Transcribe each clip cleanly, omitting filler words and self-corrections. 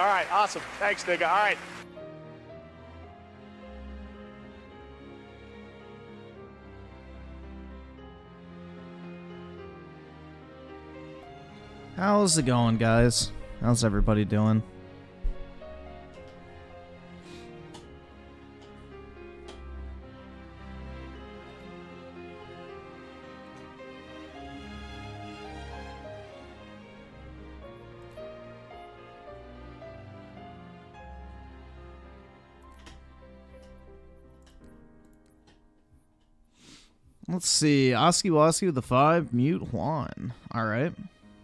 All right, awesome. Thanks, nigga. All right. How's it going, guys? How's everybody doing? Let's see. Oski Woski with the 5. Mute Juan. Alright.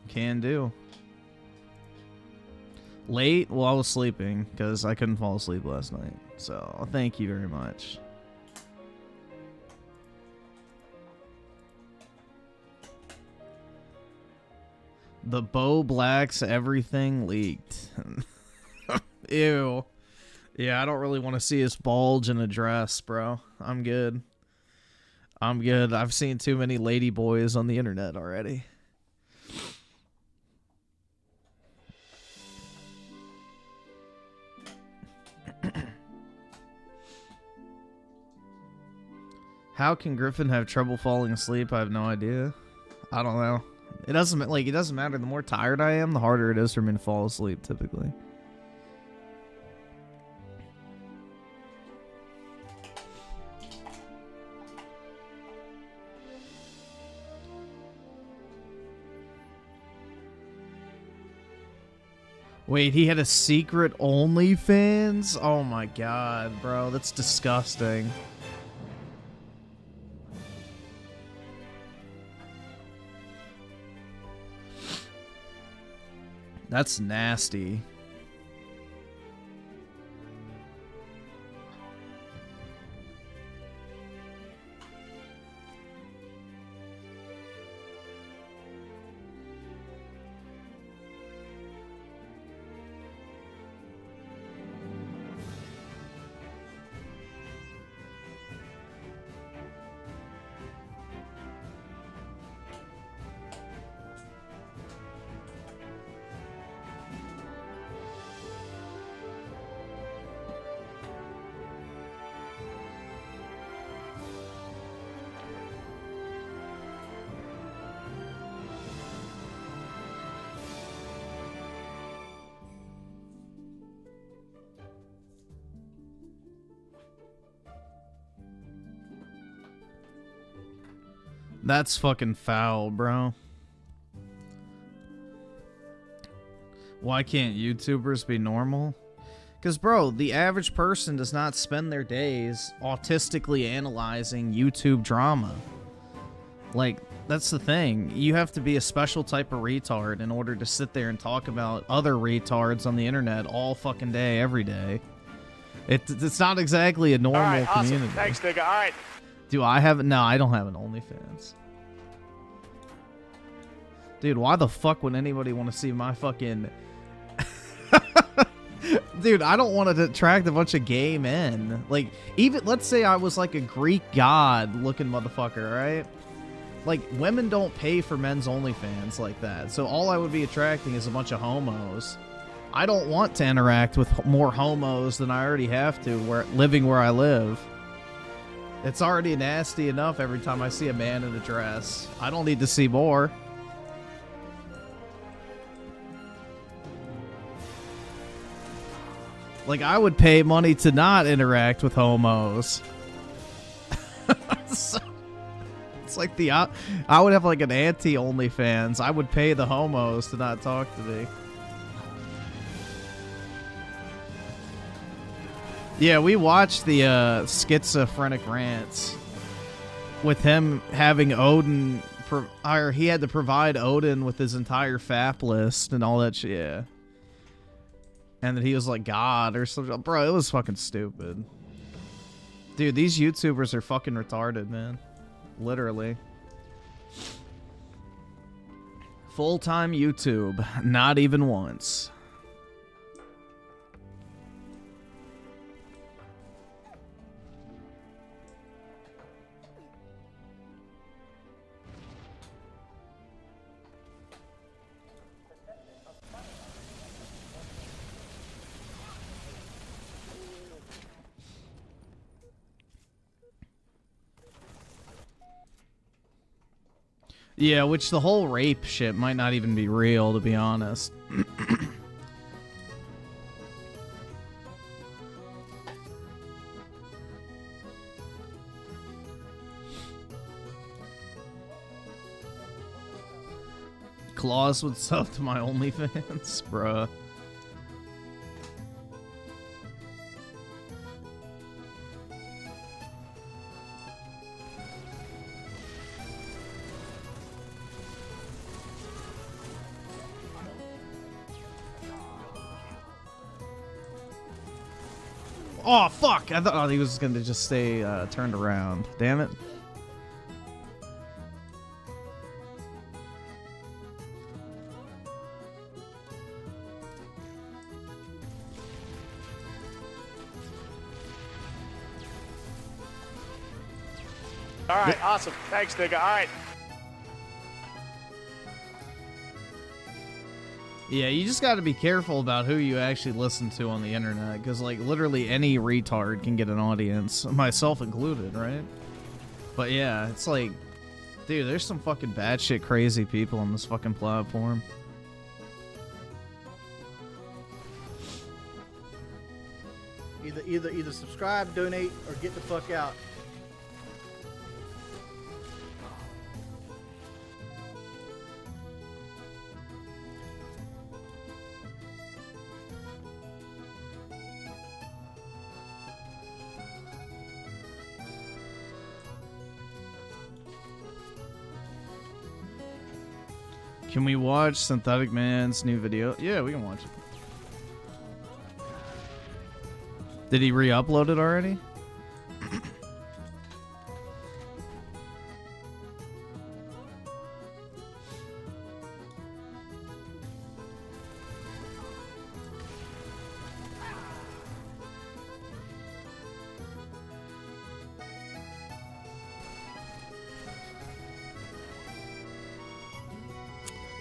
Can do. Late? Well, I was sleeping because I couldn't fall asleep last night. So, thank you very much. The Bo Black's everything leaked. Ew. Yeah, I don't really want to see his bulge in a dress, bro. I'm good. I'm good. I've seen too many lady boys on the internet already. How can Griffin have trouble falling asleep? I have no idea. I don't know. It doesn't matter. The more tired I am, the harder it is for me to fall asleep typically. Wait, he had a secret OnlyFans? Oh my god, bro. That's disgusting. That's nasty. That's fucking foul, bro. Why can't YouTubers be normal? Because, bro, the average person does not spend their days autistically analyzing YouTube drama. Like, that's the thing. You have to be a special type of retard in order to sit there and talk about other retards on the internet all fucking day, every day. It's not exactly a normal community. Awesome. Thanks, nigga. All right. Do I have... No, I don't have an OnlyFans. Dude, why the fuck would anybody want to see my fucking... Dude, I don't want to attract a bunch of gay men. Like, even... Let's say I was like a Greek god-looking motherfucker, right? Like, women don't pay for men's OnlyFans like that. So all I would be attracting is a bunch of homos. I don't want to interact with more homos than I already have to living where I live. It's already nasty enough every time I see a man in a dress. I don't need to see more. Like, I would pay money to not interact with homos. So, it's like I would have like an anti-OnlyFans. I would pay the homos to not talk to me. Yeah, we watched the schizophrenic rants with him having Odin, or he had to provide Odin with his entire FAP list and all that shit. Yeah. And that he was like God or something. Bro, it was fucking stupid. Dude, these YouTubers are fucking retarded, man. Literally. Full-time YouTube. Not even once. Yeah, which the whole rape shit might not even be real, to be honest. Claus would sub to my OnlyFans, bruh. Oh, fuck! I thought he was gonna just stay turned around. Damn it. All right, awesome. Thanks, nigga. All right. Yeah, you just gotta be careful about who you actually listen to on the internet, because, like, literally any retard can get an audience, myself included, right? But yeah, it's like, dude, there's some fucking batshit crazy people on this fucking platform. Either subscribe, donate, or get the fuck out. Can we watch Synthetic Man's new video? Yeah, we can watch it. Did he re-upload it already?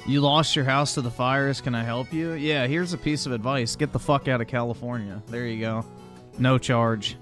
You lost your house to the fires. Can I help you? Yeah, here's a piece of advice. Get the fuck out of California. There you go. No charge.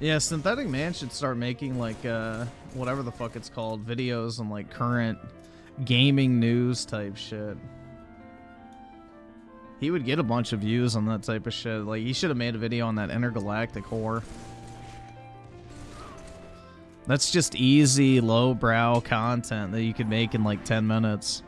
Yeah, Synthetic Man should start making, like, whatever the fuck it's called, videos on, like, current gaming news type shit. He would get a bunch of views on that type of shit. Like, he should have made a video on that intergalactic whore. That's just easy, lowbrow content that you could make in, like, 10 minutes.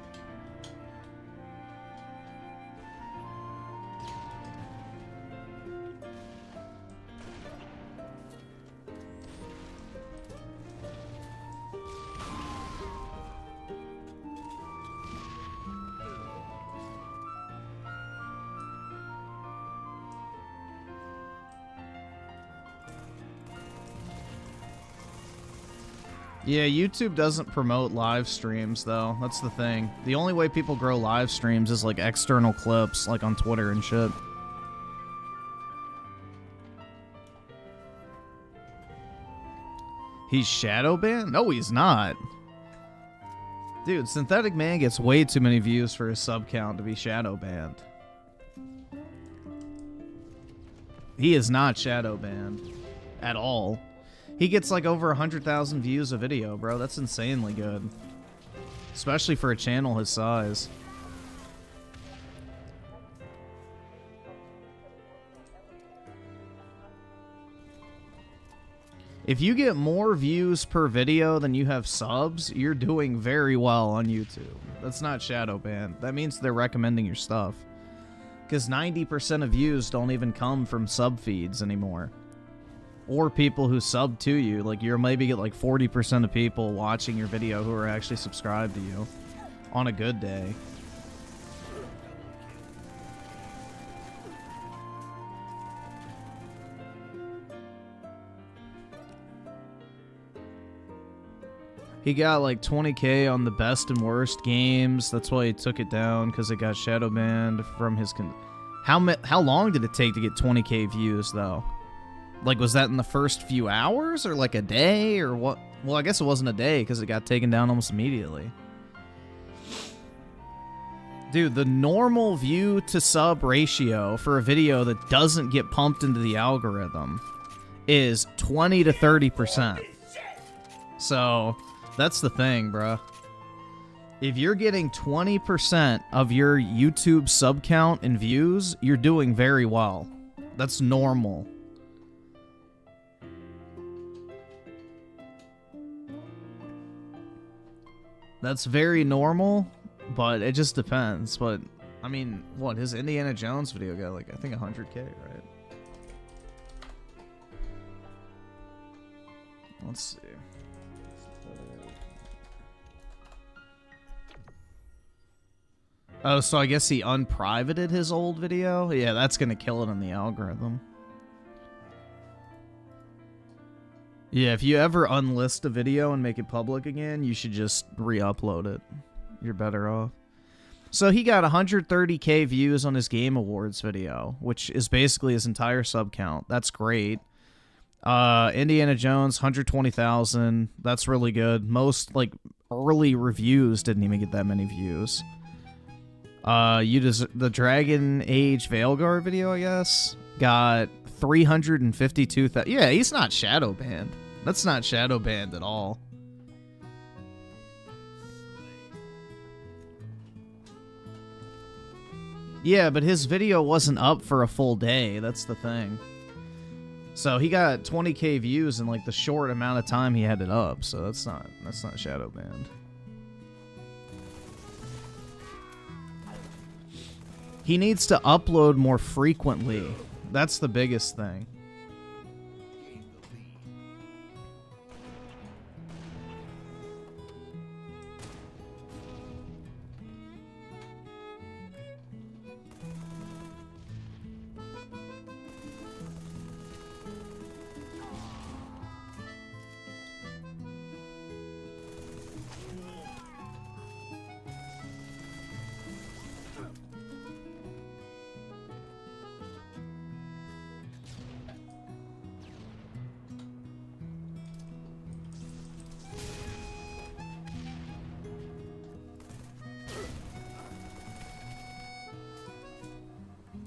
Yeah, YouTube doesn't promote live streams, though. That's the thing. The only way people grow live streams is, like, external clips, like on Twitter and shit. He's shadow banned? No, he's not. Dude, Synthetic Man gets way too many views for his sub count to be shadow banned. He is not shadow banned. At all. He gets like over 100,000 views a video, bro. That's insanely good. Especially for a channel his size. If you get more views per video than you have subs, you're doing very well on YouTube. That's not shadow banned. That means they're recommending your stuff. Because 90% of views don't even come from sub feeds anymore. Or people who sub to you. Like, you'll maybe get like 40% of people watching your video who are actually subscribed to you. on a good day. He got like 20K on the best and worst games. That's why he took it down, because it got shadow banned from his... How long did it take to get 20K views, though? Like, was that in the first few hours, or like a day, or what? Well, I guess it wasn't a day, because it got taken down almost immediately. Dude, the normal view to sub ratio for a video that doesn't get pumped into the algorithm is 20 to 30%. So... that's the thing, bruh. If you're getting 20% of your YouTube sub count and views, you're doing very well. That's normal. That's very normal, but it just depends. But, I mean, what? His Indiana Jones video got, like, I think 100K, right? Let's see. Oh, so I guess he unprivated his old video? Yeah, that's gonna kill it in the algorithm. Yeah, if you ever unlist a video and make it public again, you should just re-upload it. You're better off. So he got 130K views on his Game Awards video, which is basically his entire sub count. That's great. Indiana Jones, 120,000. That's really good. Most, like, early reviews didn't even get that many views. The Dragon Age Veilguard video, I guess, got 352,000. Yeah, he's not shadow banned. That's not shadow banned at all. Yeah, but his video wasn't up for a full day. That's the thing. So he got 20K views in like the short amount of time he had it up. So that's not shadow banned. He needs to upload more frequently. That's the biggest thing.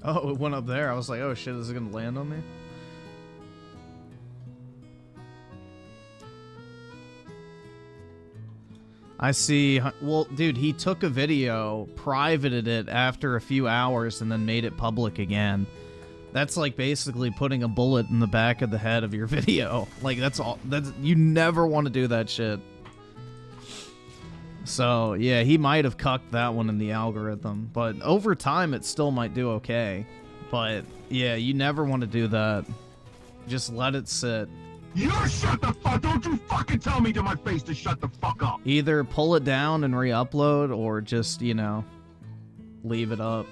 Oh, it went up there. I was like, oh shit, is it gonna land on me? I see. Well, dude, he took a video, privated it after a few hours, and then made it public again. That's like basically putting a bullet in the back of the head of your video. Like, that's all. You never want to do that shit. So, yeah, he might have cucked that one in the algorithm. But over time, it still might do okay. But, yeah, you never want to do that. Just let it sit. You shut the fuck! Don't you fucking tell me to my face to shut the fuck up! Either pull it down and re-upload, or just, you know, leave it up.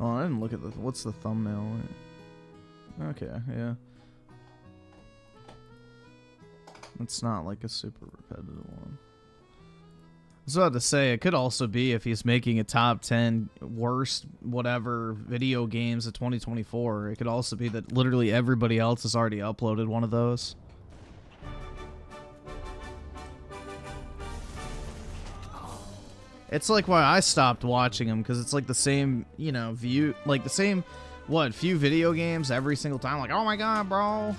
Oh, I didn't look at the... What's the thumbnail? Okay, yeah. It's not like a super repetitive one. I was about to say, it could also be if he's making a top 10 worst whatever video games of 2024. It could also be that literally everybody else has already uploaded one of those. It's like why I stopped watching them, because it's like the same, you know, view, like the same, few video games every single time. Like, oh my god, bro,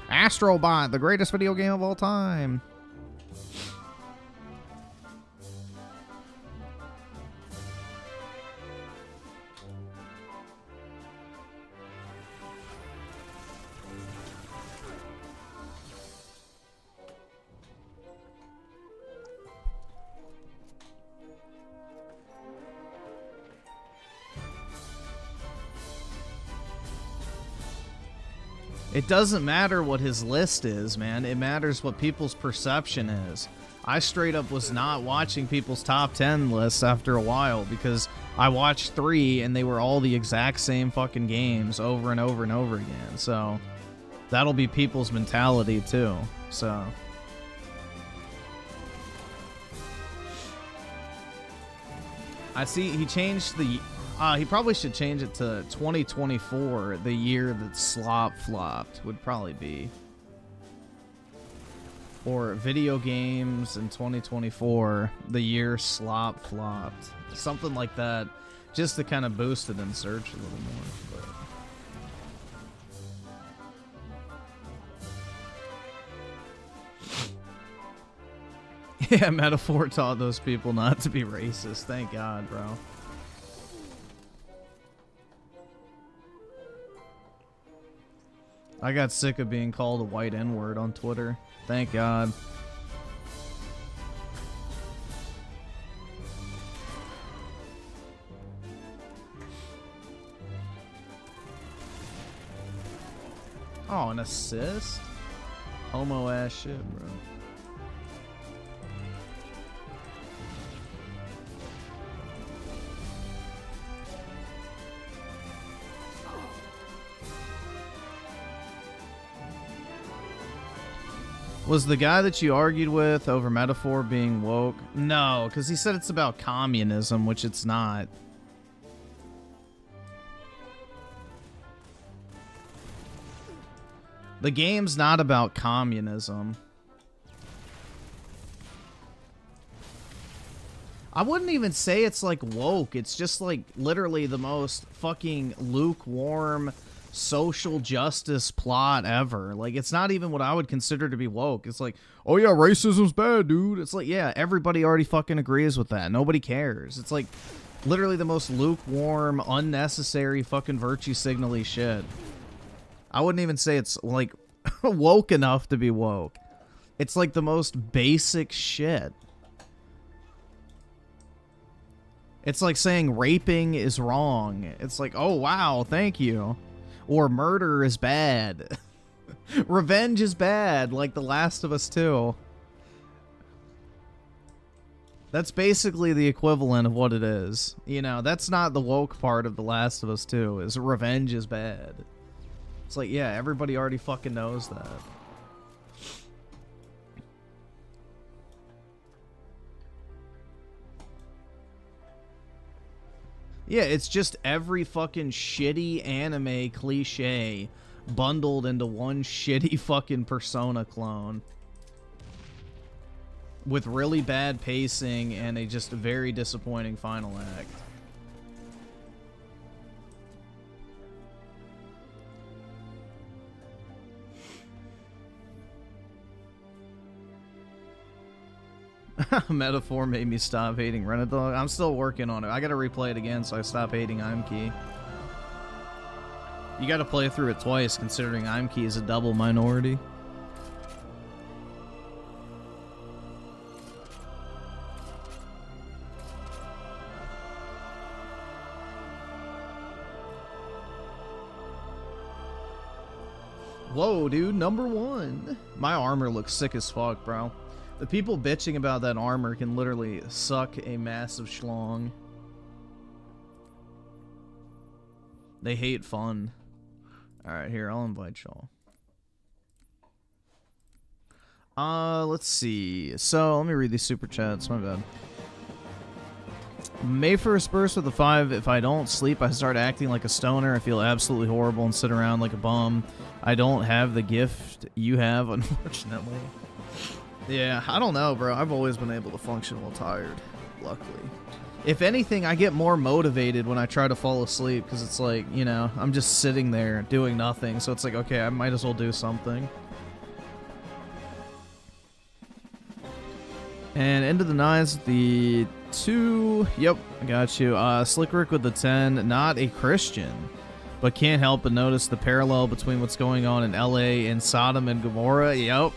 Astrobot, the greatest video game of all time. It doesn't matter what his list is, man. It matters what people's perception is. I straight up was not watching people's top 10 lists after a while because I watched 3 and they were all the exact same fucking games over and over and over again. So that'll be people's mentality too. So I see he changed the he probably should change it to 2024, the year that Slop flopped would probably be. Or video games in 2024, the year Slop flopped. Something like that, just to kind of boost it in search a little more. But. Yeah, Metaphor taught those people not to be racist. Thank God, bro. I got sick of being called a white N-word on Twitter. Thank God. Oh, an assist? Homo ass shit, bro. Was the guy that you argued with over Metaphor being woke? No, because he said it's about communism, which it's not. The game's not about communism. I wouldn't even say it's like woke. It's just like literally the most fucking lukewarm social justice plot ever. Like, it's not even what I would consider to be woke. It's like, oh yeah, racism's bad, dude. It's like, yeah, everybody already fucking agrees with that. Nobody cares. It's like literally the most lukewarm, unnecessary fucking virtue signal-y shit. I wouldn't even say it's like woke enough to be woke. It's like the most basic shit. It's like saying raping is wrong. It's like, oh wow, thank you. Or murder is bad. Revenge is bad, like The Last of Us 2. That's basically the equivalent of what it is. You know, that's not the woke part of The Last of Us 2, is revenge is bad. It's like, yeah, everybody already fucking knows that. Yeah, it's just every fucking shitty anime cliche bundled into one shitty fucking Persona clone. With really bad pacing and a just very disappointing final act. Metaphor made me stop hating Renadog. I'm still working on it. I gotta replay it again so I stop hating Imkey. You gotta play through it twice considering Imkey is a double minority. Whoa, dude, #1. My armor looks sick as fuck, bro. The people bitching about that armor can literally suck a massive schlong. They hate fun. Alright, here, I'll invite y'all. Let's see. So, let me read these super chats. My bad. May 1st burst with a 5. If I don't sleep, I start acting like a stoner. I feel absolutely horrible and sit around like a bum. I don't have the gift you have, unfortunately. Yeah, I don't know, bro. I've always been able to function while tired, luckily. If anything, I get more motivated when I try to fall asleep, because it's like, you know, I'm just sitting there doing nothing, so it's like, okay, I might as well do something. And into the 9s, the 2, yep, I got you. Slick Rick with the 10, not a Christian, but can't help but notice the parallel between what's going on in LA and Sodom and Gomorrah, yep.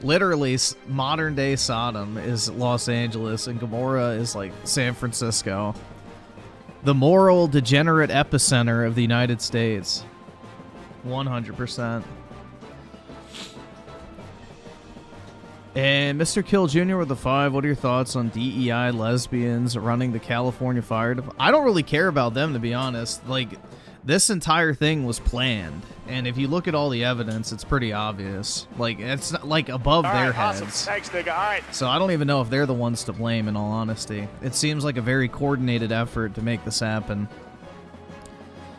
Literally, modern-day Sodom is Los Angeles, and Gomorrah is, like, San Francisco. The moral degenerate epicenter of the United States. 100%. And Mr. Kill Jr. with the 5, what are your thoughts on DEI lesbians running the California Fire Department? I don't really care about them, to be honest. Like, this entire thing was planned. And if you look at all the evidence, it's pretty obvious. Like, it's not, like, above their heads. Awesome. Thanks, nigga. All right. So I don't even know if they're the ones to blame, in all honesty. It seems like a very coordinated effort to make this happen.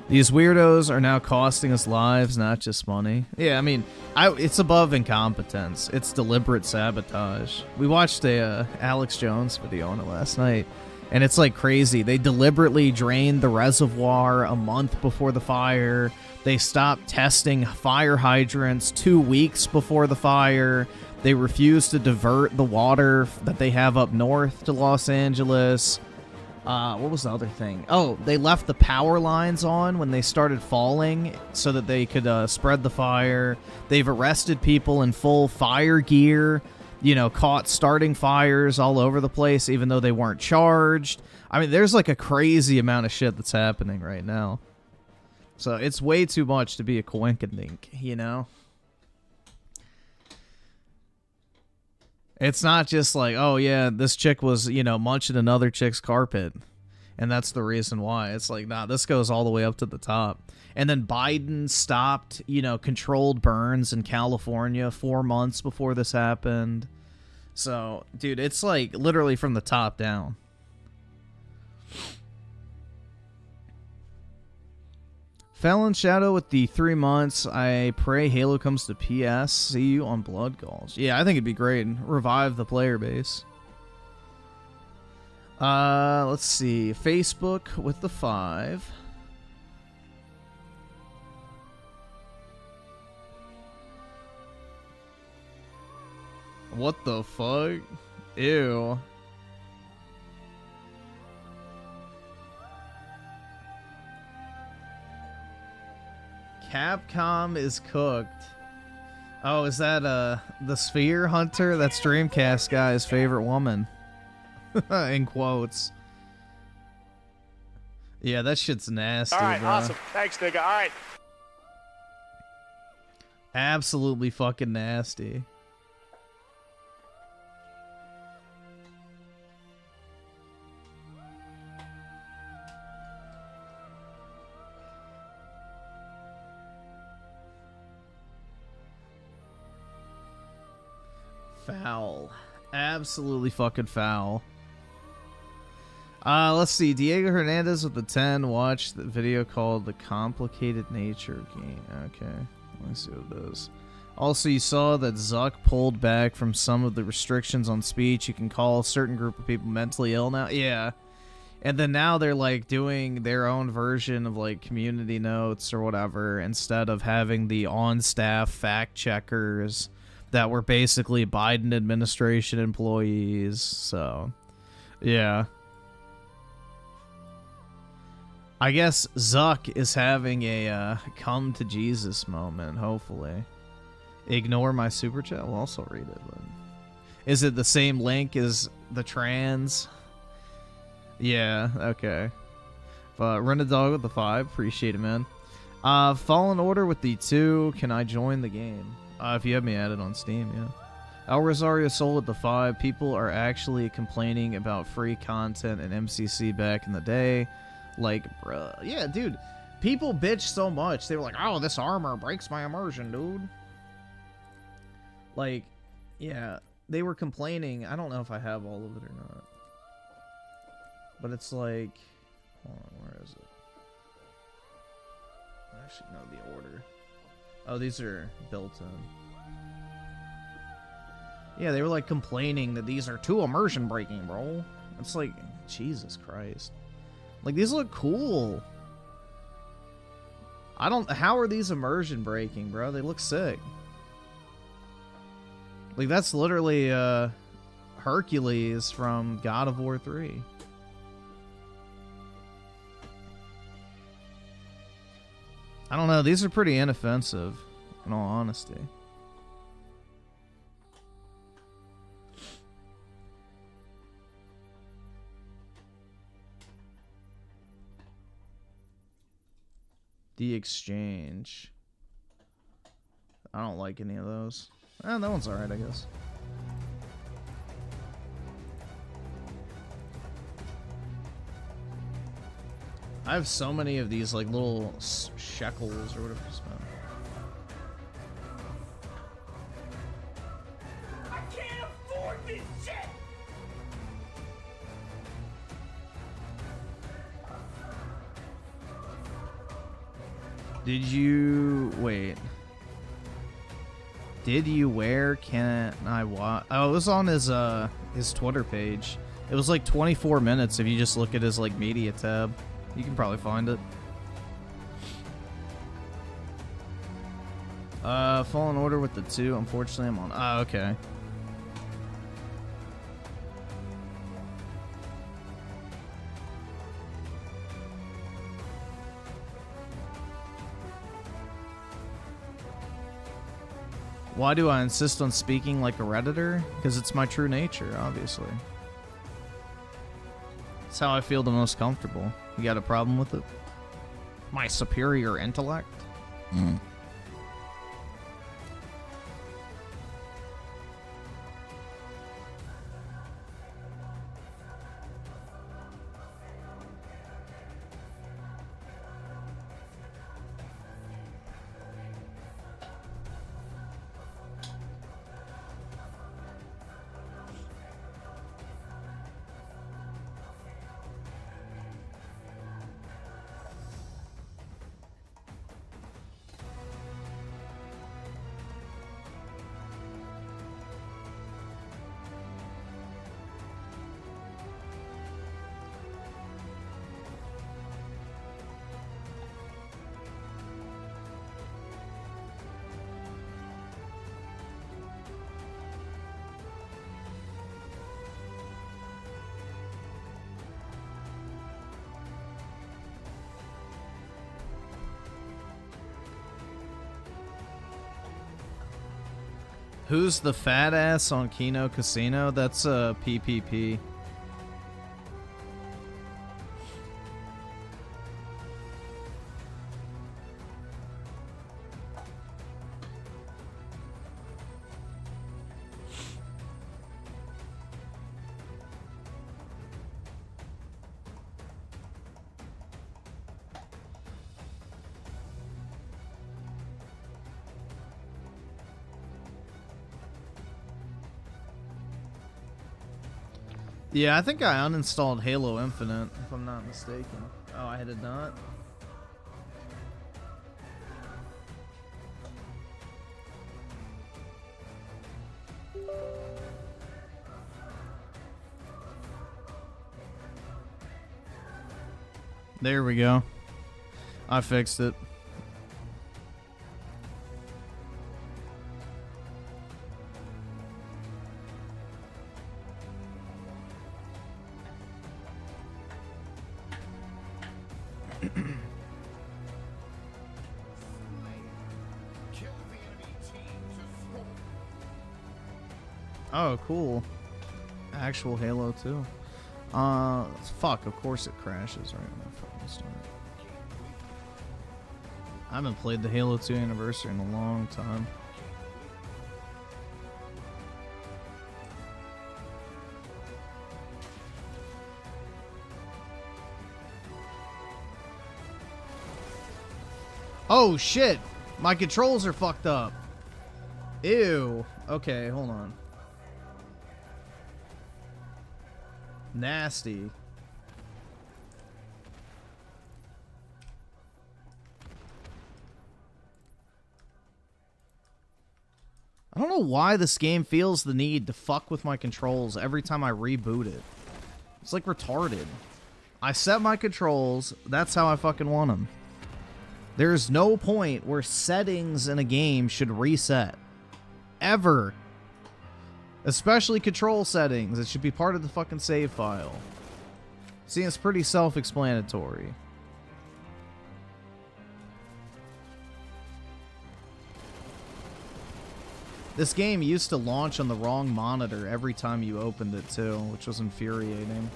These weirdos are now costing us lives, not just money. Yeah, I mean, it's above incompetence. It's deliberate sabotage. We watched a Alex Jones video on it last night, and it's like crazy. They deliberately drained the reservoir a month before the fire. They stopped testing fire hydrants 2 weeks before the fire. They refused to divert the water that they have up north to Los Angeles. What was the other thing? Oh, they left the power lines on when they started falling so that they could spread the fire. They've arrested people in full fire gear, you know, caught starting fires all over the place even though they weren't charged. I mean, there's like a crazy amount of shit that's happening right now. So it's way too much to be a coinkydink, you know? It's not just like, oh yeah, this chick was, you know, munching another chick's carpet, and that's the reason why. It's like, nah, this goes all the way up to the top. And then Biden stopped, you know, controlled burns in California 4 months before this happened. So, dude, it's like literally from the top down. Felon Shadow with the 3 months. I pray Halo comes to PS. See you on Blood Calls. Yeah, I think it'd be great. Revive the player base. Let's see. Facebook with the 5. What the fuck? Ew. Capcom is cooked. Oh, is that the Sphere Hunter? That's Dreamcast guy's favorite woman. In quotes. Yeah, that shit's nasty. All right, bro. awesome. Thanks, nigga. All right. Absolutely fucking nasty. Foul. Absolutely fucking foul. Let's see. Diego Hernandez with the 10. Watch the video called The Complicated Nature Game. Okay. Let me see what it is. Also, you saw that Zuck pulled back from some of the restrictions on speech. You can call a certain group of people mentally ill now. Yeah. And then now they're like doing their own version of like community notes or whatever instead of having the on-staff fact checkers that were basically Biden administration employees. So, yeah. I guess Zuck is having a come to Jesus moment, hopefully. Ignore my super chat? I'll also read it. But is it the same link as the trans? Yeah, okay. Run a dog with the 5. Appreciate it, man. Fallen Order with the 2. Can I join the game? If you have me added on Steam, yeah. El Rosario Soul with the 5. People are actually complaining about free content in MCC back in the day. Like, bruh. Yeah, dude. People bitch so much. They were like, oh, this armor breaks my immersion, dude. Like, yeah. They were complaining. I don't know if I have all of it or not. But it's like... Hold on, where is it? I should know the order. Oh, these are built in. Yeah, they were like complaining that these are too immersion breaking, bro. It's like, Jesus Christ. Like, these look cool. How are these immersion breaking, bro? They look sick. Like, that's literally, Hercules from God of War 3. I don't know. These are pretty inoffensive, in all honesty. The Exchange. I don't like any of those. That one's alright, I guess. I have so many of these, like, little shekels or whatever it's called. I can't afford this shit! Did you... wait. Did you wear Can I Watch? Oh, it was on his Twitter page. It was like 24 minutes if you just look at his, like, media tab. You can probably find it. Fallen Order with the 2. Unfortunately, I'm on... oh, okay. Why do I insist on speaking like a Redditor? Because it's my true nature, obviously. It's how I feel the most comfortable. You got a problem with it? My superior intellect? Who's the fat ass on Kino Casino? That's PPP. Yeah, I think I uninstalled Halo Infinite, if I'm not mistaken. Oh, I did not? There we go. I fixed it. Oh, cool. Actual Halo 2. Fuck, of course it crashes right when I fucking start. I haven't played the Halo 2 anniversary in a long time. Oh shit! My controls are fucked up. Ew. Okay, hold on. Nasty. I don't know why this game feels the need to fuck with my controls every time I reboot it. It's like retarded. I set my controls, that's how I fucking want them. There's no point where settings in a game should reset. Ever. Especially control settings. It should be part of the fucking save file. See, it's pretty self-explanatory. This game used to launch on the wrong monitor every time you opened it too, which was infuriating.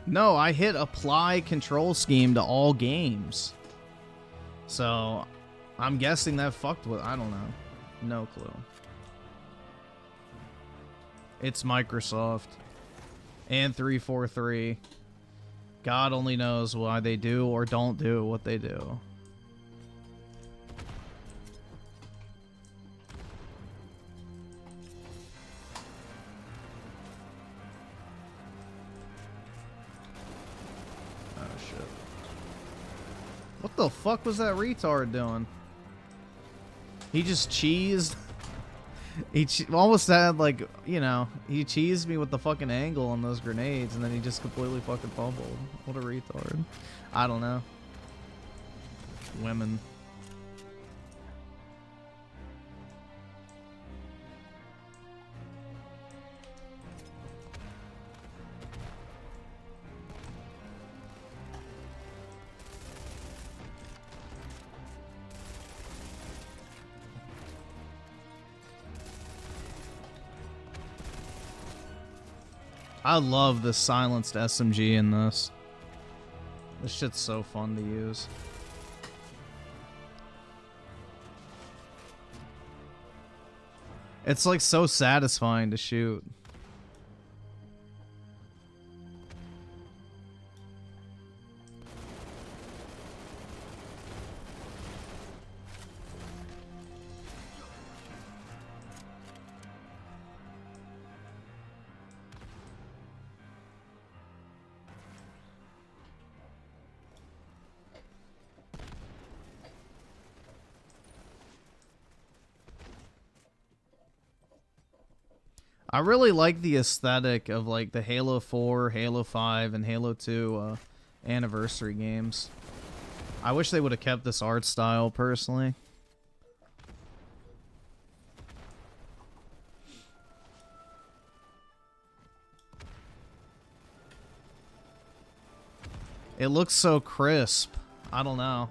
No, I hit apply control scheme to all games. So, I'm guessing that fucked with... I don't know. No clue. It's Microsoft. And 343. God only knows why they do or don't do what they do. Oh shit. What the fuck was that retard doing? He just cheesed. He almost had, like, you know, he cheesed me with the fucking angle on those grenades, and then he just completely fucking fumbled. What a retard. I don't know. Women. I love the silenced SMG in this. This shit's so fun to use. It's like so satisfying to shoot. I really like the aesthetic of, like, the Halo 4, Halo 5, and Halo 2 anniversary games. I wish they would have kept this art style, personally. It looks so crisp. I don't know.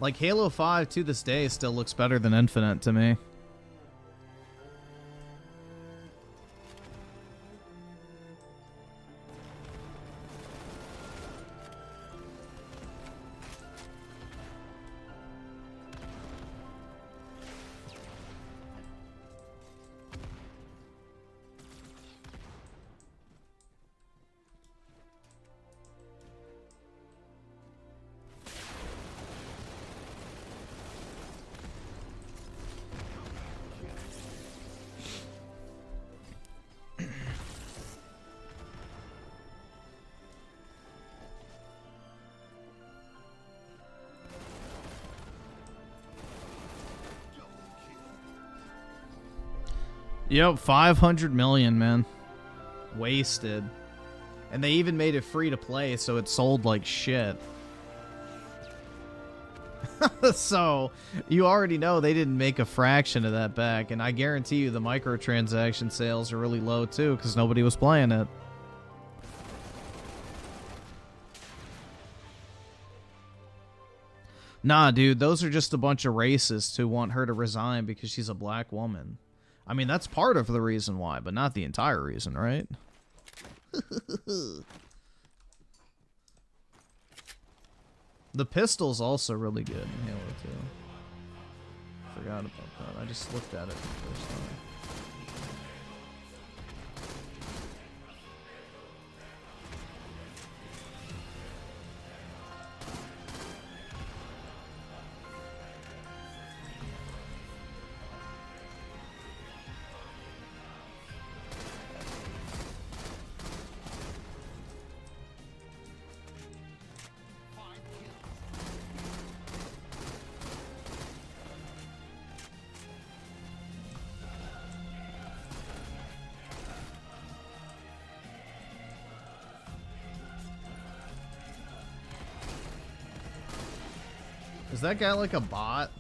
Like, Halo 5 to this day still looks better than Infinite to me. Yep, 500 million, man. Wasted. And they even made it free to play, so it sold like shit. So, you already know they didn't make a fraction of that back, and I guarantee you the microtransaction sales are really low too, because nobody was playing it. Nah, dude, those are just a bunch of racists who want her to resign because she's a black woman. I mean, that's part of the reason why, but not the entire reason, right? The pistol's also really good in Halo 2. Forgot about that. I just looked at it for the first time. Is that guy like a bot?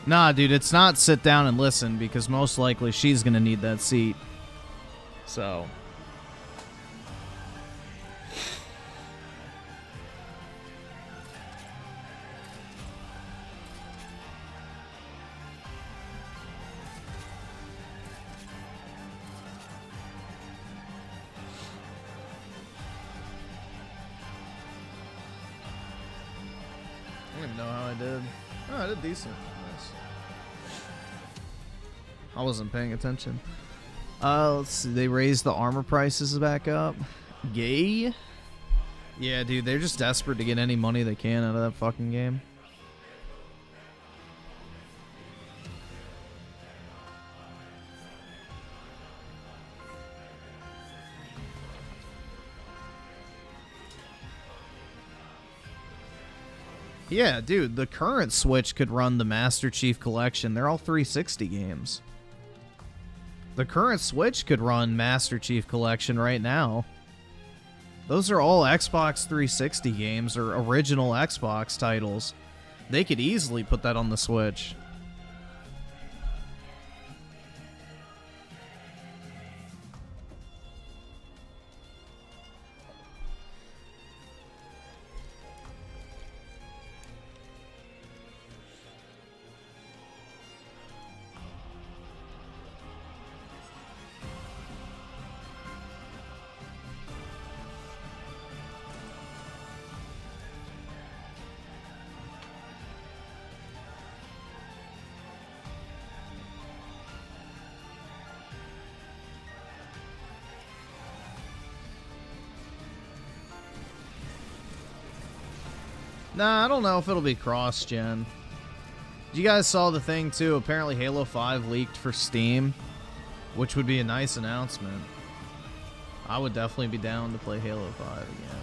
Nah, dude, it's not sit down and listen because most likely she's gonna need that seat. So. I don't even know how I did. Oh, I did decent. Nice. I wasn't paying attention. Let's see. They raised the armor prices back up. Gay? Yeah, dude, they're just desperate to get any money they can out of that fucking game. Yeah, dude, the current Switch could run the Master Chief Collection. They're all 360 games. The current Switch could run Master Chief Collection right now. Those are all Xbox 360 games or original Xbox titles. They could easily put that on the Switch. Nah, I don't know if it'll be cross-gen. You guys saw the thing, too. Apparently Halo 5 leaked for Steam, which would be a nice announcement. I would definitely be down to play Halo 5 again.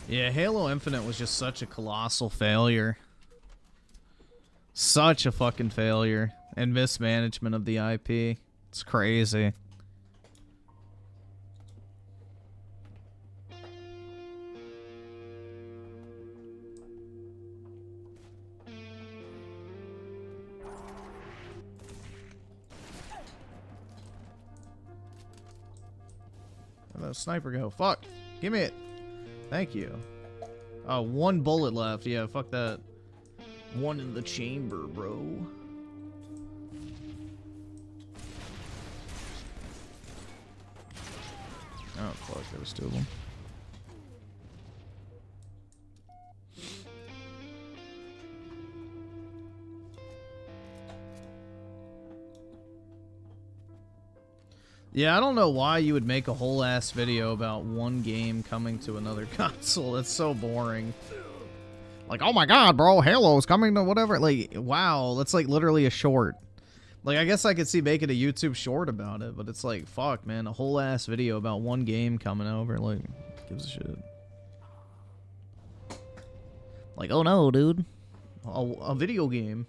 Yeah, Halo Infinite was just such a colossal failure. Such a fucking failure. And mismanagement of the IP. It's crazy. Where'd that sniper go? Fuck. Give me it. Thank you. Oh, one bullet left. Yeah, fuck that. One in the chamber, bro. Oh, fuck. There was two of them. Yeah, I don't know why you would make a whole ass video about one game coming to another console. That's so boring. Like, oh my god, bro, Halo's coming to whatever. Like, wow, that's like literally a short. Like, I guess I could see making a YouTube short about it, but it's like, fuck, man, a whole ass video about one game coming over. Like, who gives a shit? Like, oh no, dude. A video game.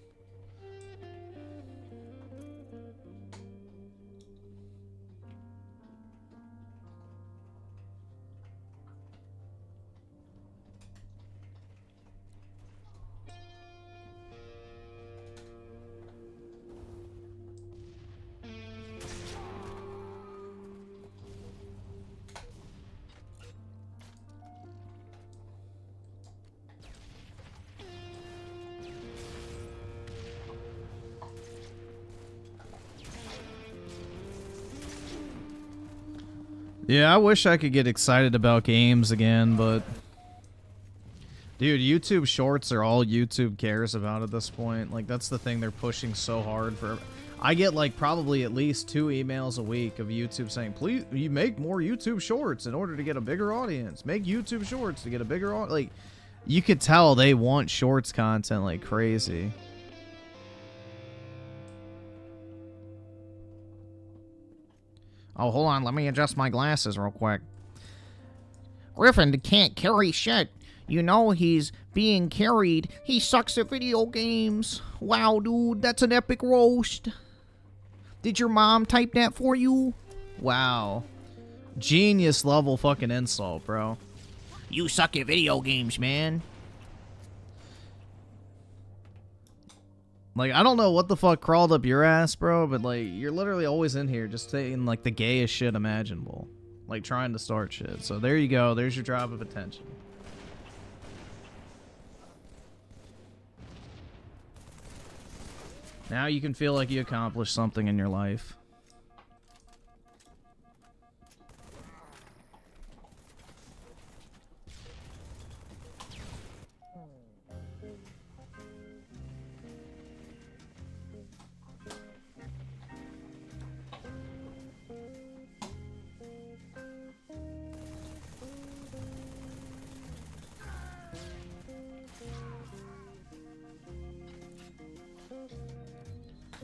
Yeah, I wish I could get excited about games again, but... Dude, YouTube Shorts are all YouTube cares about at this point. Like, that's the thing they're pushing so hard for. I get, like, probably at least 2 emails a week of YouTube saying, please, you make more YouTube Shorts in order to get a bigger audience. Make YouTube Shorts to get a bigger audience. Like, you could tell they want Shorts content like crazy. Oh, hold on. Let me adjust my glasses real quick. Griffin can't carry shit. You know he's being carried. He sucks at video games. Wow, dude, that's an epic roast. Did your mom type that for you? Wow. Genius level fucking insult, bro. You suck at video games, man. Like, I don't know what the fuck crawled up your ass, bro, but, like, you're literally always in here just saying, like, the gayest shit imaginable. Like, trying to start shit. So there you go. There's your drop of attention. Now you can feel like you accomplished something in your life.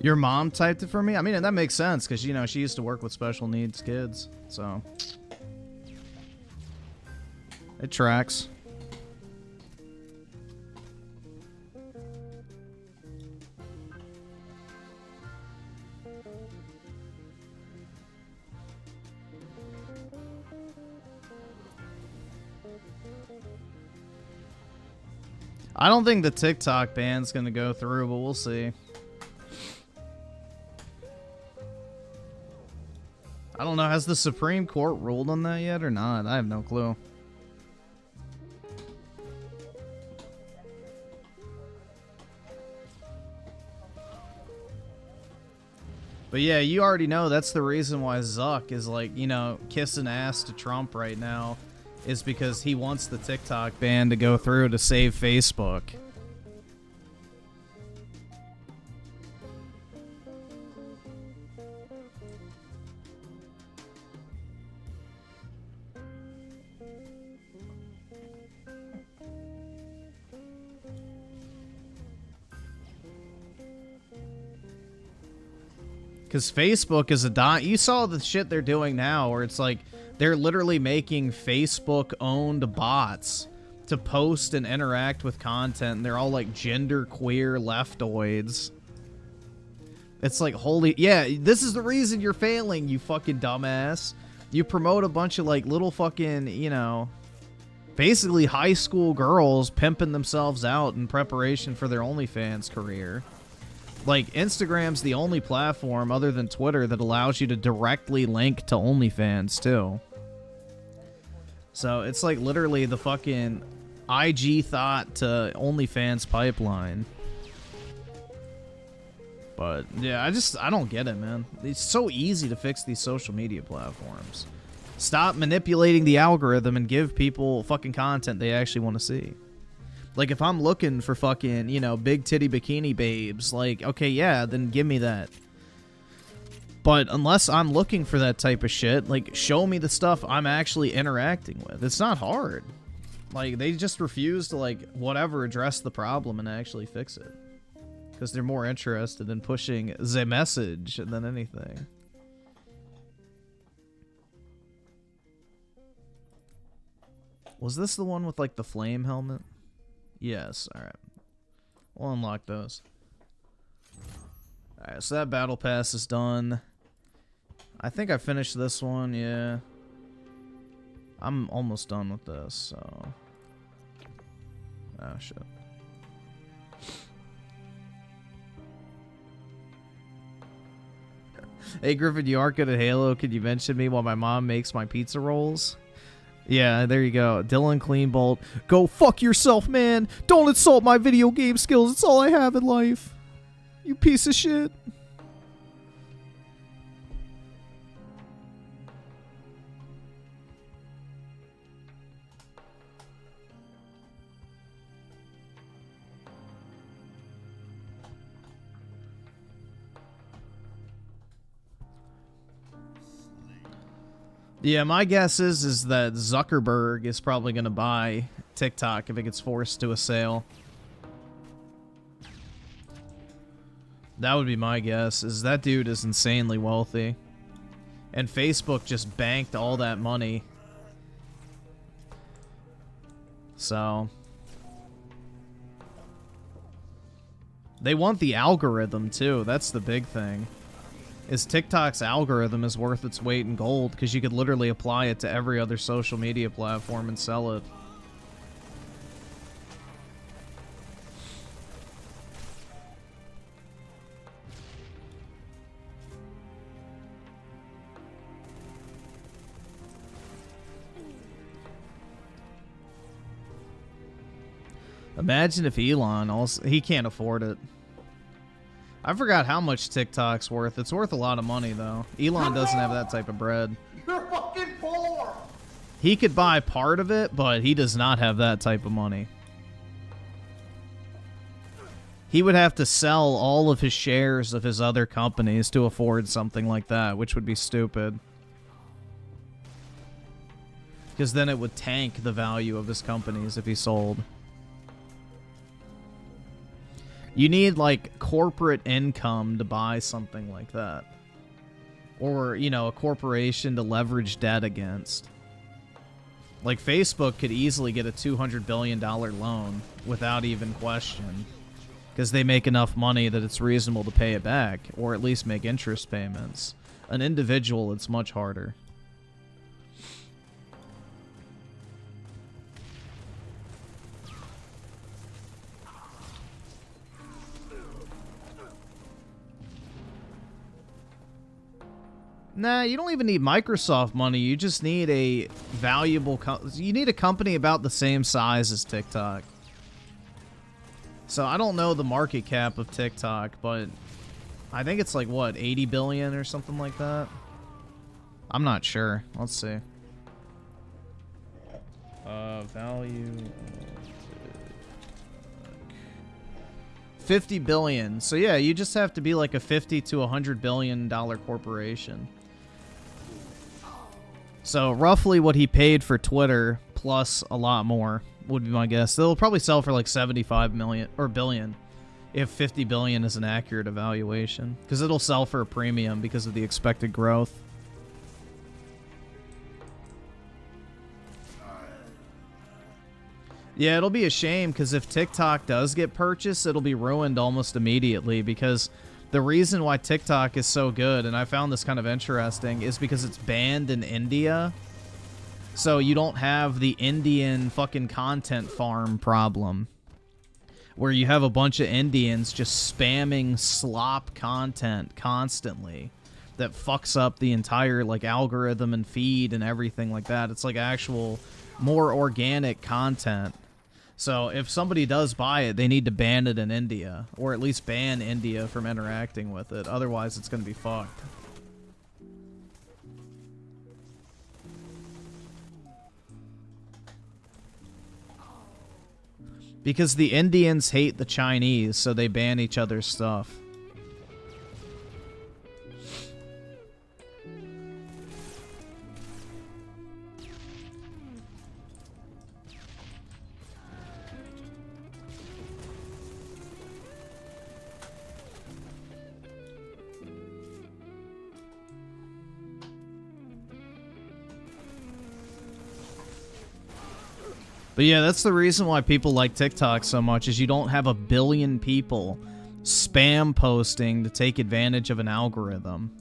Your mom typed it for me? I mean, that makes sense, because, you know, she used to work with special needs kids, so. It tracks. I don't think the TikTok ban's gonna go through, but we'll see. I don't know, has the Supreme Court ruled on that yet or not? I have no clue. But yeah, you already know that's the reason why Zuck is, like, you know, kissing ass to Trump right now, is because he wants the TikTok ban to go through to save Facebook. Because Facebook is a you saw the shit they're doing now, where it's like they're literally making Facebook-owned bots to post and interact with content, and they're all like gender-queer leftoids. It's like, holy... Yeah, this is the reason you're failing, you fucking dumbass. You promote a bunch of, like, little fucking, you know, basically high school girls pimping themselves out in preparation for their OnlyFans career. Like, Instagram's the only platform other than Twitter that allows you to directly link to OnlyFans, too. So, it's like literally the fucking IG thought to OnlyFans pipeline. But, yeah, I don't get it, man. It's so easy to fix these social media platforms. Stop manipulating the algorithm and give people fucking content they actually want to see. Like, if I'm looking for fucking, you know, big titty bikini babes, like, okay, yeah, then give me that. But unless I'm looking for that type of shit, like, show me the stuff I'm actually interacting with. It's not hard. Like, they just refuse to, like, whatever, address the problem and actually fix it. Because they're more interested in pushing the message than anything. Was this the one with, like, the flame helmet? Yes, alright. We'll unlock those. Alright, so that battle pass is done. I think I finished this one, yeah. I'm almost done with this, so... Oh, shit. Hey, Griffin, you aren't good at Halo. Could you mention me while my mom makes my pizza rolls? Yeah, there you go. Dylan Cleanbolt. Go fuck yourself, man. Don't insult my video game skills. It's all I have in life. You piece of shit. Yeah, my guess is that Zuckerberg is probably going to buy TikTok if it gets forced to a sale. That would be my guess, is that dude is insanely wealthy. And Facebook just banked all that money. So they want the algorithm too. That's the big thing. Is TikTok's algorithm is worth its weight in gold because you could literally apply it to every other social media platform and sell it. Imagine if Elon also... He can't afford it. I forgot how much TikTok's worth. It's worth a lot of money, though. Elon doesn't have that type of bread. You're fucking poor. He could buy part of it, but he does not have that type of money. He would have to sell all of his shares of his other companies to afford something like that, which would be stupid. Because then it would tank the value of his companies if he sold. You need, like, corporate income to buy something like that. Or, you know, a corporation to leverage debt against. Like, Facebook could easily get a $200 billion loan without even question. Because they make enough money that it's reasonable to pay it back. Or at least make interest payments. An individual, it's much harder. Nah, you don't even need Microsoft money. You just need a valuable... You need a company about the same size as TikTok. So I don't know the market cap of TikTok, but I think it's like, what, 80 billion or something like that? I'm not sure. Let's see. Value... 50 billion. So yeah, you just have to be like a 50 to $100 billion corporation. So roughly what he paid for Twitter plus a lot more would be my guess. They'll probably sell for like 75 million or billion if 50 billion is an accurate evaluation, because it'll sell for a premium because of the expected growth. Yeah, it'll be a shame because if TikTok does get purchased, it'll be ruined almost immediately, because the reason why TikTok is so good, and I found this kind of interesting, is because it's banned in India. So you don't have the Indian fucking content farm problem, where you have a bunch of Indians just spamming slop content constantly that fucks up the entire like algorithm and feed and everything like that. It's like actual more organic content. So if somebody does buy it, they need to ban it in India, or at least ban India from interacting with it. Otherwise, it's going to be fucked. Because the Indians hate the Chinese, so they ban each other's stuff. But yeah, that's the reason why people like TikTok so much, is you don't have a billion people spam posting to take advantage of an algorithm.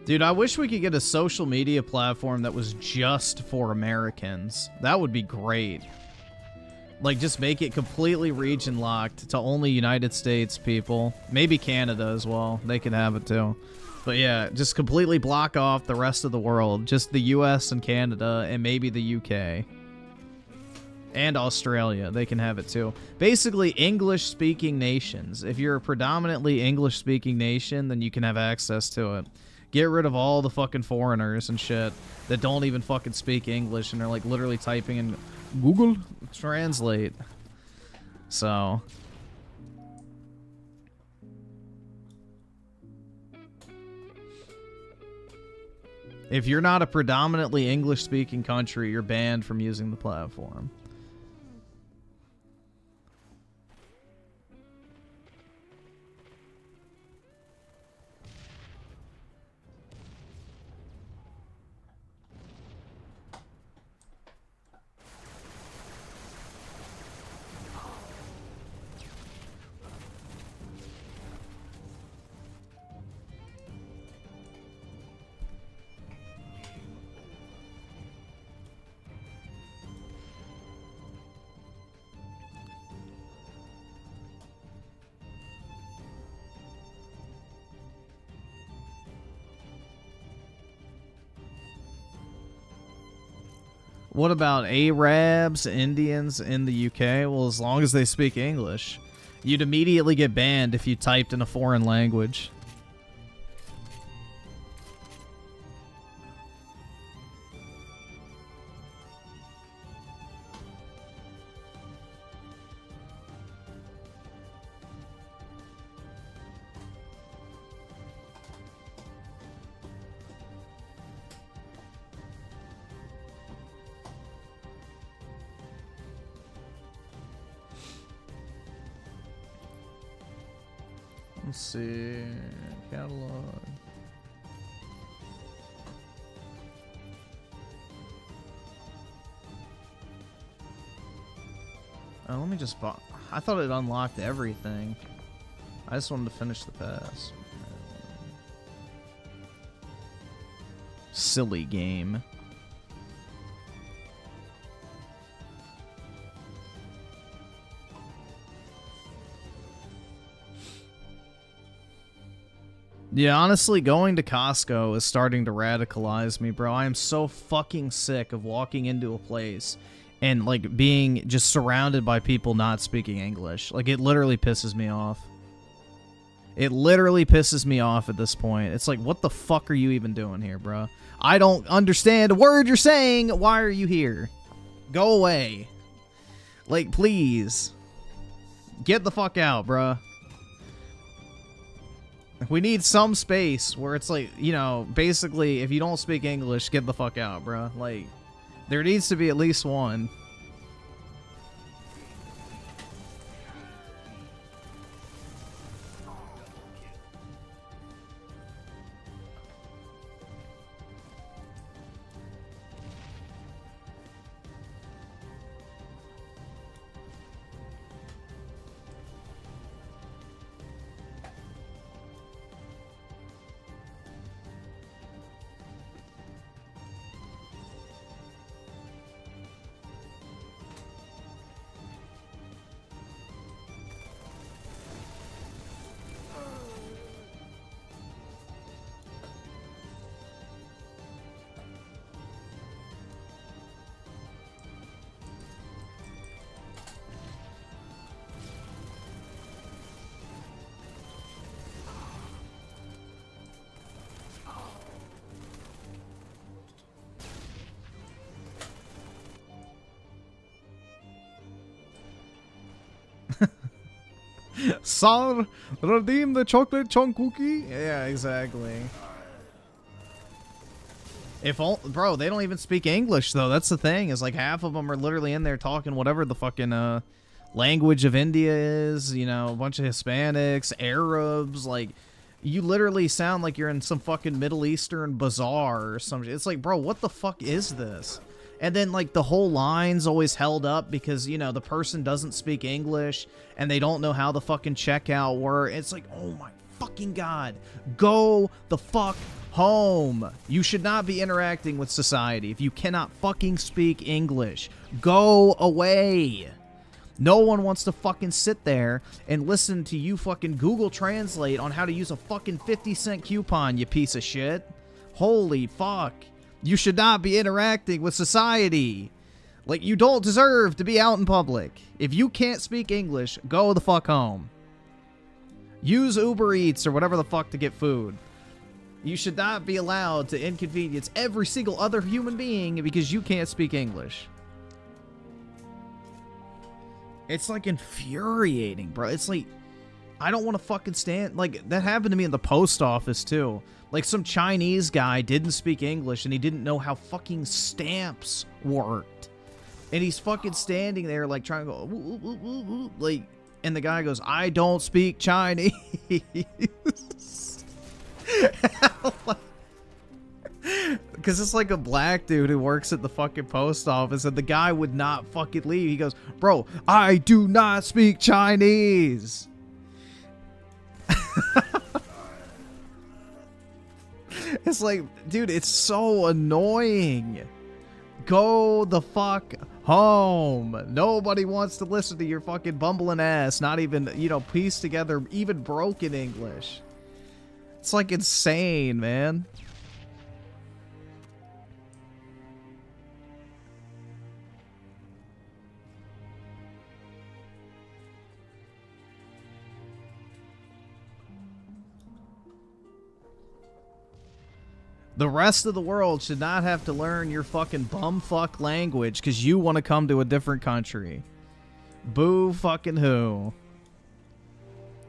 Dude, I wish we could get a social media platform that was just for Americans. That would be great. Like, just make it completely region locked to only United States people. Maybe Canada as well. They could have it too. But yeah, just completely block off the rest of the world. Just the US and Canada and maybe the UK. And Australia. They can have it too. Basically, English-speaking nations. If you're a predominantly English-speaking nation, then you can have access to it. Get rid of all the fucking foreigners and shit that don't even fucking speak English and are like literally typing in Google Translate. So If you're not a predominantly English-speaking country, you're banned from using the platform. What about Arabs, Indians in the UK? Well, as long as they speak English. You'd immediately get banned if you typed in a foreign language. Let's see. Catalog. Oh, let me just buy. I thought it unlocked everything. I just wanted to finish the pass. Silly game. Yeah, honestly, going to Costco is starting to radicalize me, bro. I am so fucking sick of walking into a place and, like, being just surrounded by people not speaking English. Like, it literally pisses me off. It literally pisses me off at this point. It's like, what the fuck are you even doing here, bro? I don't understand a word you're saying. Why are you here? Go away. Like, please. Get the fuck out, bro. We need some space where it's like, you know, basically, if you don't speak English, get the fuck out, bro. Like, there needs to be at least one. Sir, redeem the chocolate chunk cookie? Yeah, exactly. If all, bro, they don't even speak English, though. That's the thing, is like half of them are literally in there talking whatever the fucking language of India is, you know, a bunch of Hispanics, Arabs, like, you literally sound like you're in some fucking Middle Eastern bazaar or some shit. It's like, bro, what the fuck is this? And then, like, the whole line's always held up because, you know, the person doesn't speak English and they don't know how the fucking checkout works. It's like, oh my fucking God. Go the fuck home. You should not be interacting with society if you cannot fucking speak English. Go away. No one wants to fucking sit there and listen to you fucking Google Translate on how to use a fucking 50-cent coupon, you piece of shit. Holy fuck. You should not be interacting with society. Like, you don't deserve to be out in public. If you can't speak English, go the fuck home. Use Uber Eats or whatever the fuck to get food. You should not be allowed to inconvenience every single other human being because you can't speak English. It's like infuriating, bro. It's like, I don't want to fucking stand... Like, that happened to me in the post office, too. Like, some Chinese guy didn't speak English, and he didn't know how fucking stamps worked. And he's fucking standing there, like, trying to go... "Ooh, ooh, ooh, ooh," like, and the guy goes, I don't speak Chinese. Because it's like a black dude who works at the fucking post office, and the guy would not fucking leave. He goes, bro, I do not speak Chinese. It's like, dude, it's so annoying. Go the fuck home. Nobody wants to listen to your fucking bumbling ass, not even, you know, piece together even broken English. It's like insane, man. The rest of the world should not have to learn your fucking bumfuck language because you want to come to a different country. Boo fucking who.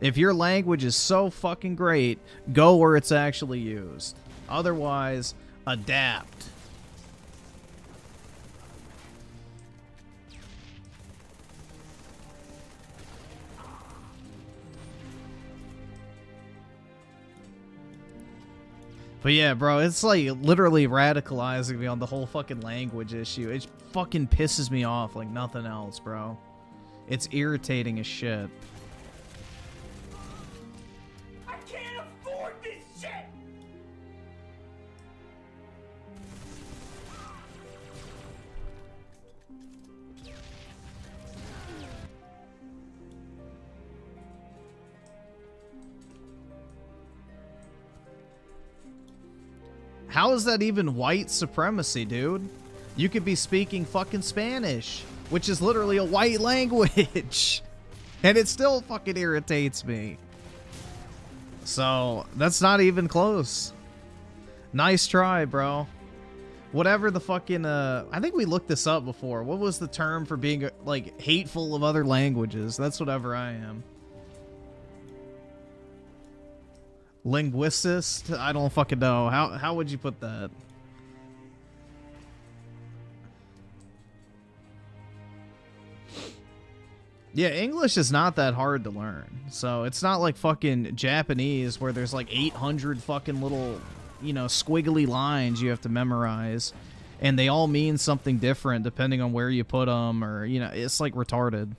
If your language is so fucking great, go where it's actually used. Otherwise, adapt. But yeah, bro, it's like literally radicalizing me on the whole fucking language issue. It fucking pisses me off like nothing else, bro. It's irritating as shit. I can't afford this shit! How is that even white supremacy, dude? You could be speaking fucking Spanish, which is literally a white language. And it still fucking irritates me. So, that's not even close. Nice try, bro. Whatever the fucking, I think we looked this up before. What was the term for being, like, hateful of other languages? That's whatever I am. Linguist? I don't fucking know. How would you put that? Yeah, English is not that hard to learn. So it's not like fucking Japanese where there's like 800 fucking little, you know, squiggly lines you have to memorize. And they all mean something different depending on where you put them, or, you know, it's like retarded.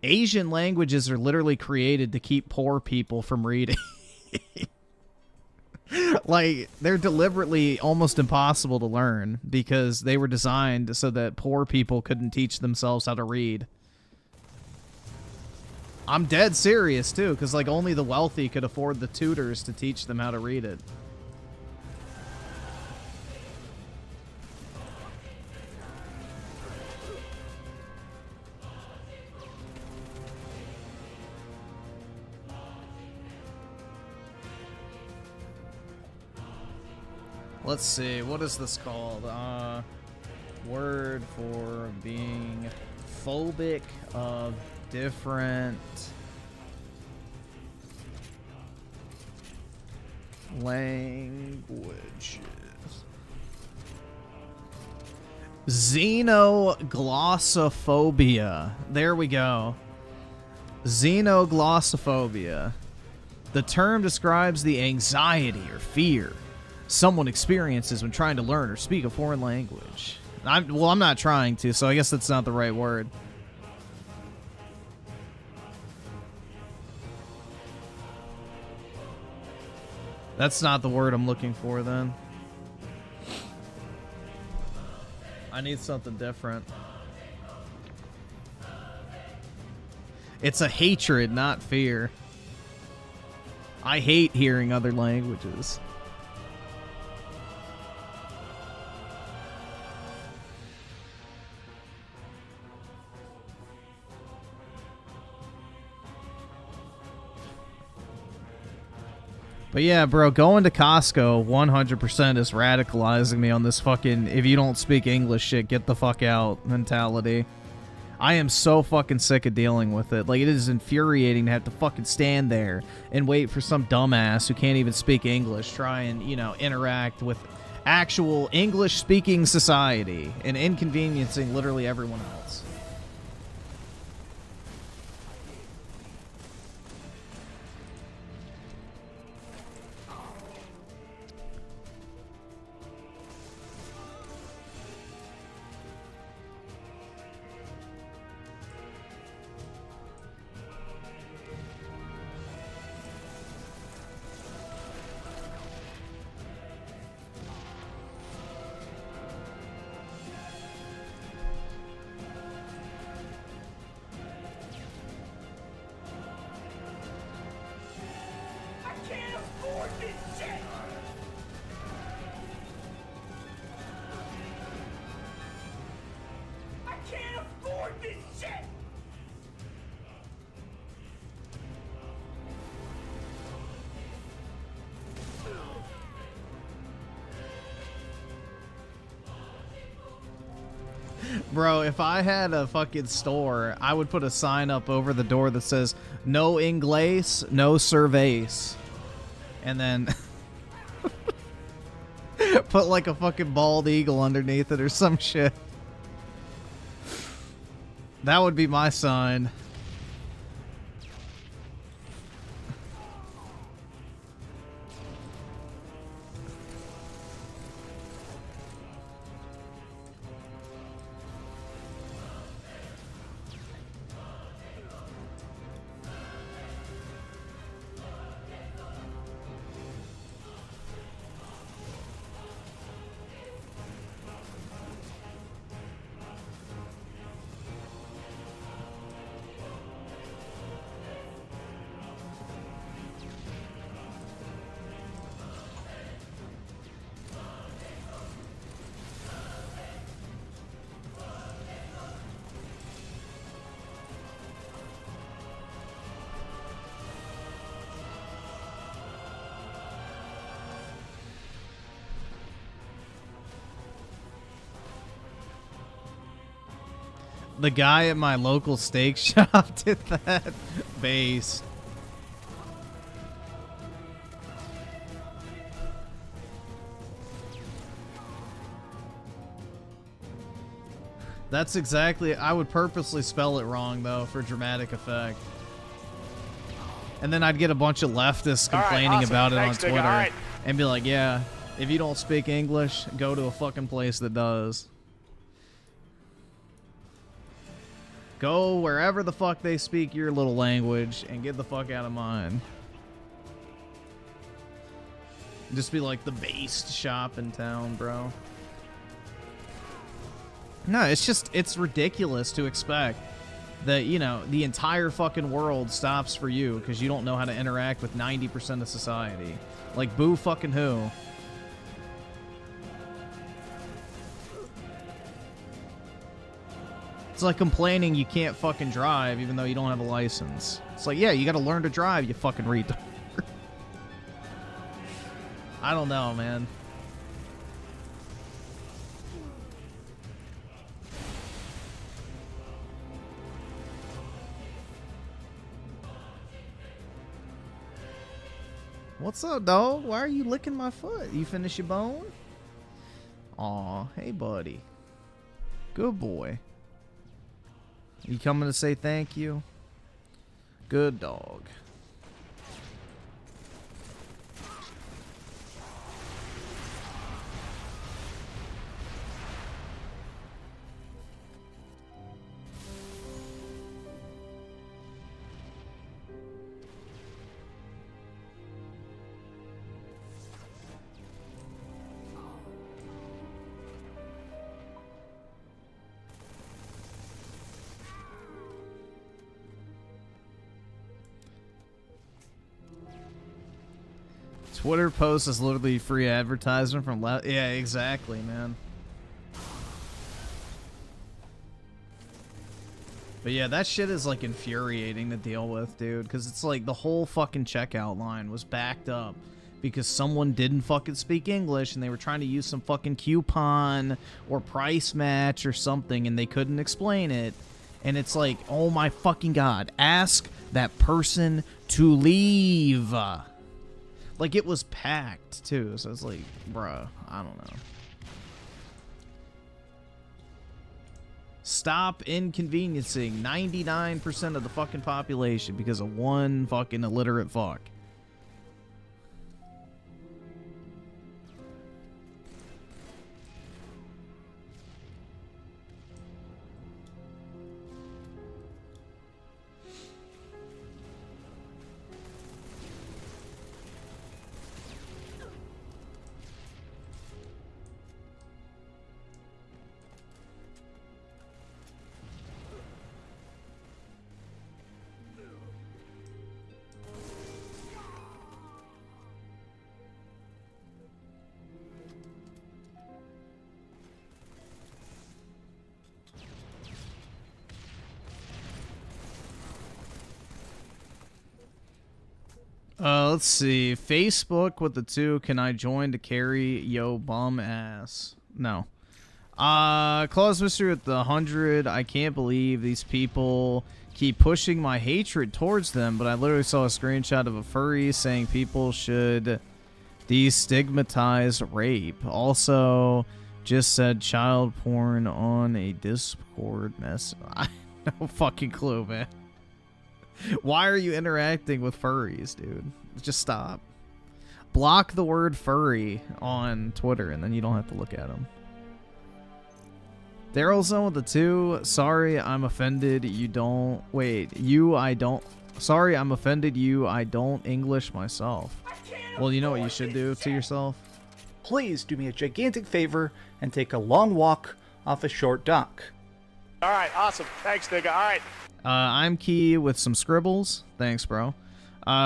Asian languages are literally created to keep poor people from reading. Like, they're deliberately almost impossible to learn because they were designed so that poor people couldn't teach themselves how to read. I'm dead serious, too, because, like, only the wealthy could afford the tutors to teach them how to read it. Let's see, what is this called? Word for being phobic of different languages. Xenoglossophobia. There we go. Xenoglossophobia. The term describes the anxiety or fear someone experiences when trying to learn or speak a foreign language. I'm not trying to, so I guess that's not the right word. That's not the word I'm looking for, then. I need something different. It's a hatred, not fear. I hate hearing other languages. But yeah, bro, going to Costco 100% is radicalizing me on this fucking if you don't speak English shit, get the fuck out mentality. I am so fucking sick of dealing with it. Like, it is infuriating to have to fucking stand there and wait for some dumbass who can't even speak English try and, you know, interact with actual English-speaking society and inconveniencing literally everyone else. I can't afford this shit! I can't afford this shit! Bro, if I had a fucking store, I would put a sign up over the door that says, no Inglés, no surveys. And then put like a fucking bald eagle underneath it or some shit. That would be my sign. The guy at my local steak shop did that. Base. That's exactly... I would purposely spell it wrong, though, for dramatic effect. And then I'd get a bunch of leftists All right, complaining awesome. about it Thanks, on nigga. Twitter. All right. And be like, yeah, if you don't speak English, go to a fucking place that does. Go wherever the fuck they speak your little language and get the fuck out of mine. Just be like the based shop in town, bro. No, it's just, it's ridiculous to expect that, you know, the entire fucking world stops for you because you don't know how to interact with 90% of society. Like, boo fucking who? It's like complaining you can't fucking drive even though you don't have a license. It's like, yeah, you gotta learn to drive, you fucking retard. I don't know, man. What's up, dog? Why are you licking my foot? You finish your bone? Aw, hey, buddy. Good boy. You coming to say thank you? Good dog. Twitter post is literally free advertisement from yeah, exactly, man. But yeah, that shit is like infuriating to deal with, dude, because it's like the whole fucking checkout line was backed up because someone didn't fucking speak English and they were trying to use some fucking coupon or price match or something and they couldn't explain it. And it's like, oh my fucking god, ask that person to leave. Like, it was packed, too, so it's like, bruh, I don't know. Stop inconveniencing 99% of the fucking population because of one fucking illiterate fuck. Let's see. Facebook with the 2. Can I join to carry yo bum ass? No. Claus Mystery with the 100. I can't believe these people keep pushing my hatred towards them, but I literally saw a screenshot of a furry saying people should destigmatize rape. Also, just said child porn on a Discord mess. I have no fucking clue, man. Why are you interacting with furries, dude? Just stop. Block the word furry on Twitter, and then you don't have to look at them. Daryl's on with the 2. Sorry, I'm offended. You don't... Wait, you, I don't... Sorry, I'm offended you. I don't English myself. Well, you know what you should do to yourself? Please do me a gigantic favor and take a long walk off a short dock. All right, awesome. Thanks, nigga. All right. I'm Key with some scribbles. Thanks, bro.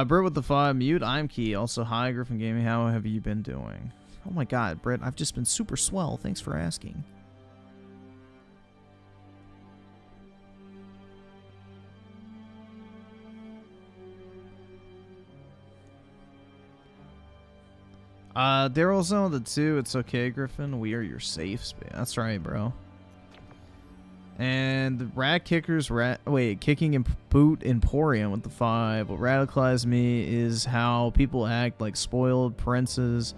Britt with the 5. Mute. I'm Key. Also, hi, Griffin Gaming. How have you been doing? Oh my god, Britt. I've just been super swell. Thanks for asking. Daryl's on the 2. It's okay, Griffin. We are your safe space. That's right, bro. And Rat Kickers, Kicking and Boot Emporium with the 5. What radicalized me is how people act like spoiled princes.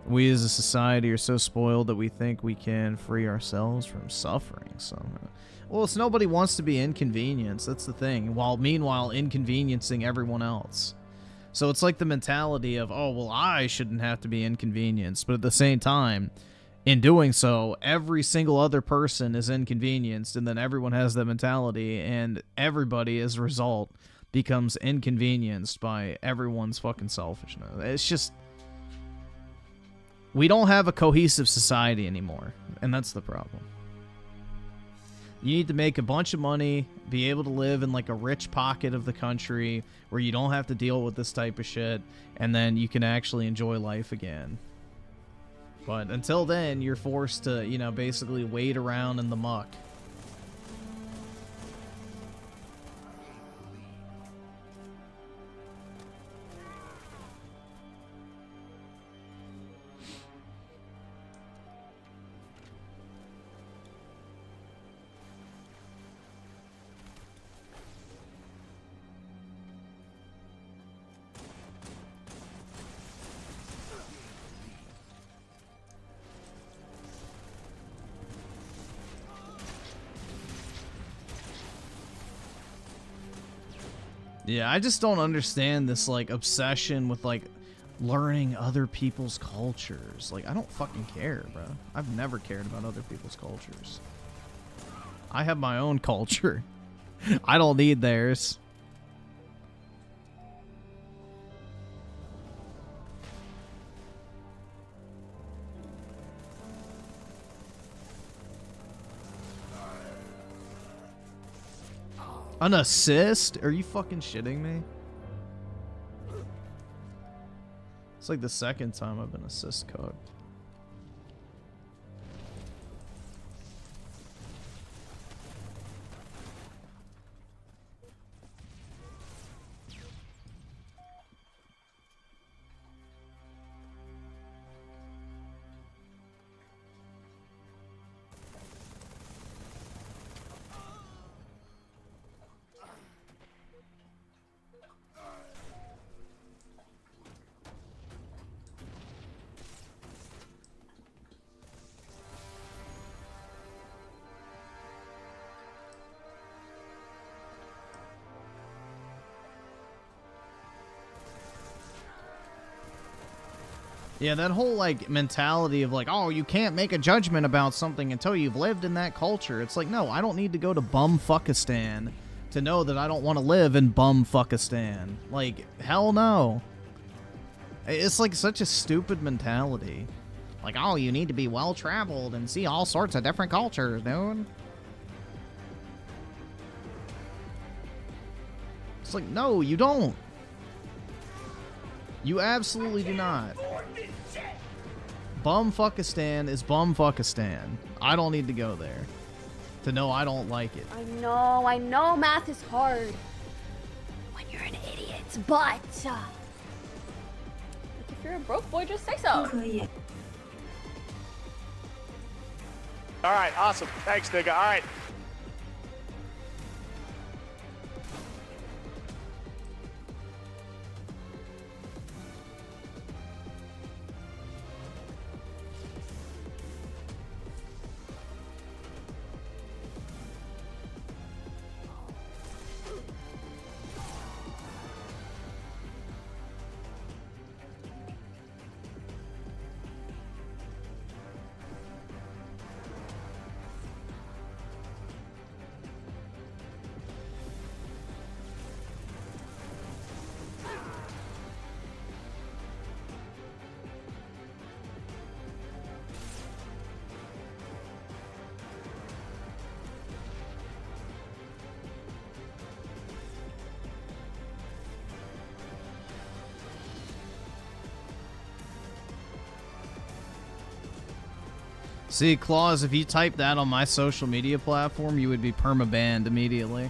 We as a society are so spoiled that we think we can free ourselves from suffering somehow. Well, it's nobody wants to be inconvenienced. That's the thing. While meanwhile inconveniencing everyone else. So it's like the mentality of, oh, well, I shouldn't have to be inconvenienced. But at the same time, in doing so, every single other person is inconvenienced, and then everyone has that mentality, and everybody, as a result, becomes inconvenienced by everyone's fucking selfishness. It's just... We don't have a cohesive society anymore, and that's the problem. You need to make a bunch of money, be able to live in like a rich pocket of the country where you don't have to deal with this type of shit, and then you can actually enjoy life again. But until then, you're forced to, you know, basically wade around in the muck. Yeah, I just don't understand this, like, obsession with, like, learning other people's cultures. Like, I don't fucking care, bro. I've never cared about other people's cultures. I have my own culture. I don't need theirs. An assist? Are you fucking shitting me? It's like the second time I've been assist cooked. Yeah, that whole, like, mentality of, like, oh, you can't make a judgment about something until you've lived in that culture. It's like, no, I don't need to go to Bumfuckistan to know that I don't want to live in Bumfuckistan. Like, hell no. It's, like, such a stupid mentality. Like, oh, you need to be well-traveled and see all sorts of different cultures, dude. It's like, no, you don't. You absolutely do not. Bumfuckistan is Bumfuckistan. I don't need to go there to know I don't like it. I know math is hard when you're an idiot, but if you're a broke boy, just say so. All right, awesome. Thanks, nigga. All right. See, Claus, if you type that on my social media platform, you would be perma-banned immediately.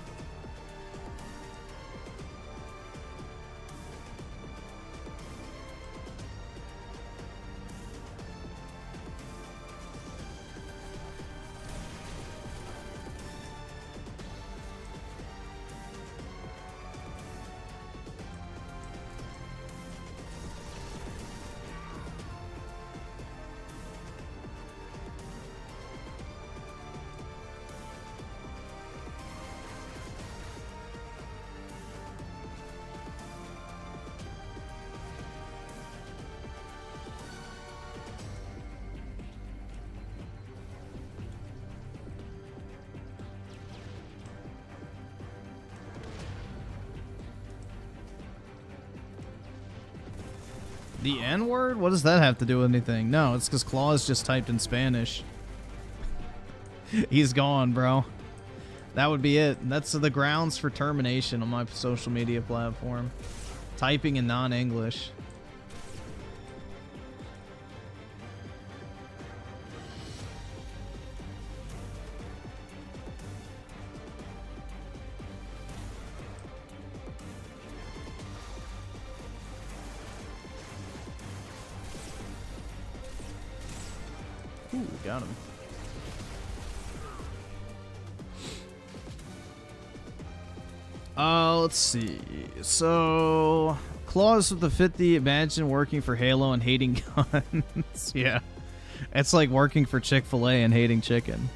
The N-word? What does that have to do with anything? No, it's because Claus just typed in Spanish. He's gone, bro. That would be it. That's the grounds for termination on my social media platform. Typing in non-English. Ooh, got him. Let's see. So, Claus with the 50, imagine working for Halo and hating guns. Yeah. It's like working for Chick-fil-A and hating chicken.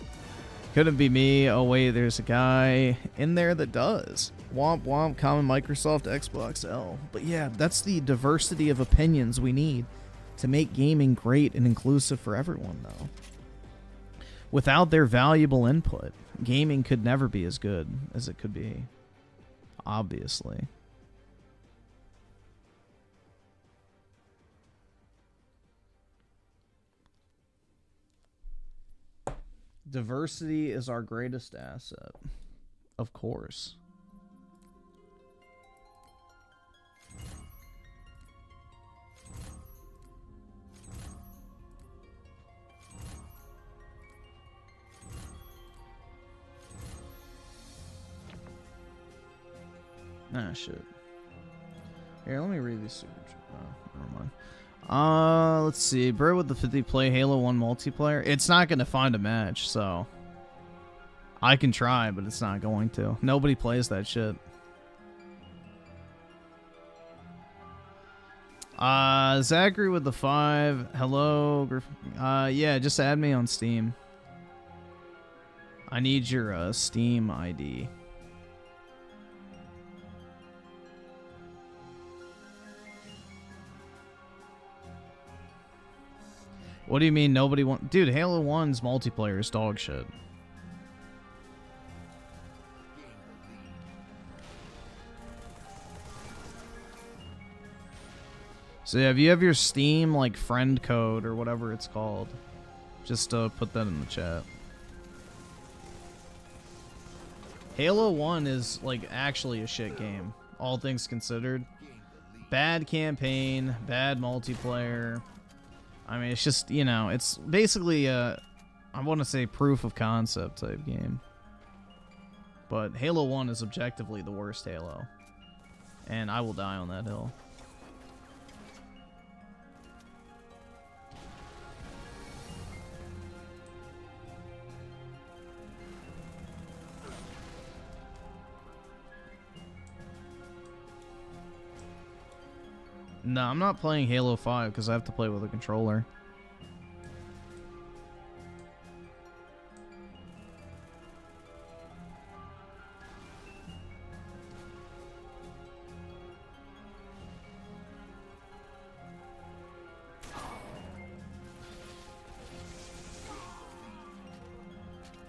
Couldn't be me. Oh, wait, there's a guy in there that does. Womp womp, common Microsoft, Xbox L. But yeah, that's the diversity of opinions we need to make gaming great and inclusive for everyone, though. Without their valuable input, gaming could never be as good as it could be. Obviously. Diversity is our greatest asset. Of course. Ah, shit. Here, let me read these super. Oh, never mind. Let's see. Bird with the 50 play Halo 1 multiplayer. It's not going to find a match, so I can try, but it's not going to. Nobody plays that shit. Zachary with the 5. Hello, Griffin. Yeah, just add me on Steam. I need your Steam ID. What do you mean nobody want? Dude, Halo 1's multiplayer is dog shit. So yeah, if you have your Steam like friend code or whatever it's called, just put that in the chat. Halo 1 is like actually a shit game, all things considered. Bad campaign, bad multiplayer. I mean, it's just, you know, it's basically a, I want to say proof of concept type game. But Halo 1 is objectively the worst Halo. And I will die on that hill. No, I'm not playing Halo 5 because I have to play with a controller.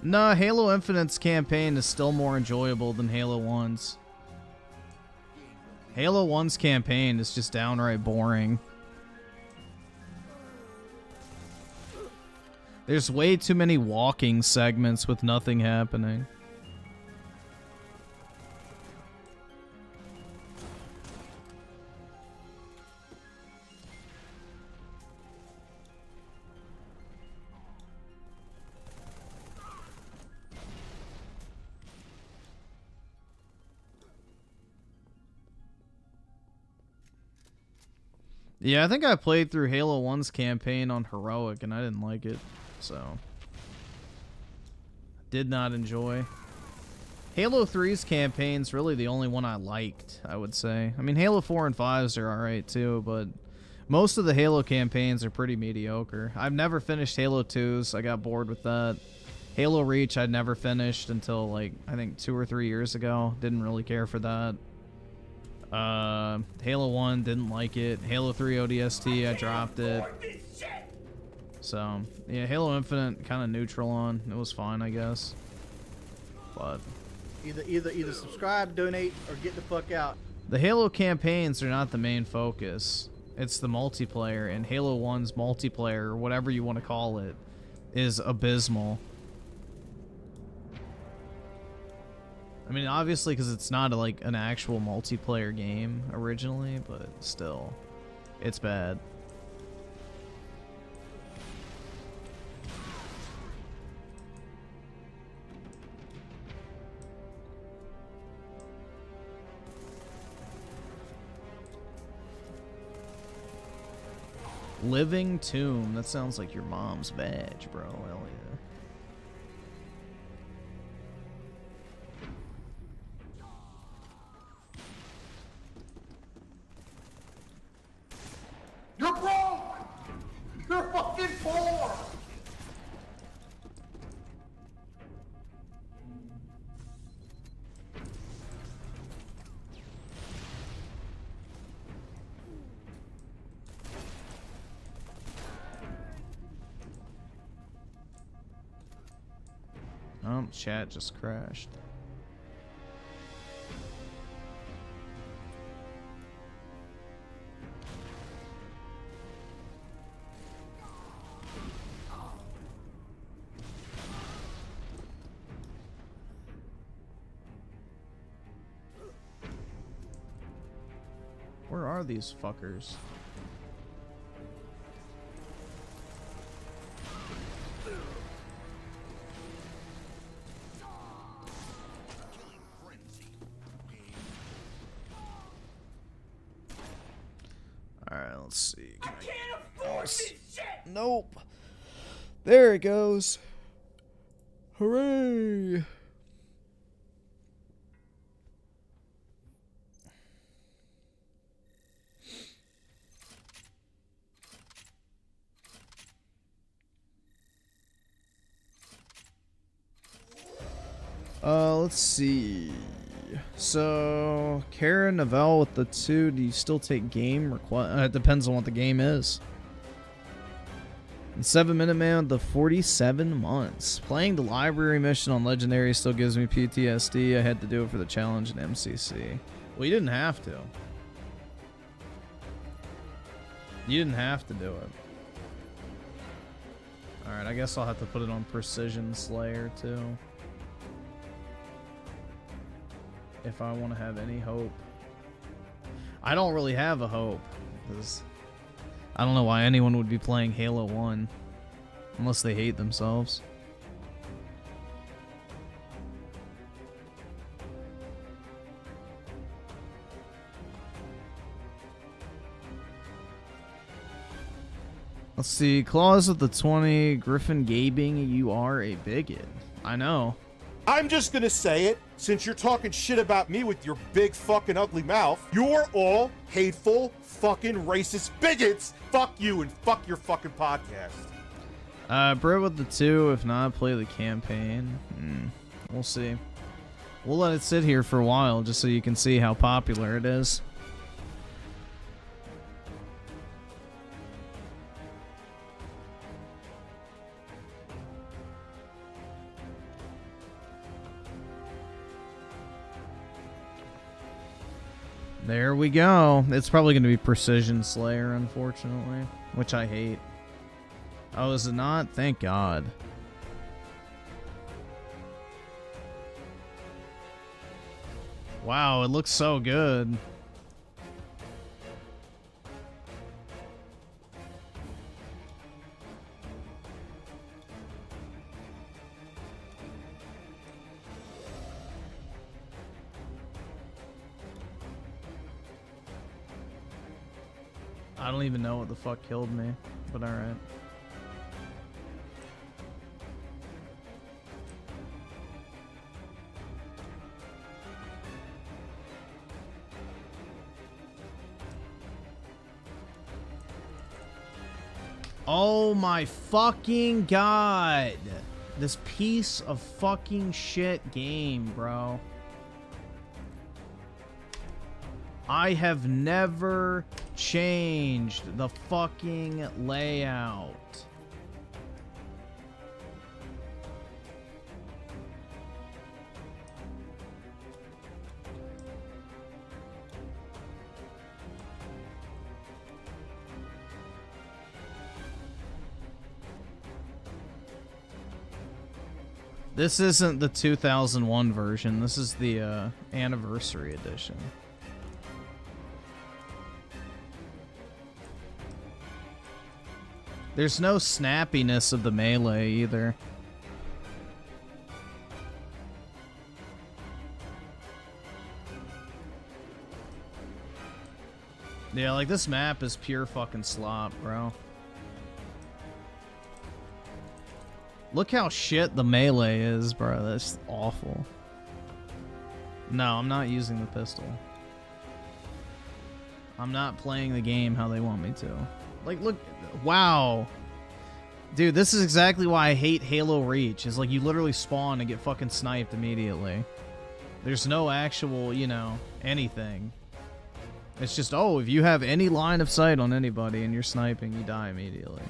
Nah, Halo Infinite's campaign is still more enjoyable than Halo 1's. Halo 1's campaign is just downright boring. There's way too many walking segments with nothing happening. Yeah, I think I played through Halo 1's campaign on Heroic and I didn't like it, so did not enjoy. Halo 3's campaign's really the only one I liked, I would say. I mean, Halo 4 and 5's are alright too, but most of the Halo campaigns are pretty mediocre. I've never finished Halo 2's, I got bored with that. Halo Reach I'd never finished until like, I think 2 or 3 years ago. Didn't really care for that. Halo 1, didn't like it. Halo 3 ODST, I dropped it. So, yeah, Halo Infinite, kind of neutral on. It was fine, I guess. But Either subscribe, donate, or get the fuck out. the Halo campaigns are not the main focus. It's the multiplayer, and Halo 1's multiplayer, or whatever you want to call it, is abysmal. I mean, obviously, because it's not like an actual multiplayer game originally, but still, it's bad. Living Tomb. That sounds like your mom's badge, bro. Hell yeah. You're broke! You're fucking poor! Oh, chat just crashed. Where are these fuckers? Alright, let's see. I can't afford this shit! Nope. There it goes. Hooray! Let's see. So, Kara Novell with the 2. Do you still take game request? It depends on what the game is. 7-minute man with the 47 months. Playing the library mission on Legendary still gives me PTSD. I had to do it for the challenge in MCC. Well, you didn't have to. You didn't have to do it. Alright, I guess I'll have to put it on Precision Slayer too. If I want to have any hope. I don't really have a hope. Because I don't know why anyone would be playing Halo 1. Unless they hate themselves. Let's see. Clause of the 20. Griffin Gabing, you are a bigot. I know. I'm just gonna say it, since you're talking shit about me with your big fucking ugly mouth. You're all hateful, fucking racist bigots. Fuck you and fuck your fucking podcast. Bro with the 2. If not, play the campaign. We'll see. We'll let it sit here for a while just so you can see how popular it is. There we go. It's probably going to be Precision Slayer, unfortunately, which I hate. Oh, is it not? Thank God. Wow, it looks so good. I don't even know what the fuck killed me, but alright. Oh my fucking God. This piece of fucking shit game, bro. I have never changed the fucking layout. This isn't the 2001 version. This is the anniversary edition. There's no snappiness of the melee either. Yeah, like this map is pure fucking slop, bro. Look how shit the melee is, bro. That's awful. No, I'm not using the pistol. I'm not playing the game how they want me to. Like, look. Wow. Dude, this is exactly why I hate Halo Reach. Is like you literally spawn and get fucking sniped immediately. There's no actual, you know, anything. It's just, oh, if you have any line of sight on anybody and you're sniping, you die immediately.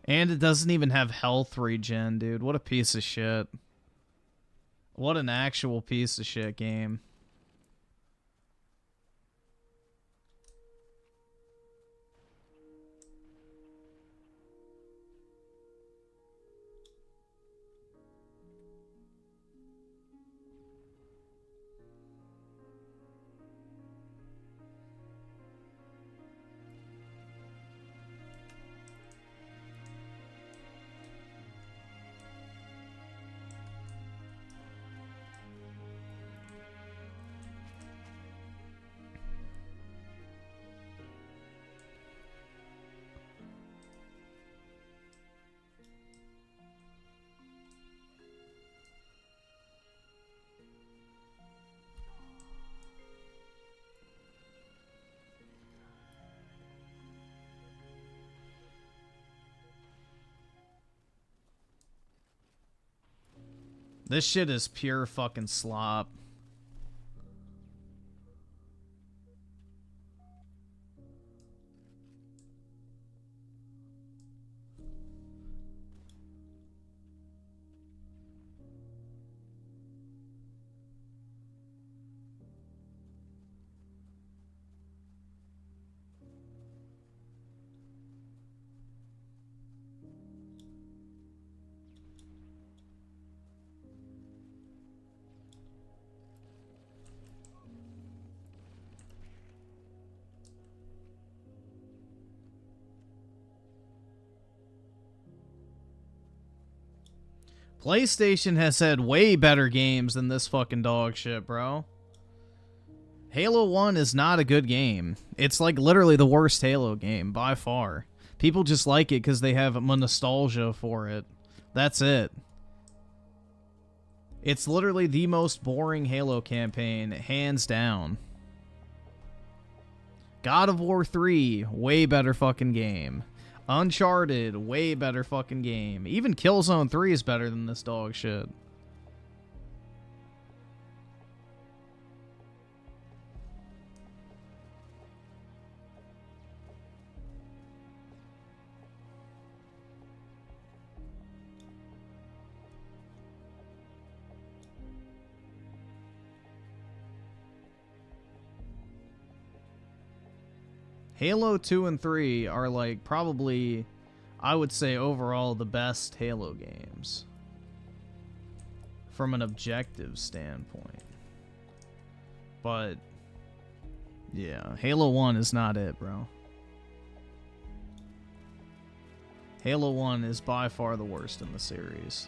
And it doesn't even have health regen, dude. What a piece of shit. What an actual piece of shit game. This shit is pure fucking slop. PlayStation has had way better games than this fucking dog shit, bro. Halo 1 is not a good game. It's like literally the worst Halo game by far. People just like it because they have nostalgia for it. That's it. It's literally the most boring Halo campaign, hands down. God of War 3, way better fucking game. Uncharted, way better fucking game. Even Killzone 3 is better than this dog shit. Halo 2 and 3 are like probably, I would say overall, the best Halo games. From an objective standpoint. But, yeah, Halo 1 is not it, bro. Halo 1 is by far the worst in the series.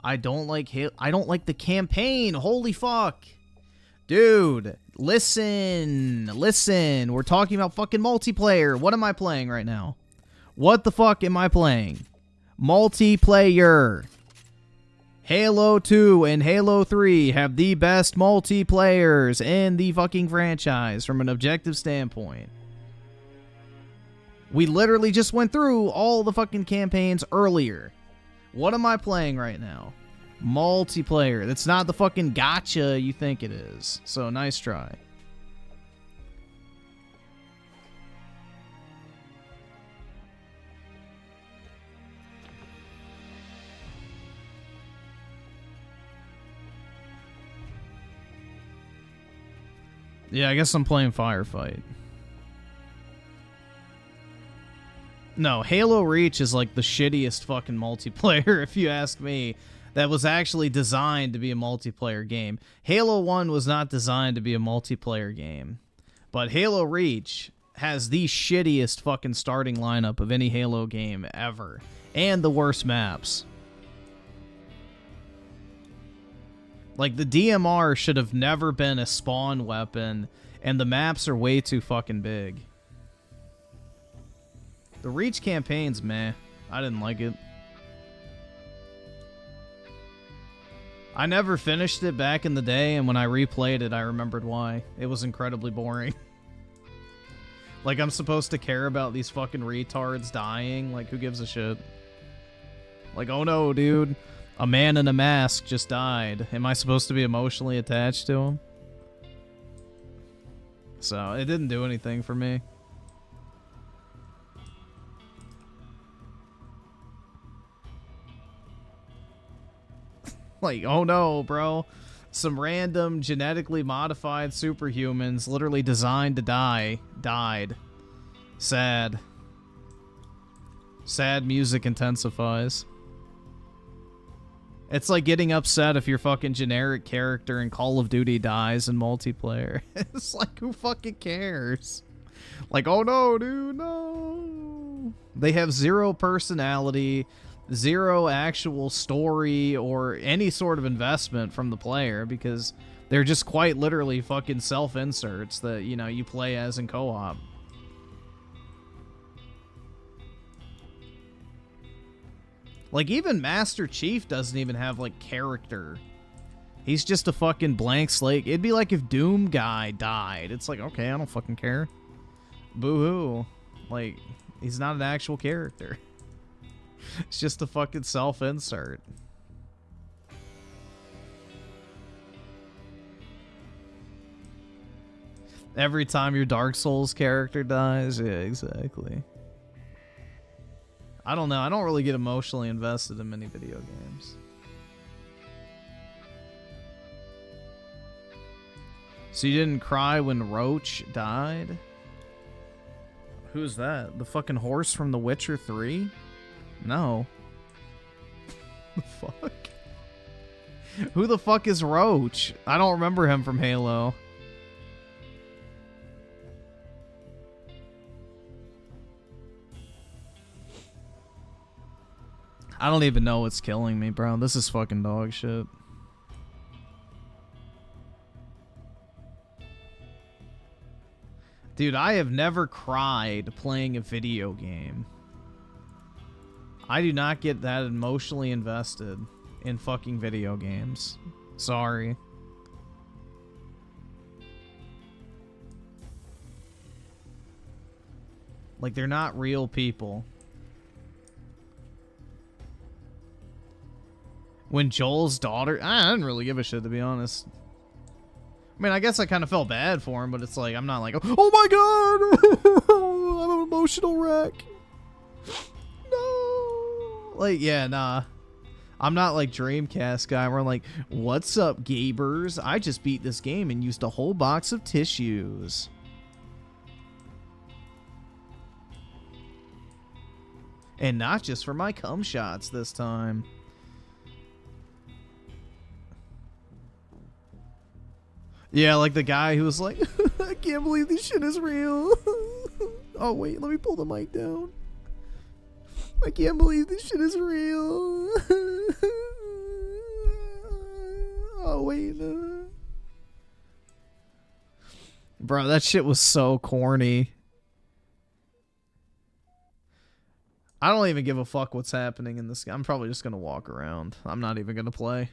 I don't like the campaign. Holy fuck. Dude, listen. We're talking about fucking multiplayer. What am I playing right now? What the fuck am I playing? Multiplayer. Halo 2 and Halo 3 have the best multiplayers in the fucking franchise from an objective standpoint. We literally just went through all the fucking campaigns earlier. What am I playing right now? Multiplayer. That's not the fucking gotcha you think it is. So, nice try. Yeah, I guess I'm playing Firefight. No, Halo Reach is like the shittiest fucking multiplayer, if you ask me, that was actually designed to be a multiplayer game. Halo 1 was not designed to be a multiplayer game. But Halo Reach has the shittiest fucking starting lineup of any Halo game ever. And the worst maps. Like, the DMR should have never been a spawn weapon, and the maps are way too fucking big. The Reach campaign's meh. I didn't like it. I never finished it back in the day, and when I replayed it, I remembered why. It was incredibly boring. Like, I'm supposed to care about these fucking retards dying? Like, who gives a shit? Like, oh no, dude. A man in a mask just died. Am I supposed to be emotionally attached to him? So, it didn't do anything for me. Like, oh no, bro. Some random genetically modified superhumans literally designed to die died. Sad. Sad music intensifies. It's like getting upset if your fucking generic character in Call of Duty dies in multiplayer. It's like, who fucking cares? Like, oh no, dude, no. They have zero personality, zero actual story or any sort of investment from the player because they're just quite literally fucking self-inserts that, you know, you play as in co-op. Like, even Master Chief doesn't even have, like, character. He's just a fucking blank slate. It'd be like if Doom Guy died. It's like, okay, I don't fucking care. Boo-hoo. Like, he's not an actual character. It's just a fucking self-insert. Every time your Dark Souls character dies. Yeah, exactly. I don't know. I don't really get emotionally invested in many video games. So you didn't cry when Roach died? Who's that? The fucking horse from The Witcher 3? No. The fuck? Who the fuck is Roach? I don't remember him from Halo. I don't even know what's killing me, bro. This is fucking dog shit. Dude, I have never cried playing a video game. I do not get that emotionally invested in fucking video games. Sorry. Like, they're not real people. When Joel's daughter... I didn't really give a shit, to be honest. I mean, I guess I kind of felt bad for him, but it's like, I'm not like, oh my god! I'm an emotional wreck. No! Like, yeah, nah. I'm not like Dreamcast guy where I'm like, what's up, Gabers? I just beat this game and used a whole box of tissues. And not just for my cum shots this time. Yeah, like the guy who was like, I can't believe this shit is real. Oh, wait, let me pull the mic down. I can't believe this shit is real. Oh, wait. Bro, that shit was so corny. I don't even give a fuck what's happening in this game. I'm probably just going to walk around. I'm not even going to play.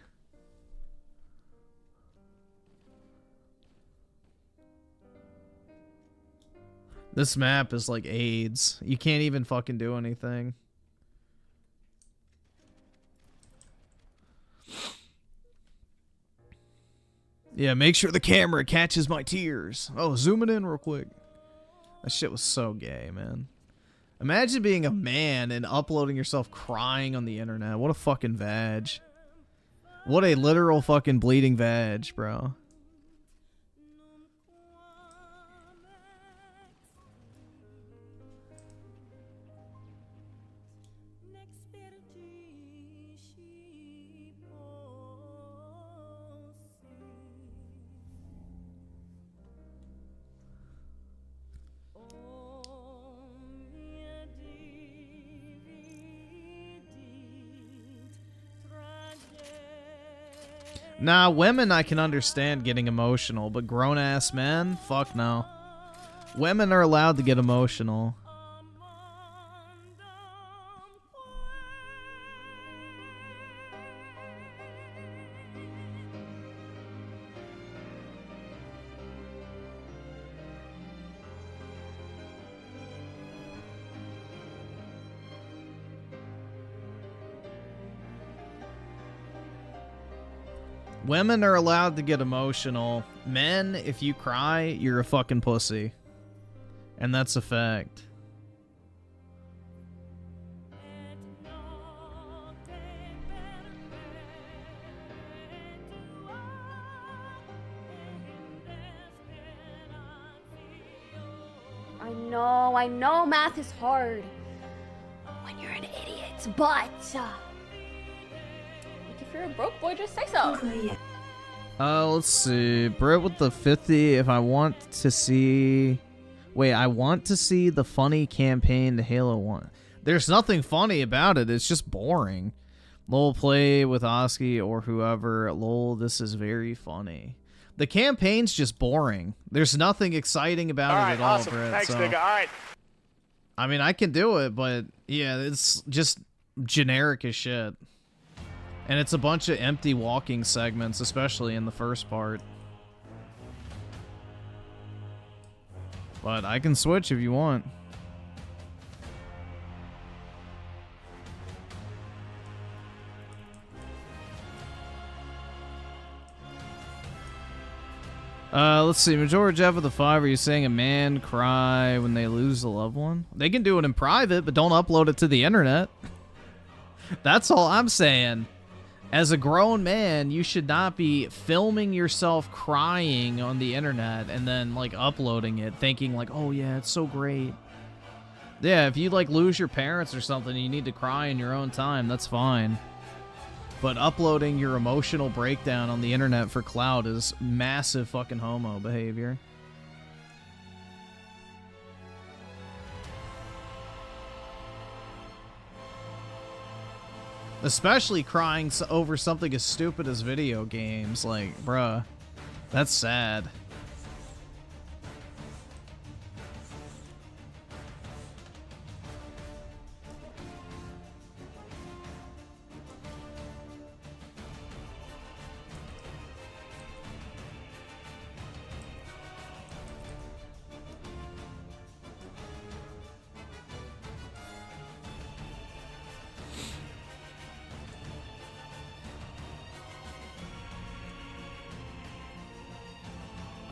This map is like AIDS. You can't even fucking do anything. Yeah, make sure the camera catches my tears. Oh, zoom it in real quick. That shit was so gay, man. Imagine being a man and uploading yourself crying on the internet. What a fucking vag. What a literal fucking bleeding vag, bro. Nah, women I can understand getting emotional, but grown-ass men? Fuck no. Women are allowed to get emotional. Women are allowed to get emotional. Men, if you cry, you're a fucking pussy. And that's a fact. I know math is hard when you're an idiot, but if you're a broke boy, just say so. Let's see. Brit with the 50. If I want to see... Wait, I want to see the funny campaign to Halo 1. There's nothing funny about it. It's just boring. Lol, play with Oski or whoever. Lol, this is very funny. The campaign's just boring. There's nothing exciting about it at all, Brit. Thanks, so. nigga. All right. I mean, I can do it, but yeah, it's just generic as shit. And it's a bunch of empty walking segments, especially in the first part. But I can switch if you want. Let's see. Majority Jeff of the 5, are you saying a man cry when they lose a loved one? They can do it in private, but don't upload it to the internet. That's all I'm saying. As a grown man, you should not be filming yourself crying on the internet and then, like, uploading it, thinking, like, oh, yeah, it's so great. Yeah, if you, like, lose your parents or something and you need to cry in your own time, that's fine. But uploading your emotional breakdown on the internet for clout is massive fucking homo behavior. Especially crying over something as stupid as video games. Like, bruh, that's sad.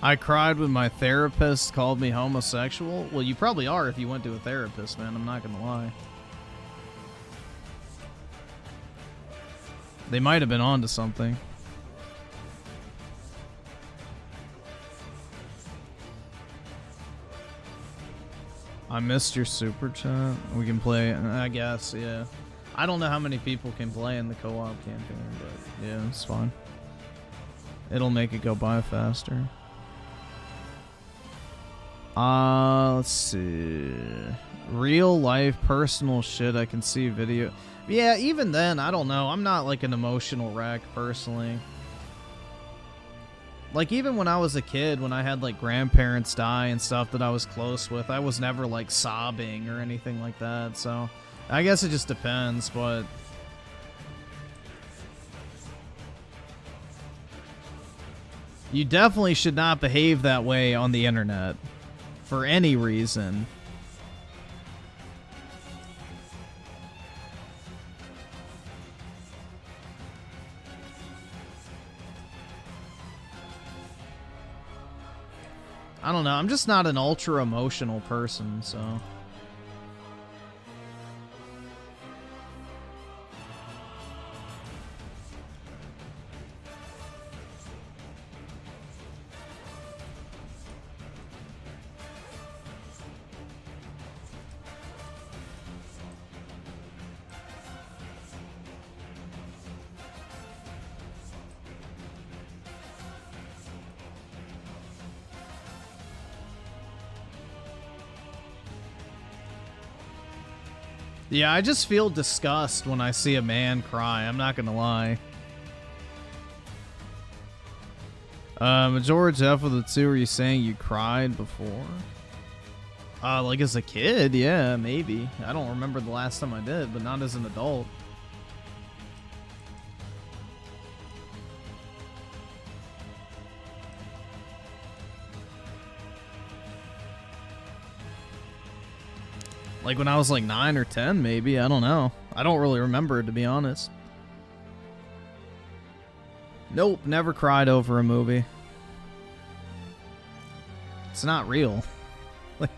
I cried when my therapist called me homosexual. Well, you probably are if you went to a therapist, man. I'm not gonna lie. They might have been onto something. I missed your super chat. We can play, I guess, yeah. I don't know how many people can play in the co-op campaign, but yeah, it's fine. It'll make it go by faster. Let's see. Real life personal shit I can see video. Yeah, even then, I don't know. I'm not like an emotional wreck personally. Like even when I was a kid, when I had like grandparents die and stuff that I was close with, I was never like sobbing or anything like that. So I guess it just depends, but you definitely should not behave that way on the internet. For any reason. I don't know. I'm just not an ultra emotional person, so. Yeah, I just feel disgust when I see a man cry. I'm not gonna lie. Majority F of the 2, are you saying you cried before? Like as a kid, yeah, maybe. I don't remember the last time I did, but not as an adult. Like when I was like 9 or 10, maybe. I don't know. I don't really remember, to be honest. Nope, never cried over a movie. It's not real. Like,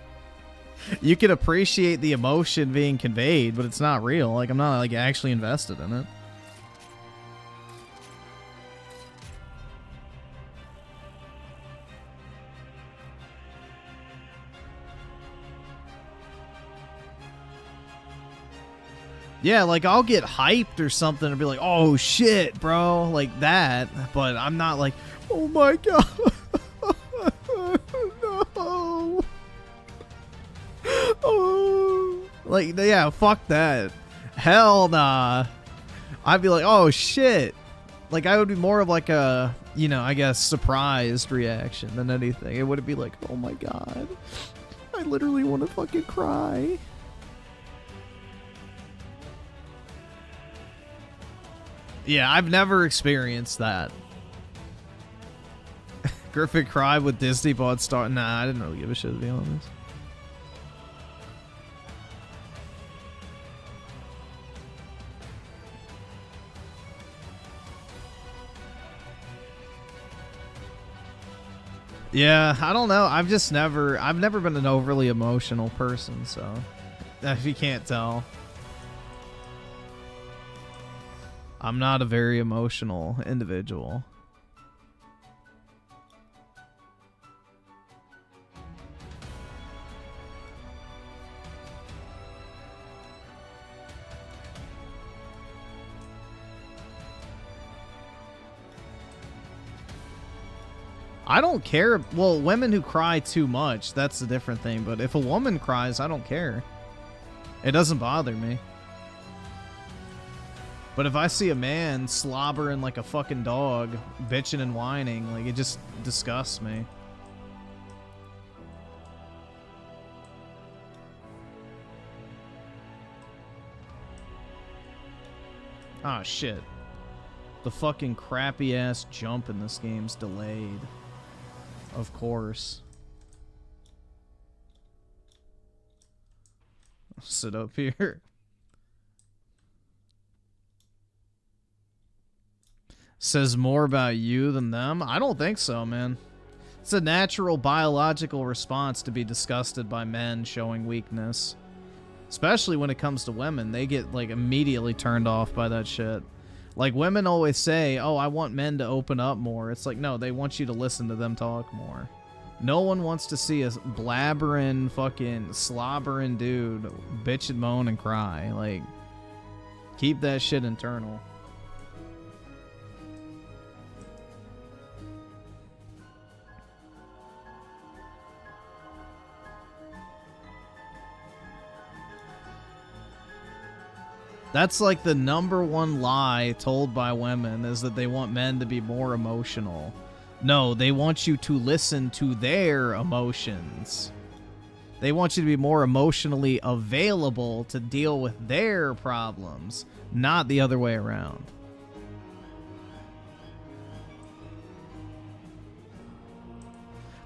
you can appreciate the emotion being conveyed, but it's not real. Like, I'm not like actually invested in it. Yeah, like, I'll get hyped or something and be like, oh, shit, bro, like that. But I'm not like, oh, my God. No. Oh. Like, yeah, fuck that. Hell nah. I'd be like, oh, shit. Like, I would be more of like a, you know, I guess, surprised reaction than anything. It would be like, oh, my God. I literally want to fucking cry. Yeah, I've never experienced that. Griffin cried with Disney bought Star. Nah, I didn't really give a shit, to be honest. Yeah, I don't know. I've never been an overly emotional person, so if you can't tell. I'm not a very emotional individual. I don't care. Well, women who cry too much, that's a different thing. But if a woman cries, I don't care. It doesn't bother me. But if I see a man slobbering like a fucking dog, bitching and whining, like, it just disgusts me. Ah, shit. The fucking crappy ass jump in this game's delayed. Of course. Sit up here. Says more about you than them? I don't think so, man. It's a natural biological response to be disgusted by men showing weakness. Especially when it comes to women. They get, like, immediately turned off by that shit. Like, women always say, oh, I want men to open up more. It's like, no, they want you to listen to them talk more. No one wants to see a blabbering, fucking slobbering dude bitch and moan and cry. Like, keep that shit internal. That's like the #1 lie told by women, is that they want men to be more emotional. No, they want you to listen to their emotions. They want you to be more emotionally available to deal with their problems, not the other way around.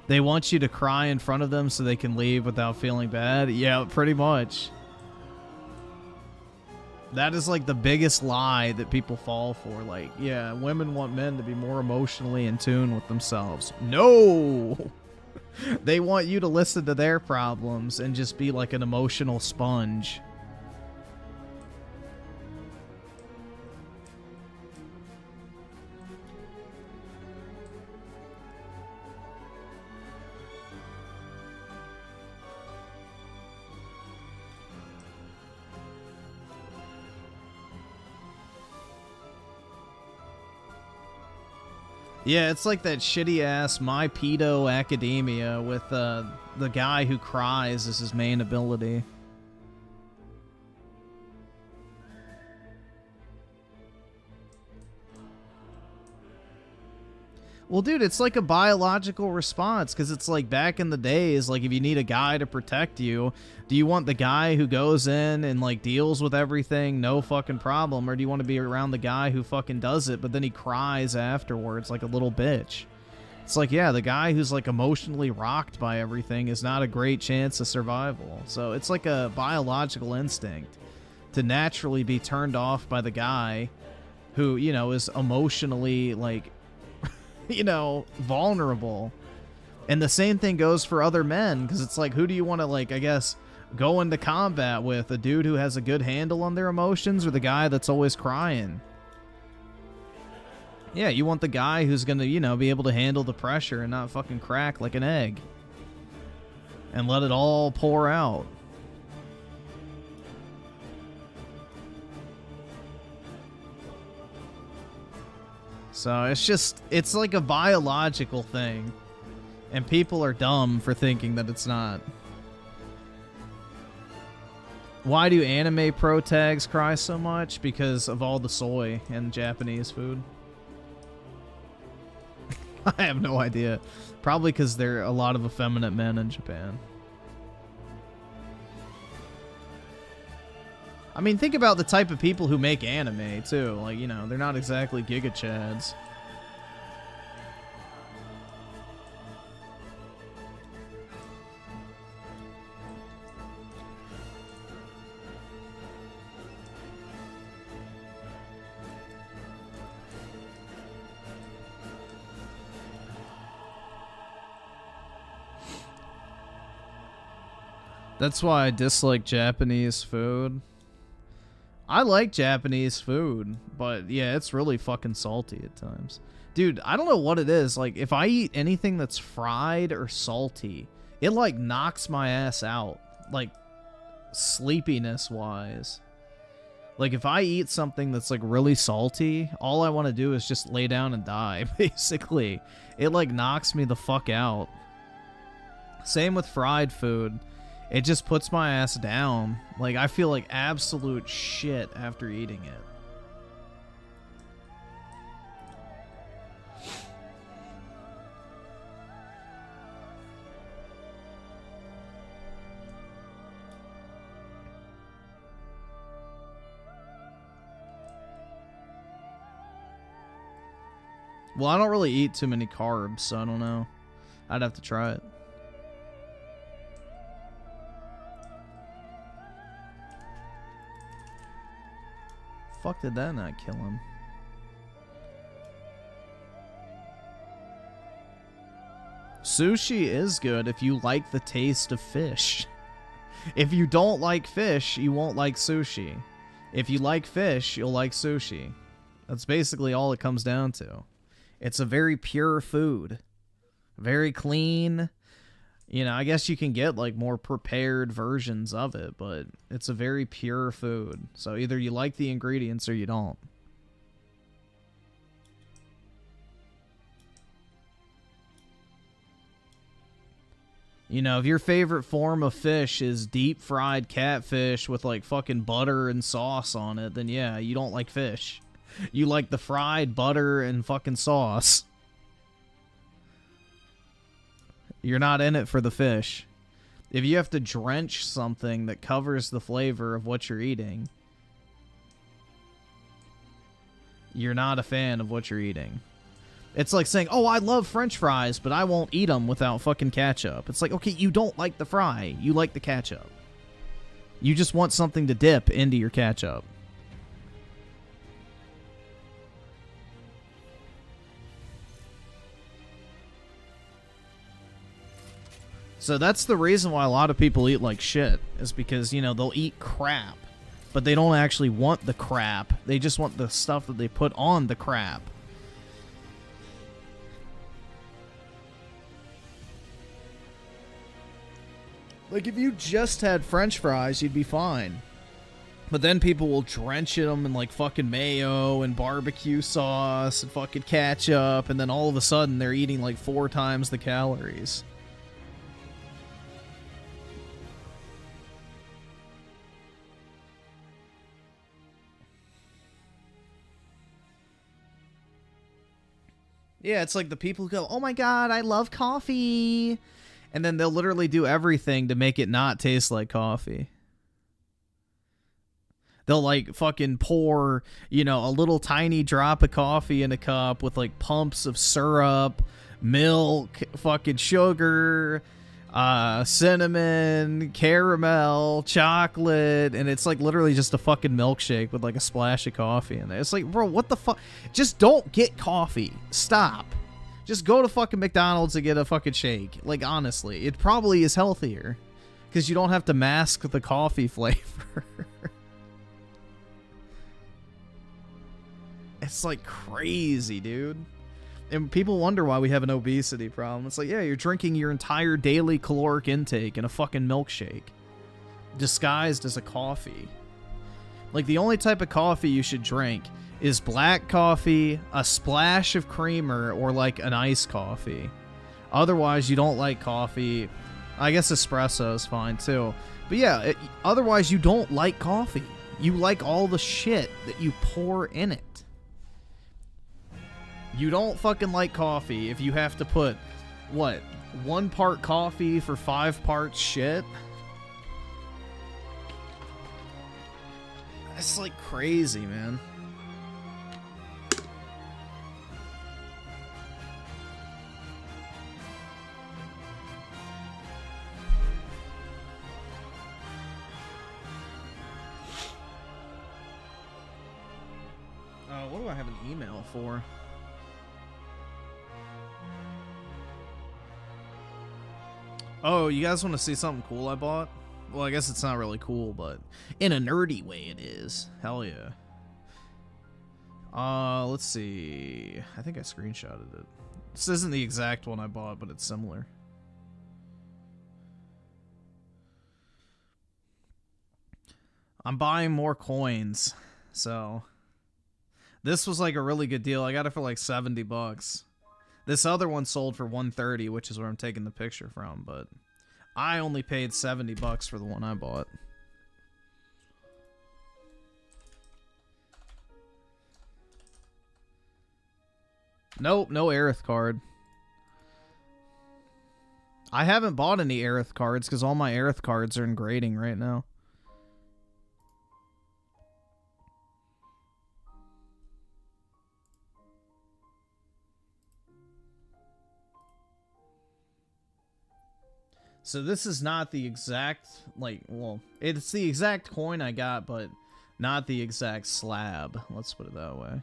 They want you to cry in front of them so they can leave without feeling bad. Yeah, pretty much. That is like the biggest lie that people fall for. Like, yeah, women want men to be more emotionally in tune with themselves. No! They want you to listen to their problems and just be like an emotional sponge. Yeah, it's like that shitty-ass My Pedo Academia with the guy who cries as his main ability. Well, dude, it's like a biological response, because it's like back in the days, like if you need a guy to protect you, do you want the guy who goes in and like deals with everything, no fucking problem, or do you want to be around the guy who fucking does it, but then he cries afterwards like a little bitch? It's like, yeah, the guy who's like emotionally rocked by everything is not a great chance of survival. So it's like a biological instinct to naturally be turned off by the guy who, you know, is emotionally like, you know, vulnerable. And the same thing goes for other men, because it's like, who do you want to, like, I guess, go into combat with? A dude who has a good handle on their emotions, or the guy that's always crying? Yeah, you want the guy who's gonna, you know, be able to handle the pressure and not fucking crack like an egg and let it all pour out. So it's just, it's like a biological thing. And people are dumb for thinking that it's not. Why do anime pro tags cry so much? Because of all the soy in Japanese food. I have no idea. Probably because there are a lot of effeminate men in Japan. I mean, think about the type of people who make anime, too. Like, you know, they're not exactly Giga Chads. That's why I dislike Japanese food. I like Japanese food, but yeah, it's really fucking salty at times. Dude, I don't know what it is. Like, if I eat anything that's fried or salty, it, like, knocks my ass out. Like, sleepiness-wise. Like, if I eat something that's, like, really salty, all I want to do is just lay down and die, basically. It, like, knocks me the fuck out. Same with fried food. It just puts my ass down. Like, I feel like absolute shit after eating it. Well, I don't really eat too many carbs, so I don't know. I'd have to try it. Fuck, did that not kill him? Sushi is good if you like the taste of fish. If you don't like fish, you won't like sushi. If you like fish, you'll like sushi. That's basically all it comes down to. It's a very pure food. Very clean. You know, I guess you can get, like, more prepared versions of it, but it's a very pure food. So either you like the ingredients or you don't. You know, if your favorite form of fish is deep-fried catfish with, like, fucking butter and sauce on it, then yeah, you don't like fish. You like the fried butter and fucking sauce. You're not in it for the fish. If you have to drench something that covers the flavor of what you're eating, you're not a fan of what you're eating. It's like saying, oh, I love French fries, but I won't eat them without fucking ketchup. It's like, okay, you don't like the fry. You like the ketchup. You just want something to dip into your ketchup. So that's the reason why a lot of people eat like shit, is because, you know, they'll eat crap, but they don't actually want the crap. They just want the stuff that they put on the crap. Like, if you just had French fries, you'd be fine. But then people will drench them in, like, fucking mayo and barbecue sauce and fucking ketchup, and then all of a sudden they're eating, like, 4 times the calories. Yeah, it's like the people who go, oh my god, I love coffee. And then they'll literally do everything to make it not taste like coffee. They'll, like, fucking pour, you know, a little tiny drop of coffee in a cup with, like, pumps of syrup, milk, fucking sugar, cinnamon, caramel, chocolate, and it's, like, literally just a fucking milkshake with, like, a splash of coffee in there. It's like, bro, what the fuck? Just don't get coffee. Stop. Just go to fucking McDonald's and get a fucking shake. Like, honestly, it probably is healthier because you don't have to mask the coffee flavor. It's, like, crazy, dude. And people wonder why we have an obesity problem. It's like, yeah, you're drinking your entire daily caloric intake in a fucking milkshake, disguised as a coffee. Like, the only type of coffee you should drink is black coffee, a splash of creamer, or, like, an iced coffee. Otherwise, you don't like coffee. I guess espresso is fine, too. But yeah, otherwise, you don't like coffee. You like all the shit that you pour in it. You don't fucking like coffee if you have to put, what, 1 part coffee for 5 parts shit? It's like crazy, man. What do I have an email for? Oh, you guys want to see something cool I bought? Well, I guess it's not really cool, but in a nerdy way it is. Hell yeah. Let's see. I think I screenshotted it. This isn't the exact one I bought, but it's similar. I'm buying more coins, so this was like a really good deal. I got it for like 70 bucks. This other one sold for 130, which is where I'm taking the picture from, but I only paid 70 bucks for the one I bought. Nope, no Aerith card. I haven't bought any Aerith cards because all my Aerith cards are in grading right now. So this is not the exact, like, well, it's the exact coin I got, but not the exact slab. Let's put it that way.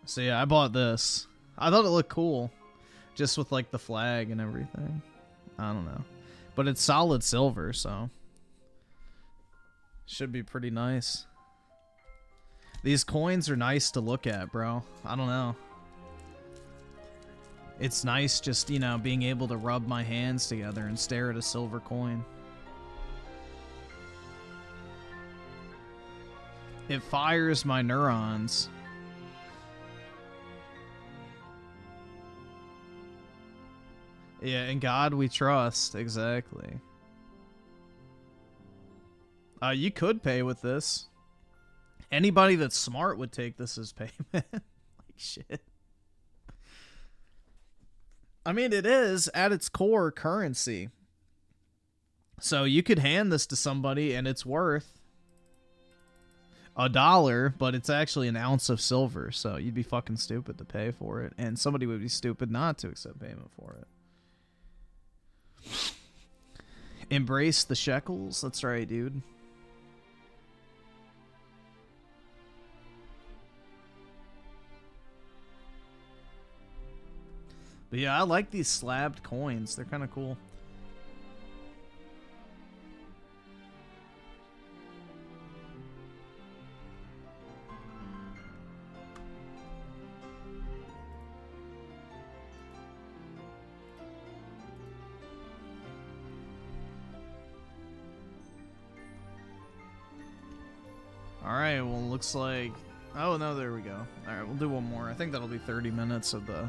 So yeah, I bought this. I thought it looked cool. Just with, like, the flag and everything. I don't know. But it's solid silver, so should be pretty nice. These coins are nice to look at, bro. I don't know. It's nice just, you know, being able to rub my hands together and stare at a silver coin. It fires my neurons. Yeah, in God we trust. Exactly. You could pay with this. Anybody that's smart would take this as payment. Like, shit. I mean, it is, at its core, currency. So you could hand this to somebody and it's worth $1, but it's actually an ounce of silver. So you'd be fucking stupid to pay for it. And somebody would be stupid not to accept payment for it. Embrace the shekels. That's right, dude. But yeah, I like these slabbed coins. They're kind of cool. Alright, well, looks like... Oh, no, there we go. Alright, we'll do one more. I think that'll be 30 minutes of the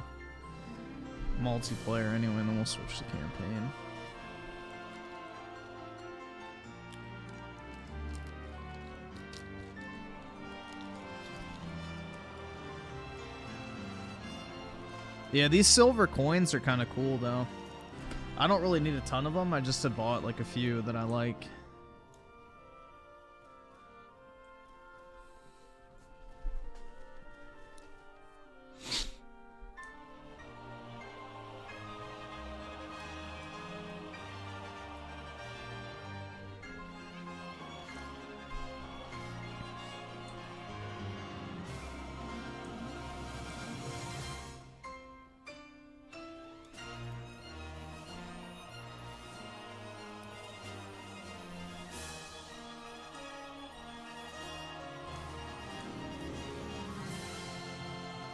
multiplayer anyway, and then we'll switch to campaign. Yeah, these silver coins are kind of cool, though. I don't really need a ton of them. I just had bought, like, a few that I like.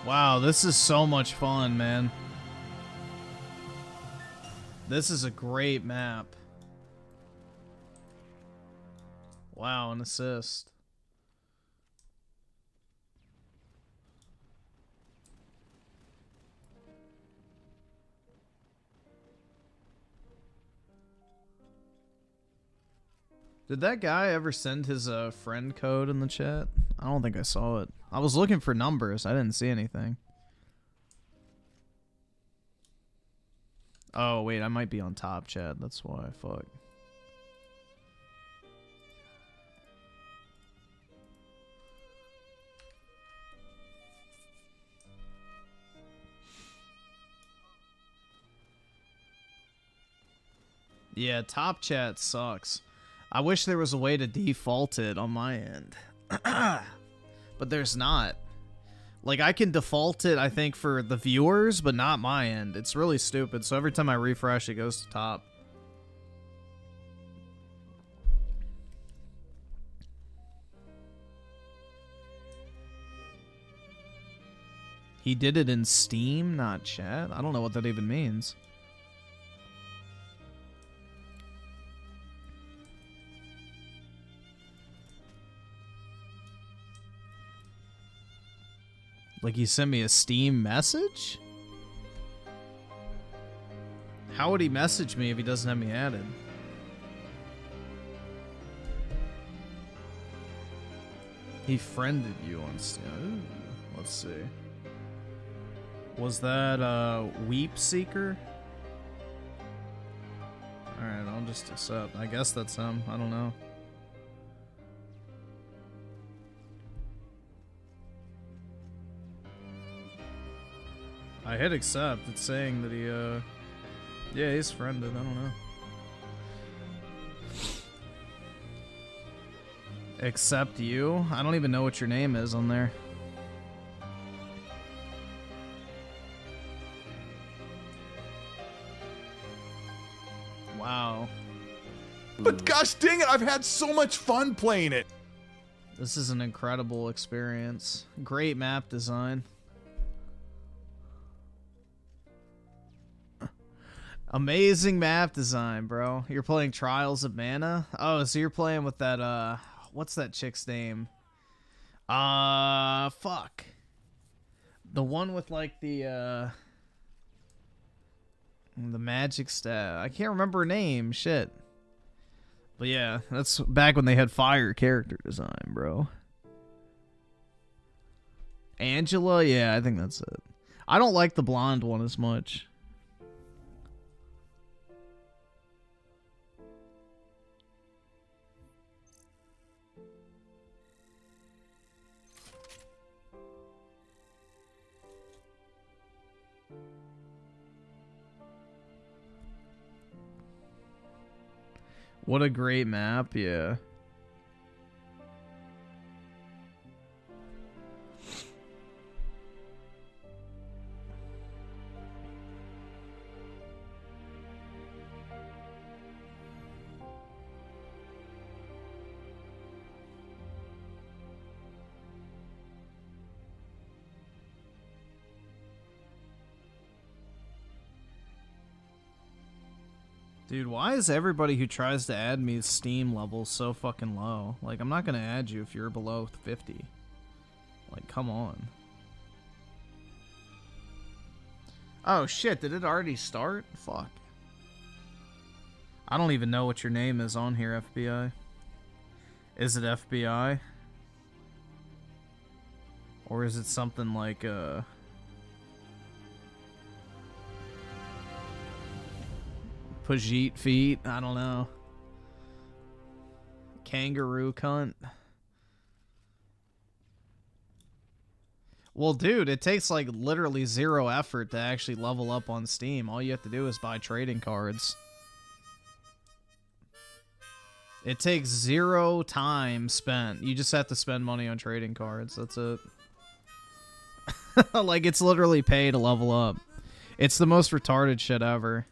Wow, this is so much fun, man. This is a great map. Wow, an assist. Did that guy ever send his friend code in the chat? I don't think I saw it. I was looking for numbers. I didn't see anything. Oh, wait. I might be on top chat. That's why. Fuck. Yeah, top chat sucks. I wish there was a way to default it on my end. But there's not. Like, I can default it, I think, for the viewers, but not my end. It's really stupid, so every time I refresh, it goes to top. He did it in Steam, not chat? I don't know what that even means. Like he sent me a Steam message? How would he message me if he doesn't have me added? He friended you on Steam. Ooh, let's see. Was that Weep Seeker? Alright, I'll just accept. I guess that's him. I don't know. I hit accept. It's saying that he, yeah, he's friended. I don't know. Accept you? I don't even know what your name is on there. Wow. But gosh dang it, I've had so much fun playing it. This is an incredible experience. Great map design. Amazing map design, bro. You're playing Trials of Mana? Oh, so you're playing with that, what's that chick's name? Fuck. The one with, like, the magic staff. I can't remember her name. Shit. But yeah, that's back when they had fire character design, bro. Angela? Yeah, I think that's it. I don't like the blonde one as much. What a great map, yeah. Dude, why is everybody who tries to add me Steam levels so fucking low? Like, I'm not gonna add you if you're below 50. Like, come on. Oh shit, did it already start? Fuck. I don't even know what your name is on here, FBI. Is it FBI? Or is it something like, Pajit feet? I don't know. Kangaroo cunt. Well, dude, it takes like literally 0 effort to actually level up on Steam. All you have to do is buy trading cards. It takes 0 time spent. You just have to spend money on trading cards. That's it. Like, it's literally pay to level up. It's the most retarded shit ever.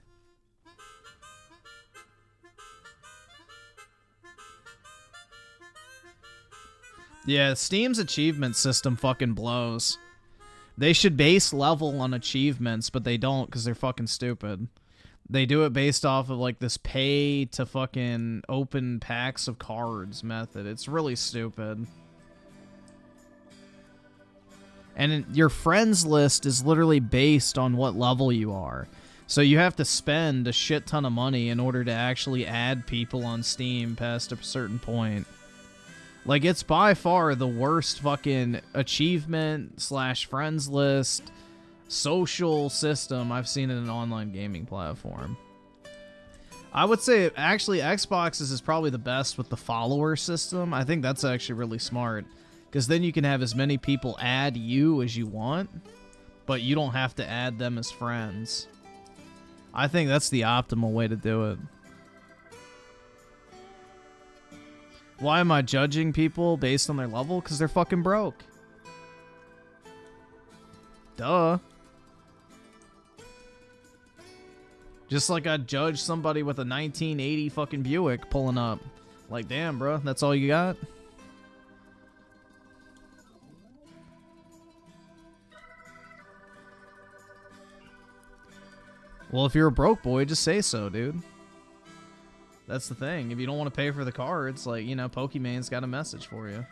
Yeah, Steam's achievement system fucking blows. They should base level on achievements, but they don't because they're fucking stupid. They do it based off of like this pay to fucking open packs of cards method. It's really stupid. And your friends list is literally based on what level you are. So you have to spend a shit ton of money in order to actually add people on Steam past a certain point. Like, it's by far the worst fucking achievement / friends list social system I've seen in an online gaming platform. I would say, actually, Xbox's is probably the best with the follower system. I think that's actually really smart. Because then you can have as many people add you as you want, but you don't have to add them as friends. I think that's the optimal way to do it. Why am I judging people based on their level? Because they're fucking broke. Duh. Just like I judge somebody with a 1980 fucking Buick pulling up. Like, damn, bro, that's all you got? Well, if you're a broke boy, just say so, dude. That's the thing. If you don't want to pay for the car, it's like, you know, Pokemon's got a message for you.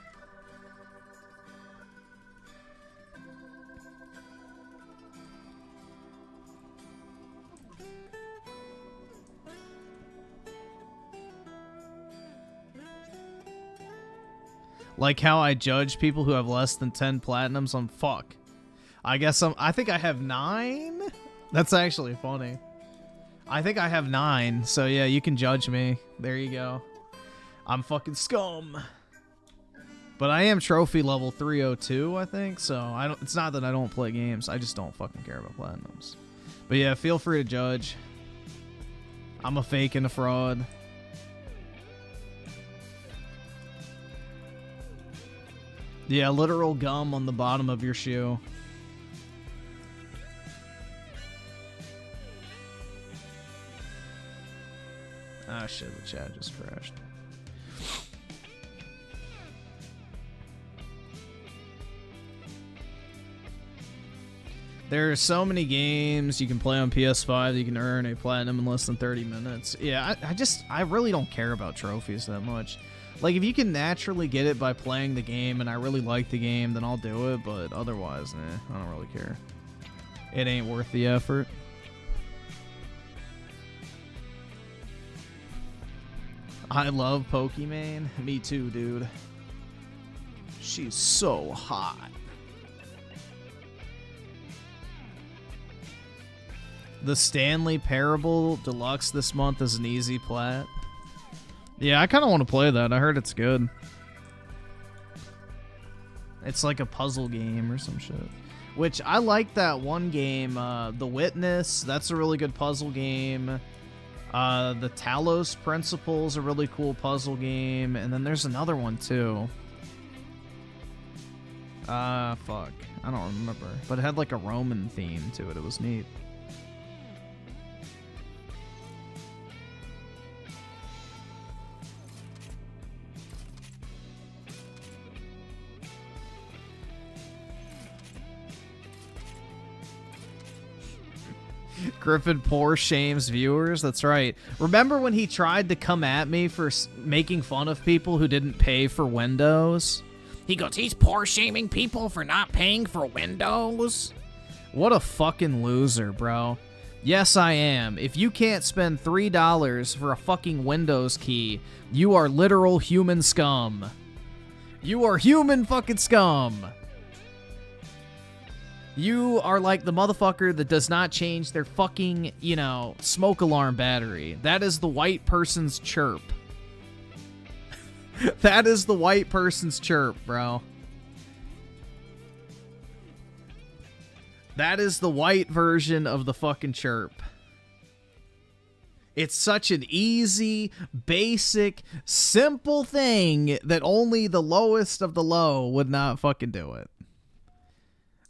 Like how I judge people who have less than 10 platinums on fuck. I think I have 9? That's actually funny. I think I have 9, so yeah, you can judge me. There you go. I'm fucking scum. But I am trophy level 302, I think, so it's not that I don't play games, I just don't fucking care about platinums. But yeah, feel free to judge. I'm a fake and a fraud. Yeah, literal gum on the bottom of your shoe. Ah, shit, the chat just crashed. There are so many games you can play on PS5 that you can earn a platinum in less than 30 minutes. Yeah, I really don't care about trophies that much. Like, if you can naturally get it by playing the game and I really like the game, then I'll do it, but otherwise, nah, I don't really care. It ain't worth the effort. I love Pokemon. Me too, dude. She's so hot. The Stanley Parable Deluxe this month is an easy plat. Yeah, I kind of want to play that. I heard it's good. It's like a puzzle game or some shit. Which, I like that one game, The Witness. That's a really good puzzle game. The Talos Principle is a really cool puzzle game. And then there's another one, too. Fuck. I don't remember. But it had like a Roman theme to it. It was neat. Griffin poor shames viewers. That's right. Remember when he tried to come at me for making fun of people who didn't pay for Windows? He goes, he's poor shaming people for not paying for Windows. What a fucking loser, bro. Yes, I am. If you can't spend $3 for a fucking Windows key, you are literal human scum. You are human fucking scum. You are like the motherfucker that does not change their fucking, you know, smoke alarm battery. That is the white person's chirp. That is the white person's chirp, bro. That is the white version of the fucking chirp. It's such an easy, basic, simple thing that only the lowest of the low would not fucking do it.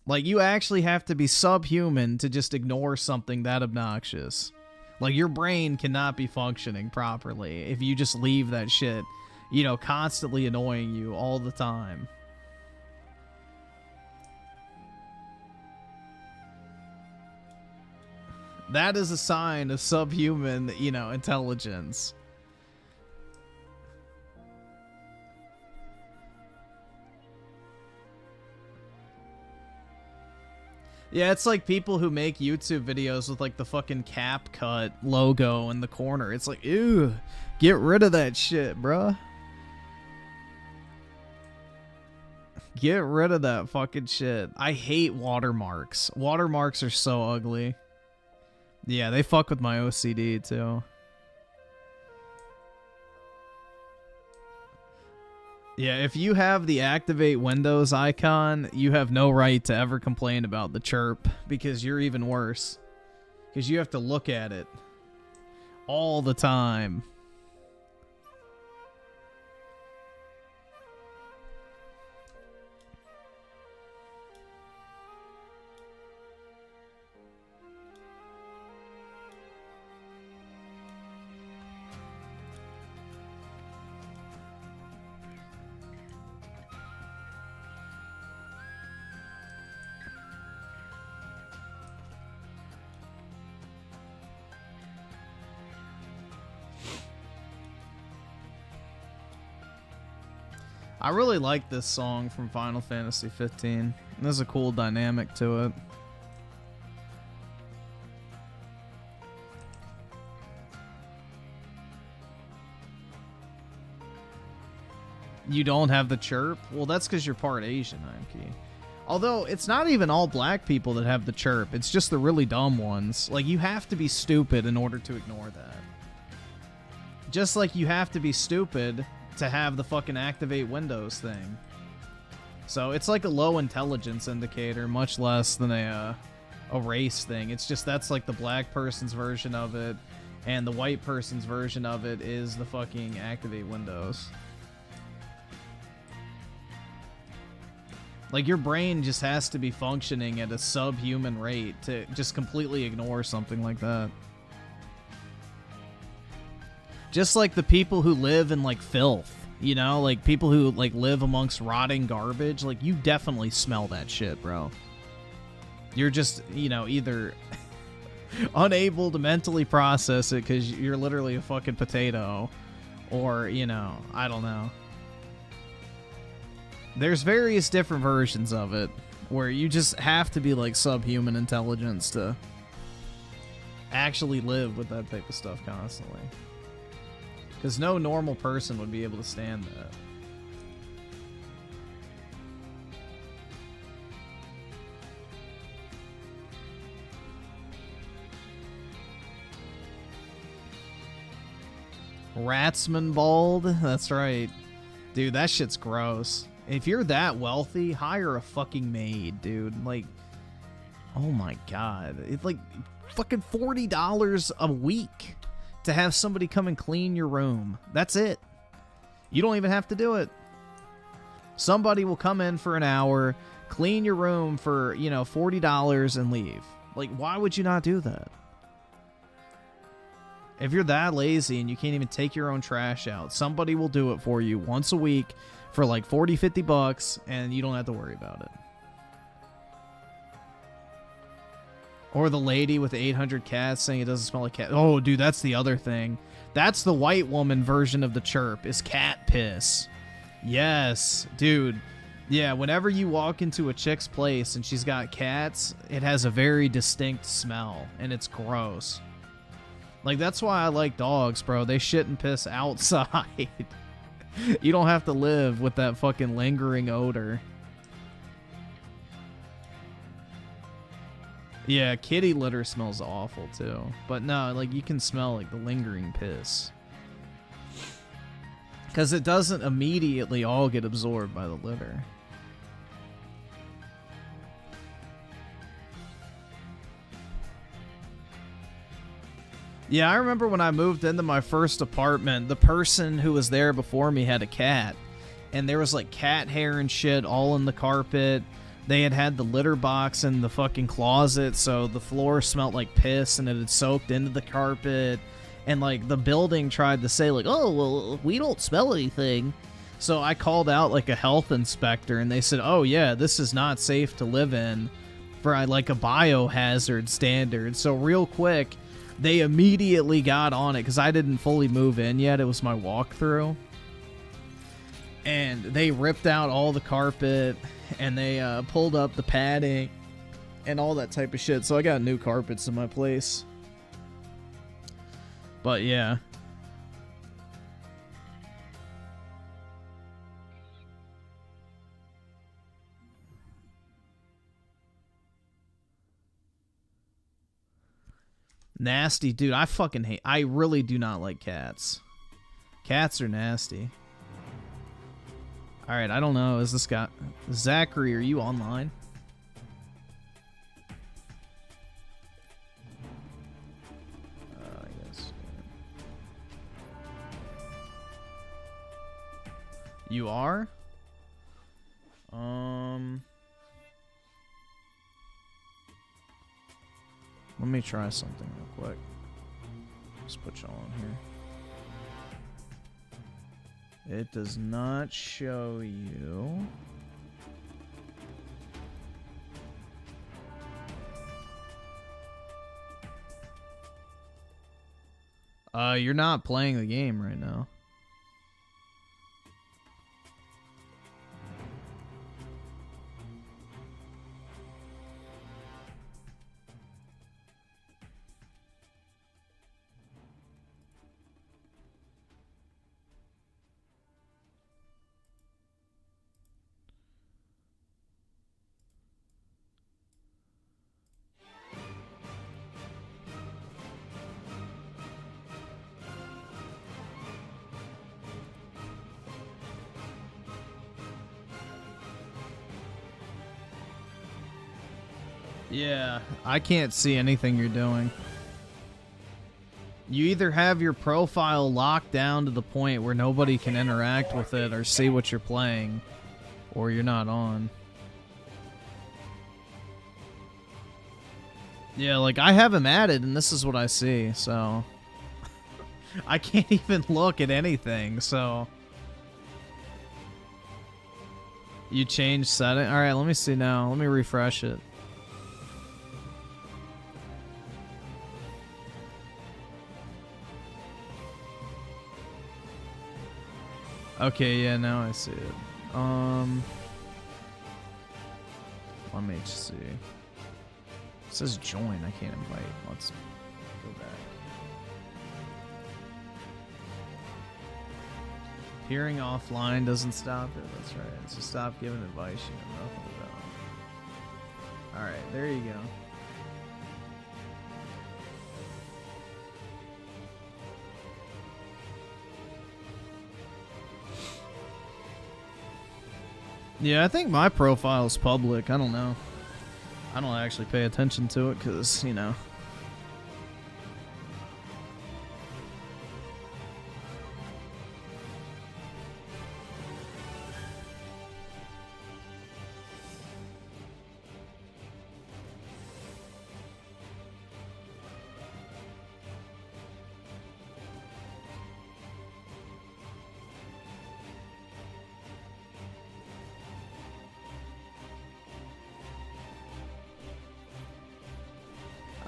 Like, you actually have to be subhuman to just ignore something that obnoxious. Like, your brain cannot be functioning properly if you just leave that shit, you know, constantly annoying you all the time. That is a sign of subhuman, you know, intelligence. Yeah, it's like people who make YouTube videos with like the fucking CapCut logo in the corner. It's like, ew, get rid of that shit, bruh. Get rid of that fucking shit. I hate watermarks. Watermarks are so ugly. Yeah, they fuck with my OCD too. Yeah, if you have the activate Windows icon, you have no right to ever complain about the chirp, because you're even worse. Because you have to look at it all the time. I really like this song from Final Fantasy 15. There's a cool dynamic to it. You don't have the chirp? Well, that's because you're part Asian, IMK. Although, it's not even all black people that have the chirp. It's just the really dumb ones. Like, you have to be stupid in order to ignore that. Just like you have to be stupid to have the fucking activate Windows thing. So, it's like a low intelligence indicator, much less than a race thing. It's just that's like the black person's version of it, and the white person's version of it is the fucking activate Windows. Like, your brain just has to be functioning at a subhuman rate to just completely ignore something like that. Just like the people who live in, like, filth, you know? Like, people who, like, live amongst rotting garbage. Like, you definitely smell that shit, bro. You're just, you know, either unable to mentally process it because you're literally a fucking potato, or, you know, I don't know. There's various different versions of it where you just have to be like subhuman intelligence to actually live with that type of stuff constantly. Because no normal person would be able to stand that. Ratsman bald? That's right. Dude, that shit's gross. If you're that wealthy, hire a fucking maid, dude. Like, oh my god. It's like fucking $40 a week to have somebody come and clean your room. That's it. You don't even have to do it. Somebody will come in for an hour, clean your room for, you know, $40 and leave. Like, why would you not do that? If you're that lazy and you can't even take your own trash out, somebody will do it for you once a week for like 40, 50 bucks, and you don't have to worry about it. Or the lady with 800 cats saying it doesn't smell like cat. Oh, dude, that's the other thing. That's the white woman version of the chirp, is cat piss. Yes, dude. Yeah, whenever you walk into a chick's place and she's got cats, it has a very distinct smell, and it's gross. Like, that's why I like dogs, bro. They shit and piss outside. You don't have to live with that fucking lingering odor. Yeah, kitty litter smells awful, too. But no, like, you can smell, like, the lingering piss. Because it doesn't immediately all get absorbed by the litter. Yeah, I remember when I moved into my first apartment, the person who was there before me had a cat. And there was, like, cat hair and shit all in the carpet. They had the litter box in the fucking closet, so the floor smelled like piss and it had soaked into the carpet. And, like, the building tried to say, like, oh, well, we don't smell anything. So I called out, like, a health inspector, and they said, oh, yeah, this is not safe to live in for, like, a biohazard standard. So real quick, they immediately got on it because I didn't fully move in yet. It was my walkthrough. And they ripped out all the carpet, and they pulled up the padding and all that type of shit. So I got new carpets in my place. But yeah. Nasty, dude. I fucking hate. I really do not like cats. Cats are nasty. Alright, I don't know. Is this guy... Zachary, are you online? I guess. You are? Let me try something real quick. Just put y'all on here. It does not show you. You're not playing the game right now. Yeah, I can't see anything you're doing. You either have your profile locked down to the point where nobody can interact with it or see what you're playing, or you're not on. Yeah, like, I have him added, and this is what I see, so... I can't even look at anything, so... You changed setting? Alright, let me see now. Let me refresh it. Okay, yeah, now I see it. MCC. It says join, I can't invite. Let's go back. Hearing offline doesn't stop it, that's right. So stop giving advice you know nothing about. Alright, there you go. Yeah, I think my profile is public. I don't know. I don't actually pay attention to it because, you know.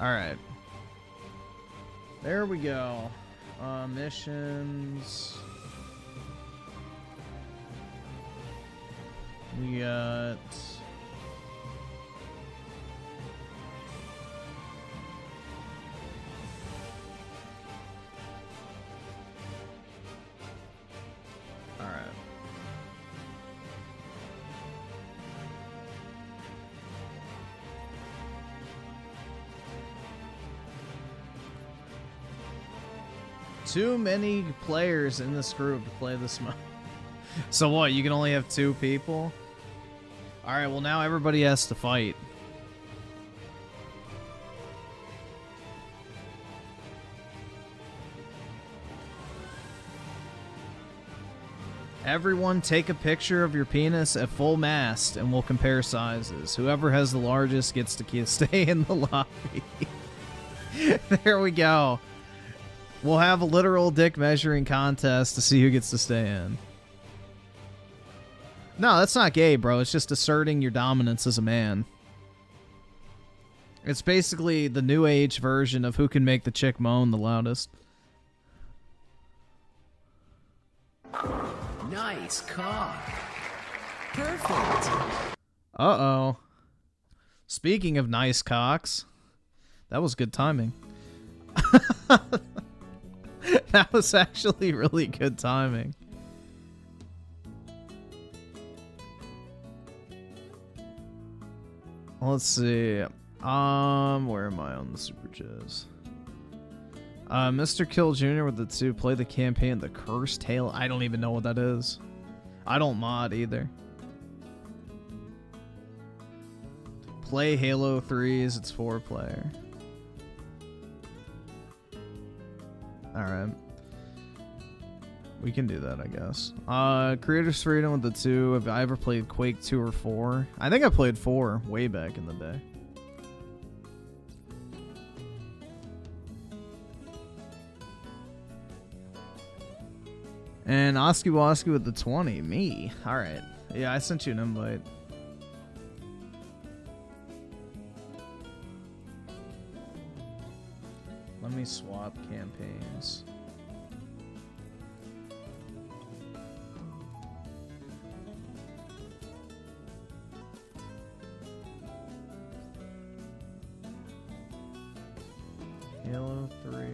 Alright. There we go. Missions. We got... Alright. Too many players in this group to play this mode. So what, you can only have 2 people? Alright, well now everybody has to fight. Everyone take a picture of your penis at full mast and we'll compare sizes. Whoever has the largest gets to stay in the lobby. There we go. We'll have a literal dick measuring contest to see who gets to stay in. No, that's not gay, bro. It's just asserting your dominance as a man. It's basically the new age version of who can make the chick moan the loudest. Nice cock. Perfect. Uh-oh. Speaking of nice cocks, that was good timing. That was actually really good timing. Let's see. Where am I on the Super Jizz? Mr. Kill Jr. with the 2, play the campaign The Cursed Halo. I don't even know what that is. I don't mod either. Play Halo 3s, it's 4-player. Alright. We can do that, I guess. Creator's Freedom with the 2. Have I ever played Quake 2 or 4? I think I played 4 way back in the day. And Oski Woski with the 20. Me. Alright. Yeah, I sent you an invite. Let me swap campaigns. Halo 3.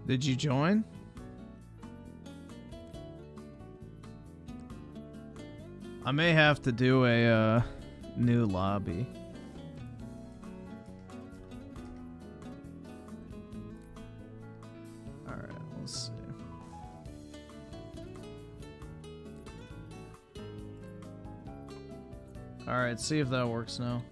Did you join? I may have to do a new lobby. Let's see. Alright, see if that works now.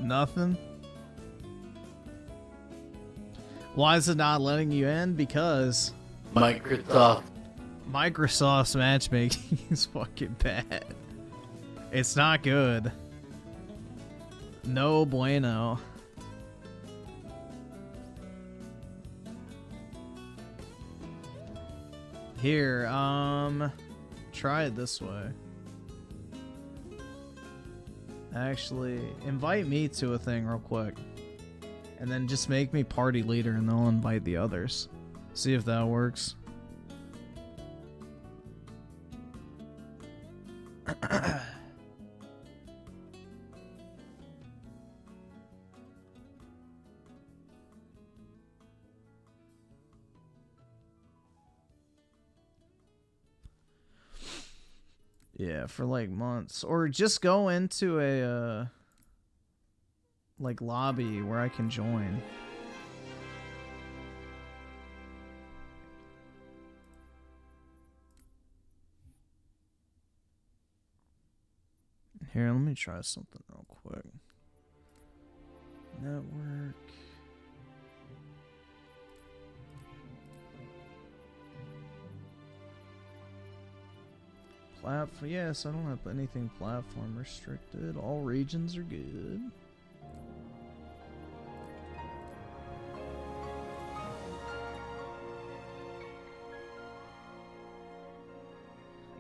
Nothing? Why is it not letting you in? Because Microsoft's matchmaking is fucking bad. It's not good. No bueno. Here, try it this way. Actually, invite me to a thing real quick. And then just make me party leader and they'll invite the others. See if that works. Yeah, for like months. Or just go into a like lobby where I can join. Here, let me try something real quick. Network. Platform. Yes, I don't have anything platform restricted. All regions are good.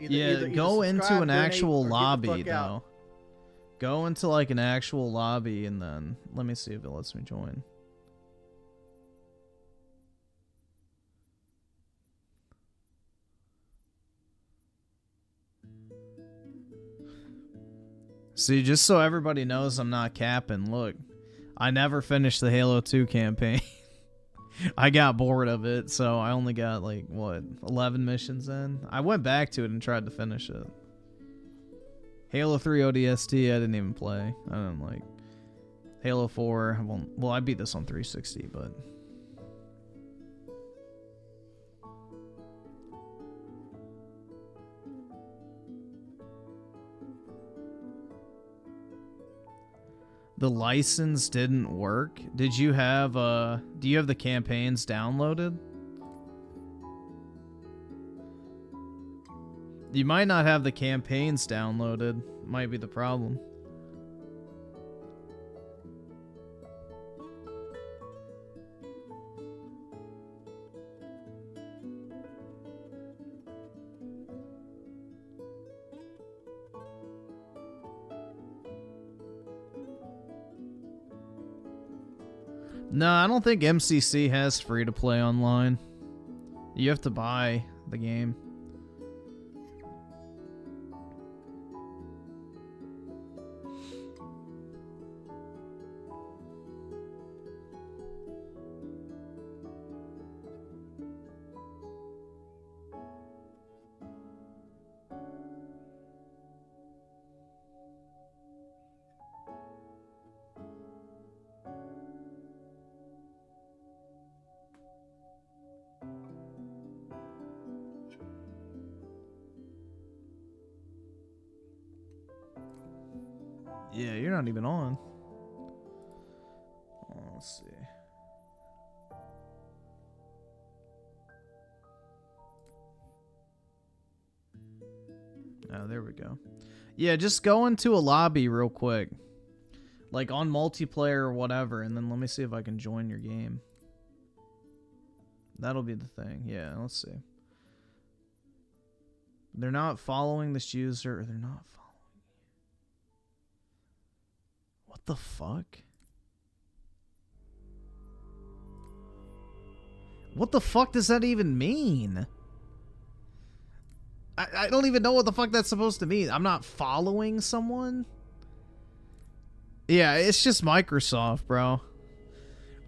Either go into subscribe, an donate, actual or get the lobby fuck out. though. Go into like an actual lobby and then let me see if it lets me join. See, just so everybody knows I'm not capping, look, I never finished the Halo 2 campaign. I got bored of it, so I only got like, what, 11 missions in? I went back to it and tried to finish it. Halo 3 ODST, I didn't even play. I didn't like. Halo 4, well, I beat this on 360, but... The license didn't work. Did you have do you have the campaigns downloaded? You might not have the campaigns downloaded. Might be the problem. No, I don't think MCC has free to play online. You have to buy the game. Yeah, you're not even on. Oh, let's see. Oh, there we go. Yeah, just go into a lobby real quick. Like on multiplayer or whatever, and then let me see if I can join your game. That'll be the thing. Yeah, let's see. They're not following this user, or they're not following. What the fuck? What the fuck does that even mean? I don't even know what the fuck that's supposed to mean. I'm not following someone? Yeah, it's just Microsoft, bro.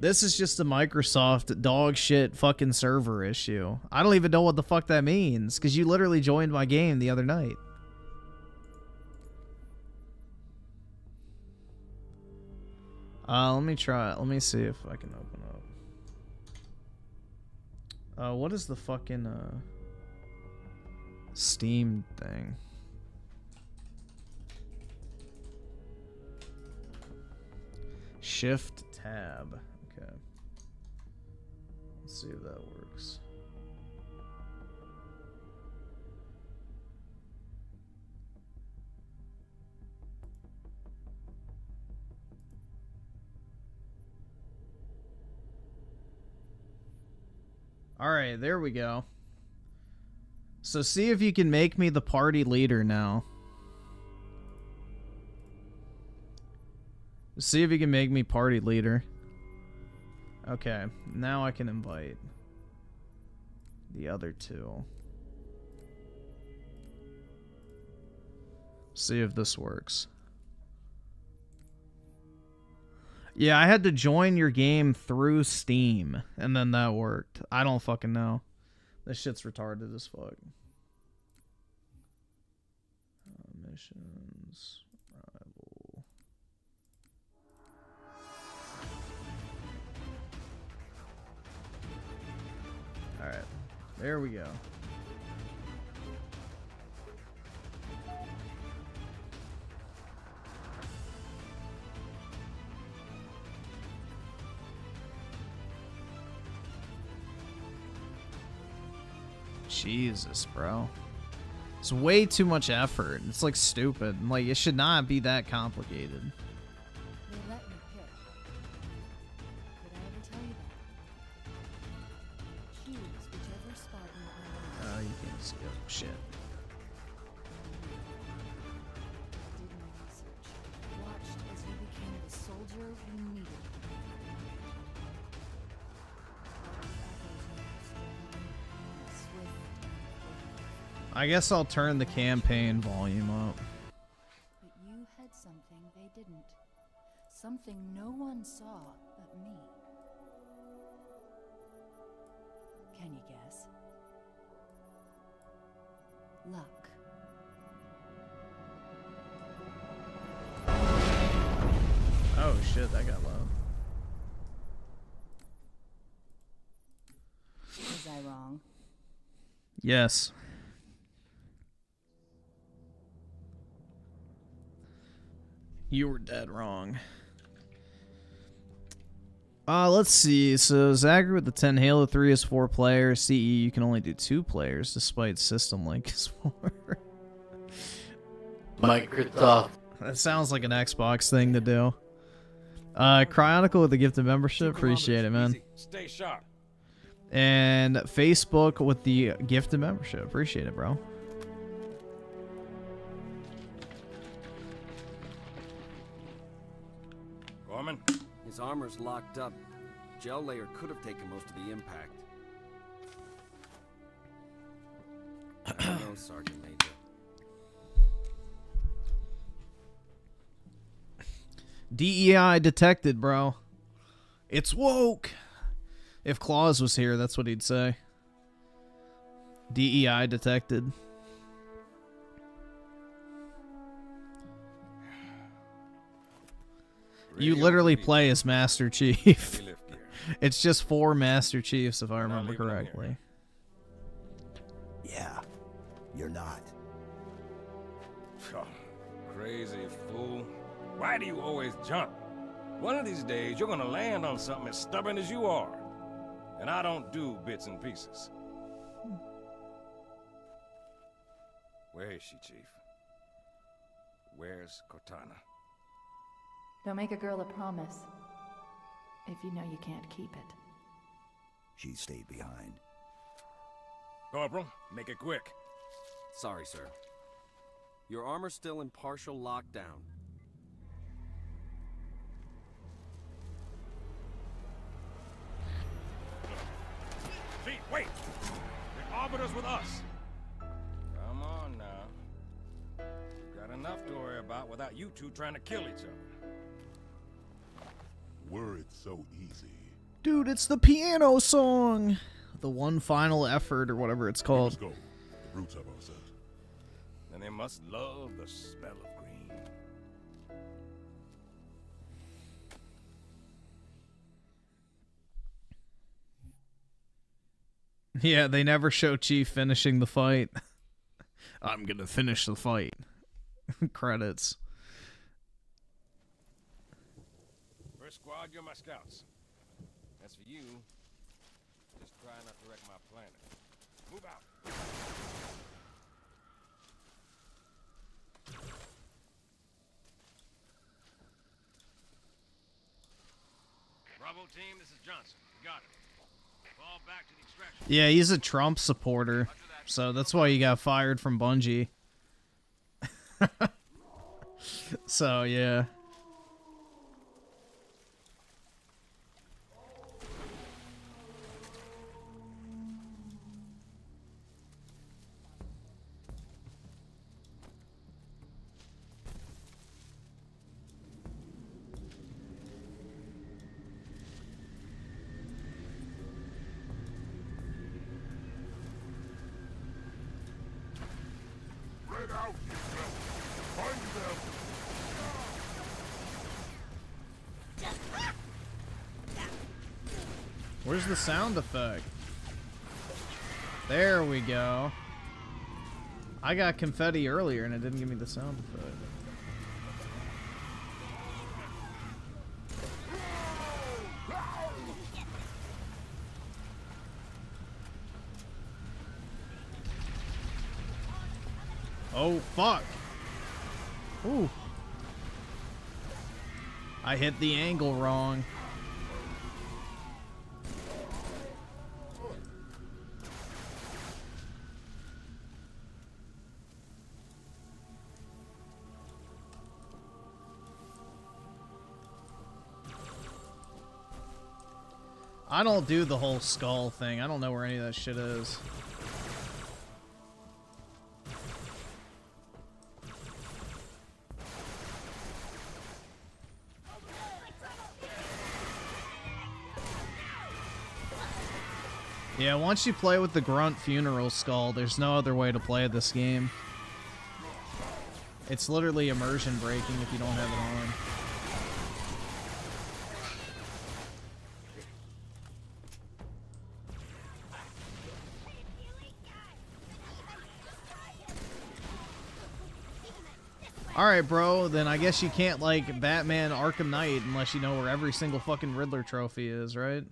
This is just a Microsoft dog shit fucking server issue. I don't even know what the fuck that means, because you literally joined my game the other night. Let me try it. Let me see if I can open up. What is the fucking, Steam thing? Shift tab. Okay. Let's see if that works. Alright, there we go. So see if you can make me the party leader now. See if you can make me party leader. Okay, now I can invite the other two. See if this works. Yeah, I had to join your game through Steam, and then that worked. I don't fucking know. This shit's retarded as fuck. Missions. Rival. Alright. There we go. Jesus, bro. It's way too much effort. It's like stupid. Like, it should not be that complicated. They let me pick. Did I ever tell you that? Choose whichever Spartan I want. You can't see it. Shit. Did my research. Watched as you became the soldier we needed. I guess I'll turn the campaign volume up. But you had something they didn't. Something no one saw but me. Can you guess? Luck. Oh shit, that got low. Was I wrong? Yes. You were dead wrong. Let's see. So Zagger with the 10, Halo 3 is 4 players. CE, you can only do 2 players, despite System Link is 4. Microsoft. That sounds like an Xbox thing to do. Cryonicle with the gifted membership. Appreciate it, man. Stay sharp. And Facebook with the gifted membership. Appreciate it, bro. Gorman? His armor's locked up. Gel layer could have taken most of the impact. No, Sergeant Major. DEI detected, bro. It's woke. If Claus was here, that's what he'd say. DEI detected. You literally play as Master Chief. It's just 4 Master Chiefs, if I remember correctly. Yeah, you're not. Oh, crazy fool. Why do you always jump? One of these days, you're gonna land on something as stubborn as you are. And I don't do bits and pieces. Where is she, Chief? Where's Cortana? Don't make a girl a promise if you know you can't keep it. She stayed behind. Corporal, make it quick. Sorry, sir. Your armor's still in partial lockdown. Chief, wait! The Arbiter's with us. Come on now. We've got enough to worry about without you two trying to kill each other. Were it so easy. Dude, it's the piano song. The one final effort or whatever it's called. Let's go. The roots of ourselves. And they must love the smell of green. Yeah, they never show Chief finishing the fight. I'm gonna finish the fight. Credits. First squad, you're my scouts. As for you, just try not to wreck my planet. Move out. Bravo team, this is Johnson. You got it. Fall back to the extraction. Yeah, he's a Trump supporter, so that's why he got fired from Bungie. So, yeah. Spread out yourself. Find them. Where's the sound effect? There we go. I got confetti earlier and it didn't give me the sound effect. Oh, fuck. Ooh. I hit the angle wrong. I don't do the whole skull thing. I don't know where any of that shit is. Yeah, once you play with the Grunt Funeral Skull, there's no other way to play this game. It's literally immersion breaking if you don't have it on. Alright, bro, then I guess you can't like Batman Arkham Knight unless you know where every single fucking Riddler trophy is, right?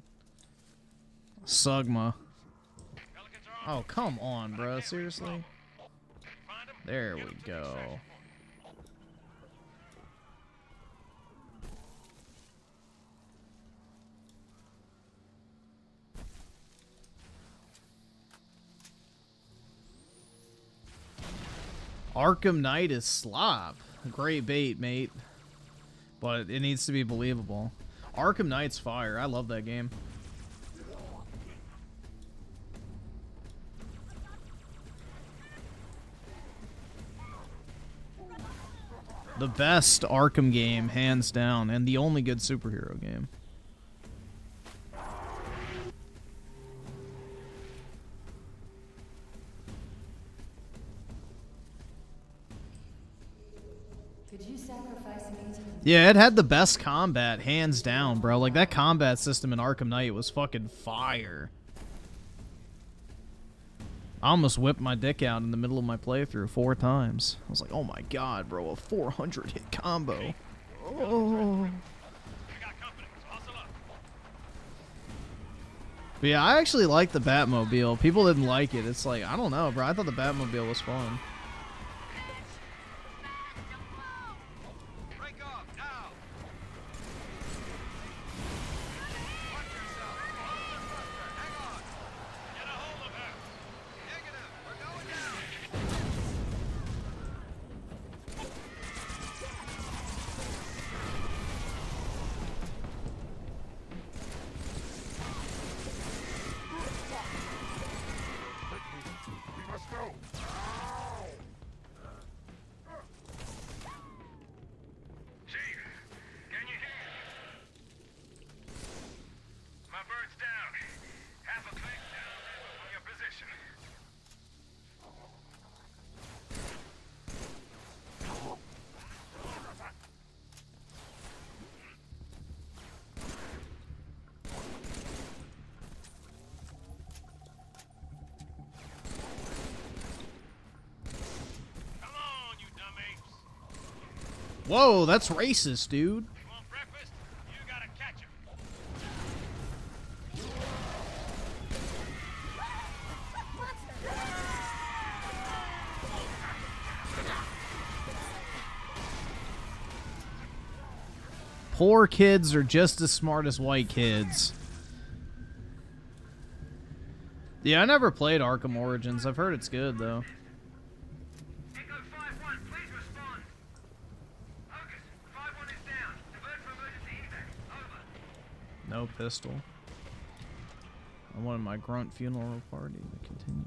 Sugma. Oh, come on, bro. Seriously? There we go. Arkham Knight is slop. Great bait, mate. But it needs to be believable. Arkham Knight's fire. I love that game. The best Arkham game, hands down, and the only good superhero game. Could you sacrifice me to Yeah, it had the best combat, hands down, bro. Like, that combat system in Arkham Knight was fucking fire. I almost whipped my dick out in the middle of my playthrough 4 times. I was like, oh my god, bro, a 400 hit combo. Oh. But yeah, I actually like the Batmobile. People didn't like it. It's like, I don't know, bro. I thought the Batmobile was fun. Whoa, that's racist, dude. Poor kids are just as smart as white kids. Yeah, I never played Arkham Origins. I've heard it's good, though. Echo 5-1, please respond. Focus, 5-1 is down. Divert for emergency evac. Over. No pistol. I wanted my grunt funeral party to continue.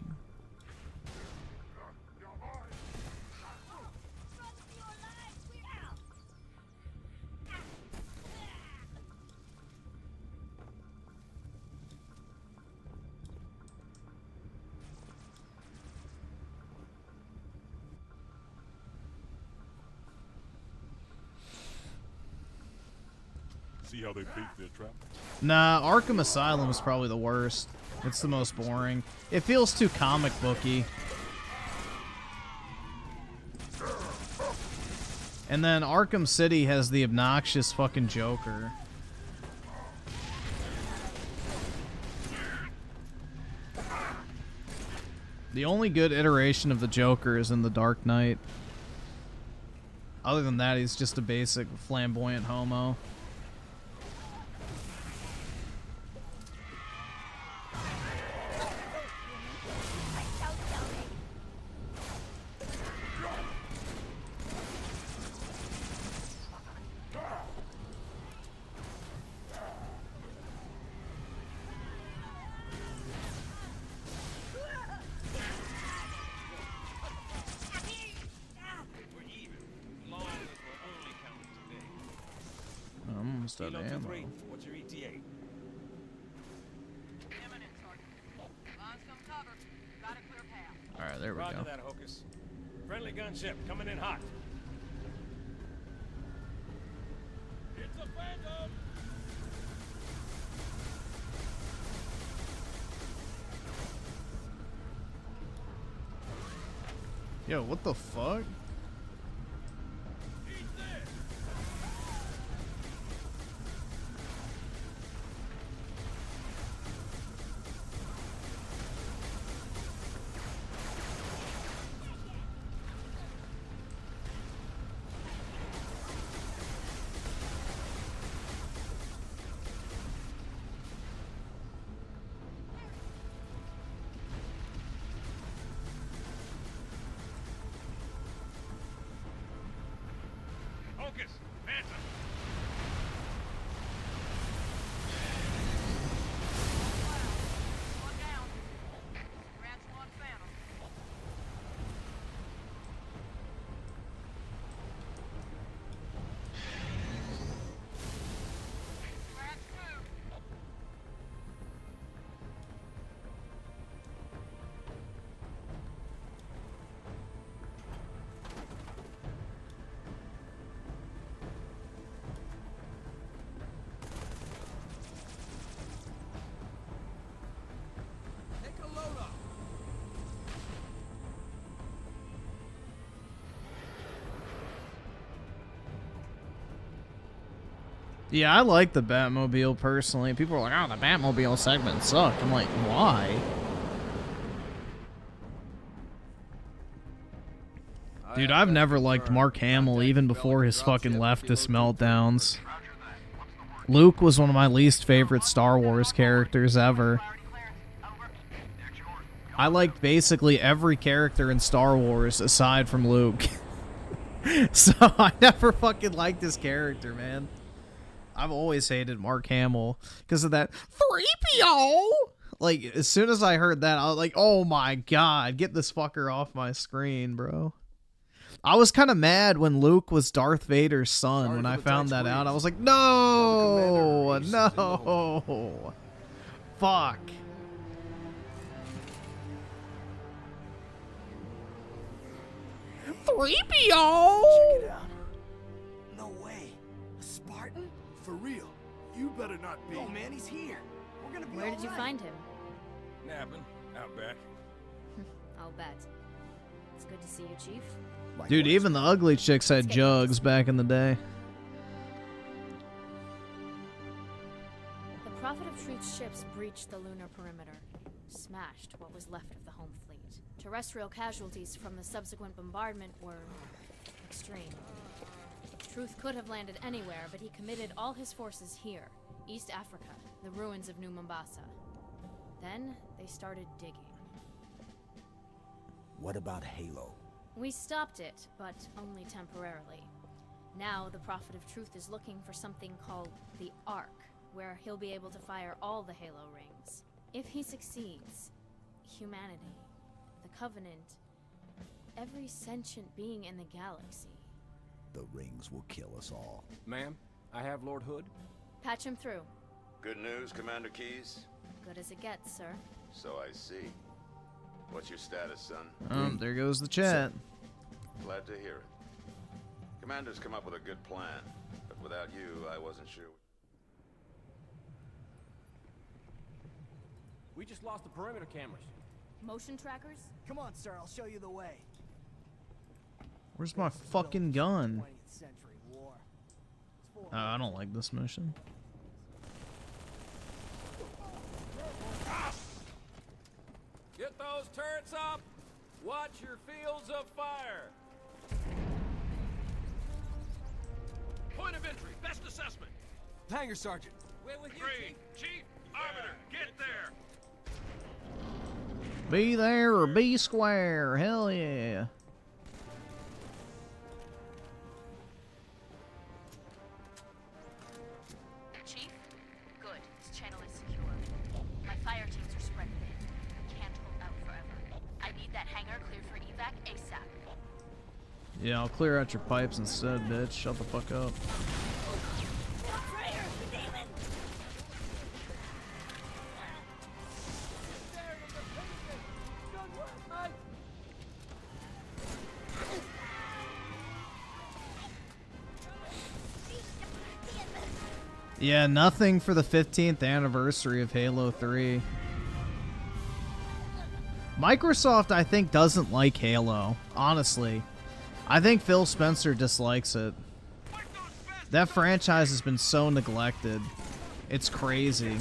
See how they bait their trap? Nah, Arkham Asylum is probably the worst. It's the most boring. It feels too comic booky. And then Arkham City has the obnoxious fucking Joker. The only good iteration of the Joker is in The Dark Knight. Other than that, he's just a basic flamboyant homo. I'm almost out of ammo. What's your ETA? Alright, there we Roger go. that, Hocus. Friendly gunship coming in hot. It's a phantom! Yo, what the fuck? Hocus! Phantom! Yeah, I like the Batmobile personally. People are like, oh, the Batmobile segment sucked. I'm like, why? Dude, I've never liked Mark Hamill even before his fucking leftist meltdowns. Luke was one of my least favorite Star Wars characters ever. I liked basically every character in Star Wars aside from Luke. So I never fucking liked this character, man. I've always hated Mark Hamill because of that 3PO. Like, as soon as I heard that, I was like, oh my god, get this fucker off my screen, bro. I was kind of mad when Luke was Darth Vader's son when I found that out. I was like, no, no. Fuck. Check 3PO! it out. No way. A Spartan? For real. You better not be. Oh man, he's here. We're gonna be Where did you find him? Napping. Out back. I'll bet. It's good to see you, Chief. Dude, even the ugly chicks had jugs back in the day. The Prophet of Truth's ships breached the lunar perimeter, smashed what was left of the home fleet. Terrestrial casualties from the subsequent bombardment were extreme. Truth could have landed anywhere, but he committed all his forces here, East Africa, the ruins of New Mombasa. Then they started digging. What about Halo? We stopped it, but only temporarily. Now the Prophet of Truth is looking for something called the Ark, where he'll be able to fire all the Halo rings. If he succeeds, humanity, the Covenant, every sentient being in the galaxy. The rings will kill us all. Ma'am, I have Lord Hood. Patch him through. Good news, Commander Keyes? Good as it gets, sir. So I see. What's your status, son? There goes the chat. Glad to hear it. Commander's come up with a good plan, but without you, I wasn't sure. We just lost the perimeter cameras. Motion trackers? Come on, sir, I'll show you the way. Where's my fucking gun? 20th century war. Oh, I don't like this mission. Get those turrets up! Watch your fields of fire! Point of entry, best assessment. Hangar Sergeant. We're with you, Green, Chief, Arbiter, get there. Be there or be square. Hell yeah. Chief? Good. This channel is secure. My fire teams are spread thin. Can't hold out forever. I need that hangar cleared for evac ASAP. Yeah, I'll clear out your pipes instead, bitch. Shut the fuck up. Yeah, nothing for the 15th anniversary of Halo 3. Microsoft, I think, doesn't like Halo, honestly. I think Phil Spencer dislikes it. That franchise has been so neglected. It's crazy.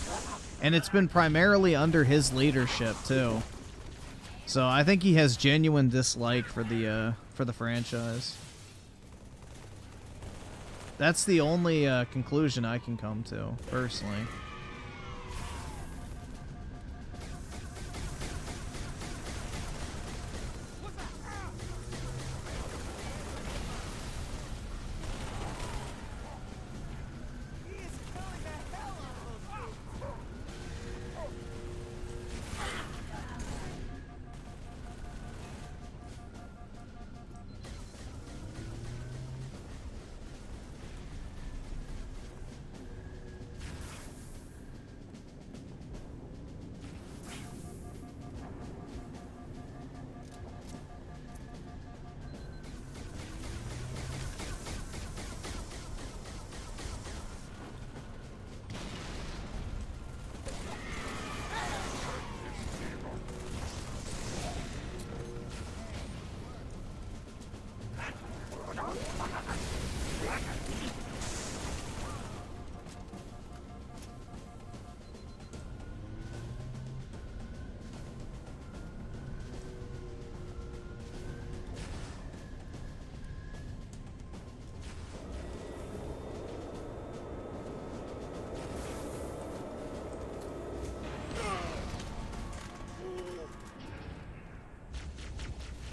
And it's been primarily under his leadership, too. So I think he has genuine dislike for the franchise. That's the only conclusion I can come to, personally.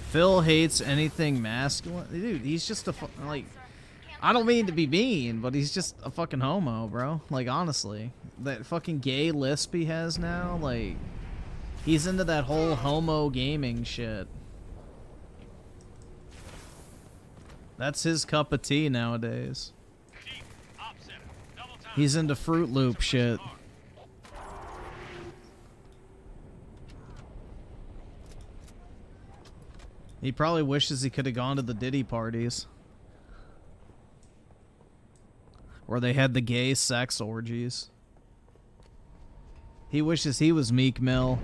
Phil hates anything masculine. Dude, he's just a like... I don't mean to be mean, but he's just a fucking homo, bro. Like, honestly. That fucking gay lisp he has now, like... He's into that whole homo gaming shit. That's his cup of tea nowadays. He's into Fruit Loop shit. He probably wishes he could have gone to the Diddy parties. Where they had the gay sex orgies. He wishes he was Meek Mill.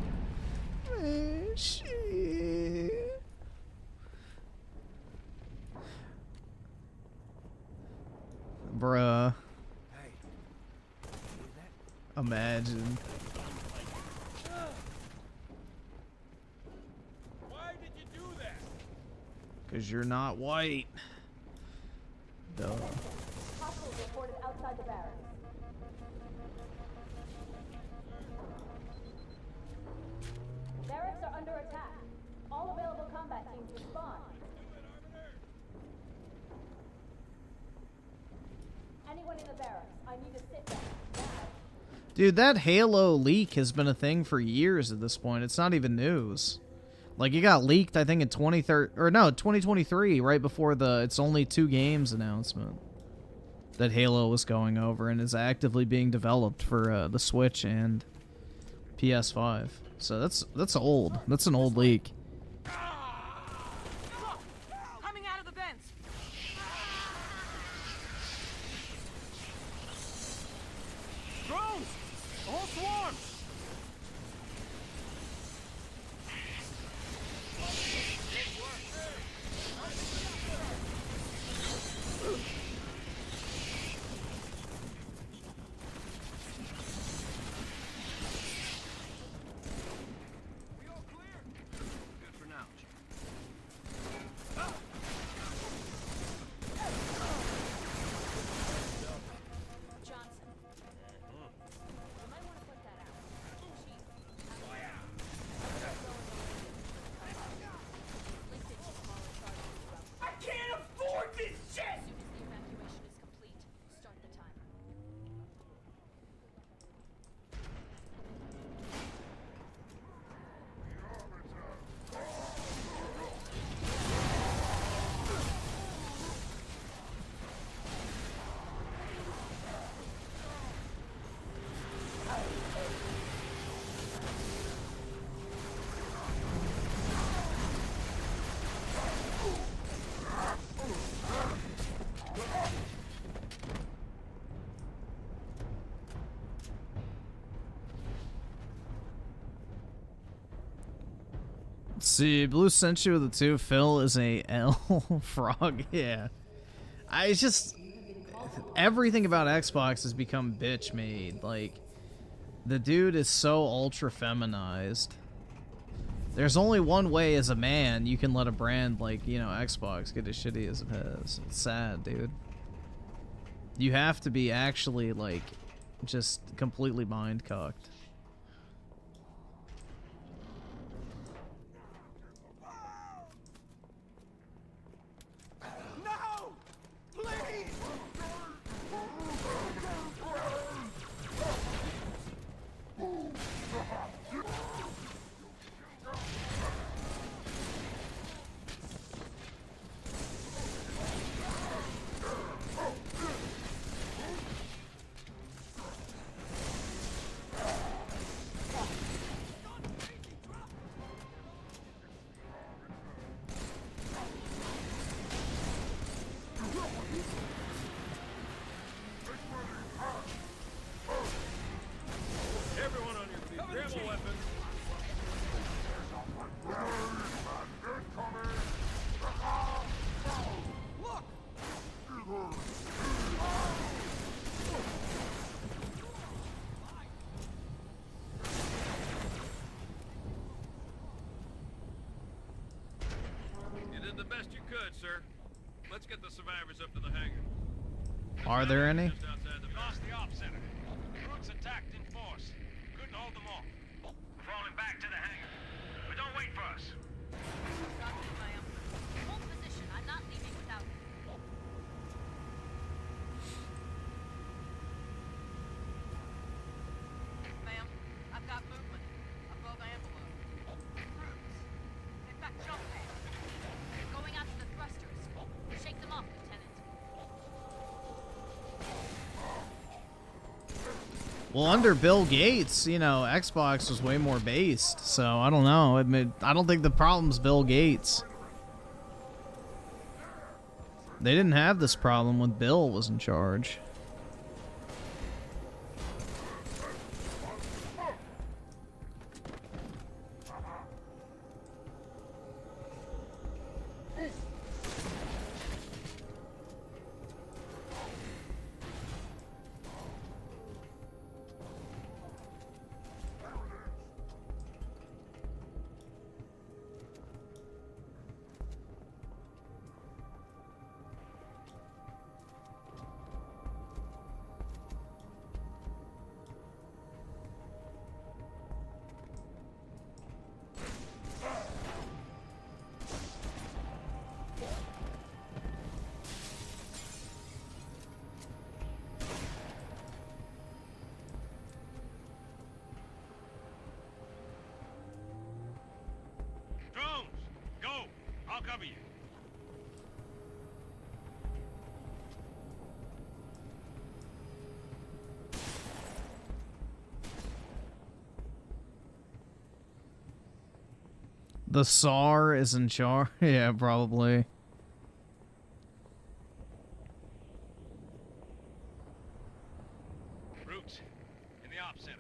Bruh. Imagine. Why did you do that? Because you're not white. Duh. Hostiles reported outside the barracks. Barracks are under attack. All available combat teams respond. Anyone in the barracks, I need a sit down. Dude, that Halo leak has been a thing for years at this point. It's not even news. Like, it got leaked, I think, in 2023, right before the It's Only 2 Games announcement. That Halo was going over and is actively being developed for the Switch and PS5. So that's old. That's an old leak. Coming out of the vents. Drones! The whole swarm! Good for now. Johnson. You might want to put that out. I can't afford this shit! As soon as the evacuation is complete, start the timer. Let's see, Blue sent you with the 2. Phil is a L frog. Yeah. It's just everything about Xbox has become bitch made. Like, the dude is so ultra feminized. There's only one way as a man you can let a brand like, you know, Xbox get as shitty as it has. It's sad, dude. You have to be actually, like, just completely mind-cocked. No! Please! Everyone on your feet, grab a weapon. You did the best you could, sir. Let's get the survivors up to the hangar. Are there any? Just outside the Lost the op center. Brutes attacked in force. Couldn't hold them off. We're falling back to the hangar. But don't wait for us. Hold position. I'm not leaving without you. Ma'am, I've got movement above envelope. Roots. In fact, jump pads. They're going after the thrusters. Shake them off, Lieutenant. Well, under Bill Gates, you know, Xbox was way more based, so I don't know. I don't think the problem's Bill Gates. They didn't have this problem when Bill was in charge. The SAR is in charge. Yeah, probably. Roots, in the op center.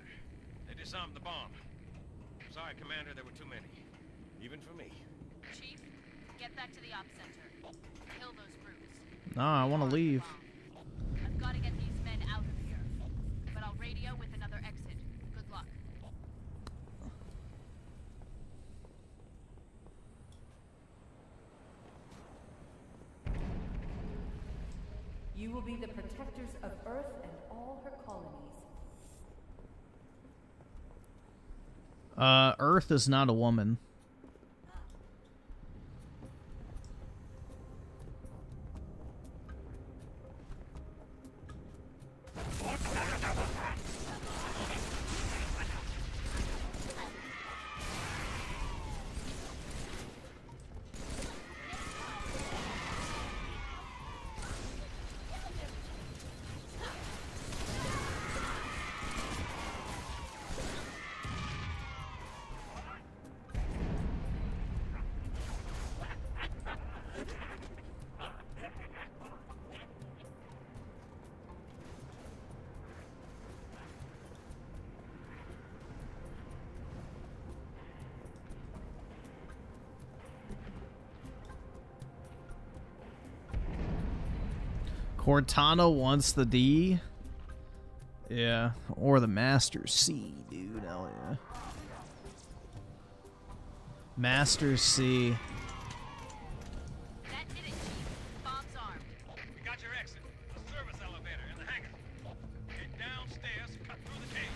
They disarmed the bomb. Sorry, Commander, there were too many. Even for me. Chief, get back to the op center. Kill those brutes. No, I want to leave. I've got to get these men out of here. But I'll radio with another exit. Good luck. You will be the protectors of Earth and all her colonies. Earth is not a woman. Cortana wants the D. Yeah, or the Master C, dude. Hell yeah. Master C. That did it, Chief. Bomb's armed. We got your exit. A service elevator in the hangar. Get downstairs and cut through the cables.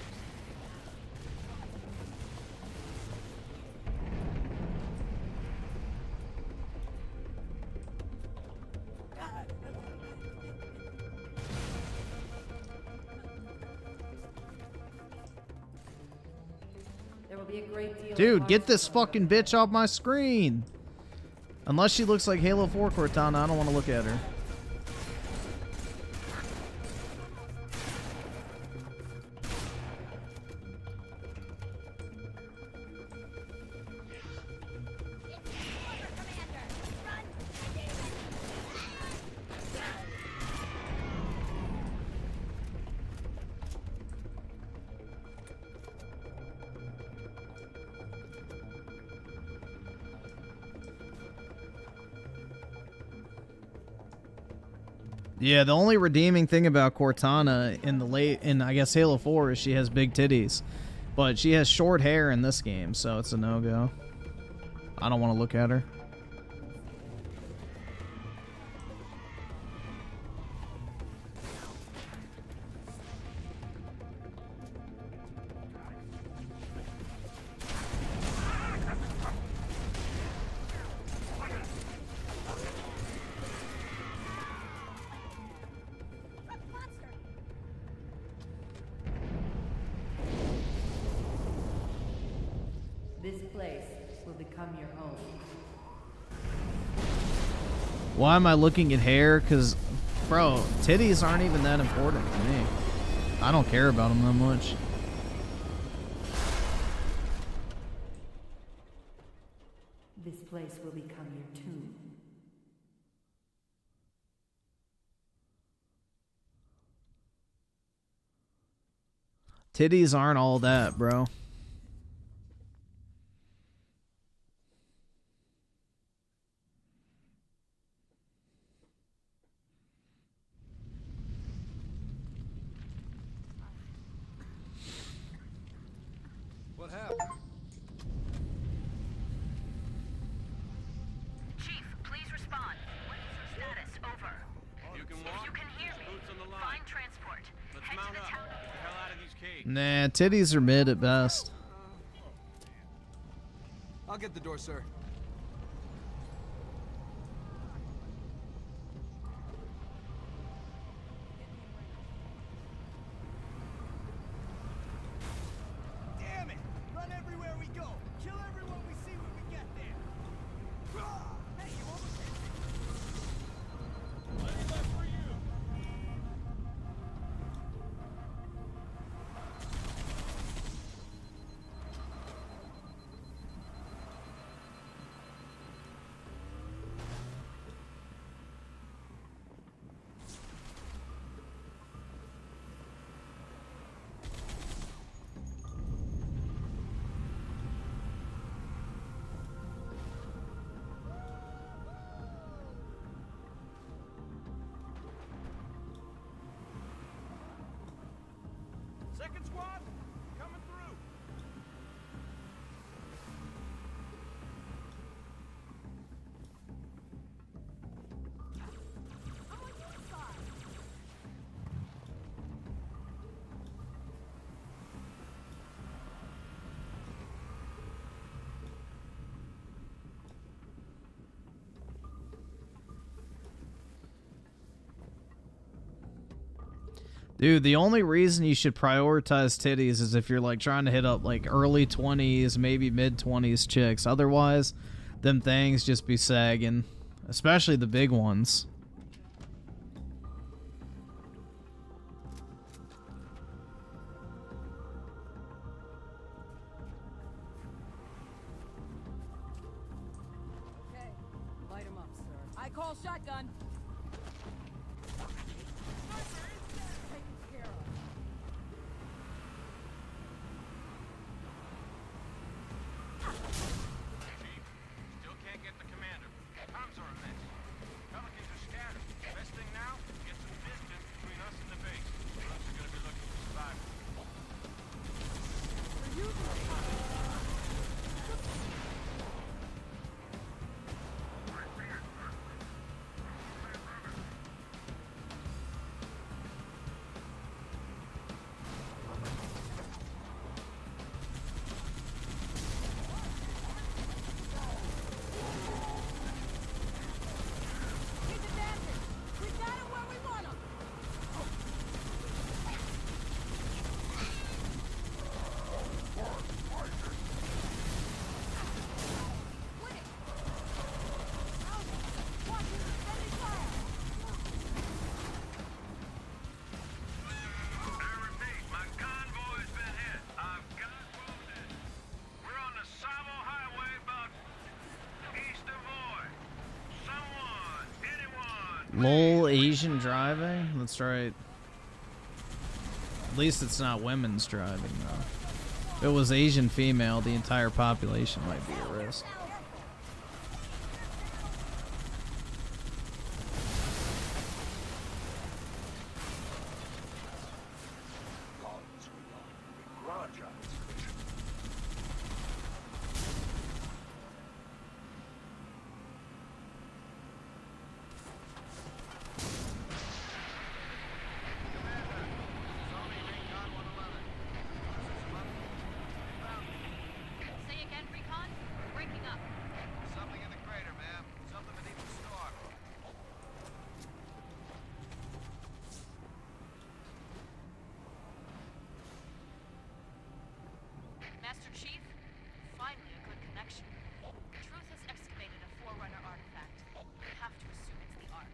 There will be a great deal. Dude, get this fucking bitch off my screen. Unless she looks like Halo 4 Cortana, I don't want to look at her. Yeah, the only redeeming thing about Cortana in I guess Halo 4 is she has big titties. But she has short hair in this game, so it's a no-go. I don't want to look at her. This place will become your home. Why am I looking at hair? Because, bro, titties aren't even that important to me. I don't care about them that much. This place will become your tomb. Titties aren't all that, bro. What happened? Chief, please respond. What is your status? Over. You can If walk. you can hear me, Boots on the line. find transport. Let's Head mount to the up. town. Get the hell out of these caves. Nah, titties are mid at best. I'll get the door, sir. Damn it! Run everywhere we go. Kill everyone we see when we get there. Hey, you almost hit me. Plenty left for you. Second squad, coming through. I'm on your side. Dude, the only reason you should prioritize titties is if you're like trying to hit up like early 20s, maybe mid 20s chicks. Otherwise, them things just be sagging, especially the big ones. Okay, light him up, sir. I call shotgun. Taken care of. Still can't get the commander. Comms are a mess. Pelicans are scattered. Best thing now, get some distance between us and the base. Brooks is gonna be looking for survivors. He's advancing. We got him where we want him. I repeat, my convoy's been hit. I've got wounded. We're on the Savo Highway about east of Oy. Someone, anyone. Lol, Asian driving? That's right. At least it's not women's driving, though. If it was Asian female, the entire population might be at risk. Say again, Recon? Breaking up. Something in the crater, ma'am. Something beneath the star. Master Chief, finally a good connection. Truth has excavated a Forerunner artifact. We have to assume it's the Ark.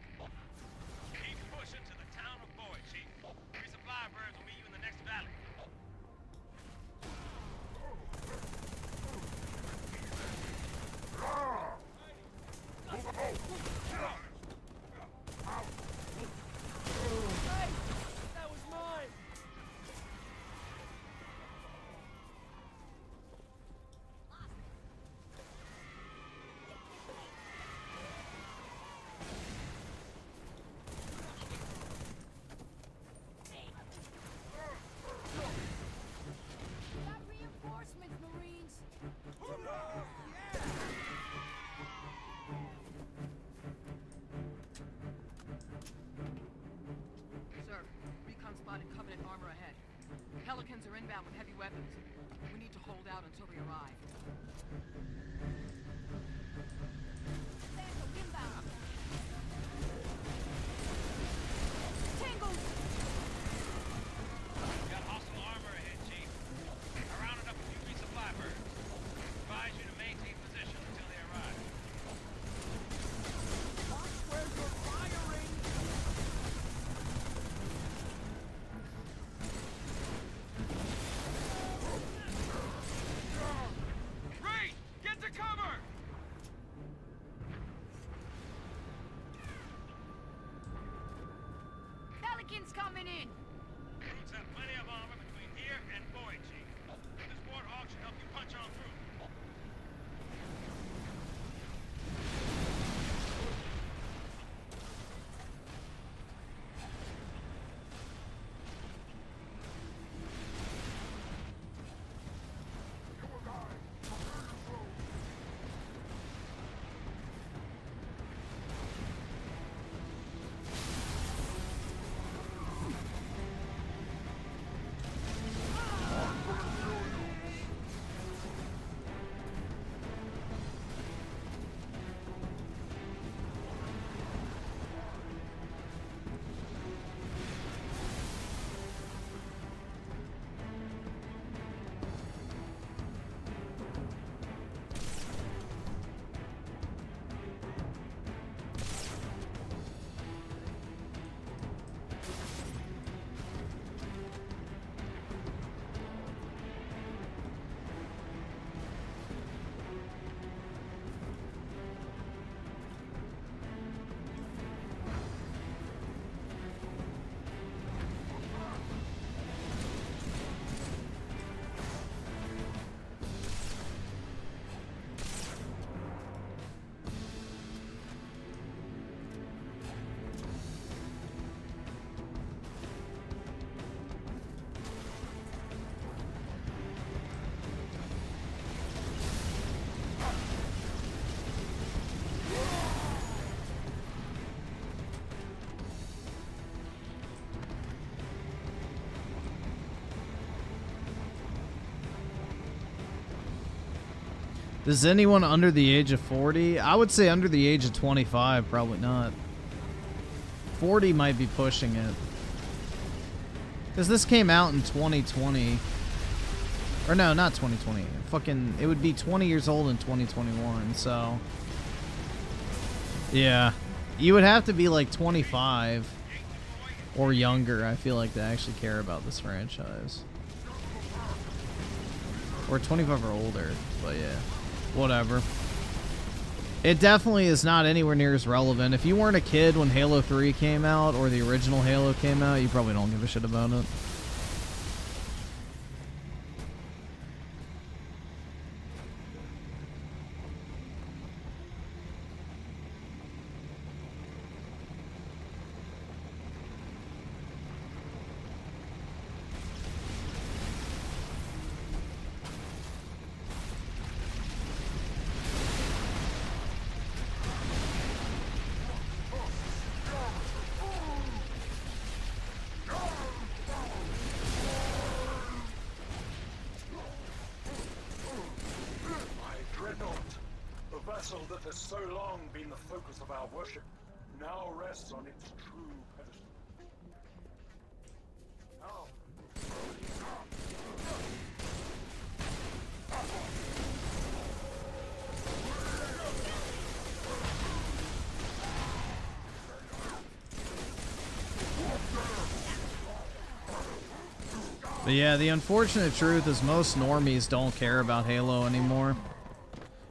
Keep pushing to the town of Boy, Chief. Resupply birds will meet you in the next valley. That was mine. Got reinforcements, Marines. Sir, Recon spotted Covenant armor ahead. Pelicans are inbound with heavy weapons. We need to hold out until they arrive. Phantom inbound. Tangled! Got hostile armor ahead, Chief. I rounded up a few resupply birds. Advise you to maintain position until they arrive. Watch where you're firing! Reed, get to cover! Pelicans coming in! Brutes have plenty of armor between here and Boy, Chief. This warthog should help you punch on through. Does anyone under the age of 40? I would say under the age of 25, probably not. 40 might be pushing it. Because this came out in 2020. Or no, not 2020. Fucking, it would be 20 years old in 2021, so. Yeah. You would have to be like 25 or younger, I feel like, to actually care about this franchise. Or 25 or older, but yeah. Whatever. It definitely is not anywhere near as relevant. If you weren't a kid when Halo 3 came out or the original Halo came out, you probably don't give a shit about it. That has so long been the focus of our worship now rests on its true pedestal. Now. But yeah, the unfortunate truth is most normies don't care about Halo anymore.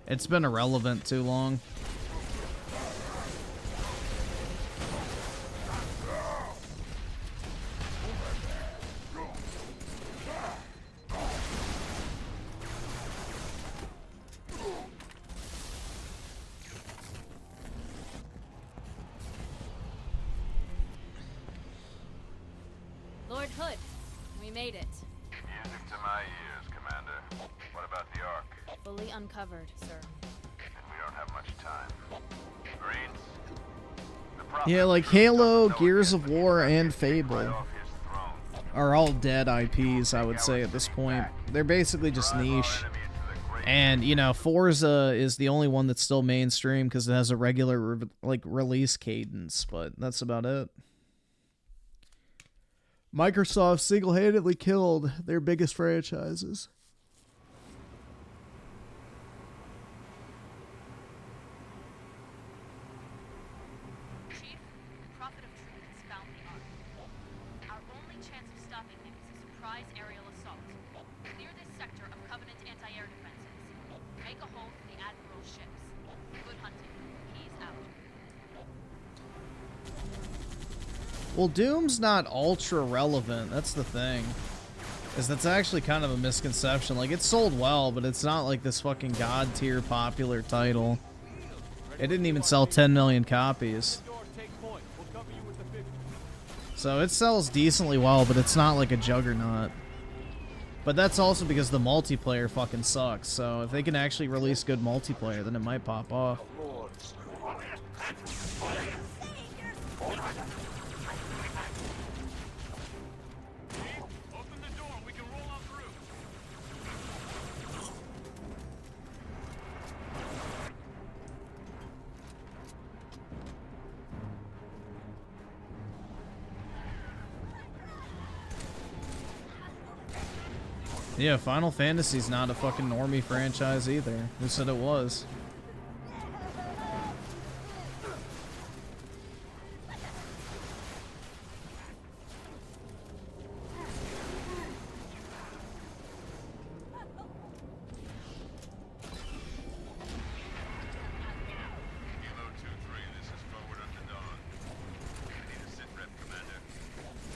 It's been irrelevant too long. Lord Hood, we made it. Music to my ears, Commander. What about the Ark? Fully uncovered, sir. And we don't have much time. Marines? Yeah, like Halo, Gears of War, and Fable are all dead IPs, I would say, at this point. They're basically just niche. And, you know, Forza is the only one that's still mainstream because it has a regular, release cadence, but that's about it. Microsoft single-handedly killed their biggest franchises. Chief, the Prophet of Truth has found the Ark. Our only chance of stopping him is a surprise aerial assault. Clear this sector of Covenant anti-air defenses. Make a hole for the Admiral's ships. Good hunting. He's out. Well, Doom's not ultra relevant. That's the thing. Is that's actually kind of a misconception. Like, it sold well, but it's not like this fucking god tier popular title. It didn't even sell 10 million copies. So it sells decently well, but it's not like a juggernaut. But that's also because the multiplayer fucking sucks. So if they can actually release good multiplayer, then it might pop off. Yeah, Final Fantasy's not a fucking normie franchise either. Who said it was?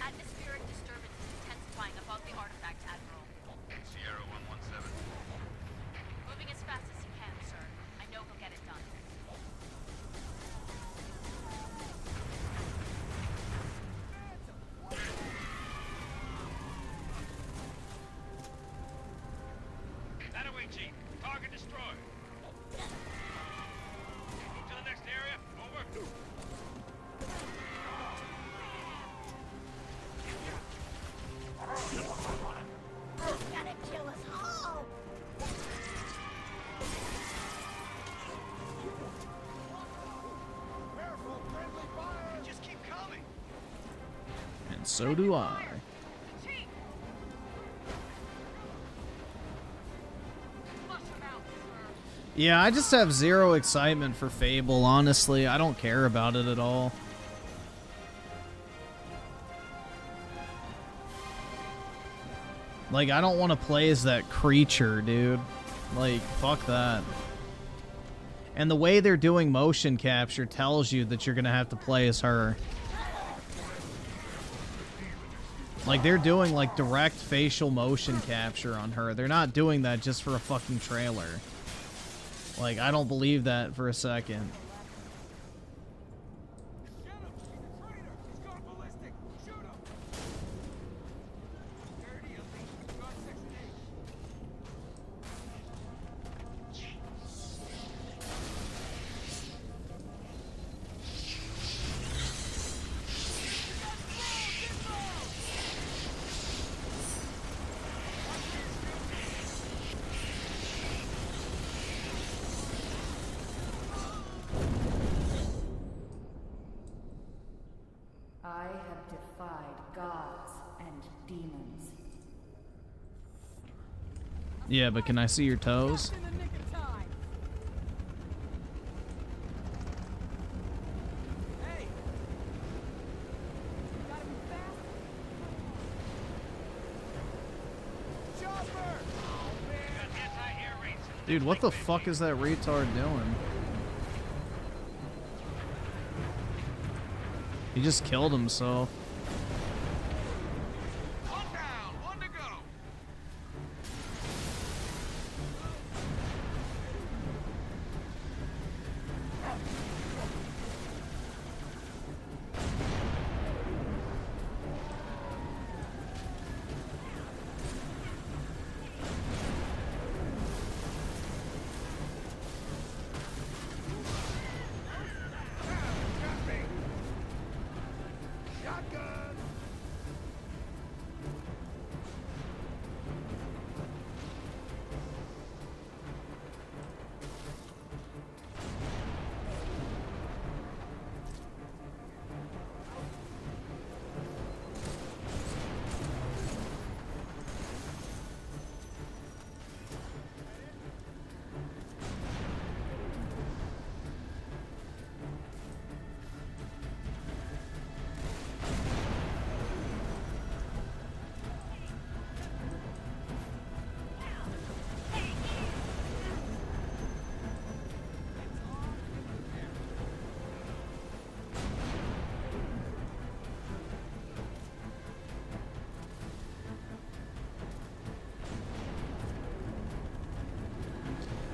Atmospheric disturbance is intensifying above the artifact, Admiral. Sierra 117. Moving as fast as he can, sir. I know he'll get it done. That away, Chief. Target destroyed. Move to the next area. Over. Gotta kill us all! So do I. Yeah, I just have zero excitement for Fable, honestly. I don't care about it at all. Like, I don't want to play as that creature, dude. Like, fuck that. And the way they're doing motion capture tells you that you're gonna have to play as her. Like, they're doing, like, direct facial motion capture on her. They're not doing that just for a fucking trailer. Like, I don't believe that for a second. I have defied gods and demons. Yeah, but can I see your toes? Dude, what the fuck is that retard doing? He just killed himself.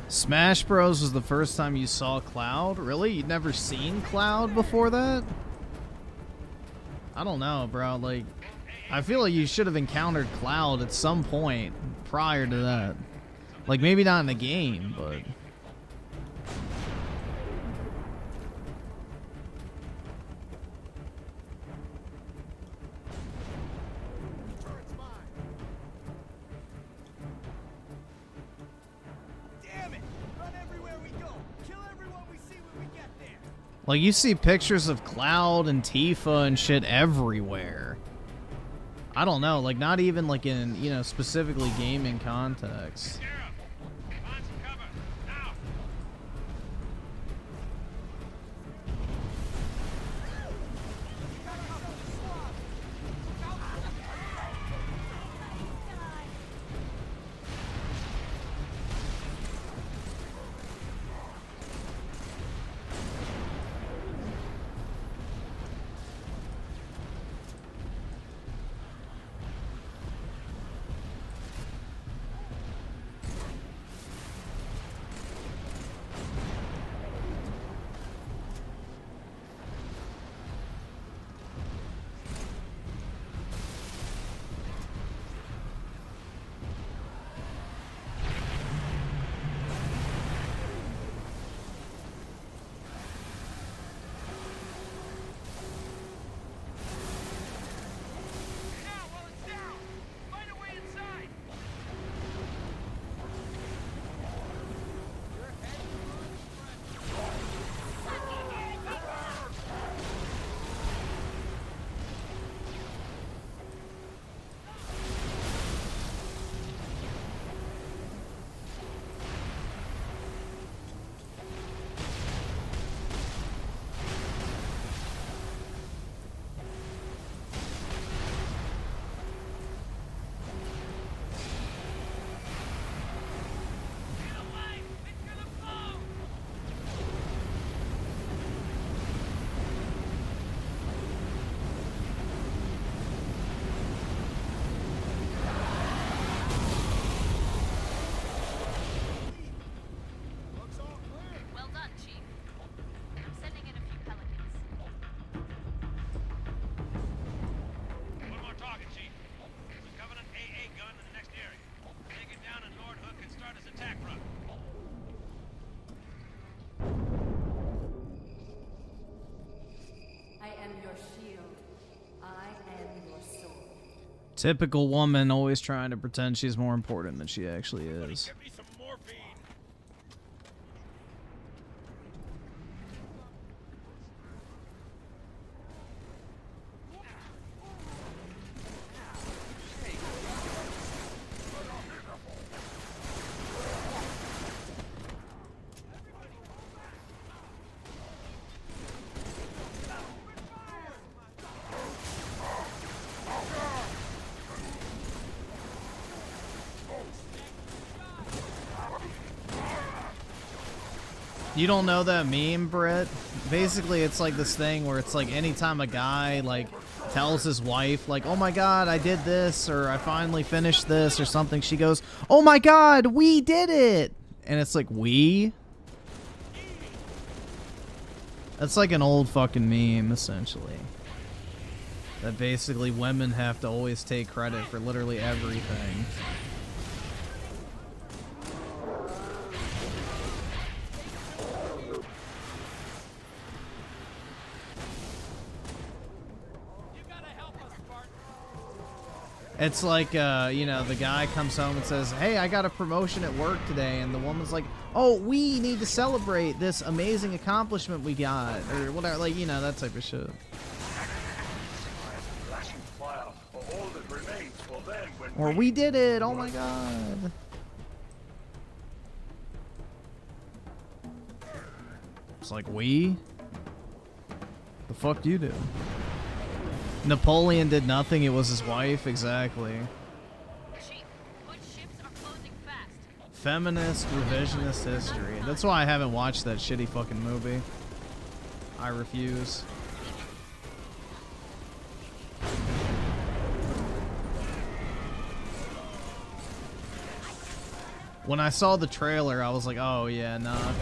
Smash Bros was the first time you saw Cloud? Really? You'd never seen Cloud before that? I don't know, bro. Like, I feel like you should have encountered Cloud at some point prior to that. Like, maybe not in the game, but... Like, you see pictures of Cloud and Tifa and shit everywhere. I don't know, like, not even, like, in, you know, specifically gaming context. your shield. I am your sword. Typical woman, always trying to pretend she's more important than she actually is. Give me some morphine. You don't know that meme, Brett? Basically, it's like this thing where it's like anytime a guy like tells his wife like, "Oh my god, I did this," or "I finally finished this," or something, she goes, "Oh my god, we did it!" And it's like, we? That's like an old fucking meme, essentially. That basically women have to always take credit for literally everything. It's like, you know, the guy comes home and says, "Hey, I got a promotion at work today," and the woman's like, "Oh, we need to celebrate this amazing accomplishment we got," or whatever, like, you know, that type of shit. Or "we did it, oh my god." It's like, we? The fuck you do? Napoleon did nothing, it was his wife, exactly. Chief, good ships are closing fast. Feminist revisionist history. That's why I haven't watched that shitty fucking movie. I refuse. When I saw the trailer, I was like, oh yeah, nah,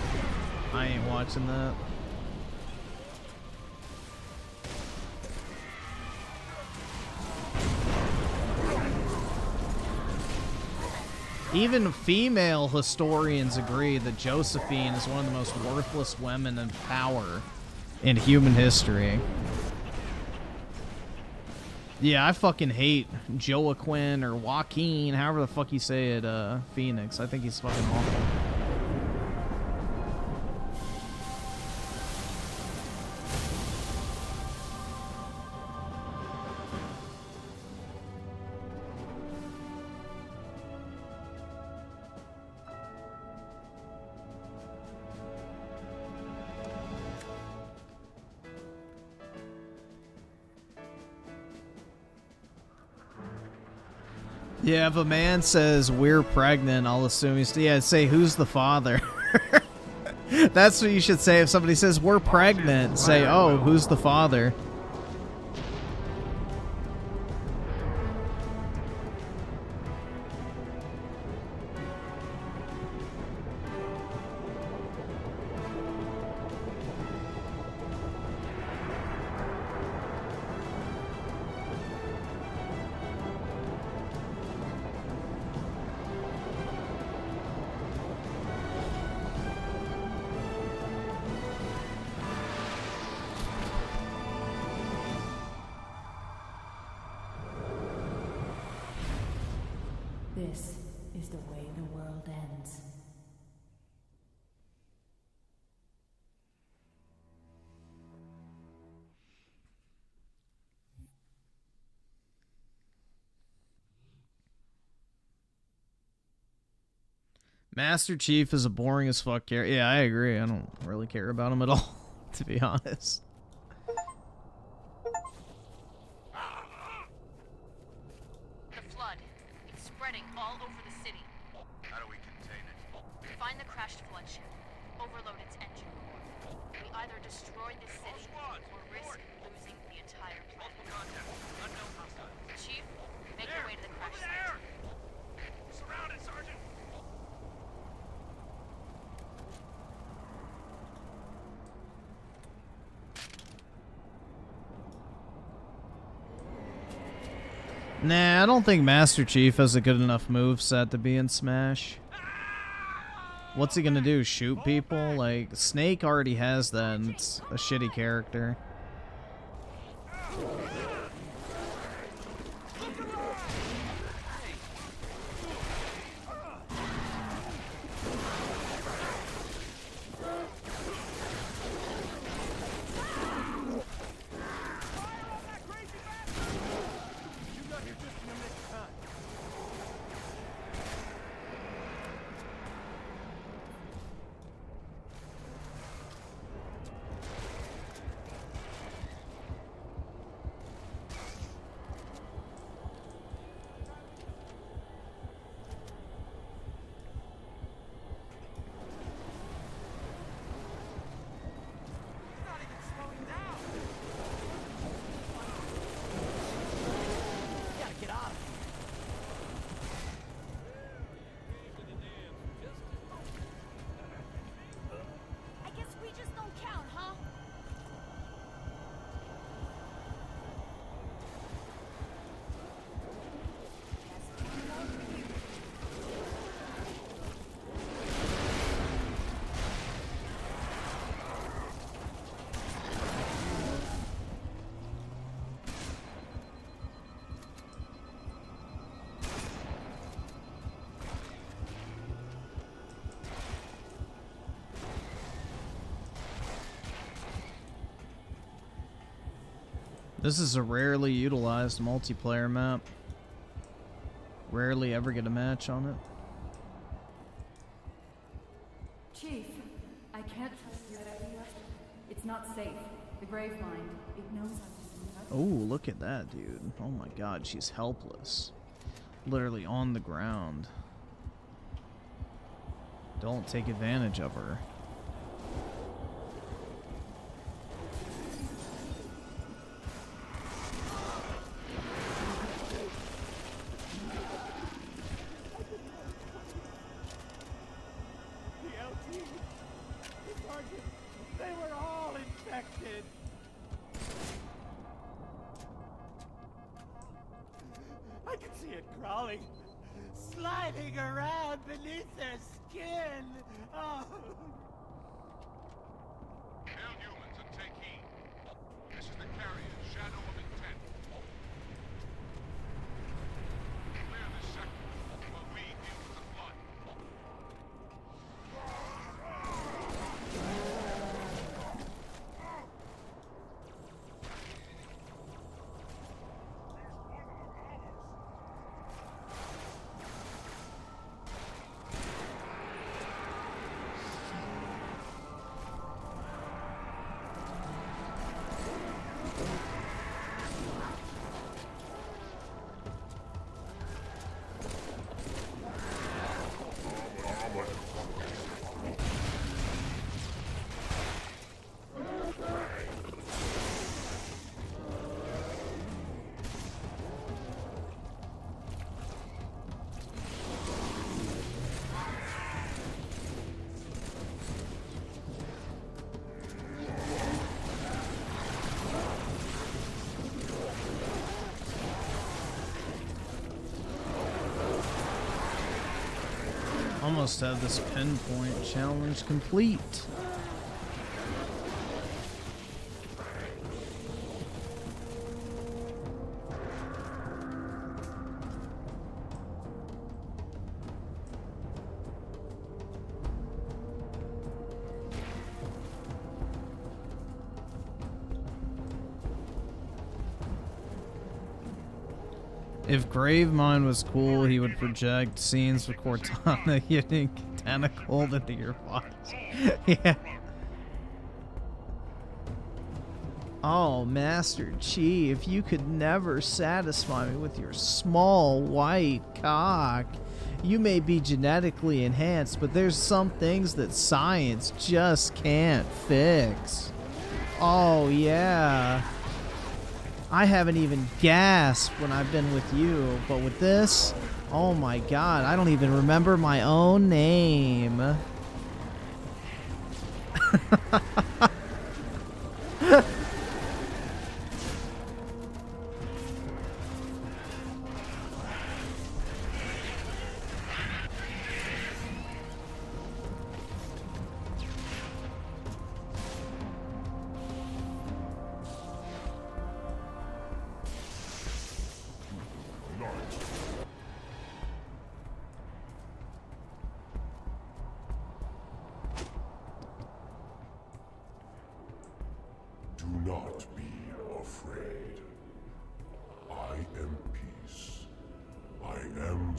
I ain't watching that. Even female historians agree that Josephine is one of the most worthless women in power in human history. Yeah, I fucking hate Joaquin or Joaquin, however the fuck you say it, Phoenix. I think he's fucking awful. Yeah, if a man says we're pregnant, I'll assume he's... Yeah, say who's the father? That's what you should say if somebody says we're pregnant. Say, oh, who's the father? This is the way the world ends. Master Chief is a boring as fuck character. Yeah, I agree. I don't really care about him at all, to be honest. The flood. It's spreading all over the city. How do we contain it? Find the crashed flood ship. Overload its engine core. We either destroy this city or risk losing the entire planet. Chief, make your way to the crash site. Surrounded, Sergeant. Nah, I don't think Master Chief has a good enough moveset to be in Smash. What's he gonna do? Shoot people? Like, Snake already has that, and it's a shitty character. This is a rarely utilized multiplayer map. Rarely ever get a match on it. Chief, I can't trust your idea. It's not safe. The grave mind, it knows I'm Oh, look at that, dude. Oh my god, she's helpless. Literally on the ground. Don't take advantage of her. They were all infected. I can see it crawling, sliding around beneath their skin. Oh. Hail humans and take heed. This is the carrier's shadow of intent. Clear this sector while we deal with the flood. Almost have this pinpoint challenge complete. If Gravemind was cool, he would project scenes of Cortana getting tentacled into your body. Yeah. Oh, Master Chief, you could never satisfy me with your small white cock. You may be genetically enhanced, but there's some things that science just can't fix. Oh, yeah. I haven't even gasped when I've been with you, but with this, oh my god, I don't even remember my own name.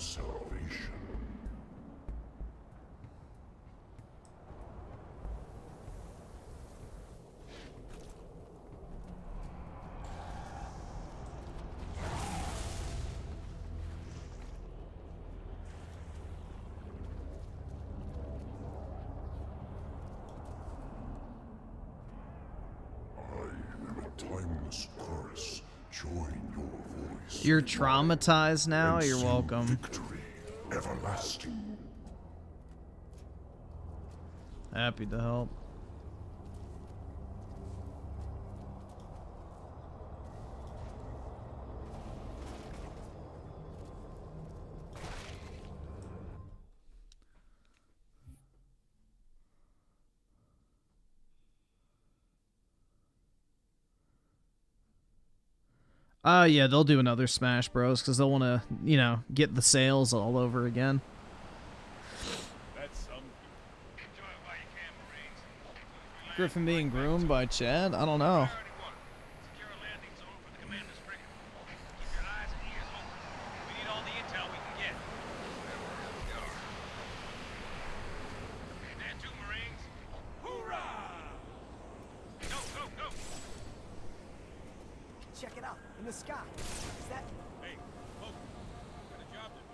salvation. Timeless chorus, join your voice. You're traumatized now? You're welcome. Victory, everlasting. Happy to help. Yeah, they'll do another Smash Bros. Because they'll want to, you know, get the sales all over again. That's some. Griffin being groomed by Chad? I don't know. Check it out, in the sky. Is that... Hey, folks, got a job to do.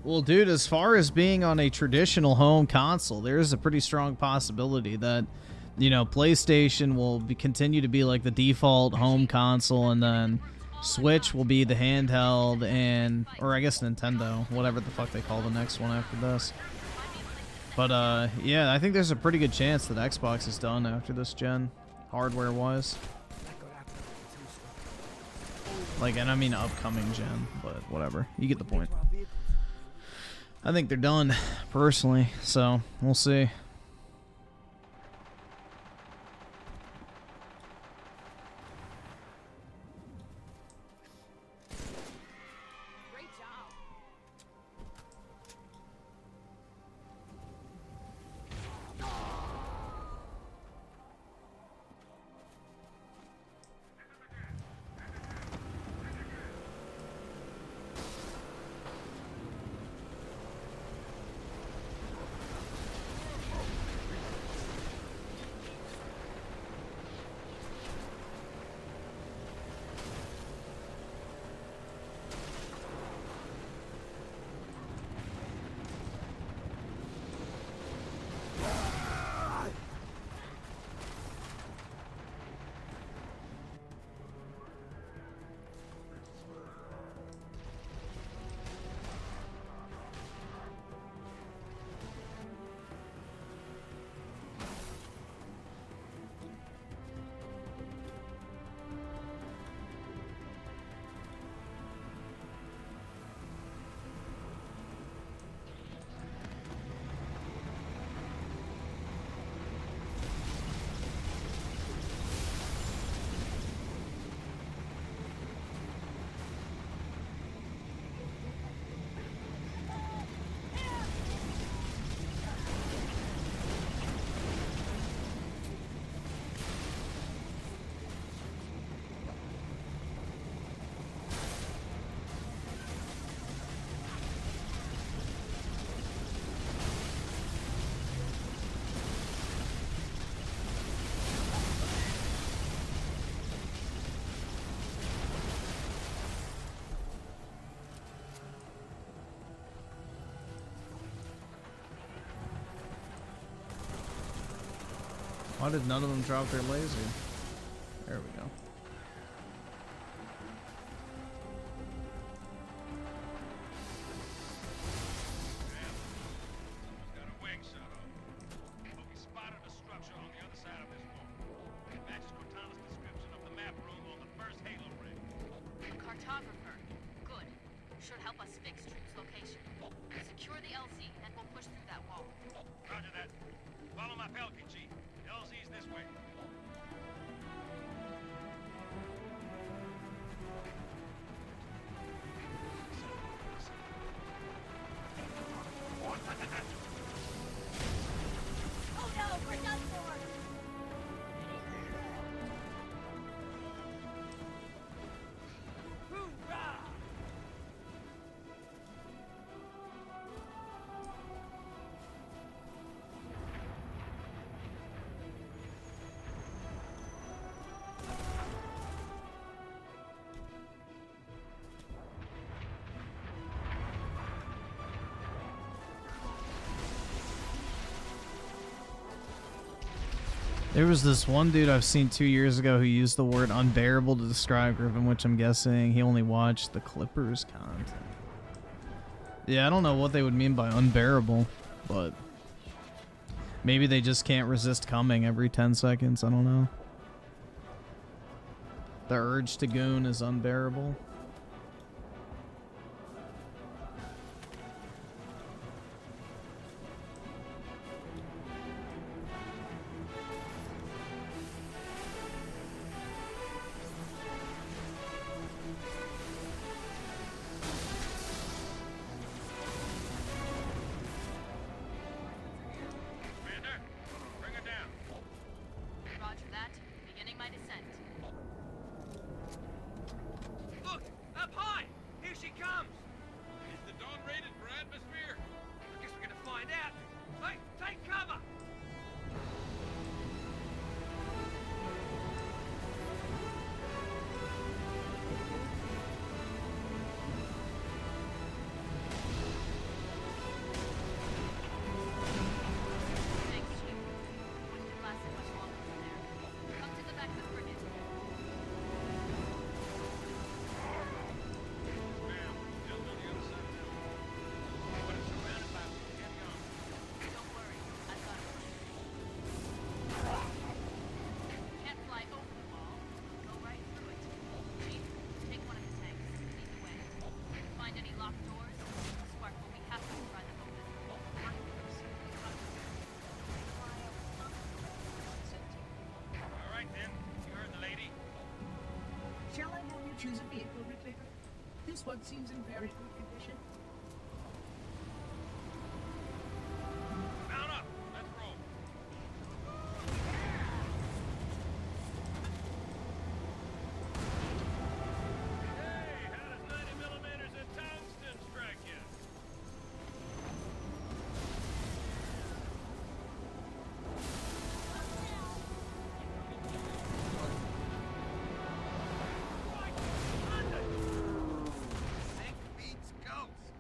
Well, dude, as far as being on a traditional home console, there's a pretty strong possibility that, you know, PlayStation will continue to be like the default home console, and then Switch will be the handheld, and, or I guess Nintendo, whatever the fuck they call the next one after this. But, yeah, I think there's a pretty good chance that Xbox is done after this gen, hardware-wise. Like, and I mean upcoming gen, but whatever. You get the point. I think they're done, personally, so we'll see. Why did none of them drop their laser? There we go. Cartographer. Good. Should help us fix Troop's location. Secure the LZ, and we'll push through that wall. Roger that. Follow my Pelican, Chief. LZ's this way. Oh no, we're done for! There was this one dude I've seen 2 years ago who used the word unbearable to describe Griffin, which I'm guessing he only watched the Clippers content. Yeah, I don't know what they would mean by unbearable, but maybe they just can't resist coming every 10 seconds. I don't know. The urge to goon is unbearable. Roger that. Beginning my descent. Look! Up high! Here she comes! Is the Dawn rated for atmosphere? I guess we're gonna find out. Hey, take cover! Thanks, Chief. Wouldn't have lasted much longer from there. Come to the back of the frigate. Don't worry, I've got it. Can't fly over the wall. Go right through it. Chief, take one of the tanks. Lead the way. Find any locked doors? Spark will be happy to pry them open. All right, then. You heard the lady. Shall I have you choose a vehicle, Rick? This one seems in very good condition. Mount up! Let's roll. Hey, how does 90mm and tungsten strike you? Think beats ghost.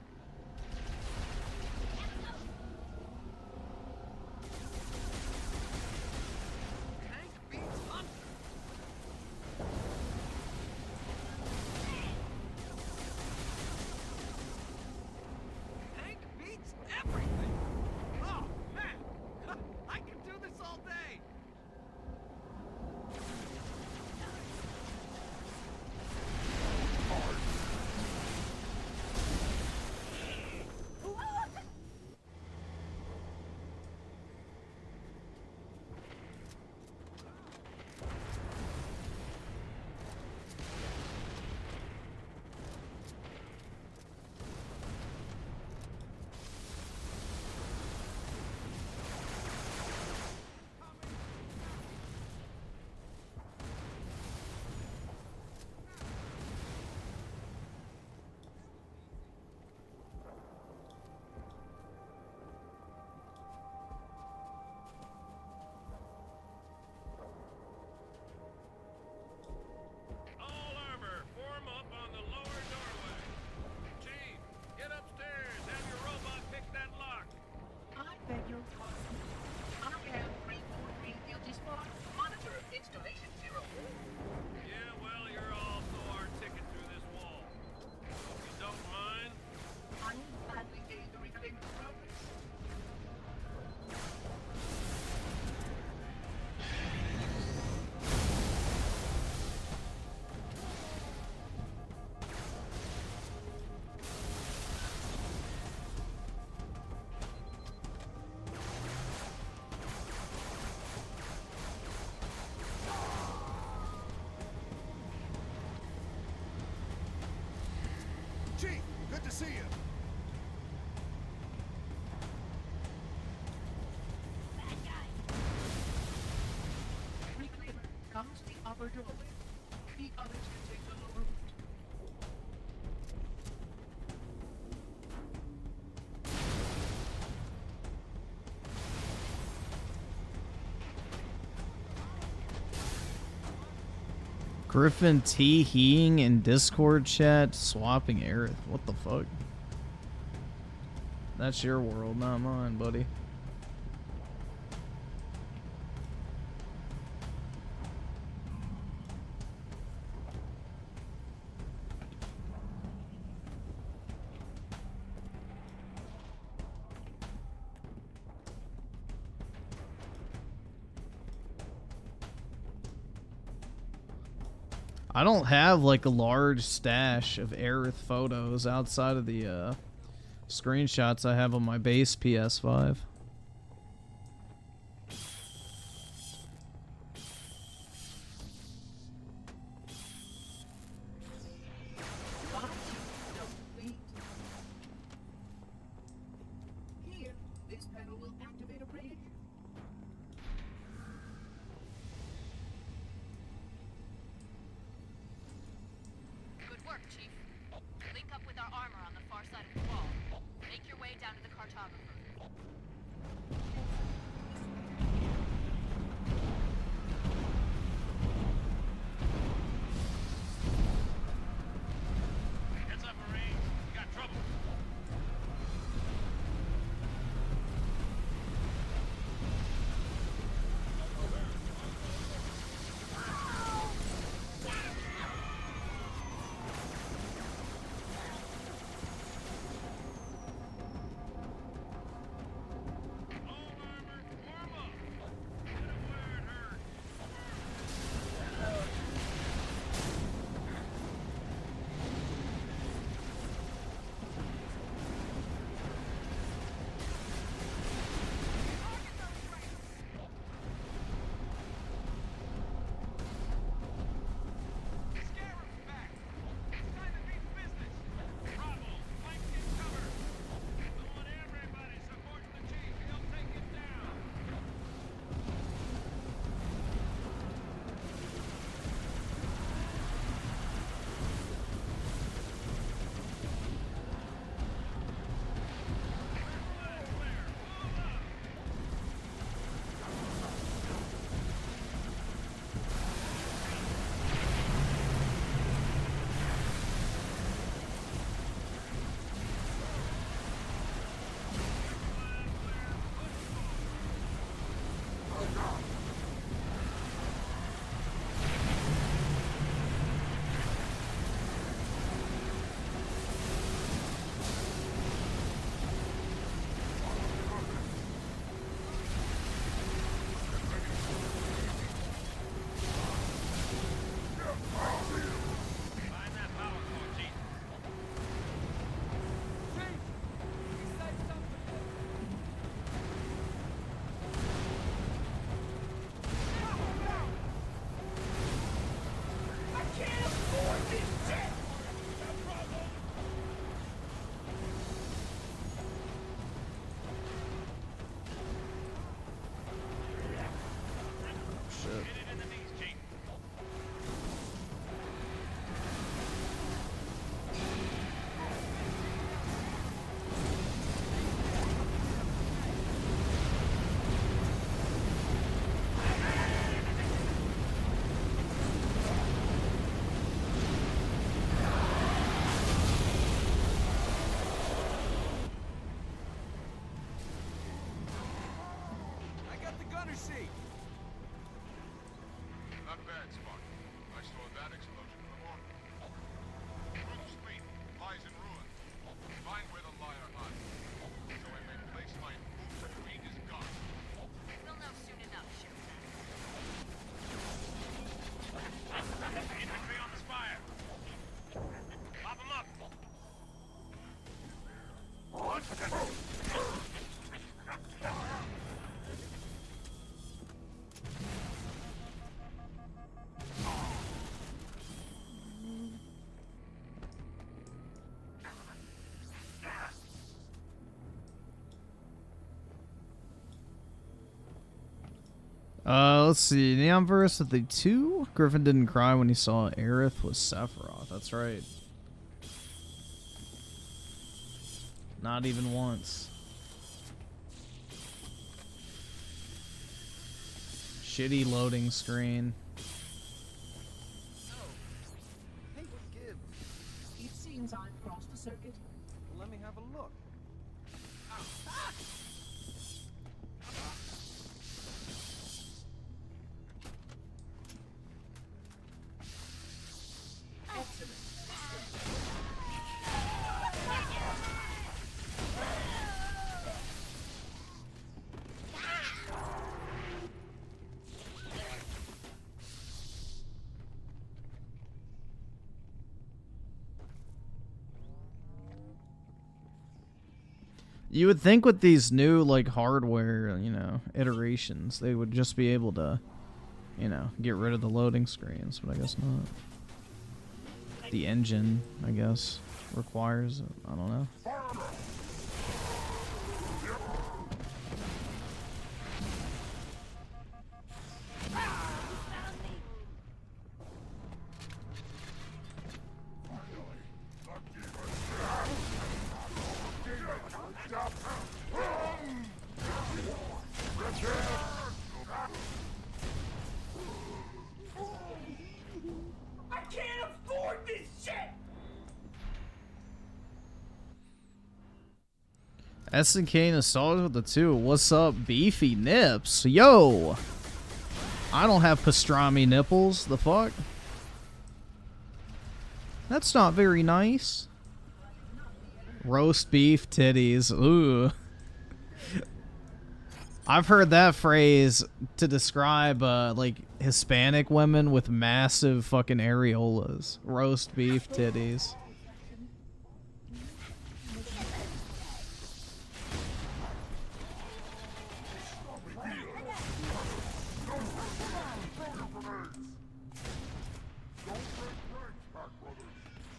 Good to see you. Reclaimer, come to the upper doorway. The others can take the lower route. Griffin T heeing in Discord chat, swapping Aerith. What the fuck? That's your world, not mine, buddy. I don't have like a large stash of Aerith photos outside of the screenshots I have on my base PS5. Here, this panel will activate a bridge. Good work, Chief. Link up with our armor on the far side of the wall. Make your way down to the cartographer. Heads up, Marine. We got trouble. Not bad, Spark. I saw that explosion in the morning. Group's fleet lies in ruins. Find where the liar hides, so I may place my boots to feed his guard. We'll know soon enough, shipman. Infantry on the spire. Pop them up. Let's see. Neonverse with the 2. Griffin didn't cry when he saw Aerith with Sephiroth. That's right. Not even once. Shitty loading screen. Hey, what gives? It seems I've crossed the circuit. Let me have a look. You would think with these new, like, hardware, you know, iterations, they would just be able to, you know, get rid of the loading screens, but I guess not. The engine, I guess, requires it. I don't know. I can't afford this shit! SNK nostalgia with the 2. What's up, beefy nips? Yo! I don't have pastrami nipples. The fuck? That's not very nice. Roast beef titties. Ooh. I've heard that phrase to describe, like, Hispanic women with massive fucking areolas. Roast beef titties.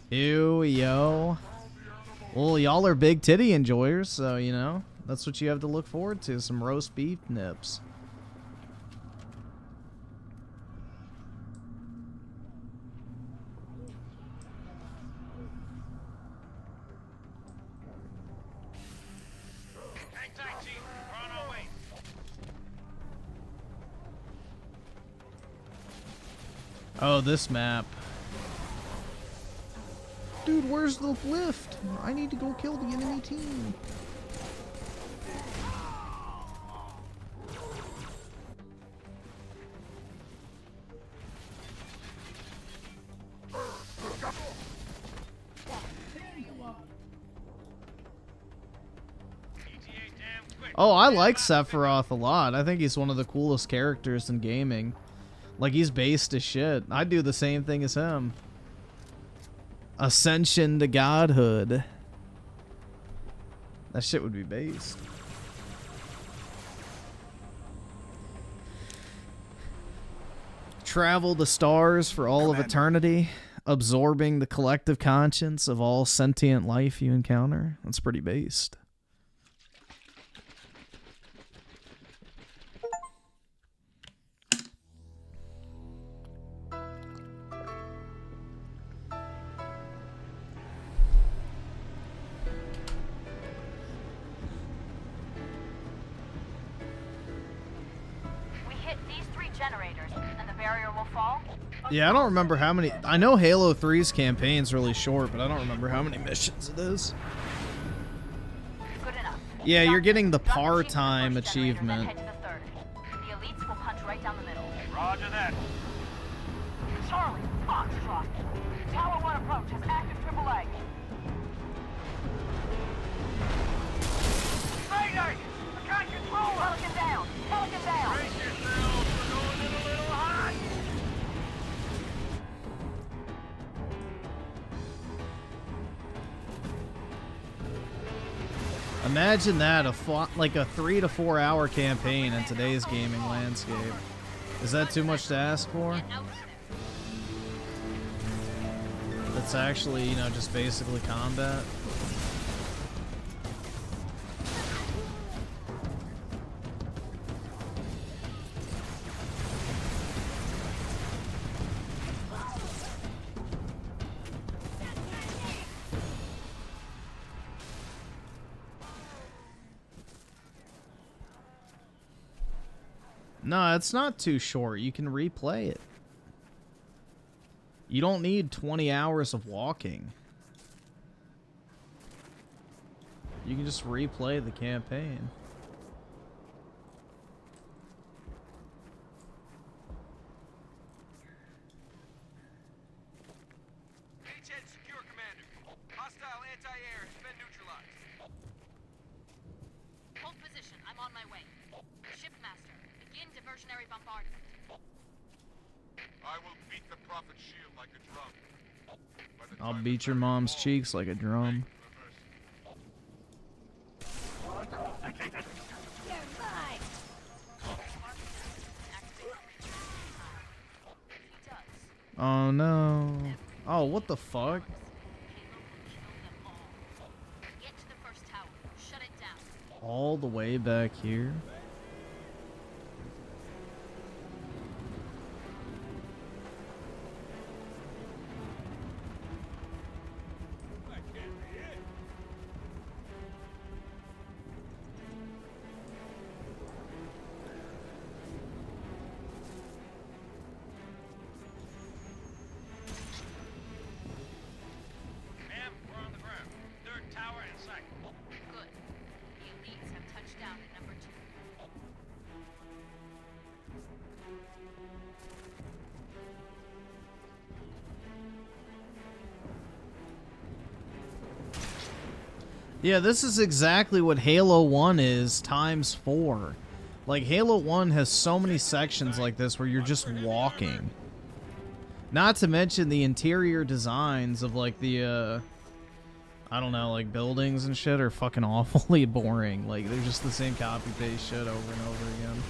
Ew, yo. Well, y'all are big titty enjoyers, so, you know, that's what you have to look forward to, some roast beef nips. Hang tight, Chief. We're on our way. Oh, this map. Dude, where's the lift? I need to go kill the enemy team. Oh, I like Sephiroth a lot. I think he's one of the coolest characters in gaming. Like, he's based as shit. I'd do the same thing as him. Ascension to godhood. That shit would be based. Travel the stars for all of eternity, absorbing the collective conscience of all sentient life you encounter. That's pretty based. We hit these 3 generators, and the barrier will fall. Yeah, I don't remember how many. I know Halo 3's campaign's really short, but I don't remember how many missions it is. Good enough. Yeah, you're getting the par time achievement. Head to the 3rd. The elites will punch right down the middle. Roger that. Charlie, Foxtrot. Tower 1 approach has active AAA. Mayday! I can't control her! Pelican down! Pelican down! Brace yourselves, we're going in a little hot! Imagine that, like a 3 to 4 hour campaign in today's gaming landscape. Is that too much to ask for? It's actually, you know, just basically combat. No, it's not too short. You can replay it. You don't need 20 hours of walking. You can just replay the campaign. H-Head secure, Commander. Hostile anti-air has been neutralized. Hold position. I'm on my way. Shipmaster, begin diversionary bombardment. I will beat the Prophet shield like a drum. By the I'll time beat your mom's cheeks like a drum. Oh no. Oh, what the fuck? Get to the first tower. Shut it down. All the way back here? Ma'am, we're on the ground. Third tower in sight. Good. The elites have touched down at number 2. Yeah, this is exactly what Halo 1 is times 4. Like, Halo 1 has so many sections like this where you're just walking. Not to mention the interior designs of, like, the, I don't know, like, buildings and shit are fucking awfully boring. Like, they're just the same copy-paste shit over and over again.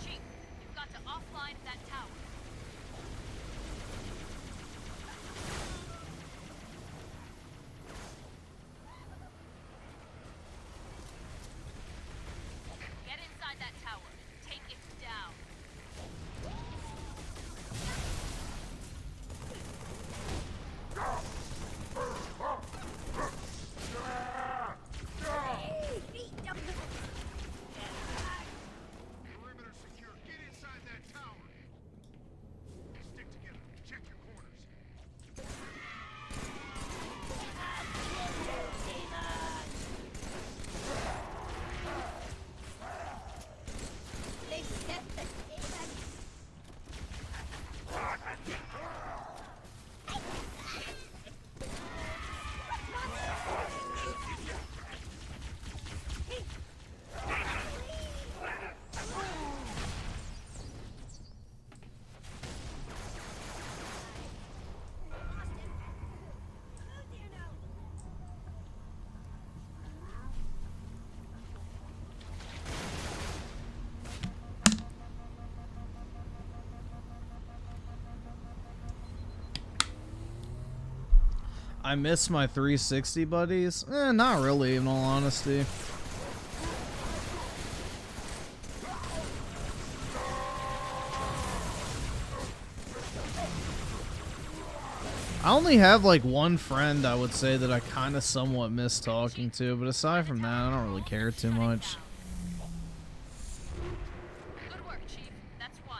Chief, you've got to offline that tower. Get inside that tower. Take it down. Perimeter secure. Get inside that tower. Stick together. Check your corners. I miss my 360 buddies. Not really, in all honesty. I only have like one friend I would say that I kind of somewhat miss talking to, but aside from that, I don't really care too much. Good work, Chief. That's 1.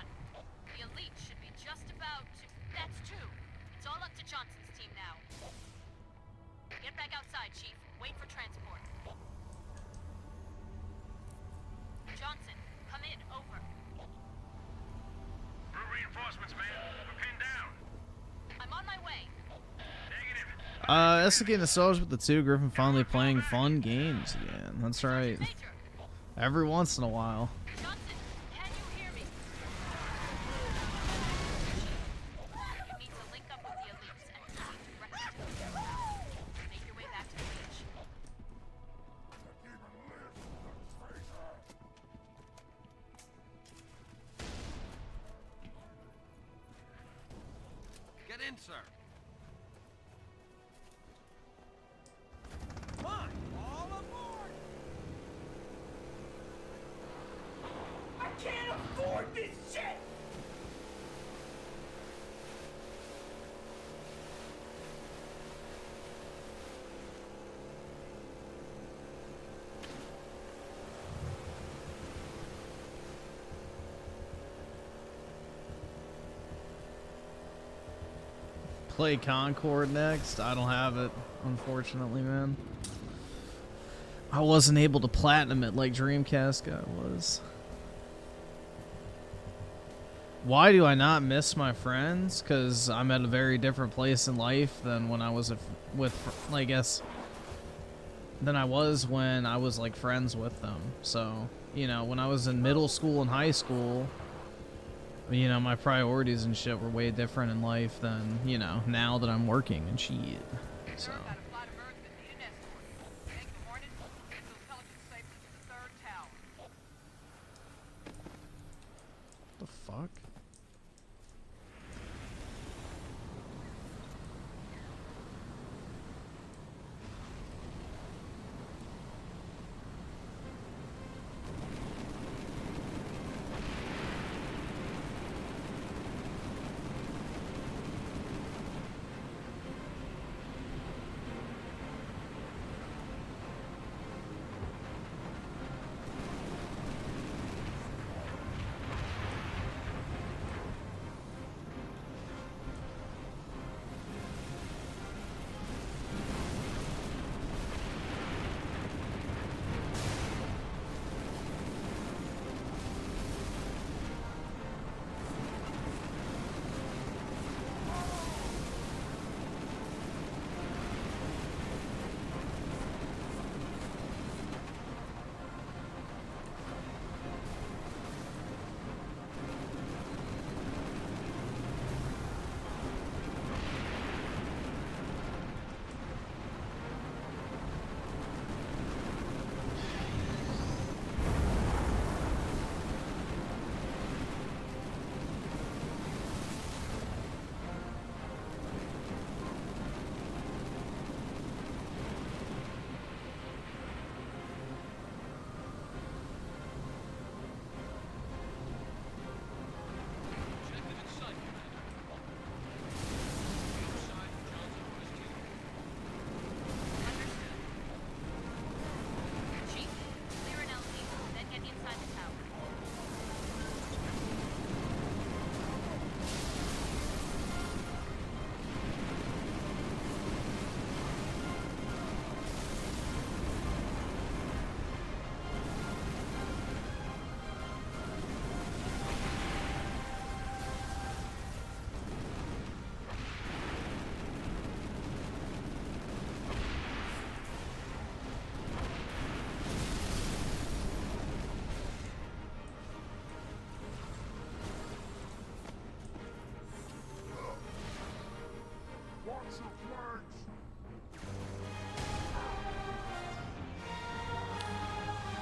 The elite should be just about to... That's 2. It's all up to Johnson's team now. Get back outside, Chief. Wait for transport. Johnson, come in. Over. We're reinforcements, man. We're pinned down. I'm on my way. Essicating the Soldiers with the 2, Griffin finally playing fun games again. That's right. Every once in a while. Johnson, can you hear me? You need to link up with the elites and proceed directly to the ground. Make your way back to the beach. in, sir. Come on, all aboard! I can't afford this shit! Play Concord next. I don't have it, unfortunately, man. I wasn't able to platinum it like Dreamcast guy was. Why do I not miss my friends? Because I'm at a very different place in life than when I was I guess, than I was when I was like friends with them. So, you know, when I was in middle school and high school, you know, my priorities and shit were way different in life than, you know, now that I'm working and shit. So. The fuck?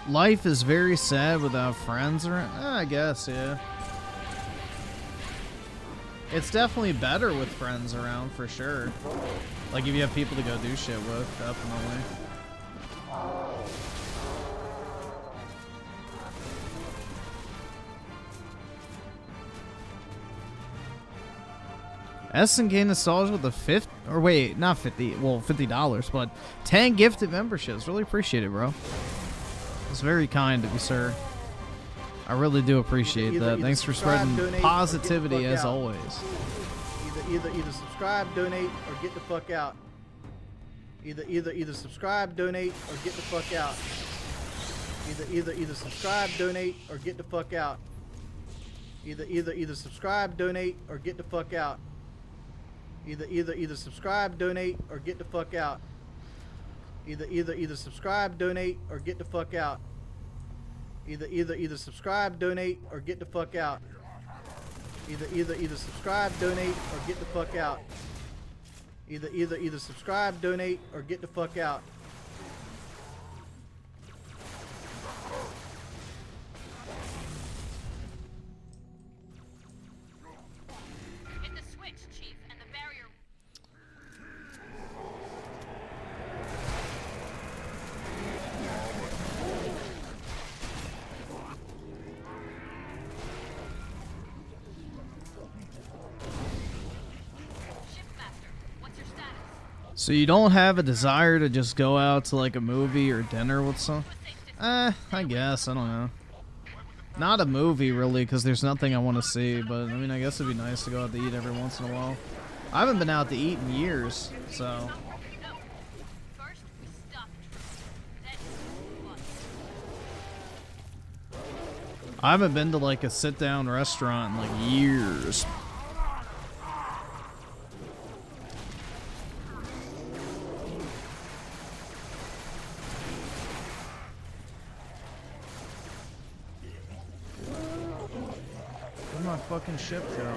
Life is very sad without friends around. I guess, yeah. It's definitely better with friends around, for sure. Like, if you have people to go do shit with, definitely. SNK Nostalgia with the $50, or wait, not 50, well, $50, but 10 gifted memberships. Really appreciate it, bro. It's very kind of you, sir. I really do appreciate that. Thanks for spreading positivity as always. Either subscribe, donate, or get the fuck out. Either subscribe, donate, or get the fuck out. Either subscribe, donate, or get the fuck out. Either subscribe, donate, or get the fuck out. Either subscribe, donate, or get the fuck out. Either subscribe, donate, or get the fuck out. Either subscribe, donate, or get the fuck out. Either subscribe, donate, or get the fuck out. Either subscribe, donate, or get the fuck out. Hit the switch, Chief, and the barrier So you don't have a desire to just go out to like a movie or dinner with some? I guess. I don't know. Not a movie, really, because there's nothing I want to see. But, I mean, I guess it'd be nice to go out to eat every once in a while. I haven't been out to eat in years, so... I haven't been to, like, a sit-down restaurant in, like, years. Where'd my fucking ship go?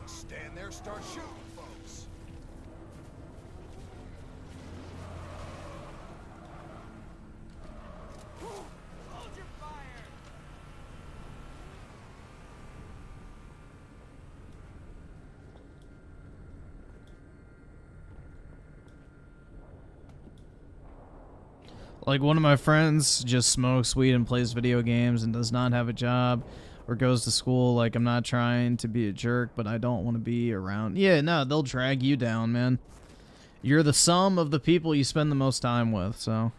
Stand there, start shooting, folks. Hold your fire. Like, one of my friends just smokes weed and plays video games and does not have a job or goes to school. Like, I'm not trying to be a jerk, but I don't want to be around. Yeah, no, they'll drag you down, man. You're the sum of the people you spend the most time with, so.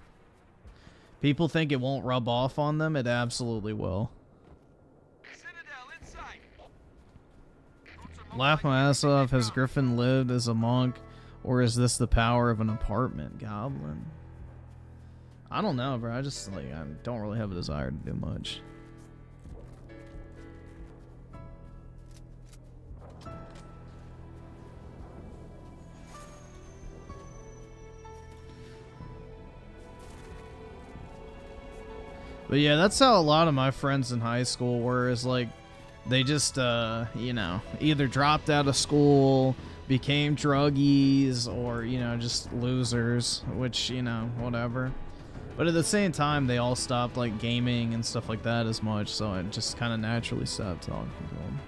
People think it won't rub off on them. It absolutely will. Laugh my ass off. Has Griffin lived as a monk, or is this the power of an apartment goblin? I don't know, bro. I just, like, I don't really have a desire to do much. But yeah, that's how a lot of my friends in high school were, is like, they just, you know, either dropped out of school, became druggies, or, you know, just losers, which, you know, whatever. But at the same time, they all stopped, like, gaming and stuff like that as much, so I just kind of naturally stopped talking to them.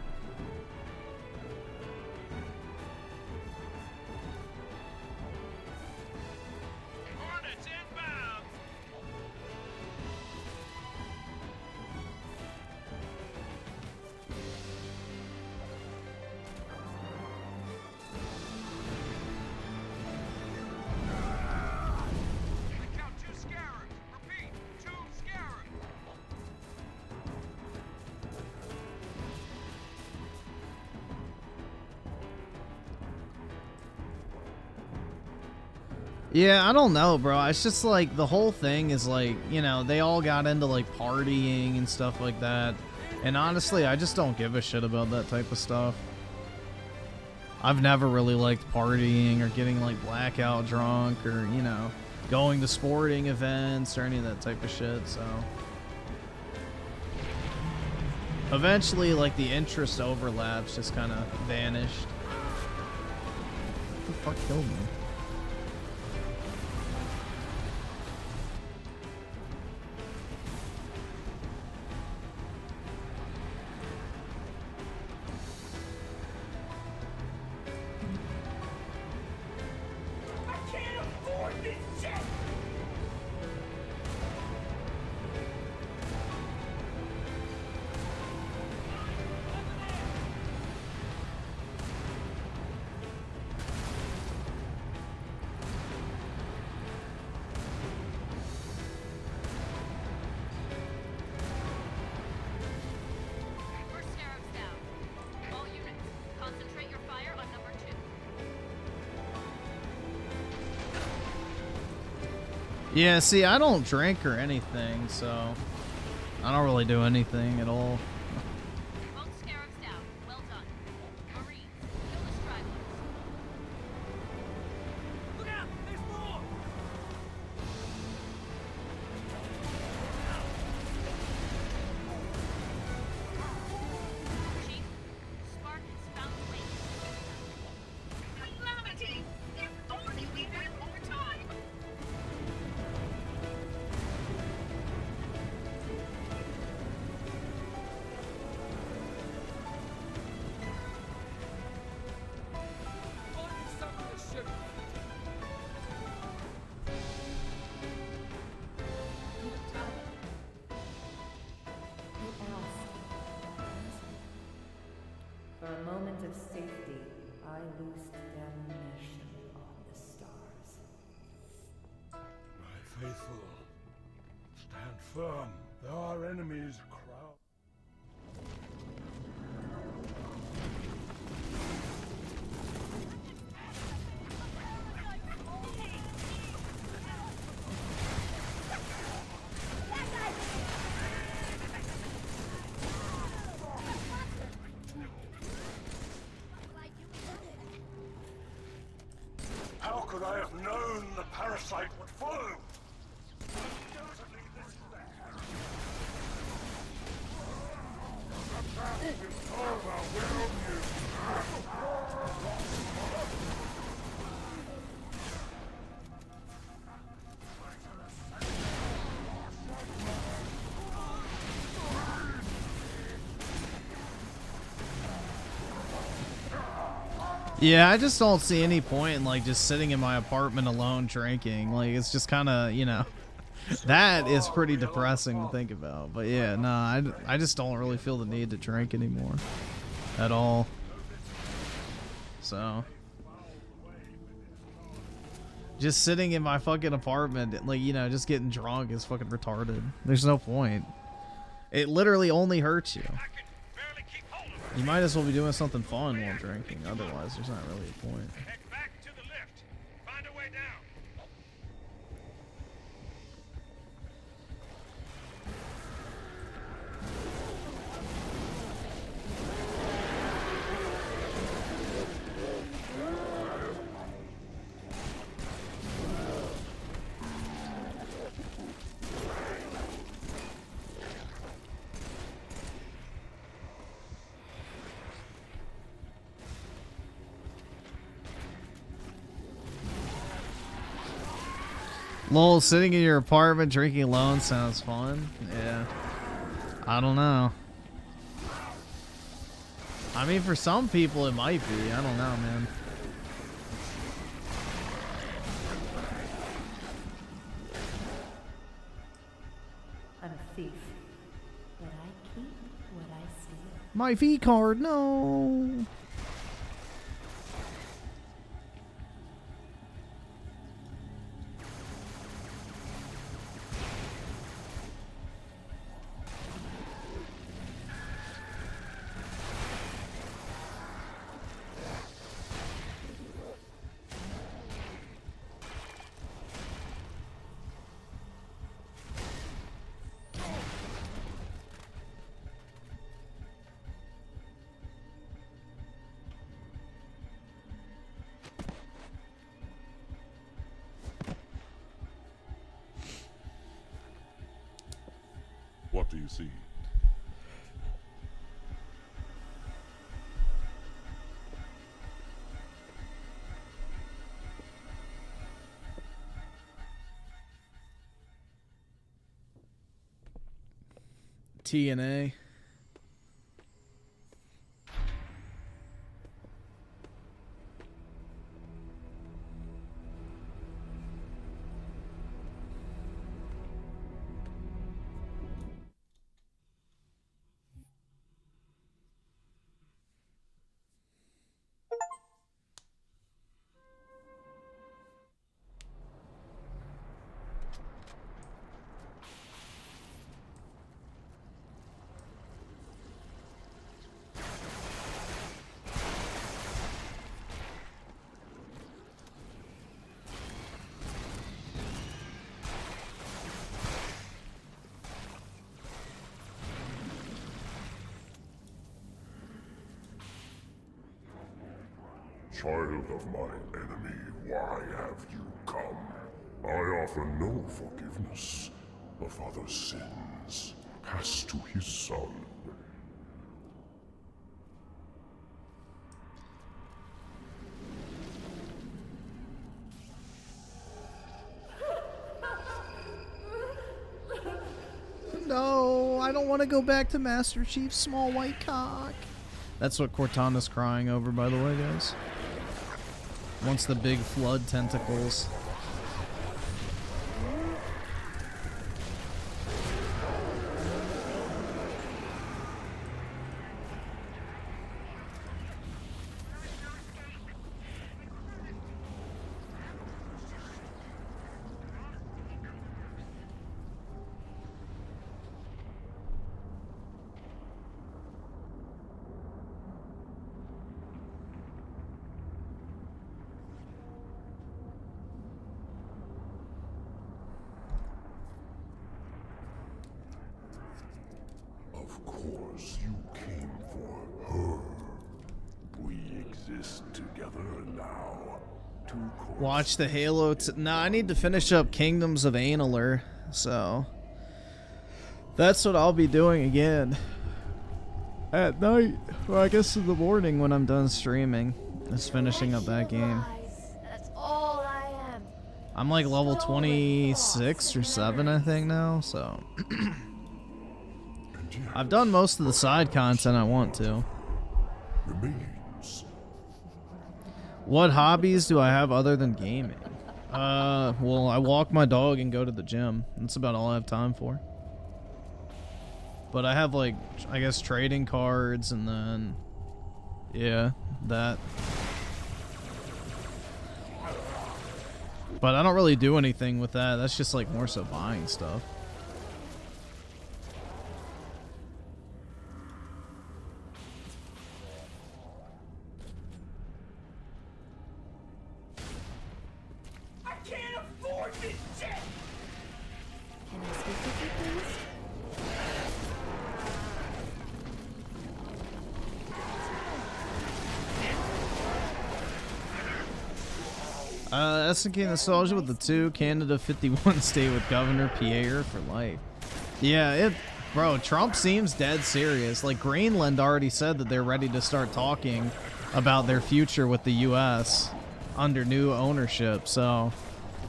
Yeah, I don't know, bro. It's just like the whole thing is like, you know, they all got into like partying and stuff like that. And honestly, I just don't give a shit about that type of stuff. I've never really liked partying or getting like blackout drunk or, you know, going to sporting events or any of that type of shit, so. Eventually, like, the interest overlaps just kind of vanished. What the fuck killed me? Yeah, see, I don't drink or anything, so I don't really do anything at all. moment of safety, I loosed damnation on the stars. My faithful, stand firm. There are enemies crowd. How could I have known the parasite would follow? Undoubtedly this bear. The battle is over, will you? Yeah, I just don't see any point in like just sitting in my apartment alone drinking. Like it's just kind of, you know, that is pretty depressing to think about. But yeah, nah, I just don't really feel the need to drink anymore at all. So just sitting in my fucking apartment, like, you know, just getting drunk is fucking retarded. There's no point. It literally only hurts you. You might as well be doing something fun while drinking. Otherwise, there's not really a point. Head back to the lift. Find a way down. Lol, sitting in your apartment drinking alone sounds fun. Yeah. I don't know. I mean, for some people it might be. I don't know, man. I'm a thief, but I keep what I steal. My V card, no. What do you see? TNA. Child of my enemy, why have you come? I offer no forgiveness. A father's sins pass to his son. No, I don't want to go back to Master Chief's small white cock. That's what Cortana's crying over, by the way, guys. Once the big flood tentacles. course, you came for her. We exist together now. Watch the Halo. Nah, I need to finish up Kingdoms of Analer, so that's what I'll be doing again at night. Well, I guess in the morning when I'm done streaming, is finishing up that game. That's all I am. I'm like level 26 or 7, I think now, so I've done most of the side content I want to. What hobbies do I have other than gaming? Well, I walk my dog and go to the gym. That's about all I have time for. But I have, like, I guess trading cards and then, yeah, that. But I don't really do anything with that. That's just, like, more so buying stuff. SNK Nostalgia with the 2, Canada 51, stay with Governor Pierre for life. Yeah, bro, Trump seems dead serious. Like, Greenland already said that they're ready to start talking about their future with the U.S. under new ownership, so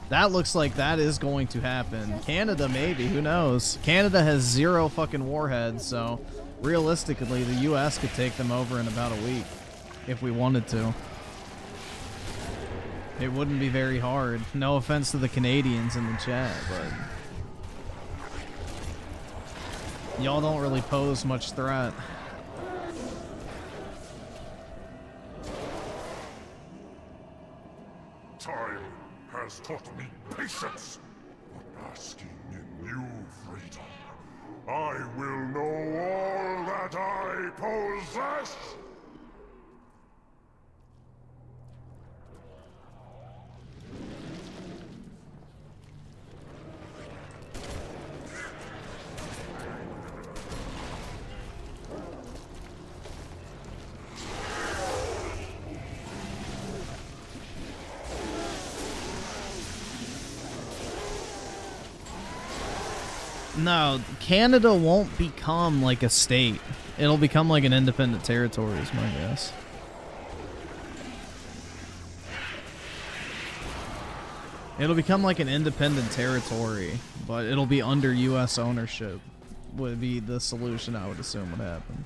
that looks like that is going to happen. Canada, maybe, who knows? Canada has 0 fucking warheads, so realistically, the U.S. could take them over in about a week if we wanted to. It wouldn't be very hard. No offense to the Canadians in the chat, but y'all don't really pose much threat. Time has taught me patience, but asking in new freedom. I will know all that I possess. No, Canada won't become like a state. It'll become like an independent territory is my guess. It'll become like an independent territory, but it'll be under U.S. ownership would be the solution I would assume would happen.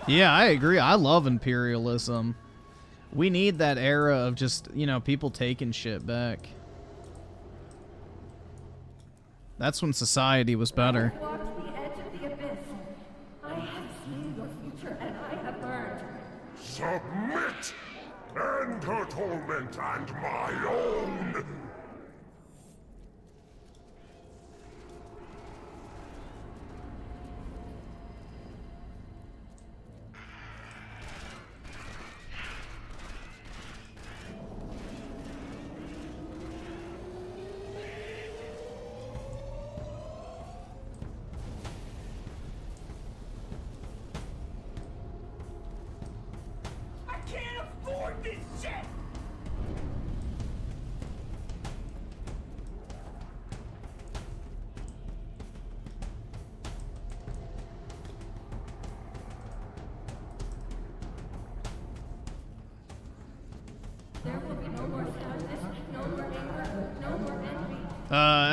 Yeah, I agree. I love imperialism. We need that era of just, you know, people taking shit back. That's when society was better. I walked the edge of the abyss. I have seen your future, and I have learned. Submit! End her torment and my own!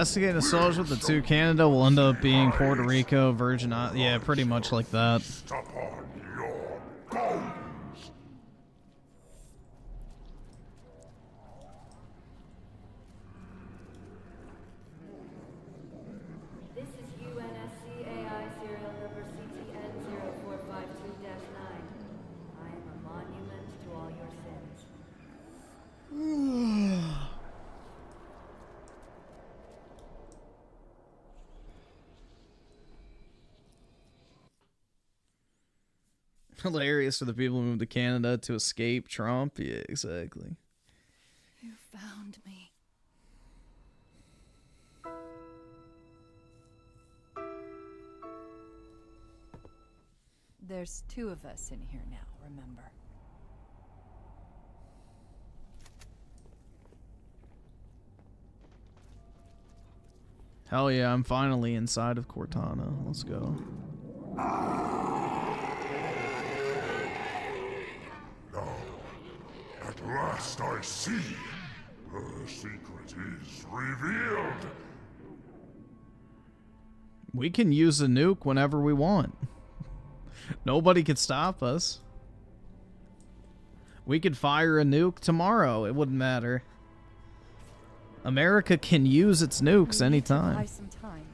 Investigating a soldier with the 2, Canada will end up being Puerto Rico, Virgin Islands. Yeah, pretty much like that. Stop on your bones! This is UNSC AI serial number CTN0452-9. I am a monument to all your sins. Hilarious for the people who moved to Canada to escape Trump. Yeah, exactly. You found me. There's 2 of us in here now, remember? Hell yeah, I'm finally inside of Cortana. Let's go. Now, at last I see. Her secret is revealed. We can use a nuke whenever we want. Nobody can stop us. We could fire a nuke tomorrow. It wouldn't matter. America can use its nukes anytime. Buy some time.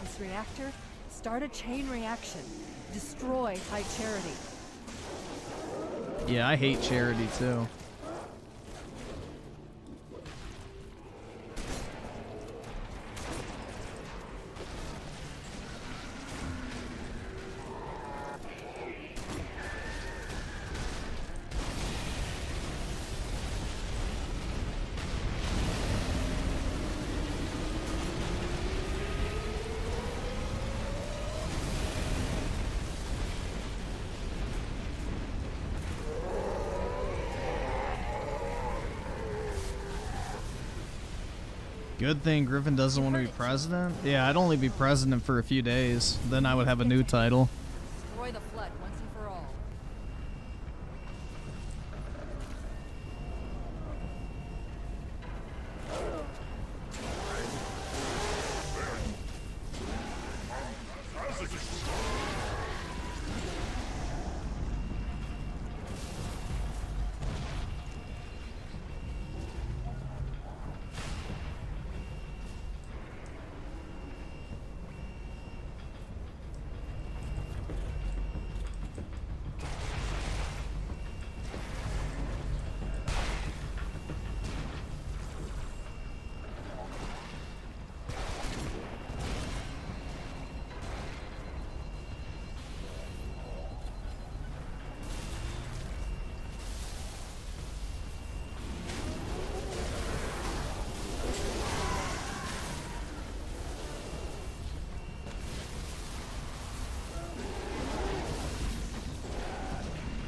This reactor, start a chain reaction. Destroy High Charity. Yeah, I hate Charity too. Good thing Griffin doesn't want to be president. Yeah, I'd only be president for a few days. Then I would have a new title. Destroy the flood once and for all.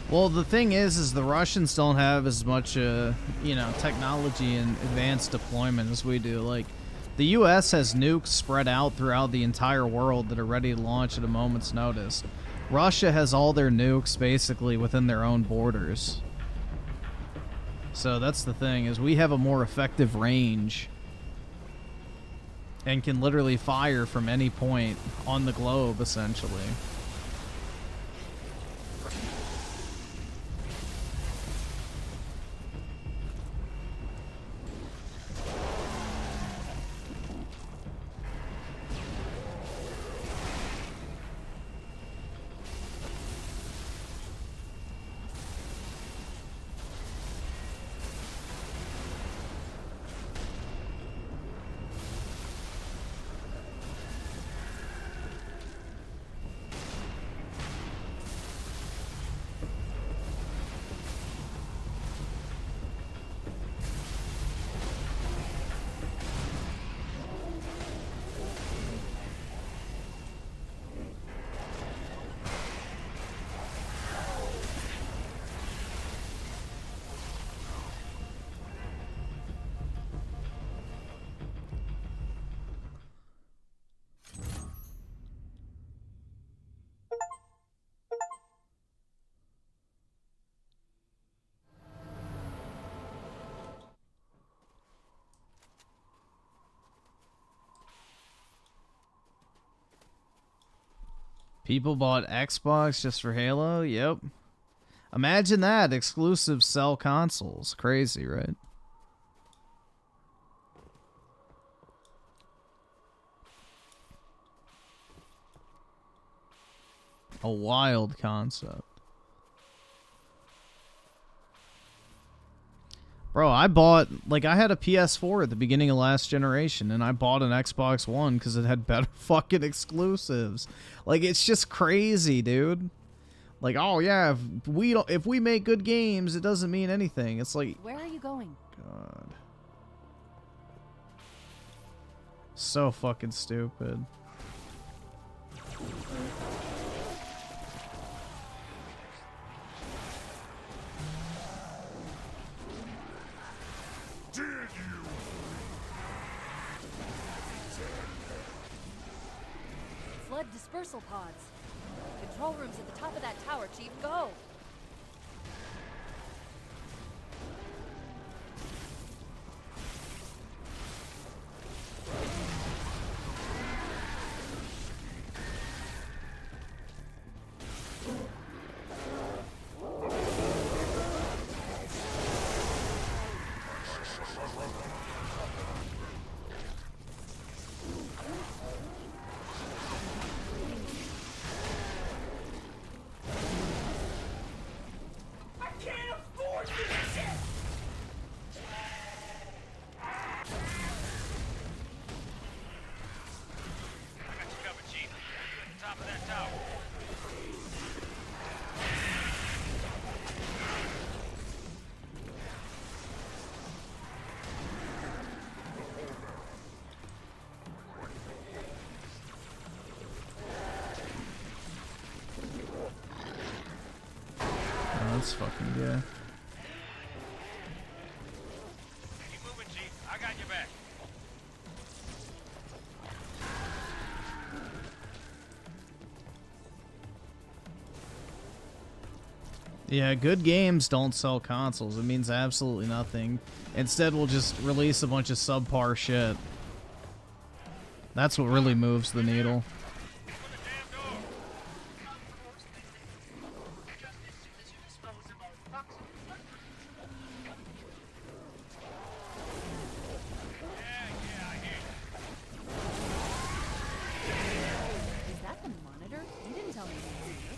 Well, the thing is the Russians don't have as much, you know, technology and advanced deployment as we do. Like, the U.S. has nukes spread out throughout the entire world that are ready to launch at a moment's notice. Russia has all their nukes basically within their own borders. So that's the thing, is we have a more effective range and can literally fire from any point on the globe, essentially. People bought Xbox just for Halo? Yep. Imagine that. Exclusives sell consoles. Crazy, right? A wild concept. Bro, I bought, like, I had a PS4 at the beginning of last generation, and I bought an Xbox One because it had better fucking exclusives. Like, it's just crazy, dude. Like, oh yeah, if we make good games, it doesn't mean anything. It's like, Where are you going? God. So fucking stupid. Flood dispersal pods. Control room's at the top of that tower, Chief. Go! That's fucking good. Keep moving, Chief. I got your back. Yeah, good games don't sell consoles. It means absolutely nothing. Instead, we'll just release a bunch of subpar shit. That's what really moves the needle. Is that the monitor? You didn't tell me to see it.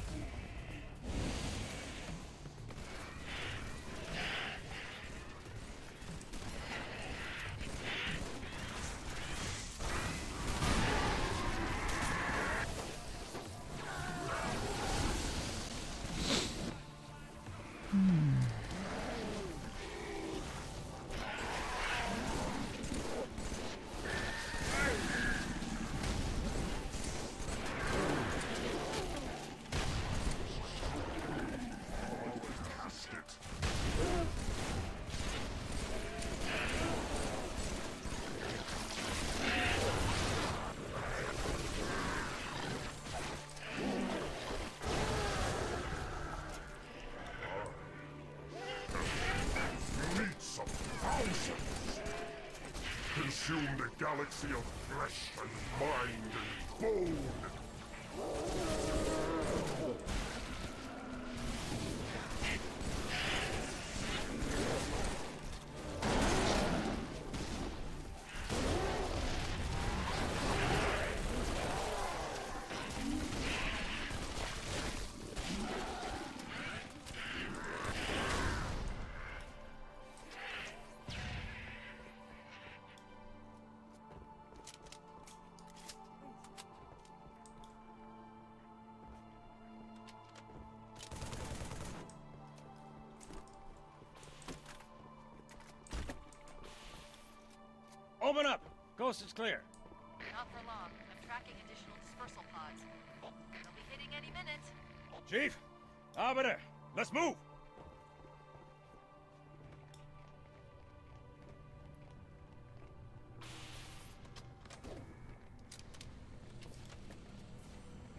Consume the galaxy of flesh and mind and bone. Open up! Coast is clear. Not for long. I'm tracking additional dispersal pods. They'll be hitting any minute. Chief, Arbiter, let's move!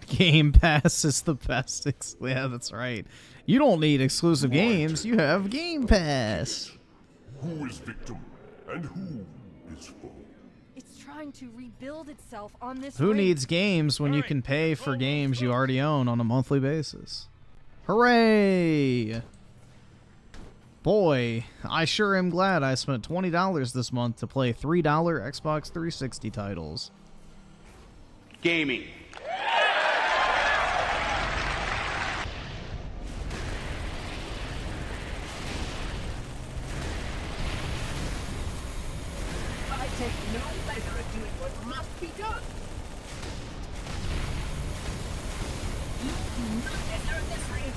Game Pass is the best. Yeah, that's right. You don't need exclusive games. You have Game Pass. Who is victim and who is foe? It's trying to rebuild itself on this. Who ring. needs games when you can pay for games you already own on a monthly basis? Hooray! Boy, I sure am glad I spent $20 this month to play $3 Xbox 360 titles. Gaming. I take no pleasure in doing what must be done. You do not deserve this ring.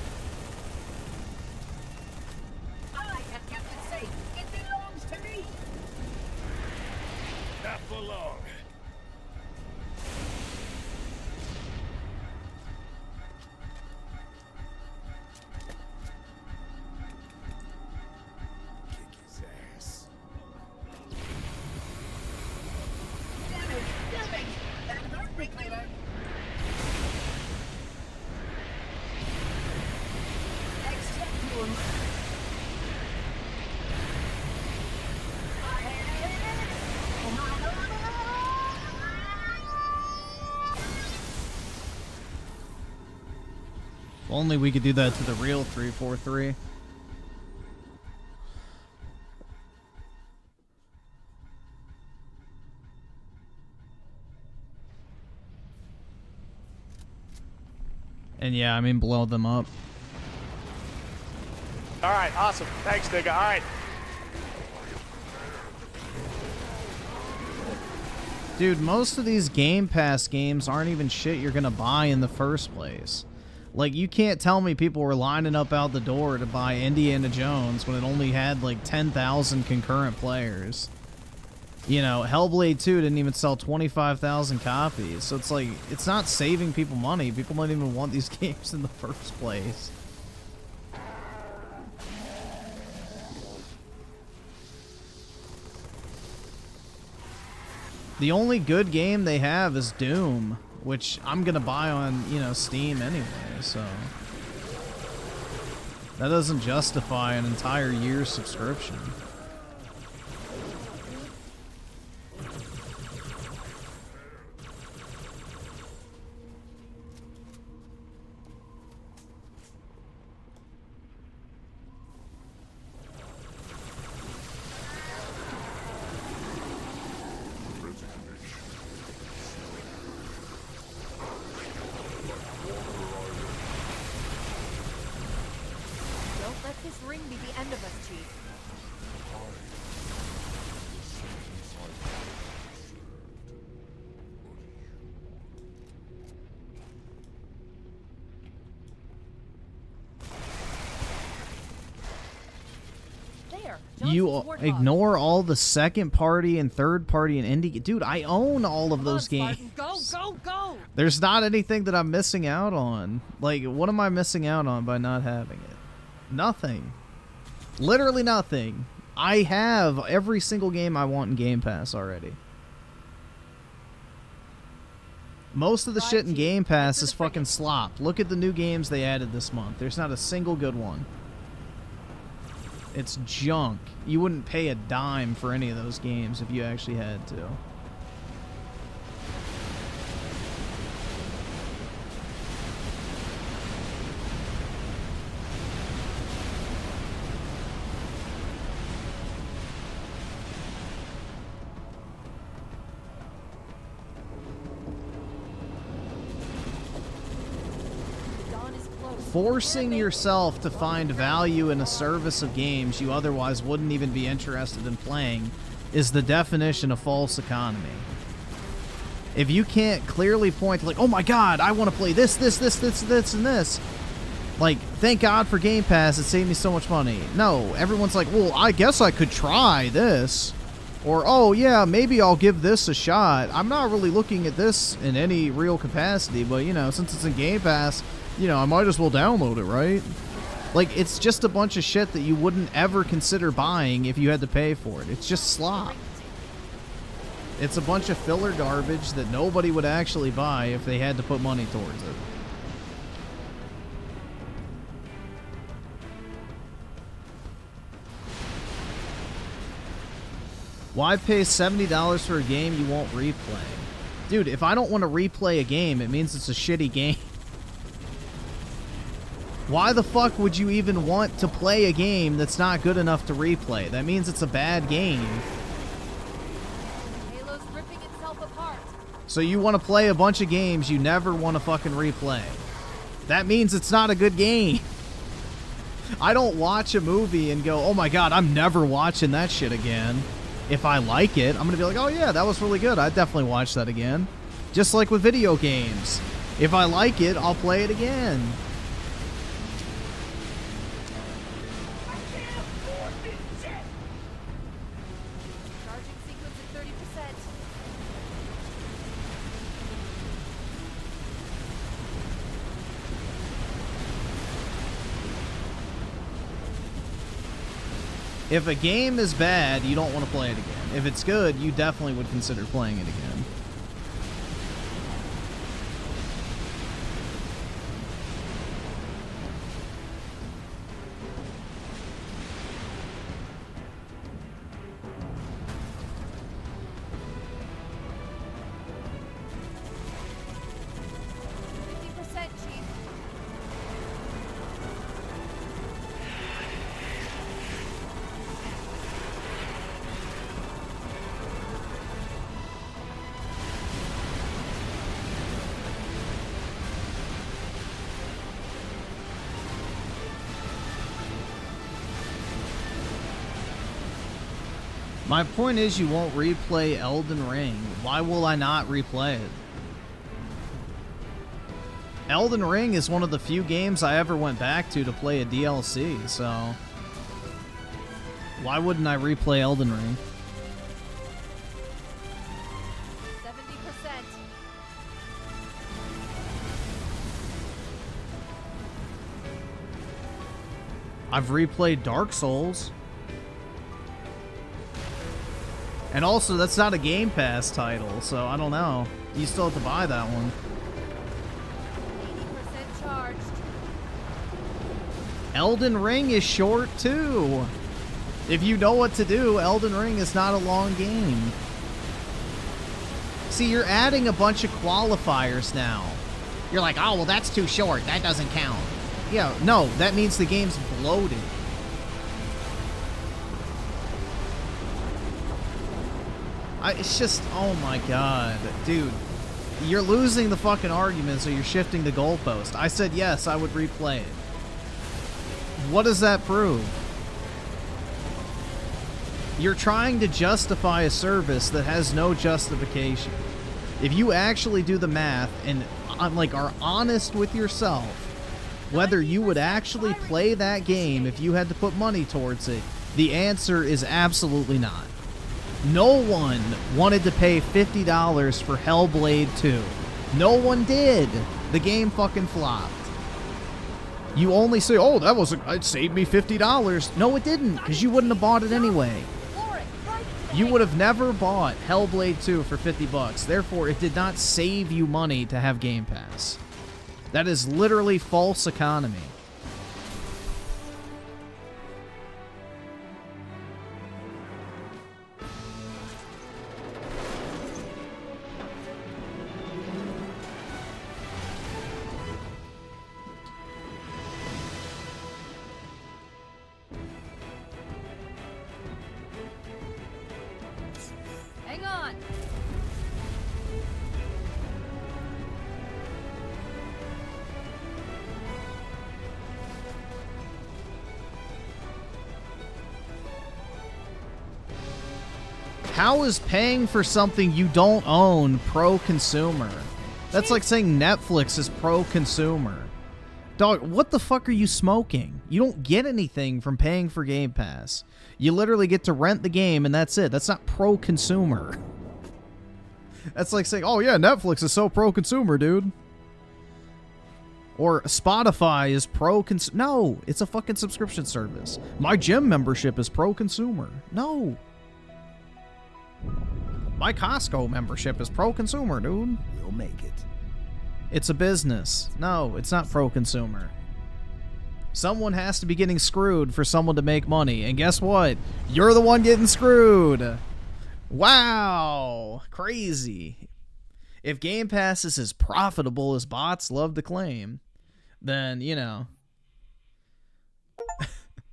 I have kept it safe. It belongs to me. Not for long. Kick his ass. Damage! Damage! That hurt me, Cleaver. Exceptional. If only we could do that to the real 343. And yeah, I mean, blow them up. All right, awesome. Thanks, nigga. All right. Dude, most of these Game Pass games aren't even shit you're gonna buy in the first place. Like, you can't tell me people were lining up out the door to buy Indiana Jones when it only had like 10,000 concurrent players. You know, Hellblade 2 didn't even sell 25,000 copies. So it's like, it's not saving people money. People don't even want these games in the first place. The only good game they have is Doom, which I'm gonna buy on, you know, Steam anyway, so that doesn't justify an entire year's subscription. Don't let this ring be the end of us, Chief. There. You ignore all the second party and third party and indie. Dude, I own all of those games. Go, go, go! There's not anything that I'm missing out on. Like, what am I missing out on by not having it? Nothing. Literally nothing. I have every single game I want in Game Pass already. Most of the shit in Game Pass is fucking slop. Look at the new games they added this month. There's not a single good one. It's junk. You wouldn't pay a dime for any of those games if you actually had to. Forcing yourself to find value in a service of games you otherwise wouldn't even be interested in playing is the definition of false economy. If you can't clearly point to, like, oh my god, I want to play this, and this. Like, thank God for Game Pass, it saved me so much money. No, everyone's like, well, I guess I could try this. Or, oh yeah, maybe I'll give this a shot. I'm not really looking at this in any real capacity, but, you know, since it's in Game Pass, you know, I might as well download it, right? Like, it's just a bunch of shit that you wouldn't ever consider buying if you had to pay for it. It's just slop. It's a bunch of filler garbage that nobody would actually buy if they had to put money towards it. Why pay $70 for a game you won't replay? Dude, if I don't want to replay a game, it means it's a shitty game. Why the fuck would you even want to play a game that's not good enough to replay? That means it's a bad game. Halo's ripping itself apart. So you want to play a bunch of games you never want to fucking replay. That means it's not a good game. I don't watch a movie and go, oh my god, I'm never watching that shit again. If I like it, I'm going to be like, oh yeah, that was really good. I'd definitely watch that again. Just like with video games. If I like it, I'll play it again. Charging sequence at 30%. If a game is bad, you don't want to play it again. If it's good, you definitely would consider playing it again. My point is you won't replay Elden Ring. Why will I not replay it? Elden Ring is one of the few games I ever went back to play a DLC, so why wouldn't I replay Elden Ring? 70%. I've replayed Dark Souls. And also, that's not a Game Pass title, so I don't know. You still have to buy that one. 80% charged. Elden Ring is short, too. If you know what to do, Elden Ring is not a long game. See, you're adding a bunch of qualifiers now. You're like, oh, well, that's too short. That doesn't count. Yeah, no, that means the game's bloated. It's just, oh my god. Dude, you're losing the fucking argument, so you're shifting the goalpost. I said yes, I would replay it. What does that prove? You're trying to justify a service that has no justification. If you actually do the math and are honest with yourself, whether you would actually play that game if you had to put money towards it, the answer is absolutely not. No one wanted to pay $50 for Hellblade 2. No one did. The game fucking flopped. You only say, oh, it saved me $50. No, it didn't, because you wouldn't have bought it anyway. You would have never bought Hellblade 2 for $50. Therefore, it did not save you money to have Game Pass. That is literally false economy. Hang on. How is paying for something you don't own pro-consumer? That's like saying Netflix is pro-consumer. Dog, what the fuck are you smoking? You don't get anything from paying for Game Pass. You literally get to rent the game and that's it. That's not pro-consumer. That's like saying, oh yeah, Netflix is so pro-consumer, dude. Or Spotify is pro-consumer. No, it's a fucking subscription service. My gym membership is pro-consumer. No. My Costco membership is pro-consumer, dude. We'll make it. It's a business. No, it's not pro-consumer. Someone has to be getting screwed for someone to make money. And guess what? You're the one getting screwed. Wow. Crazy. If Game Pass is as profitable as bots love to claim, then, you know,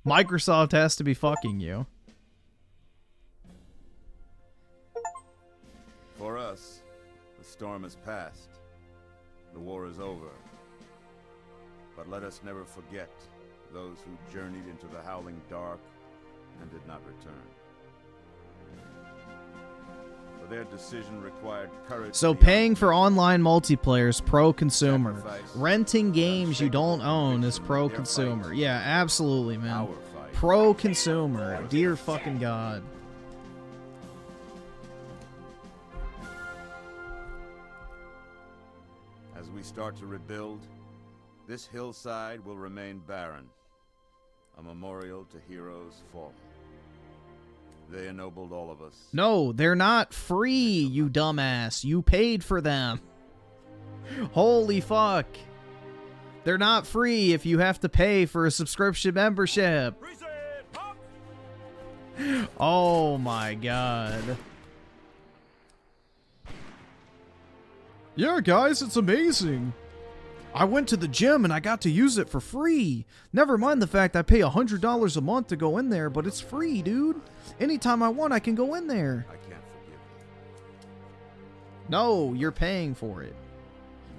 Microsoft has to be fucking you. For us, the storm has passed. The war is over. But let us never forget those who journeyed into the howling dark and did not return. For their decision required courage. So beyond paying for online multiplayer is pro-consumer. Sacrifice. Renting games you don't own is pro-consumer. Yeah, absolutely, man. Pro-consumer. Dear fucking God. As we start to rebuild, this hillside will remain barren, a memorial to heroes fallen. They ennobled all of us. No, they're not free, you dumbass. You paid for them. Holy fuck. They're not free if you have to pay for a subscription membership. Oh my God. Yeah, guys, it's amazing. I went to the gym and I got to use it for free. Never mind the fact I pay $100 a month to go in there, but it's free, dude. Anytime I want, I can go in there. I can't forgive you. No, you're paying for it.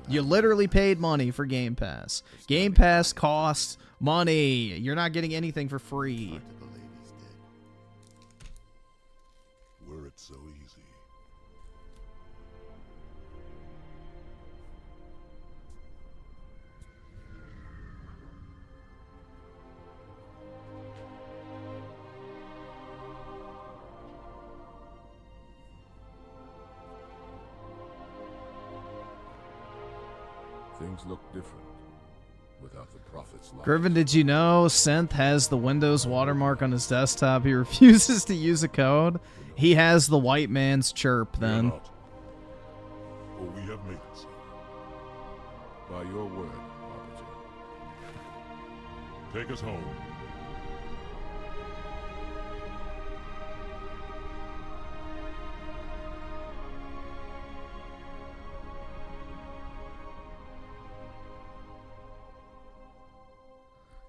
You literally paid money for Game Pass. Game Pass costs money. You're not getting anything for free. Were it so easy. Things look different without the Prophet's light. Griffin, did you know Synth has the Windows watermark on his desktop? He refuses to use a code. He has the white man's chirp then. For we have made it so. By your word, Arbiter. Take us home.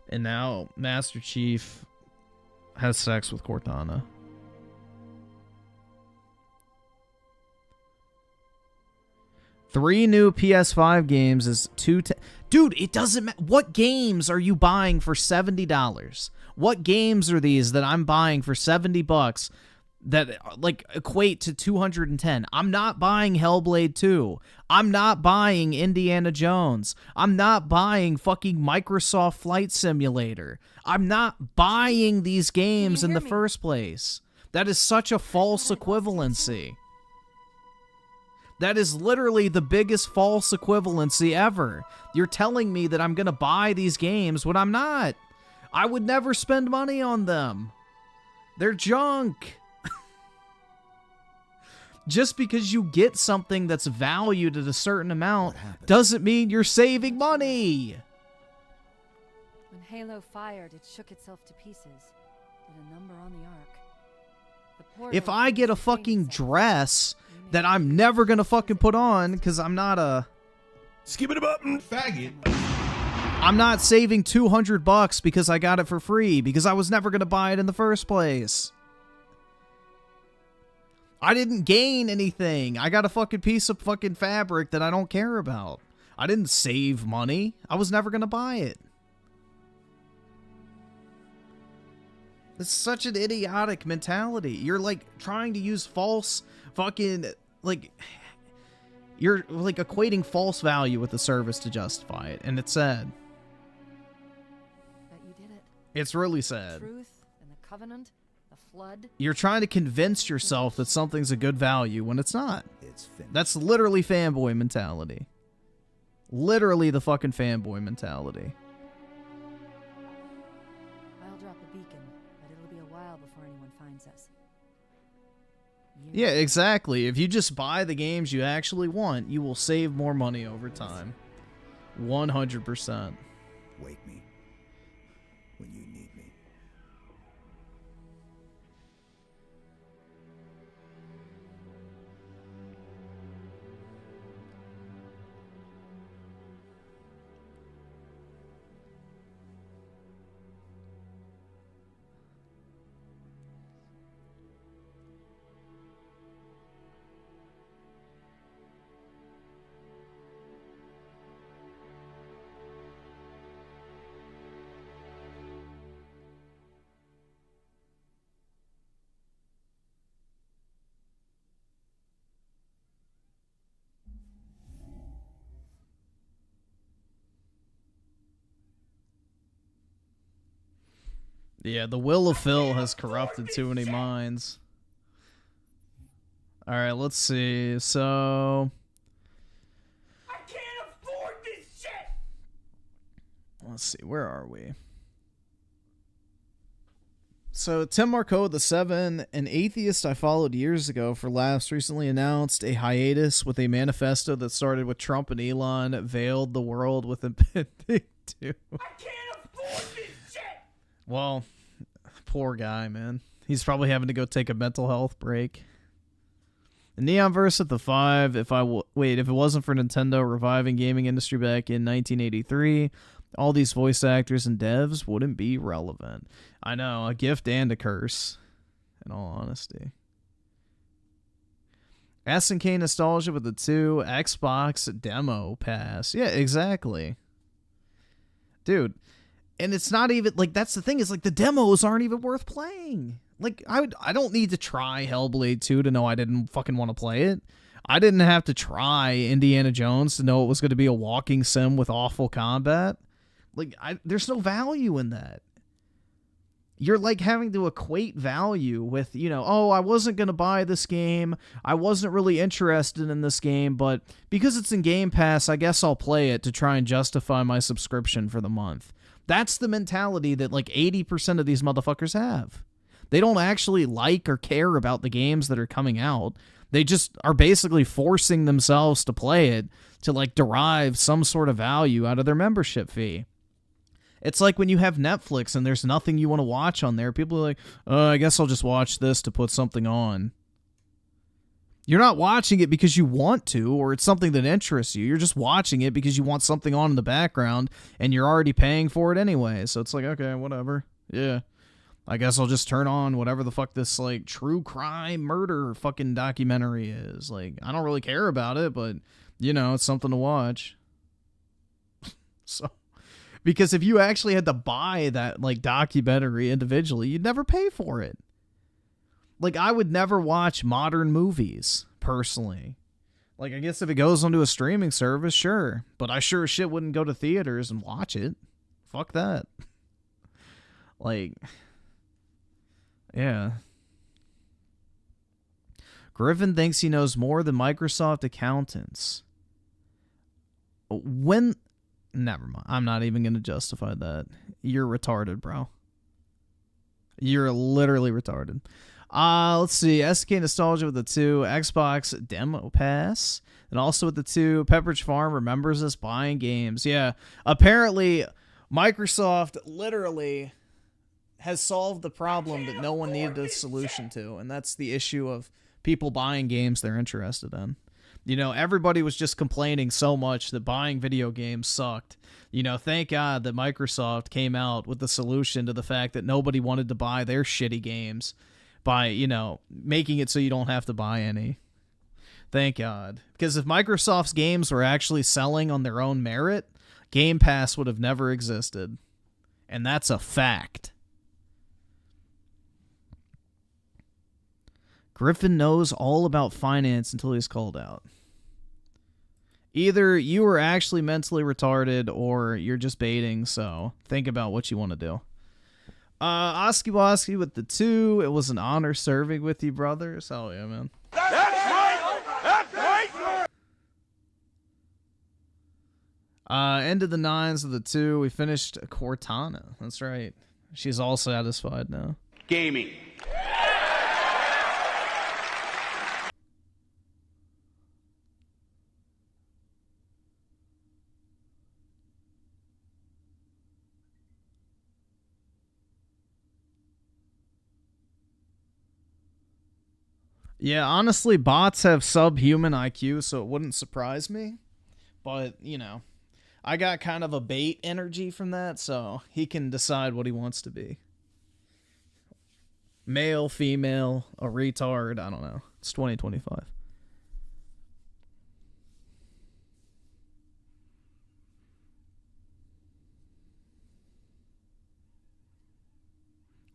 And now Master Chief has sex with Cortana. Three new PS5 games is Dude, it doesn't matter. What games are you buying for $70? What games are these that I'm buying for $70 that like equate to 210? I'm not buying Hellblade 2. I'm not buying Indiana Jones. I'm not buying fucking Microsoft Flight Simulator. I'm not buying these games in the first place. That is such a false equivalency. That is literally the biggest false equivalency ever. You're telling me that I'm going to buy these games when I'm not. I would never spend money on them. They're junk. Just because you get something that's valued at a certain amount doesn't mean you're saving money. When Halo fired, it shook itself to pieces. Did a number on the Ark. The portal If I get a fucking dress that I'm never gonna fucking put on because I'm not a skip it button faggot. I'm not saving $200 because I got it for free because I was never gonna buy it in the first place. I didn't gain anything. I got a fucking piece of fucking fabric that I don't care about. I didn't save money. I was never gonna buy it. It's such an idiotic mentality. You're like trying to use false fucking like you're like equating false value with the service to justify it, and it's sad. But you did it. It's really sad. The truth and the covenant, the flood. You're trying to convince yourself that something's a good value when it's not. That's literally fanboy mentality. Literally the fucking fanboy mentality. I'll drop a beacon, but it'll be a while before anyone finds us. Yeah, exactly. If you just buy the games you actually want, you will save more money over time. 100%. Wake me when you need me. Yeah, the will of Phil has corrupted too many minds. All right, let's see. So, I can't afford this shit. let's see. Where are we? So, Tim Marco the 7, an atheist I followed years ago for laughs, recently announced a hiatus with a manifesto that started with Trump and Elon veiled the world with impending doom. I can't afford this shit. Well, poor guy, man. He's probably having to go take a mental health break. The Neonverse at the 5. If it wasn't for Nintendo reviving gaming industry back in 1983, all these voice actors and devs wouldn't be relevant. I know, a gift and a curse, in all honesty. SNK Nostalgia with the 2. Xbox Demo Pass. Yeah, exactly. Dude, and it's not even, like, that's the thing, is, like, the demos aren't even worth playing. Like, I don't need to try Hellblade 2 to know I didn't fucking want to play it. I didn't have to try Indiana Jones to know it was going to be a walking sim with awful combat. Like, there's no value in that. You're, like, having to equate value with, you know, oh, I wasn't going to buy this game. I wasn't really interested in this game, but because it's in Game Pass, I guess I'll play it to try and justify my subscription for the month. That's the mentality that, like, 80% of these motherfuckers have. They don't actually like or care about the games that are coming out. They just are basically forcing themselves to play it to, like, derive some sort of value out of their membership fee. It's like when you have Netflix and there's nothing you want to watch on there. People are like, I guess I'll just watch this to put something on. You're not watching it because you want to, or it's something that interests you. You're just watching it because you want something on in the background, and you're already paying for it anyway. So it's like, okay, whatever. Yeah. I guess I'll just turn on whatever the fuck this, like, true crime murder fucking documentary is. Like, I don't really care about it, but, you know, it's something to watch. So, because if you actually had to buy that, like, documentary individually, you'd never pay for it. Like, I would never watch modern movies, personally. Like, I guess if it goes onto a streaming service, sure. But I sure as shit wouldn't go to theaters and watch it. Fuck that. Like, yeah. Griffin thinks he knows more than Microsoft accountants. Never mind. I'm not even going to justify that. You're retarded, bro. You're literally retarded. Let's see. SK Nostalgia with the 2. Xbox Demo Pass. And also with the 2. Pepperidge Farm remembers us buying games. Yeah. Apparently, Microsoft literally has solved the problem that no one needed a solution to. And that's the issue of people buying games they're interested in. You know, everybody was just complaining so much that buying video games sucked. You know, thank God that Microsoft came out with the solution to the fact that nobody wanted to buy their shitty games by, you know, making it so you don't have to buy any. Thank God. Because if Microsoft's games were actually selling on their own merit, Game Pass would have never existed. And that's a fact. Griffin knows all about finance until he's called out. Either you are actually mentally retarded or you're just baiting, so think about what you want to do. Oski Woski with the 2. It was an honor serving with you, brothers. Hell yeah, man. That's right! That's right! End of the 9s of the 2. We finished Cortana. That's right. She's all satisfied now. Gaming. Yeah, honestly, bots have subhuman IQ, so it wouldn't surprise me. But, you know, I got kind of a bait energy from that, so he can decide what he wants to be. Male, female, a retard, I don't know. It's 2025.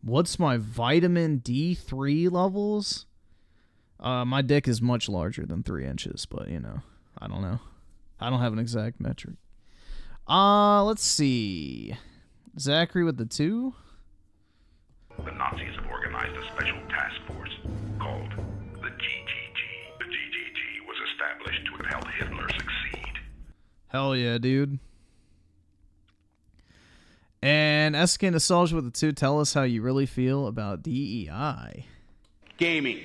What's my vitamin D3 levels? My dick is much larger than 3 inches, but, you know, I don't know. I don't have an exact metric. Let's see. Zachary with the 2. The Nazis have organized a special task force called the GGG. The GGG was established to help Hitler succeed. Hell yeah, dude. And SK Nostalgia with the 2, tell us how you really feel about DEI. Gaming.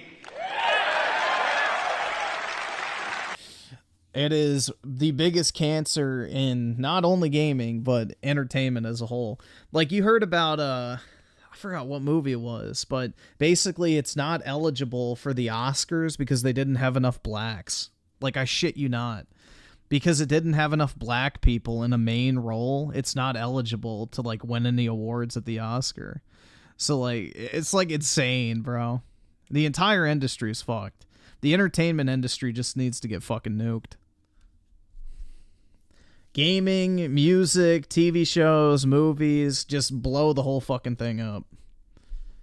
It is the biggest cancer in not only gaming, but entertainment as a whole. Like, you heard about, I forgot what movie it was, but basically it's not eligible for the Oscars because they didn't have enough blacks. Like, I shit you not. Because it didn't have enough black people in a main role, it's not eligible to, like, win any awards at the Oscar. So, like, it's, like, insane, bro. The entire industry is fucked. The entertainment industry just needs to get fucking nuked. Gaming, music, TV shows, movies, just blow the whole fucking thing up.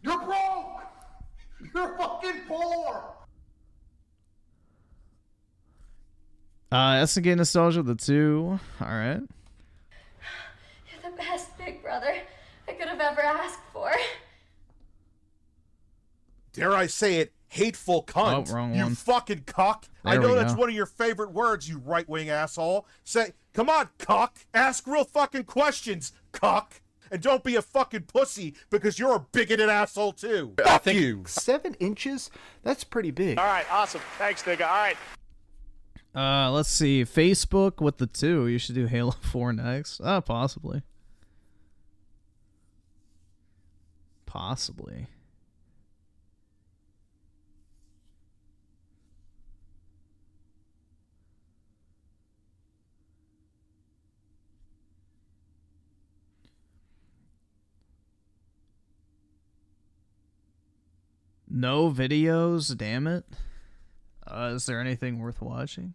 You're broke! You're fucking poor! SNK Nostalgia, the 2. Alright. You're the best big brother I could have ever asked for. Dare I say it, hateful cunt. Oh, wrong you one. fucking cock. I There know we that's go. one of your favorite words, you right-wing asshole. Say, come on, cock. Ask real fucking questions, cock. And don't be a fucking pussy because you're a bigoted asshole too. Fuck you. 7 inches? That's pretty big. All right, awesome. Thanks, nigga. All right. Let's see. Facebook with the 2. You should do Halo 4 next. Possibly. Possibly. No videos, damn it. Is there anything worth watching?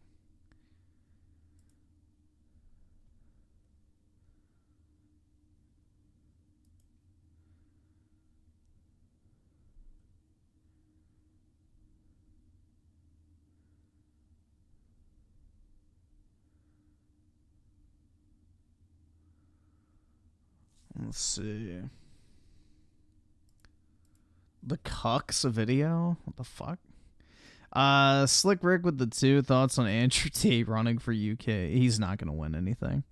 Let's see. The Cucks video? What the fuck? Slick Rick with the 2. Thoughts on Andrew Tate running for UK? He's not going to win anything.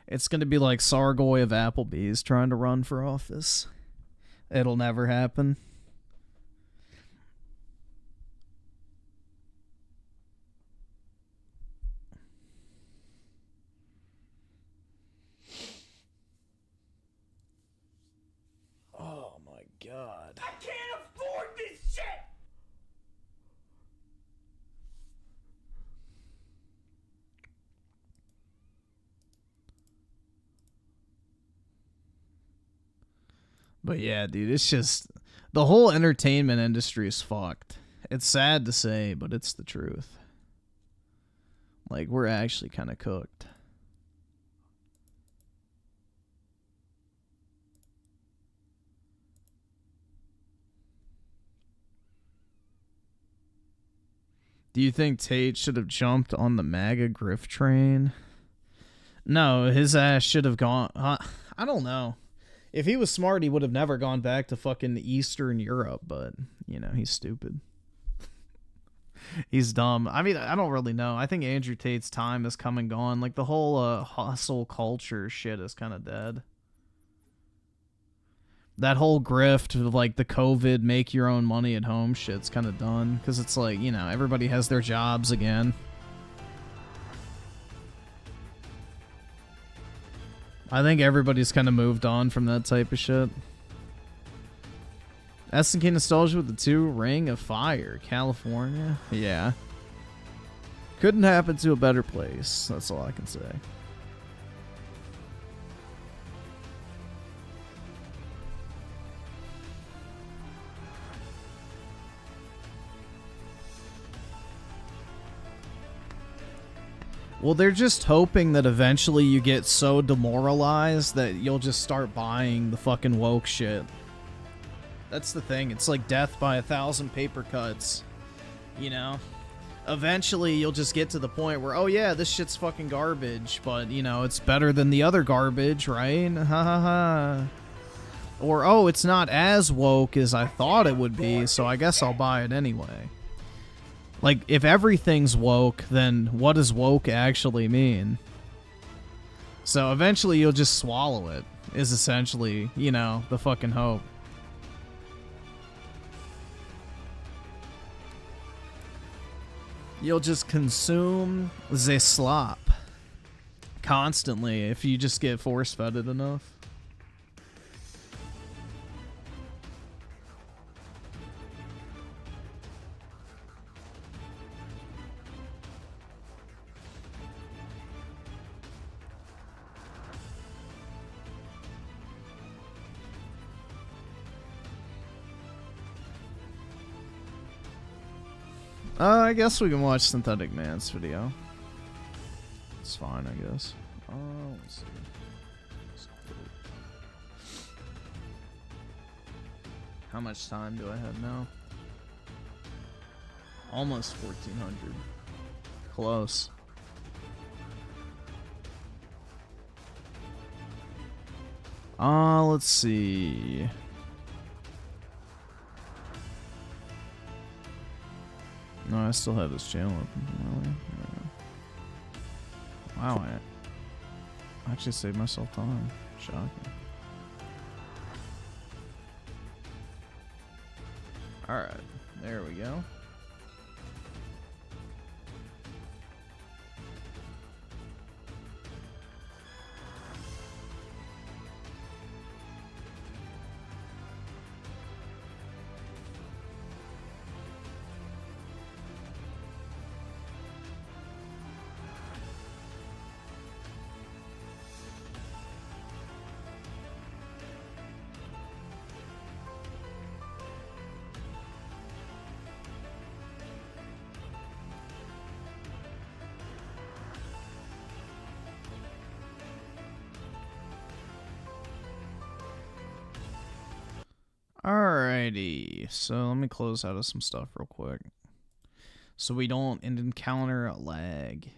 It's going to be like Sargoy of Applebee's trying to run for office. It'll never happen. Oh my god. I can't afford this shit! But yeah, dude, it's just the whole entertainment industry is fucked. It's sad to say, but it's the truth. Like, we're actually kind of cooked. Do you think Tate should have jumped on the MAGA Griff train? No, his ass should have gone... I don't know. If he was smart, he would have never gone back to fucking Eastern Europe, but, you know, he's stupid. He's dumb. I mean, I don't really know. I think Andrew Tate's time has come and gone. Like, the whole hustle culture shit is kind of dead. That whole grift of, like, the COVID make your own money at home shit's kind of done. Because it's like, you know, everybody has their jobs again. I think everybody's kind of moved on from that type of shit. SNK Nostalgia with the 2. Ring of Fire. California. Yeah. Couldn't happen to a better place. That's all I can say. Well, they're just hoping that eventually you get so demoralized that you'll just start buying the fucking woke shit. That's the thing. It's like death by 1,000 paper cuts. You know? Eventually, you'll just get to the point where, oh yeah, this shit's fucking garbage, but, you know, it's better than the other garbage, right? Ha ha ha. Or, oh, it's not as woke as I thought it would be, so I guess I'll buy it anyway. Like, if everything's woke, then what does woke actually mean? So eventually you'll just swallow it, is essentially, you know, the fucking hope. You'll just consume the slop constantly if you just get force-fed it enough. I guess we can watch Synthetic Man's video. It's fine, I guess. Let's see. How much time do I have now? Almost 1400. Close. Let's see. No, I still have this channel open. Wow, I actually saved myself time. Shocking. Alright, there we go. Alrighty, so let me close out of some stuff real quick, so we don't encounter a lag.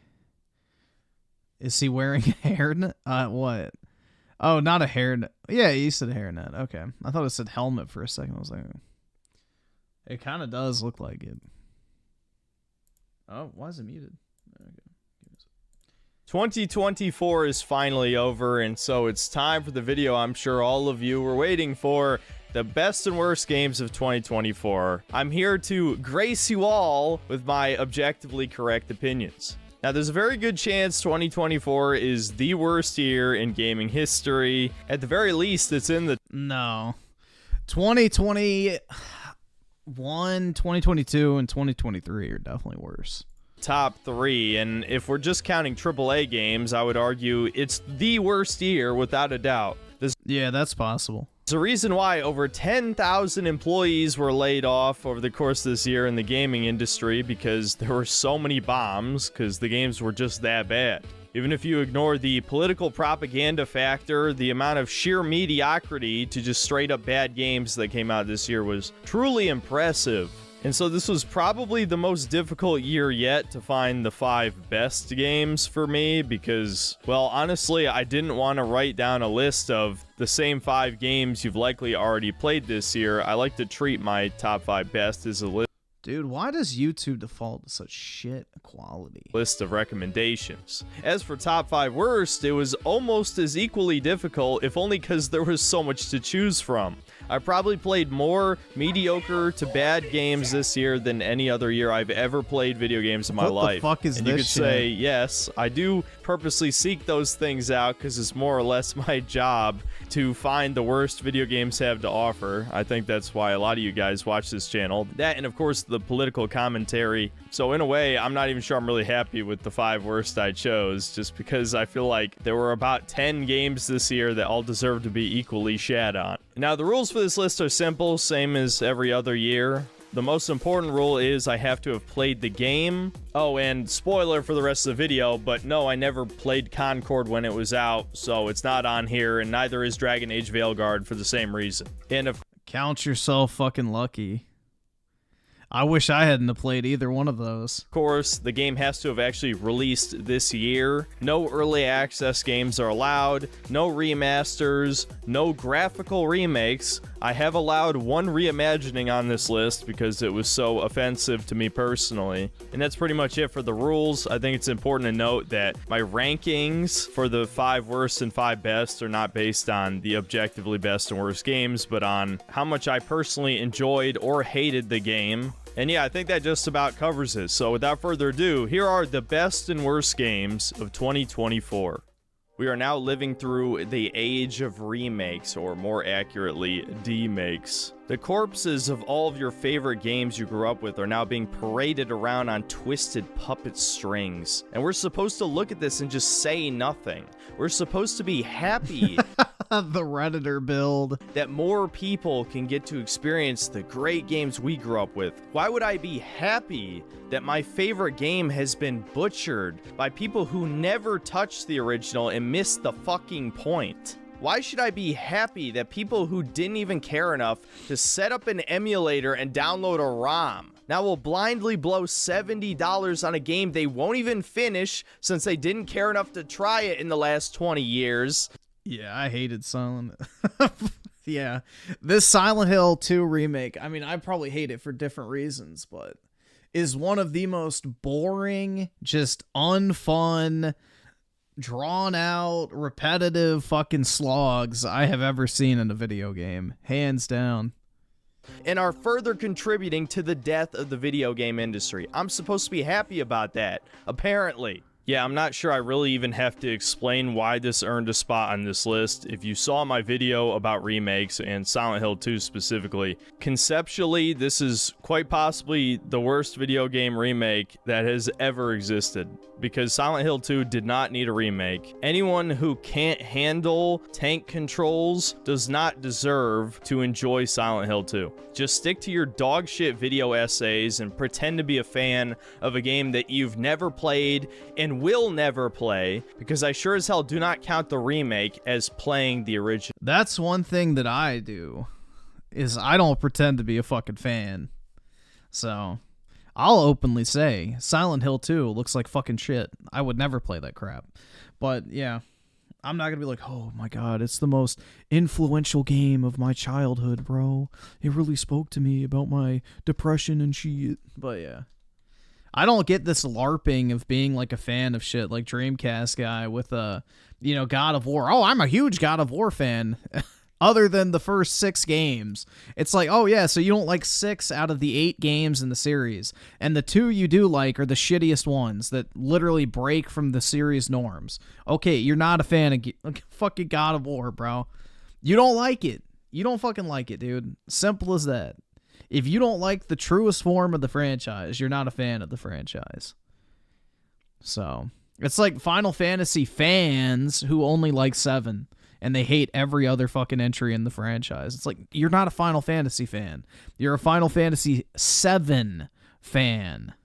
Is he wearing a hairnet? What? Oh, not a hairnet. Yeah, you said a hairnet. Okay, I thought it said helmet for a second. I was like, it kind of does look like it. Oh, why is it muted? Okay. 2024 is finally over, and so it's time for the video I'm sure all of you were waiting for. The best and worst games of 2024. I'm here to grace you all with my objectively correct opinions. Now, there's a very good chance 2024 is the worst year in gaming history. At the very least, it's in the... No. 2021, 2022, and 2023 are definitely worse. Top 3, and if we're just counting AAA games, I would argue it's the worst year without a doubt. Yeah, that's possible. There's a reason why over 10,000 employees were laid off over the course of this year in the gaming industry, because there were so many bombs, because the games were just that bad. Even if you ignore the political propaganda factor, the amount of sheer mediocrity to just straight up bad games that came out this year was truly impressive. And so this was probably the most difficult year yet to find the 5 best games for me, because, well, honestly, I didn't want to write down a list of the same 5 games you've likely already played this year. I like to treat my top 5 best as a list. Dude, why does YouTube default to such shit quality? List of recommendations. As for top 5 worst, it was almost as equally difficult, if only because there was so much to choose from. I probably played more mediocre to bad games this year than any other year I've ever played video games in my life. What the fuck is and this you could shit? say, yes, I do purposely seek those things out because it's more or less my job to find the worst video games have to offer. I think that's why a lot of you guys watch this channel. That, and of course, the political commentary. So in a way, I'm not even sure I'm really happy with the 5 worst I chose, just because I feel like there were about 10 games this year that all deserve to be equally shat on. Now, the rules for this list are simple, same as every other year. The most important rule is I have to have played the game. Oh, and spoiler for the rest of the video, but no, I never played Concord when it was out, so it's not on here, and neither is Dragon Age Veilguard for the same reason. And if count yourself fucking lucky. I wish I hadn't have played either one of those. Of course, the game has to have actually released this year. No early access games are allowed, no remasters, no graphical remakes. I have allowed one reimagining on this list because it was so offensive to me personally. And that's pretty much it for the rules. I think it's important to note that my rankings for the 5 worst and 5 best are not based on the objectively best and worst games, but on how much I personally enjoyed or hated the game. And yeah, I think that just about covers it. So without further ado, here are the best and worst games of 2024. We are now living through the age of remakes, or more accurately, demakes. The corpses of all of your favorite games you grew up with are now being paraded around on twisted puppet strings. And we're supposed to look at this and just say nothing. We're supposed to be happy The Redditor build. that more people can get to experience the great games we grew up with. Why would I be happy that my favorite game has been butchered by people who never touched the original and missed the fucking point? Why should I be happy that people who didn't even care enough to set up an emulator and download a ROM now will blindly blow $70 on a game they won't even finish since they didn't care enough to try it in the last 20 years? Yeah, I hated Silent. Yeah, this Silent Hill 2 remake, I mean, I probably hate it for different reasons, but is one of the most boring, just unfun, drawn out, repetitive fucking slogs I have ever seen in a video game. Hands down. And are further contributing to the death of the video game industry. I'm supposed to be happy about that, apparently. Yeah, I'm not sure I really even have to explain why this earned a spot on this list. If you saw my video about remakes and Silent Hill 2 specifically, conceptually, this is quite possibly the worst video game remake that has ever existed, because Silent Hill 2 did not need a remake. Anyone who can't handle tank controls does not deserve to enjoy Silent Hill 2. Just stick to your dog shit video essays and pretend to be a fan of a game that you've never played and will never play, because I sure as hell do not count the remake as playing the original. That's one thing that I do, is I don't pretend to be a fucking fan. So, I'll openly say, Silent Hill 2 looks like fucking shit. I would never play that crap. But, yeah, I'm not gonna be like, oh my god, it's the most influential game of my childhood, bro. It really spoke to me about my depression and shit. But, yeah. I don't get this LARPing of being like a fan of shit like Dreamcast guy with God of War. Oh, I'm a huge God of War fan. Other than the first 6 games. It's like, oh yeah, so you don't like 6 out of the 8 games in the series. And the 2 you do like are the shittiest ones that literally break from the series norms. Okay, you're not a fan of fucking God of War, bro. You don't like it. You don't fucking like it, dude. Simple as that. If you don't like the truest form of the franchise, you're not a fan of the franchise. So, it's like Final Fantasy fans who only like 7, and they hate every other fucking entry in the franchise. It's like, you're not a Final Fantasy fan. You're a Final Fantasy 7 fan.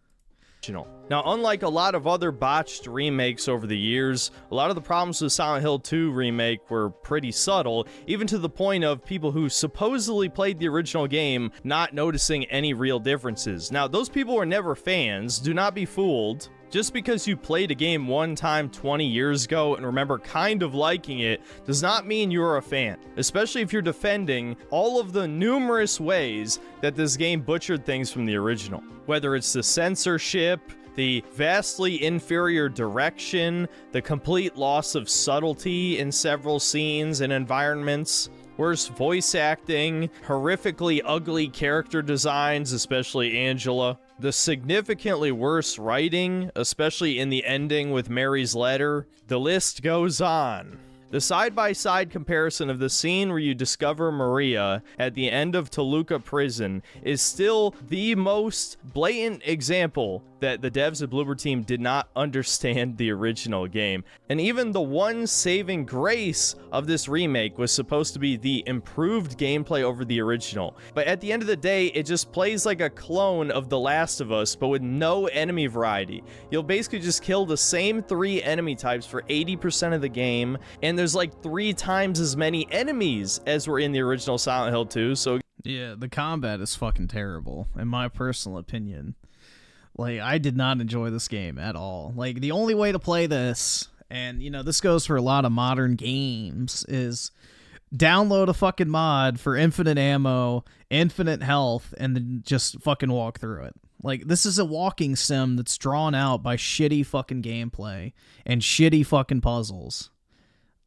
Now, unlike a lot of other botched remakes over the years, a lot of the problems with Silent Hill 2 remake were pretty subtle, even to the point of people who supposedly played the original game not noticing any real differences. Now, those people were never fans. Do not be fooled. Just because you played a game one time 20 years ago and remember kind of liking it does not mean you're a fan, especially if you're defending all of the numerous ways that this game butchered things from the original. Whether it's the censorship, the vastly inferior direction, the complete loss of subtlety in several scenes and environments, worse voice acting, horrifically ugly character designs, especially Angela, the significantly worse writing, especially in the ending with Mary's letter. The list goes on. The side-by-side comparison of the scene where you discover Maria at the end of Toluca Prison is still the most blatant example that the devs at Bloober Team did not understand the original game. And even the one saving grace of this remake was supposed to be the improved gameplay over the original. But at the end of the day, it just plays like a clone of The Last of Us, but with no enemy variety. You'll basically just kill the same 3 enemy types for 80% of the game, and there's like 3 times as many enemies as were in the original Silent Hill 2, so Yeah, the combat is fucking terrible, in my personal opinion. Like, I did not enjoy this game at all. Like, the only way to play this, and, you know, this goes for a lot of modern games, is download a fucking mod for infinite ammo, infinite health, and then just fucking walk through it. Like, this is a walking sim that's drawn out by shitty fucking gameplay and shitty fucking puzzles.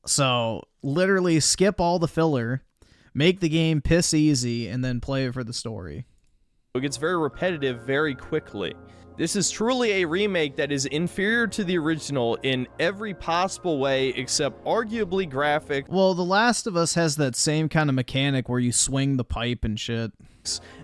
So, literally skip all the filler, make the game piss easy, and then play it for the story. It gets very repetitive very quickly. This is truly a remake that is inferior to the original in every possible way except arguably graphic. Well, The Last of Us has that same kind of mechanic where you swing the pipe and shit.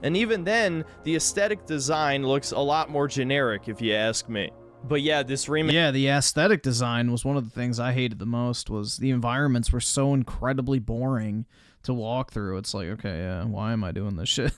And even then, the aesthetic design looks a lot more generic, if you ask me. But yeah, this remake... Yeah, the aesthetic design was one of the things I hated the most, was the environments were so incredibly boring to walk through. It's like, okay, yeah, why am I doing this shit?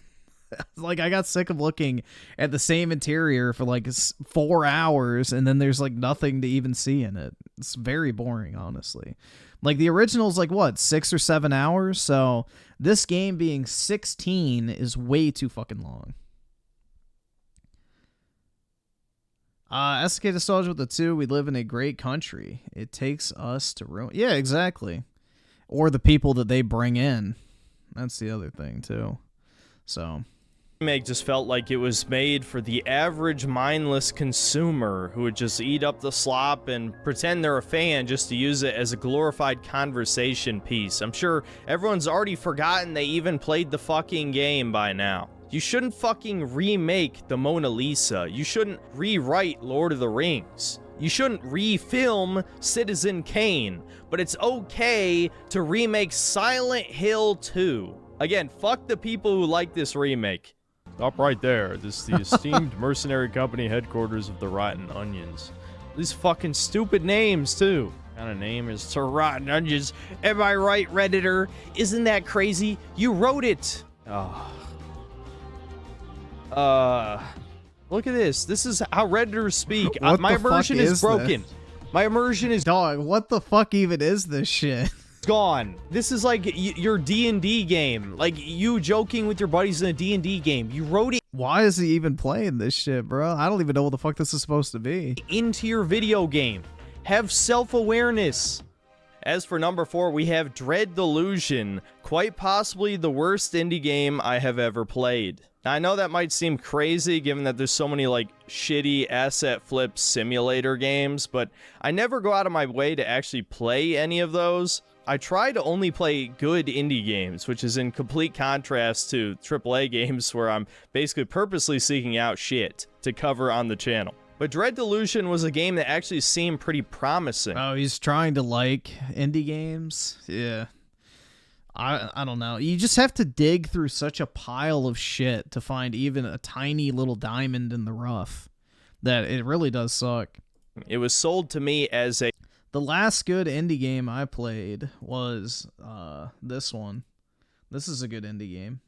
Like, I got sick of looking at the same interior for like 4 hours, and then there's like nothing to even see in it. It's very boring, honestly. Like, the original's like, what, 6 or 7 hours? So this game being 16 is way too fucking long. SK Nostalgia with the 2, we live in a great country. It takes us to ruin... Yeah, exactly. Or the people that they bring in. That's the other thing, too. So... remake just felt like it was made for the average mindless consumer who would just eat up the slop and pretend they're a fan just to use it as a glorified conversation piece. I'm sure everyone's already forgotten they even played the fucking game by now. You shouldn't fucking remake the Mona Lisa. You shouldn't rewrite Lord of the Rings. You shouldn't refilm Citizen Kane. But it's okay to remake Silent Hill 2. Again, fuck the people who like this remake. Stop right there. This is the esteemed mercenary company headquarters of the Rotten Onions. These fucking stupid names, too. What kind of name is to Rotten Onions? Am I right, Redditor? Isn't that crazy? You wrote it. Look at this. This is how Redditors speak. My immersion is broken. My immersion is... Dog, what the fuck even is this shit? Gone. This is like your D&D game. Like you joking with your buddies in a D&D game. You wrote it. Why is he even playing this shit, bro? I don't even know what the fuck this is supposed to be. Into your video game. Have self-awareness. As for number 4, we have Dread Delusion. Quite possibly the worst indie game I have ever played. Now, I know that might seem crazy given that there's so many like shitty asset flip simulator games, but I never go out of my way to actually play any of those. I try to only play good indie games, which is in complete contrast to AAA games where I'm basically purposely seeking out shit to cover on the channel. But Dread Delusion was a game that actually seemed pretty promising. Oh, he's trying to like indie games? Yeah. I don't know. You just have to dig through such a pile of shit to find even a tiny little diamond in the rough that it really does suck. It was sold to me as a... The last good indie game I played was this one. This is a good indie game.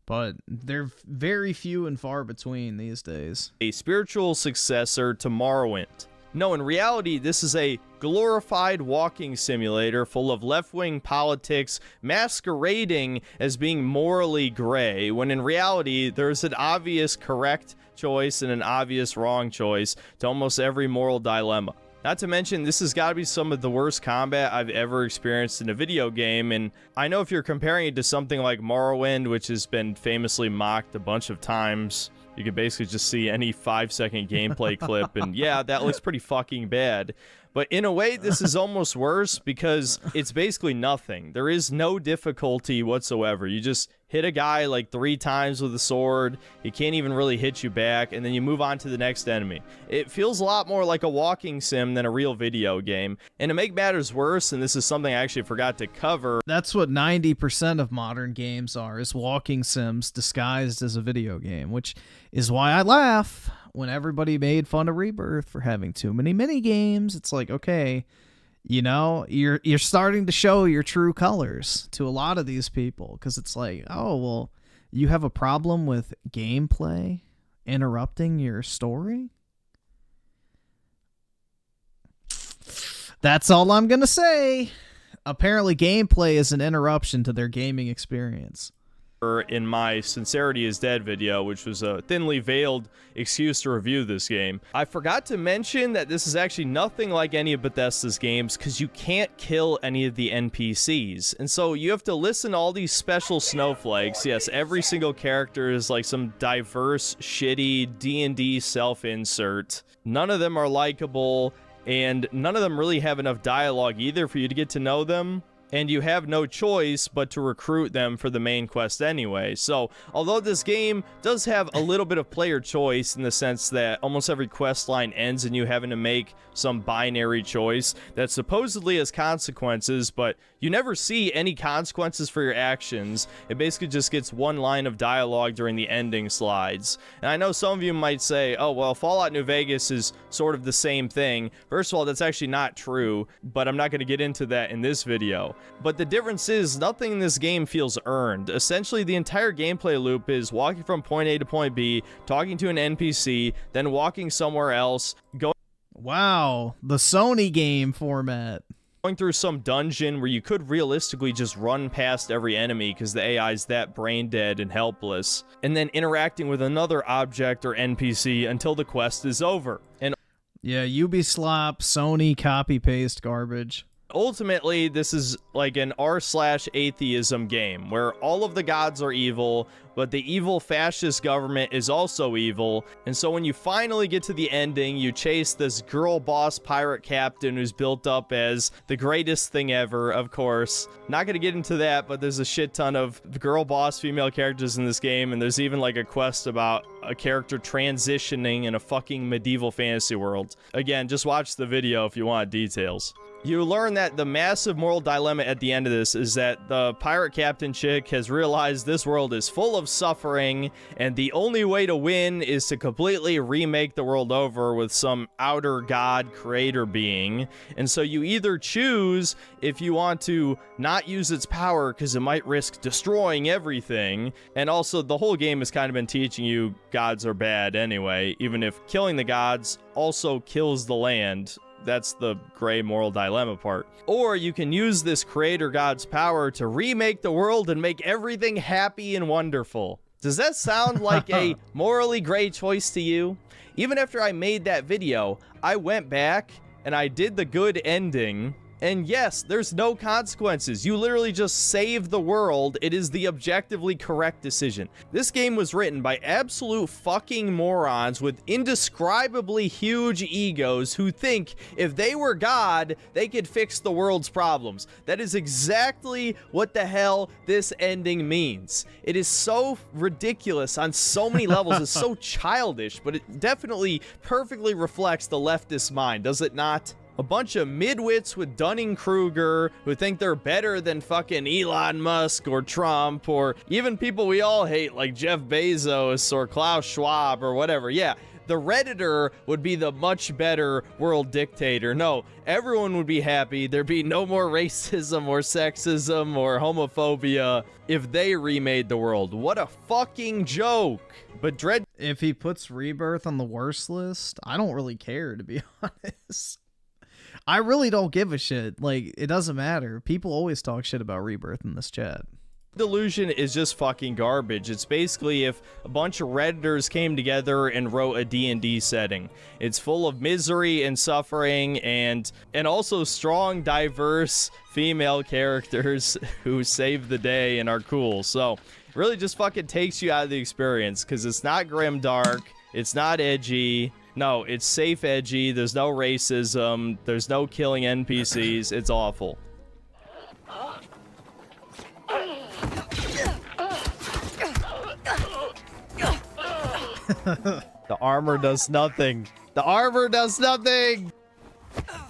But they're very few and far between these days. A spiritual successor to Morrowind. No, in reality, this is a glorified walking simulator full of left-wing politics masquerading as being morally gray, when in reality, there's an obvious correct choice and an obvious wrong choice to almost every moral dilemma. Not to mention, this has got to be some of the worst combat I've ever experienced in a video game, and I know if you're comparing it to something like Morrowind, which has been famously mocked a bunch of times, you can basically just see any 5-second gameplay clip, and yeah, that looks pretty fucking bad. But in a way, this is almost worse because it's basically nothing. There is no difficulty whatsoever. You just hit a guy like 3 times with a sword. He can't even really hit you back, and then you move on to the next enemy. It feels a lot more like a walking sim than a real video game. And to make matters worse, and this is something I actually forgot to cover. That's what 90% of modern games are, is walking sims disguised as a video game, which is why I laugh when everybody made fun of Rebirth for having too many mini games. It's like, okay, you know, you're starting to show your true colors to a lot of these people, because it's like, oh, well, you have a problem with gameplay interrupting your story? That's all I'm gonna say. Apparently, gameplay is an interruption to their gaming experience. In my Sincerity is Dead video, which was a thinly veiled excuse to review this game. I forgot to mention that this is actually nothing like any of Bethesda's games because you can't kill any of the NPCs. And so you have to listen to all these special snowflakes. Yes, every single character is like some diverse, shitty D&D self-insert. None of them are likable, and none of them really have enough dialogue either for you to get to know them. And you have no choice but to recruit them for the main quest anyway. So, although this game does have a little bit of player choice in the sense that almost every quest line ends in you having to make some binary choice that supposedly has consequences, but you never see any consequences for your actions. It basically just gets one line of dialogue during the ending slides. And I know some of you might say, oh, well, Fallout New Vegas is sort of the same thing. First of all, that's actually not true, but I'm not going to get into that in this video. But the difference is nothing in this game feels earned. Essentially, the entire gameplay loop is walking from point A to point B, talking to an NPC, then walking somewhere else, going... Wow, the Sony game format. Going through some dungeon where you could realistically just run past every enemy because the AI is that brain dead and helpless, and then interacting with another object or NPC until the quest is over. And yeah, Ubislop, Sony copy-paste garbage. Ultimately, this is like an r/atheism game where all of the gods are evil, but the evil fascist government is also evil. And so when you finally get to the ending, you chase this girl boss pirate captain who's built up as the greatest thing ever, of course. Not gonna get into that, but there's a shit ton of girl boss female characters in this game, and there's even like a quest about a character transitioning in a fucking medieval fantasy world. Again, just watch the video if you want details. You learn that the massive moral dilemma at the end of this is that the pirate captain chick has realized this world is full of suffering, and the only way to win is to completely remake the world over with some outer god creator being. And so you either choose if you want to not use its power because it might risk destroying everything, and also the whole game has kind of been teaching you gods are bad anyway, even if killing the gods also kills the land. That's the gray moral dilemma part. Or you can use this creator god's power to remake the world and make everything happy and wonderful. Does that sound like a morally gray choice to you? Even after I made that video, I went back and I did the good ending. And yes, there's no consequences. You literally just save the world. It is the objectively correct decision. This game was written by absolute fucking morons with indescribably huge egos who think if they were God, they could fix the world's problems. That is exactly what the hell this ending means. It is so ridiculous on so many levels. It's so childish, but it definitely perfectly reflects the leftist mind, does it not? A bunch of midwits with Dunning-Kruger who think they're better than fucking Elon Musk or Trump or even people we all hate like Jeff Bezos or Klaus Schwab or whatever. Yeah, the Redditor would be the much better world dictator. No, everyone would be happy. There'd be no more racism or sexism or homophobia if they remade the world. What a fucking joke. But Dread... If he puts Rebirth on the worst list, I don't really care, to be honest. I really don't give a shit. Like, it doesn't matter. People always talk shit about Rebirth in this chat. Delusion is just fucking garbage. It's basically if a bunch of Redditors came together and wrote a D&D setting. It's full of misery and suffering and also strong, diverse female characters who save the day and are cool. So, it really just fucking takes you out of the experience because it's not grimdark, it's not edgy. No, it's safe edgy, there's no racism, there's no killing NPCs, it's awful. The armor does nothing. The armor does nothing! I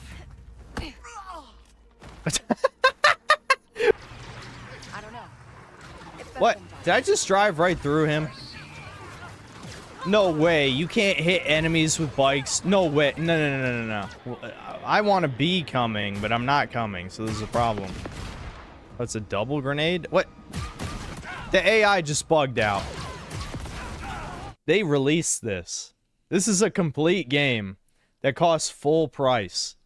don't know. What? Did I just drive right through him? No way, you can't hit enemies with bikes. No way. No. I want to be coming, but I'm not coming, so this is a problem. That's a double grenade? What? The AI just bugged out. They released this. This is a complete game that costs full price.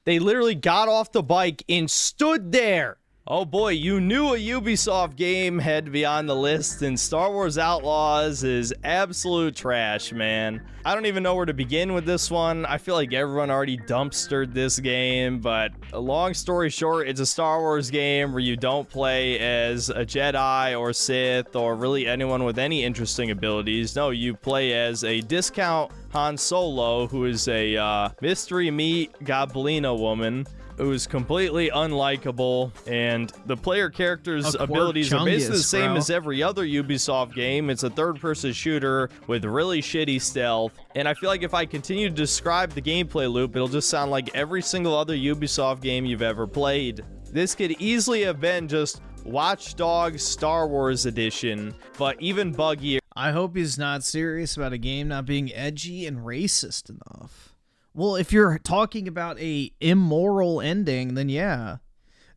They literally got off the bike and stood there. Oh boy, you knew a Ubisoft game had to be on the list, and Star Wars Outlaws is absolute trash, man. I don't even know where to begin with this one. I feel like everyone already dumpstered this game, but long story short, it's a Star Wars game where you don't play as a Jedi or Sith or really anyone with any interesting abilities. No, you play as a discount Han Solo, who is a mystery meat Gobelina woman who is completely unlikable, and the player character's abilities are basically the same as every other Ubisoft game. It's a third-person shooter with really shitty stealth, and I feel like if I continue to describe the gameplay loop, it'll just sound like every single other Ubisoft game you've ever played. This could easily have been just Watch Dogs Star Wars Edition, but even buggier. I hope he's not serious about a game not being edgy and racist enough. Well, if you're talking about a immoral ending, then yeah.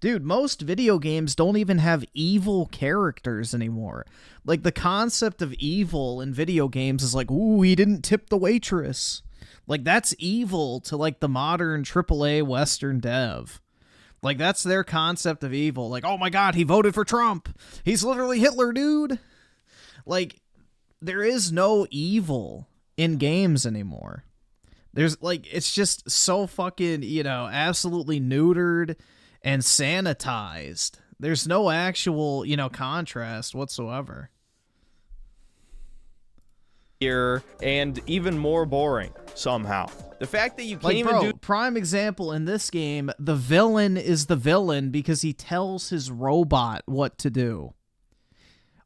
Dude, most video games don't even have evil characters anymore. Like, the concept of evil in video games is like, ooh, he didn't tip the waitress. Like, that's evil to, like, the modern AAA Western dev. Like, that's their concept of evil. Like, oh my god, he voted for Trump. He's literally Hitler, dude. Like, there is no evil in games anymore. There's, like, it's just so fucking, you know, absolutely neutered and sanitized. There's no actual, you know, contrast whatsoever. Here, and even more boring, somehow. The fact that you can't like, even bro, do... prime example in this game, the villain is the villain because he tells his robot what to do.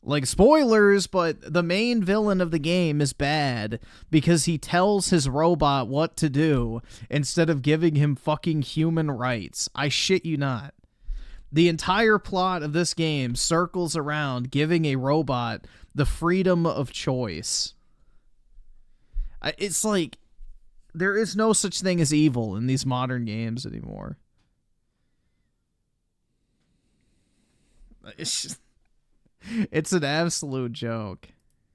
Like, spoilers, but the main villain of the game is bad because he tells his robot what to do instead of giving him fucking human rights. I shit you not. The entire plot of this game circles around giving a robot the freedom of choice. It's like, there is no such thing as evil in these modern games anymore. It's just... It's an absolute joke.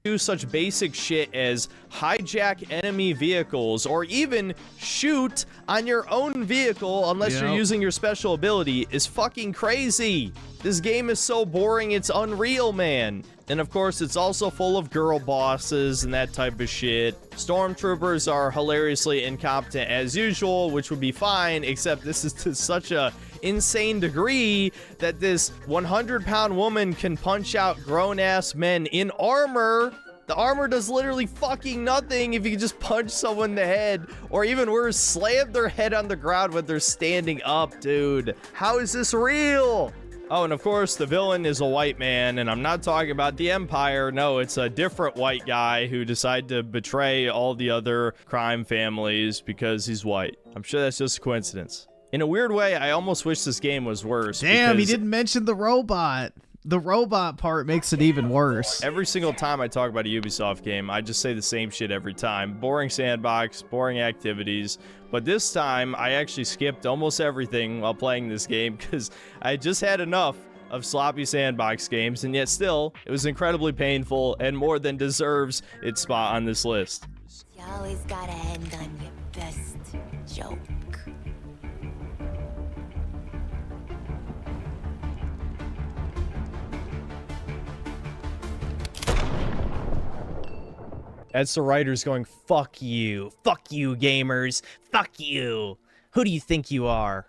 Do such basic shit as hijack enemy vehicles or even shoot on your own vehicle unless you're using your special ability is fucking crazy. This game is so boring, it's unreal, man. And of course, it's also full of girl bosses and that type of shit. Stormtroopers are hilariously incompetent as usual, which would be fine, except this is to such a insane degree that this 100-pound woman can punch out grown-ass men in armor. The armor does literally fucking nothing if you can just punch someone in the head, or even worse, slam their head on the ground when they're standing up, dude. How is this real? Oh, and of course, the villain is a white man, and I'm not talking about the Empire. No, it's a different white guy who decided to betray all the other crime families because he's white. I'm sure that's just a coincidence. In a weird way, I almost wish this game was worse. Damn, he didn't mention the robot. The robot part makes it even worse. Every single time I talk about a Ubisoft game, I just say the same shit every time. Boring sandbox, boring activities. But this time, I actually skipped almost everything while playing this game because I just had enough of sloppy sandbox games, and yet still, it was incredibly painful and more than deserves its spot on this list. You always gotta end on your best joke. That's the writers going, fuck you, gamers, fuck you. Who do you think you are?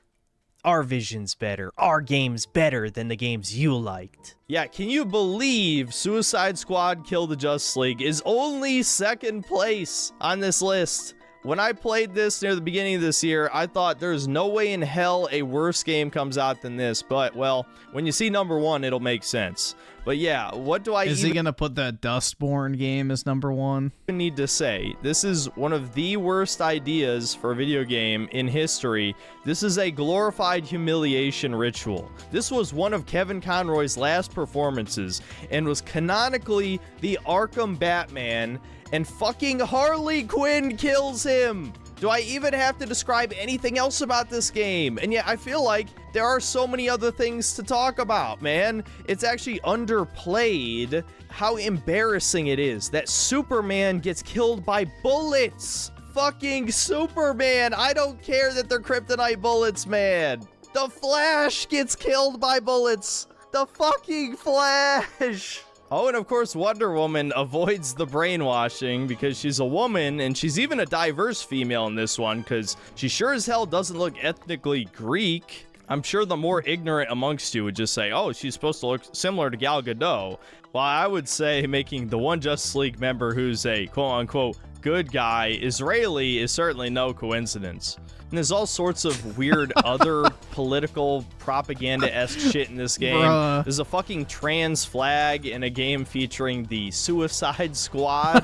Our vision's better, our game's better than the games you liked. Yeah, can you believe Suicide Squad Kill the Justice League is only second place on this list? When I played this near the beginning of this year, I thought there's no way in hell a worse game comes out than this, but, well, when you see number one, it'll make sense. But yeah, what do I Is he gonna put that Dustborn game as number one? Need to say, this is one of the worst ideas for a video game in history. This is a glorified humiliation ritual. This was one of Kevin Conroy's last performances and was canonically the Arkham Batman, and fucking Harley Quinn kills him. Do I even have to describe anything else about this game? And yet I feel like there are so many other things to talk about, man. It's actually underplayed how embarrassing it is that Superman gets killed by bullets. fucking Superman. I don't care that they're kryptonite bullets, man. The Flash gets killed by bullets. The fucking Flash. Oh, and of course, Wonder Woman avoids the brainwashing because she's a woman, and she's even a diverse female in this one because she sure as hell doesn't look ethnically Greek. I'm sure the more ignorant amongst you would just say, oh, she's supposed to look similar to Gal Gadot. Well, I would say making the one Justice League member who's a quote-unquote good guy Israeli is certainly no coincidence. And there's all sorts of weird other political propaganda-esque shit in this game. Bruh. There's a fucking trans flag in a game featuring the Suicide Squad.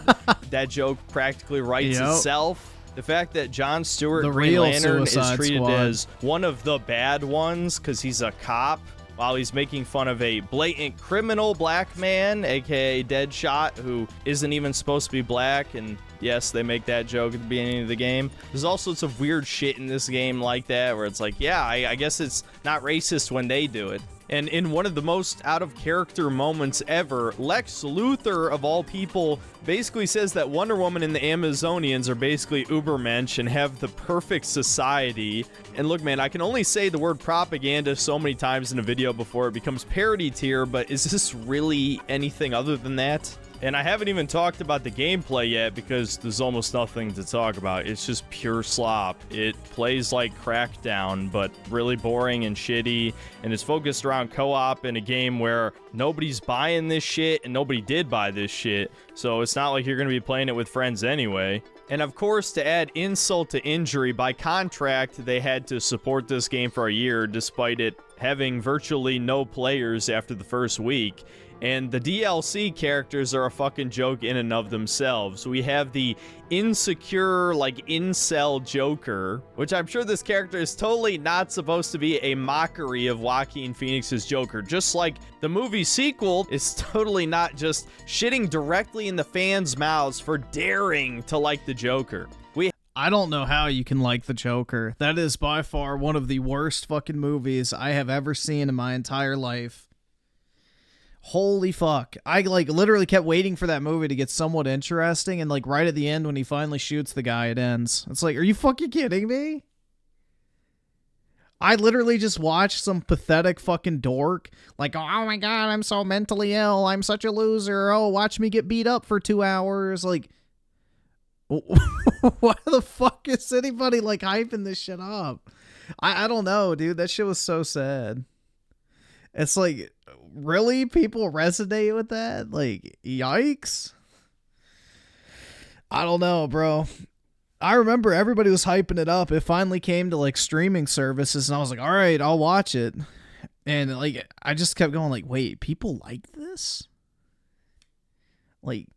That joke practically writes itself. The fact that Jon Stewart, The Green real Lantern, is Suicide treated Squad. as one of the bad ones because he's a cop, while he's making fun of a blatant criminal black man, aka Deadshot, who isn't even supposed to be black. And yes, they make that joke at the beginning of the game. There's all sorts of weird shit in this game like that, where it's like, yeah, I guess it's not racist when they do it. And in one of the most out-of-character moments ever, Lex Luthor, of all people, basically says that Wonder Woman and the Amazonians are basically Ubermensch and have the perfect society. And look, man, I can only say the word propaganda so many times in a video before it becomes parody tier, but is this really anything other than that? And I haven't even talked about the gameplay yet because there's almost nothing to talk about. It's just pure slop. It plays like Crackdown, but really boring and shitty. And it's focused around co-op in a game where nobody's buying this shit and nobody did buy this shit. So it's not like you're going to be playing it with friends anyway. And of course, to add insult to injury, by contract, they had to support this game for a year despite it having virtually no players after the first week. And the DLC characters are a fucking joke in and of themselves. We have the insecure, like, incel Joker, which I'm sure this character is totally not supposed to be a mockery of Joaquin Phoenix's Joker. Just like the movie sequel is totally not just shitting directly in the fans' mouths for daring to like the Joker. I don't know how you can like the Joker. That is by far one of the worst fucking movies I have ever seen in my entire life. Holy fuck. I, like, literally kept waiting for that movie to get somewhat interesting, and, like, right at the end when he finally shoots the guy, it ends. It's like, are you fucking kidding me? I literally just watched some pathetic fucking dork, like, oh my god, I'm so mentally ill, I'm such a loser, oh, watch me get beat up for 2 hours, like, why the fuck is anybody, like, hyping this shit up? I don't know, dude, that shit was so sad. It's like, really? People resonate with that? Like, yikes. I don't know, bro. I remember everybody was hyping it up. It finally came to, like, streaming services, and I was like, all right, I'll watch it. And, like, I just kept going, like, wait, people like this? Like,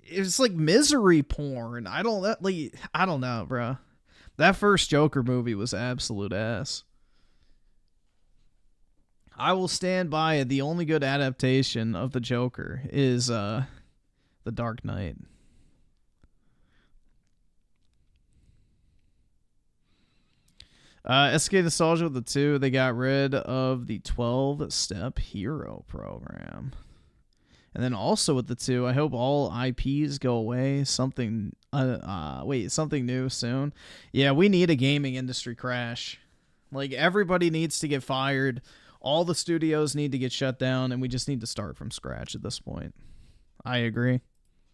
it's like misery porn. I don't know, bro. That first Joker movie was absolute ass. I will stand by it. The only good adaptation of the Joker is The Dark Knight. SK Nostalgia with the 2, they got rid of the 12-step hero program. And then also with the 2, I hope all IPs go away. Something new soon. Yeah, we need a gaming industry crash. Like, everybody needs to get fired. All the studios need to get shut down, and we just need to start from scratch at this point. I agree.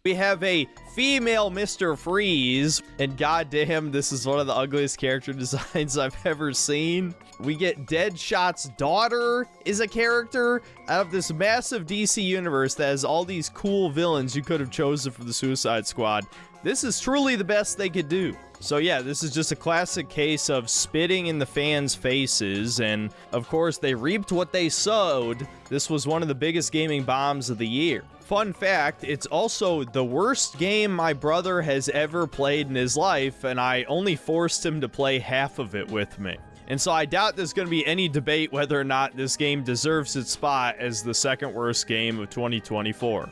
We have a female Mr. Freeze, and goddamn, this is one of the ugliest character designs I've ever seen. We get Deadshot's daughter is a character out of this massive DC universe that has all these cool villains you could have chosen for the Suicide Squad. This is truly the best they could do. So yeah, this is just a classic case of spitting in the fans' faces, and of course they reaped what they sowed. This was one of the biggest gaming bombs of the year. Fun fact, it's also the worst game my brother has ever played in his life, and I only forced him to play half of it with me. And so I doubt there's going to be any debate whether or not this game deserves its spot as the second worst game of 2024.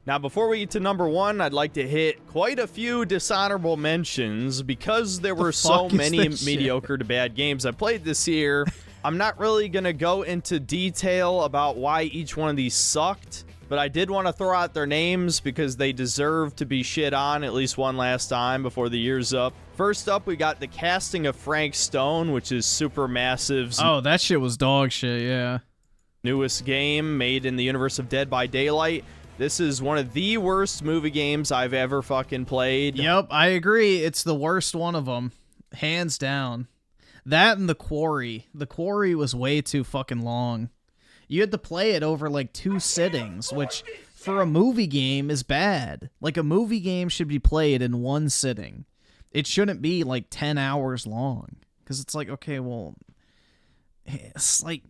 Now, before we get to number 1, I'd like to hit quite a few dishonorable mentions because there were so many mediocre to bad games I played this year. I'm not really going to go into detail about why each one of these sucked, but I did want to throw out their names because they deserve to be shit on at least one last time before the year's up. First up, we got the casting of Frank Stone, which is Supermassive's Oh, that shit was dog shit, yeah. newest game made in the universe of Dead by Daylight. This is one of the worst movie games I've ever fucking played. Yep, I agree. It's the worst one of them. Hands down. That and The Quarry. The Quarry was way too fucking long. You had to play it over like 2 sittings, which for a movie game is bad. Like a movie game should be played in 1 sitting. It shouldn't be like 10 hours long. Because it's like, okay, well, it's like,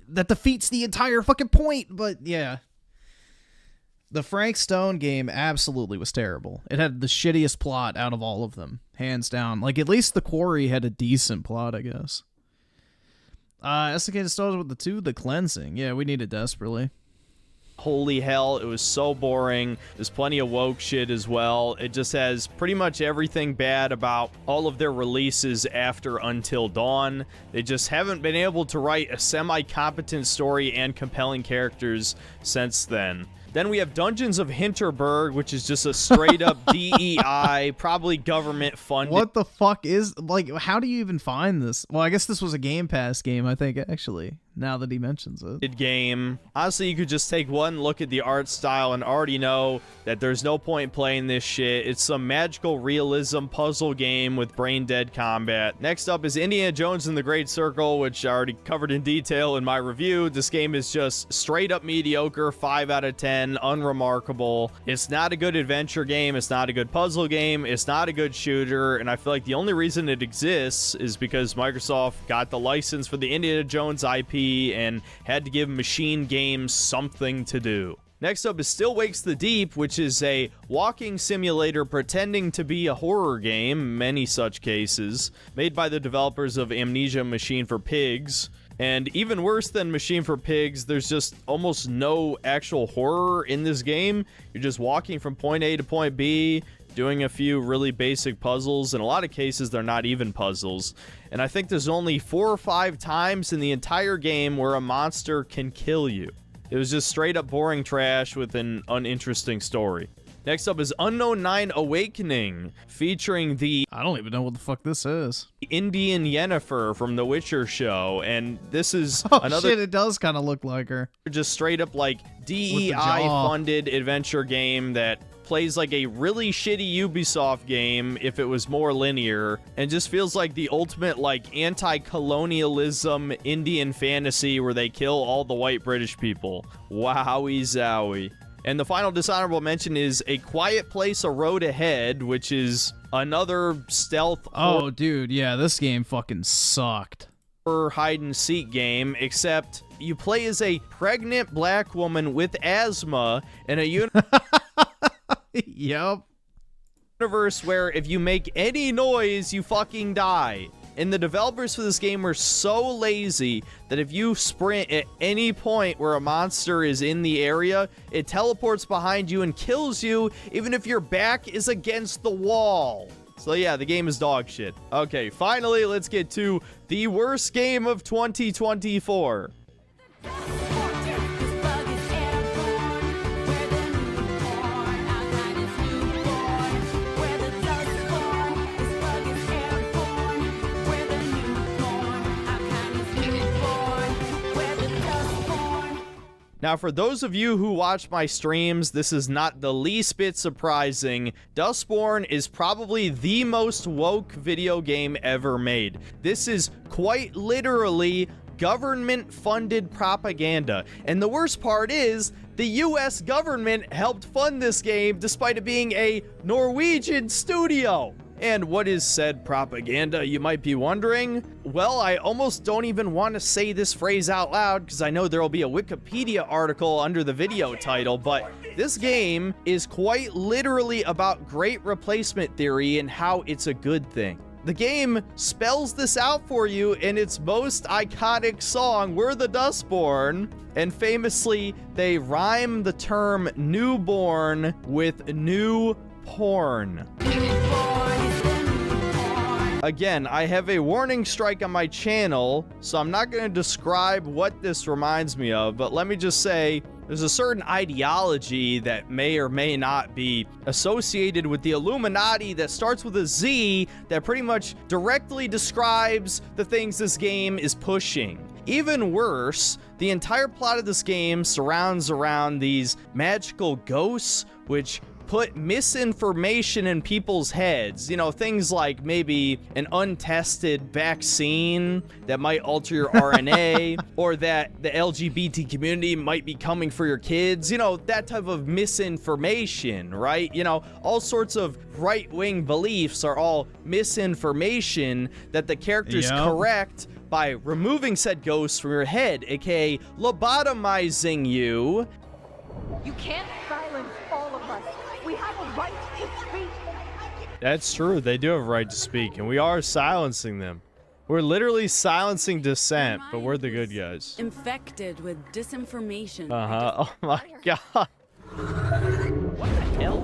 that defeats the entire fucking point, but yeah. The Frank Stone game absolutely was terrible. It had the shittiest plot out of all of them, hands down. Like, at least The Quarry had a decent plot, I guess. Esticated Stars with the 2, The Cleansing. Yeah, we need it desperately. Holy hell, it was so boring. There's plenty of woke shit as well. It just has pretty much everything bad about all of their releases after Until Dawn. They just haven't been able to write a semi-competent story and compelling characters since then. Then we have Dungeons of Hinterberg, which is just a straight-up DEI, probably government-funded. What the fuck is... Like, how do you even find this? Well, I guess this was a Game Pass game, I think, actually, now that he mentions it. Game. Honestly, you could just take one look at the art style and already know that there's no point playing this shit. It's some magical realism puzzle game with brain-dead combat. Next up is Indiana Jones and the Great Circle, which I already covered in detail in my review. This game is just straight-up mediocre, 5 out of 10. Unremarkable. It's not a good adventure game. It's not a good puzzle game. It's not a good shooter. And I feel like the only reason it exists is because Microsoft got the license for the Indiana Jones IP and had to give Machine Games something to do. Next up is Still Wakes the Deep, which is a walking simulator pretending to be a horror game, many such cases, made by the developers of Amnesia Machine for Pigs. And even worse than Machine for Pigs, there's just almost no actual horror in this game. You're just walking from point A to point B, doing a few really basic puzzles. In a lot of cases, they're not even puzzles. And I think there's only 4 or 5 times in the entire game where a monster can kill you. It was just straight up boring trash with an uninteresting story. Next up is Unknown 9 Awakening, featuring the... I don't even know what the fuck this is. Indian Yennefer from The Witcher show, and this is another... shit, it does kind of look like her. Just straight up, like, DEI-funded adventure game that plays like a really shitty Ubisoft game if it was more linear, and just feels like the ultimate, like, anti-colonialism Indian fantasy where they kill all the white British people. Wowie zowie. And the final dishonorable mention is A Quiet Place: A Road Ahead, which is another stealth... Oh, dude, yeah, this game fucking sucked. ...hide-and-seek game, except you play as a pregnant black woman with asthma in a Yep. universe where if you make any noise, you fucking die. And the developers for this game were so lazy that if you sprint at any point where a monster is in the area, it teleports behind you and kills you, even if your back is against the wall. So yeah, the game is dog shit. Okay, finally, let's get to the worst game of 2024. Now, for those of you who watch my streams, this is not the least bit surprising. Dustborn is probably the most woke video game ever made. This is quite literally government-funded propaganda. And the worst part is, the US government helped fund this game despite it being a Norwegian studio. And what is said propaganda, you might be wondering? Well, I almost don't even want to say this phrase out loud because I know there will be a Wikipedia article under the video title, but this game is quite literally about great replacement theory and how it's a good thing. The game spells this out for you in its most iconic song, We're the Dustborn, and famously, they rhyme the term newborn with new porn. Again, I have a warning strike on my channel, so I'm not going to describe what this reminds me of, but let me just say, There's a certain ideology that may or may not be associated with the Illuminati that starts with a Z that pretty much directly describes the things this game is pushing. Even worse, the entire plot of this game surrounds around these magical ghosts, which put misinformation in people's heads. You know, things like maybe an untested vaccine that might alter your RNA, or that the LGBT community might be coming for your kids. You know, that type of misinformation, right? You know, all sorts of right-wing beliefs are all misinformation that the characters correct by removing said ghosts from your head, aka lobotomizing you. You can't silence all of us. We have a right to speak. That's true. They do have a right to speak, and we are silencing them. We're literally silencing dissent, but we're the good guys. Infected with disinformation. Oh my god. What the hell?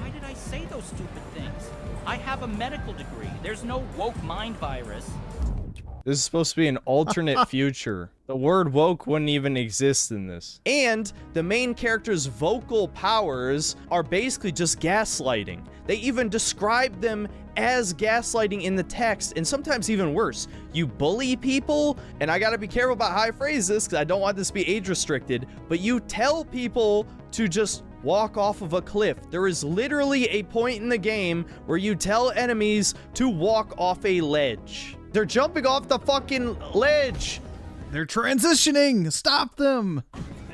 Why did I say those stupid things? I have a medical degree. There's no woke mind virus. This is supposed to be an alternate future. The word woke wouldn't even exist in this. And the main character's vocal powers are basically just gaslighting. They even describe them as gaslighting in the text, and sometimes even worse. You bully people, and I gotta be careful about how I phrase this because I don't want this to be age restricted, but you tell people to just walk off of a cliff. There is literally a point in the game where you tell enemies to walk off a ledge. They're jumping off the fucking ledge. They're transitioning. Stop them.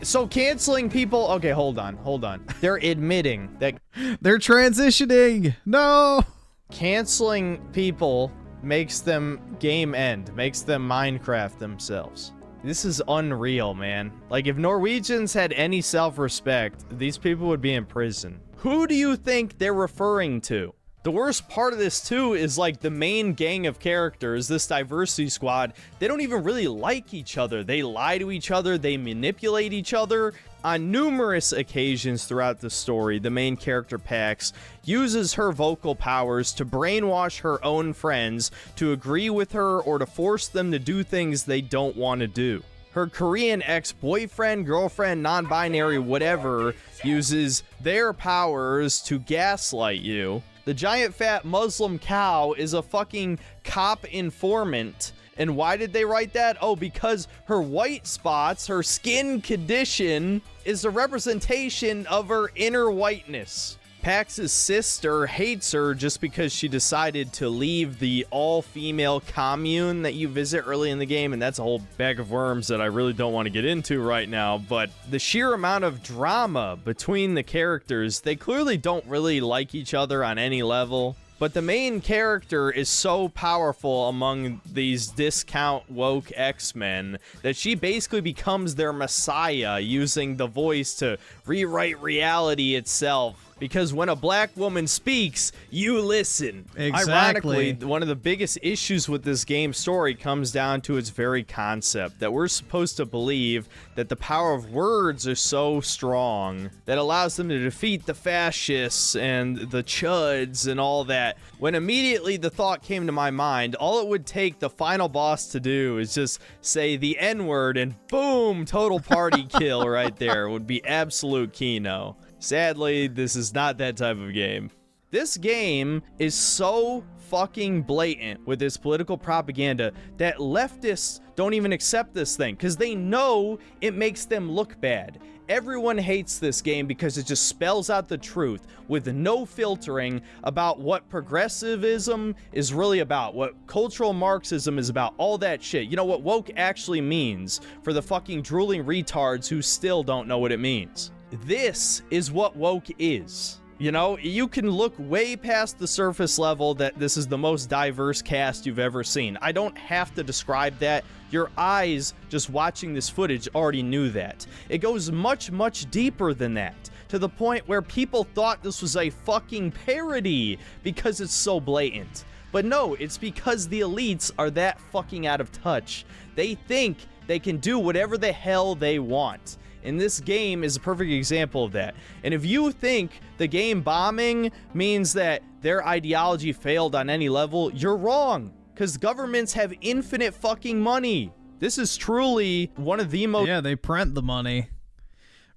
So canceling people. Okay, hold on. They're admitting that they're transitioning. No. Canceling people makes them game end, makes them Minecraft themselves. This is unreal, man. Like, if Norwegians had any self-respect, these people would be in prison. Who do you think they're referring to? The worst part of this, too, is like the main gang of characters, this diversity squad, they don't even really like each other. They lie to each other. They manipulate each other. On numerous occasions throughout the story, the main character, Pax, uses her vocal powers to brainwash her own friends to agree with her or to force them to do things they don't want to do. Her Korean ex-boyfriend, girlfriend, non-binary, whatever, uses their powers to gaslight you. The giant fat Muslim cow is a fucking cop informant. And why did they write that? Oh, because her white spots, her skin condition, is a representation of her inner whiteness. Pax's sister hates her just because she decided to leave the all-female commune that you visit early in the game, and that's a whole bag of worms that I really don't want to get into right now. But the sheer amount of drama between the characters, they clearly don't really like each other on any level. But the main character is so powerful among these discount woke X-Men that she basically becomes their messiah, using the voice to rewrite reality itself. Because when a black woman speaks, you listen. Exactly. Ironically, one of the biggest issues with this game's story comes down to its very concept, that we're supposed to believe that the power of words are so strong that allows them to defeat the fascists and the chuds and all that. When immediately the thought came to my mind, all it would take the final boss to do is just say the N-word and boom, total party kill right there. It would be absolute Kino. Sadly, this is not that type of game. This game is so fucking blatant with its political propaganda that leftists don't even accept this thing because they know it makes them look bad. Everyone hates this game because it just spells out the truth with no filtering about what progressivism is really about, what cultural Marxism is about, all that shit. You know what woke actually means for the fucking drooling retards who still don't know what it means. This is what woke is. You know, you can look way past the surface level that this is the most diverse cast you've ever seen. I don't have to describe that. Your eyes just watching this footage already knew that. It goes much, much deeper than that, to the point where people thought this was a fucking parody because it's so blatant. But no, it's because the elites are that fucking out of touch. They think they can do whatever the hell they want. And this game is a perfect example of that. And if you think the game bombing means that their ideology failed on any level, you're wrong. Because governments have infinite fucking money. This is truly one of the most... Yeah, they print the money.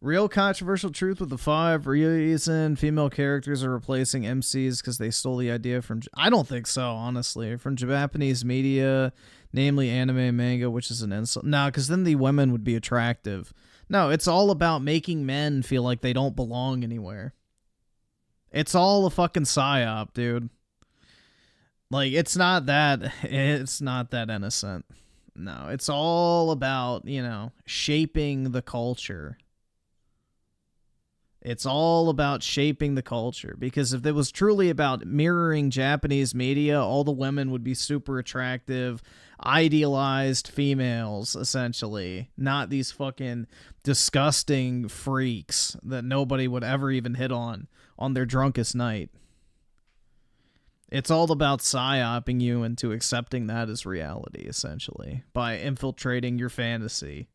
Real controversial truth with the 5 reason female characters are replacing MCs because they stole the idea from... I don't think so, honestly. From Japanese media, namely anime and manga, which is an insult. No, because then the women would be attractive. No, it's all about making men feel like they don't belong anywhere. It's all a fucking psyop, dude. Like, it's not that innocent. No, it's all about, you know, shaping the culture. It's all about shaping the culture, because if it was truly about mirroring Japanese media, all the women would be super attractive, idealized females, essentially, not these fucking disgusting freaks that nobody would ever even hit on their drunkest night. It's all about psyoping you into accepting that as reality, essentially, by infiltrating your fantasy.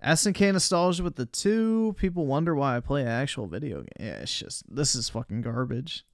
SNK nostalgia with the 2. People wonder why I play actual video games. Yeah, it's just, this is fucking garbage.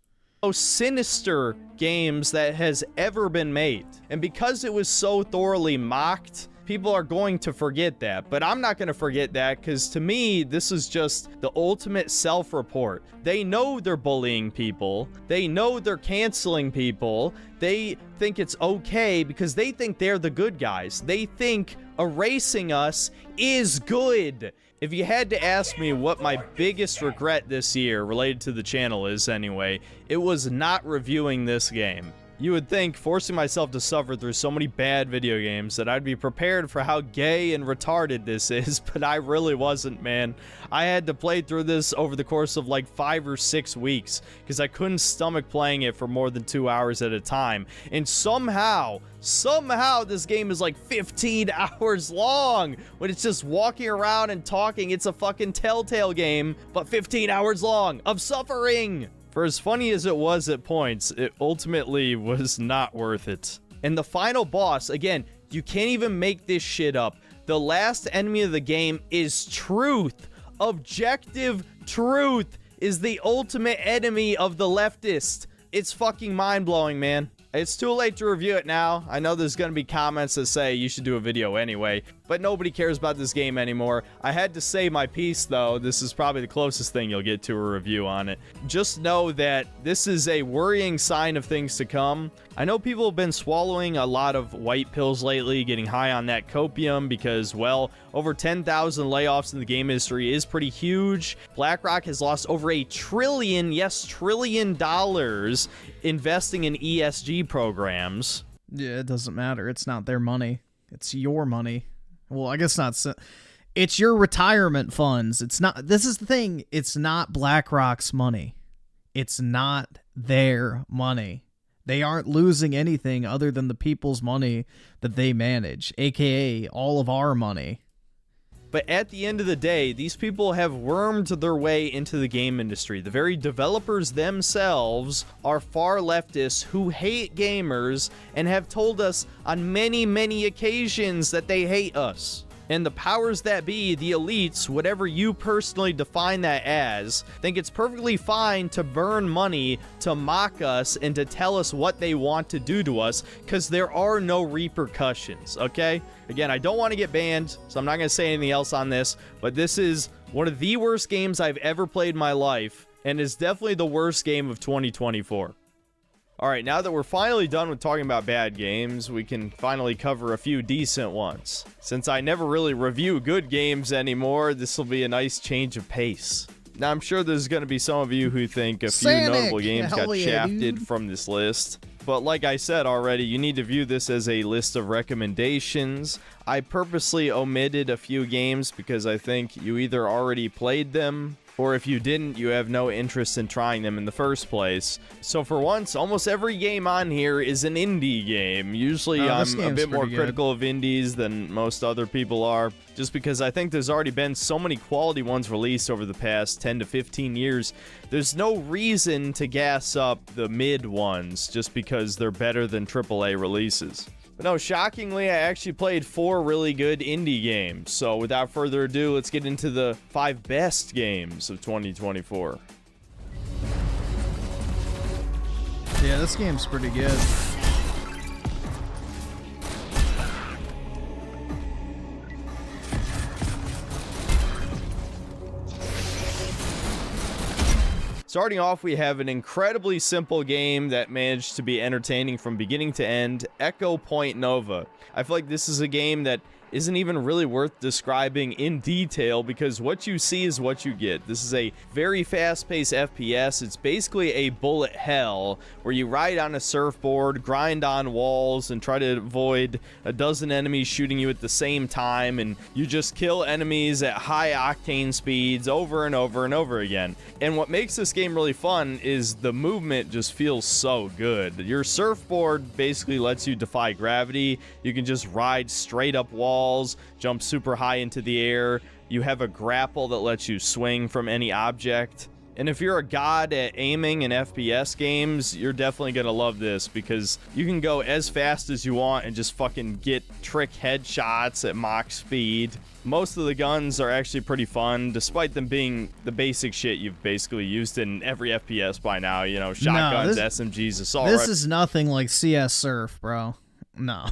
Most sinister games that has ever been made. And because it was so thoroughly mocked, people are going to forget that. But I'm not going to forget that, because to me, this is just the ultimate self-report. They know they're bullying people. They know they're canceling people. They think it's okay because they think they're the good guys. They think erasing us is good. If you had to ask me what my biggest regret this year related to the channel is anyway, it was not reviewing this game. You would think forcing myself to suffer through so many bad video games that I'd be prepared for how gay and retarded this is, but I really wasn't, man. I had to play through this over the course of like 5 or 6 weeks because I couldn't stomach playing it for more than 2 hours at a time. And somehow this game is like 15 hours long when it's just walking around and talking. It's a fucking Telltale game, but 15 hours long of suffering. For as funny as it was at points, it ultimately was not worth it. And the final boss, again, you can't even make this shit up. The last enemy of the game is truth. Objective truth is the ultimate enemy of the leftist. It's fucking mind-blowing, man. It's too late to review it now. I know there's going to be comments that say you should do a video anyway, but nobody cares about this game anymore. I had to say my piece, though. This is probably the closest thing you'll get to a review on it. Just know that this is a worrying sign of things to come. I know people have been swallowing a lot of white pills lately, getting high on that copium because, well, over 10,000 layoffs in the game industry is pretty huge. BlackRock has lost over $1 trillion, yes, $1 trillion investing in ESG programs. Yeah, it doesn't matter. It's not their money. It's your money. Well, I guess not. It's your retirement funds. It's not. This is the thing. It's not BlackRock's money. It's not their money. They aren't losing anything other than the people's money that they manage, aka all of our money. But at the end of the day, these people have wormed their way into the game industry. The very developers themselves are far leftists who hate gamers and have told us on many, many occasions that they hate us. And the powers that be, the elites, whatever you personally define that as, think it's perfectly fine to burn money to mock us and to tell us what they want to do to us, because there are no repercussions, okay? Again, I don't want to get banned, so I'm not going to say anything else on this, but this is one of the worst games I've ever played in my life, and is definitely the worst game of 2024. Alright, now that we're finally done with talking about bad games, we can finally cover a few decent ones. Since I never really review good games anymore, this will be a nice change of pace. Now, I'm sure there's going to be some of you who think a few notable games got shafted from this list. But like I said already, you need to view this as a list of recommendations. I purposely omitted a few games because I think you either already played them, or if you didn't, you have no interest in trying them in the first place. So for once, almost every game on here is an indie game. Usually I'm a bit more critical of indies than most other people are, just because I think there's already been so many quality ones released over the past 10 to 15 years. There's no reason to gas up the mid ones just because they're better than AAA releases. But no, shockingly, I actually played 4 really good indie games. So without further ado, let's get into the 5 best games of 2024. Yeah, this game's pretty good. Starting off, we have an incredibly simple game that managed to be entertaining from beginning to end, Echo Point Nova. I feel like this is a game that isn't even really worth describing in detail because what you see is what you get. This is a very fast-paced FPS. It's basically a bullet hell where you ride on a surfboard, grind on walls, and try to avoid a dozen enemies shooting you at the same time, and you just kill enemies at high octane speeds over and over and over again. And what makes this game really fun is the movement just feels so good. Your surfboard basically lets you defy gravity. You can just ride straight up walls, jump super high into the air. You have a grapple that lets you swing from any object. And if you're a god at aiming in FPS games, you're definitely going to love this because you can go as fast as you want and just fucking get trick headshots at Mach speed. Most of the guns are actually pretty fun, despite them being the basic shit you've basically used in every FPS by now. You know, shotguns, SMGs, assault This rifles. is nothing like CS Surf, bro. No.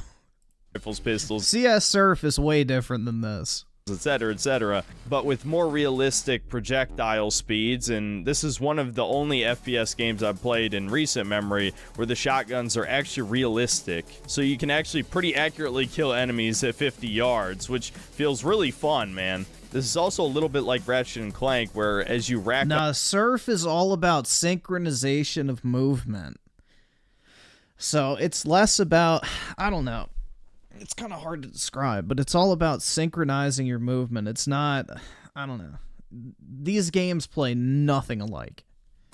Rifles, pistols, CS Surf is way different than this, etc., etc., but with more realistic projectile speeds. And this is one of the only FPS games I've played in recent memory where the shotguns are actually realistic, so you can actually pretty accurately kill enemies at 50 yards, which feels really fun, man. This is also a little bit like Ratchet and Clank, where as you rack up... Surf is all about synchronization of movement. So it's less about, I don't know, it's kind of hard to describe, but it's all about synchronizing your movement. It's not, I don't know. These games play nothing alike.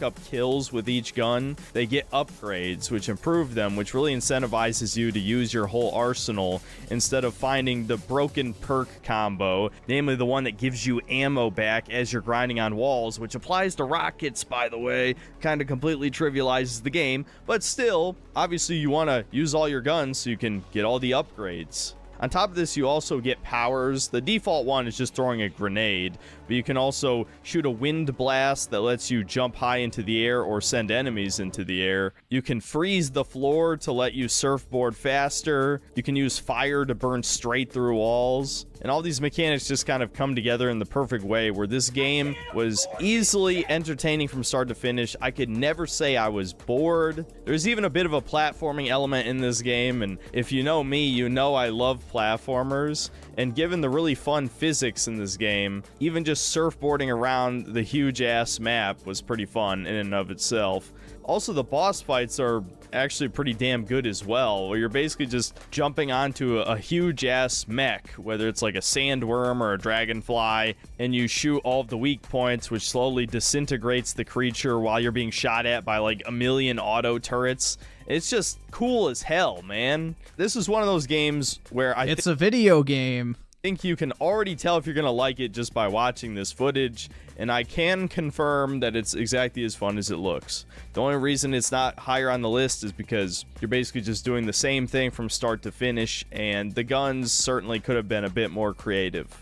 Up kills with each gun, they get upgrades which improve them, which really incentivizes you to use your whole arsenal instead of finding the broken perk combo, namely the one that gives you ammo back as you're grinding on walls, which applies to rockets, by the way. Kind of completely trivializes the game, but still, obviously you want to use all your guns so you can get all the upgrades. On top of this, you also get powers. The default one is just throwing a grenade, but you can also shoot a wind blast that lets you jump high into the air or send enemies into the air. You can freeze the floor to let you surfboard faster. You can use fire to burn straight through walls. And all these mechanics just kind of come together in the perfect way where this game was easily entertaining from start to finish. I could never say I was bored. There's even a bit of a platforming element in this game, and if you know me, you know I love platformers. And given the really fun physics in this game, even just surfboarding around the huge ass map was pretty fun in and of itself. Also, the boss fights are actually pretty damn good as well, where you're basically just jumping onto a huge ass mech, whether it's like a sandworm or a dragonfly, and you shoot all of the weak points, which slowly disintegrates the creature while you're being shot at by like a million auto turrets. It's just cool as hell, man. This is one of those games where it's a video game. I think you can already tell if you're gonna like it just by watching this footage, and I can confirm that it's exactly as fun as it looks. The only reason it's not higher on the list is because you're basically just doing the same thing from start to finish, and the guns certainly could have been a bit more creative.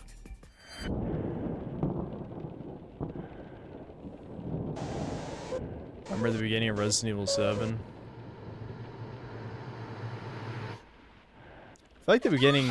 Remember the beginning of Resident Evil 7? I feel like the beginning...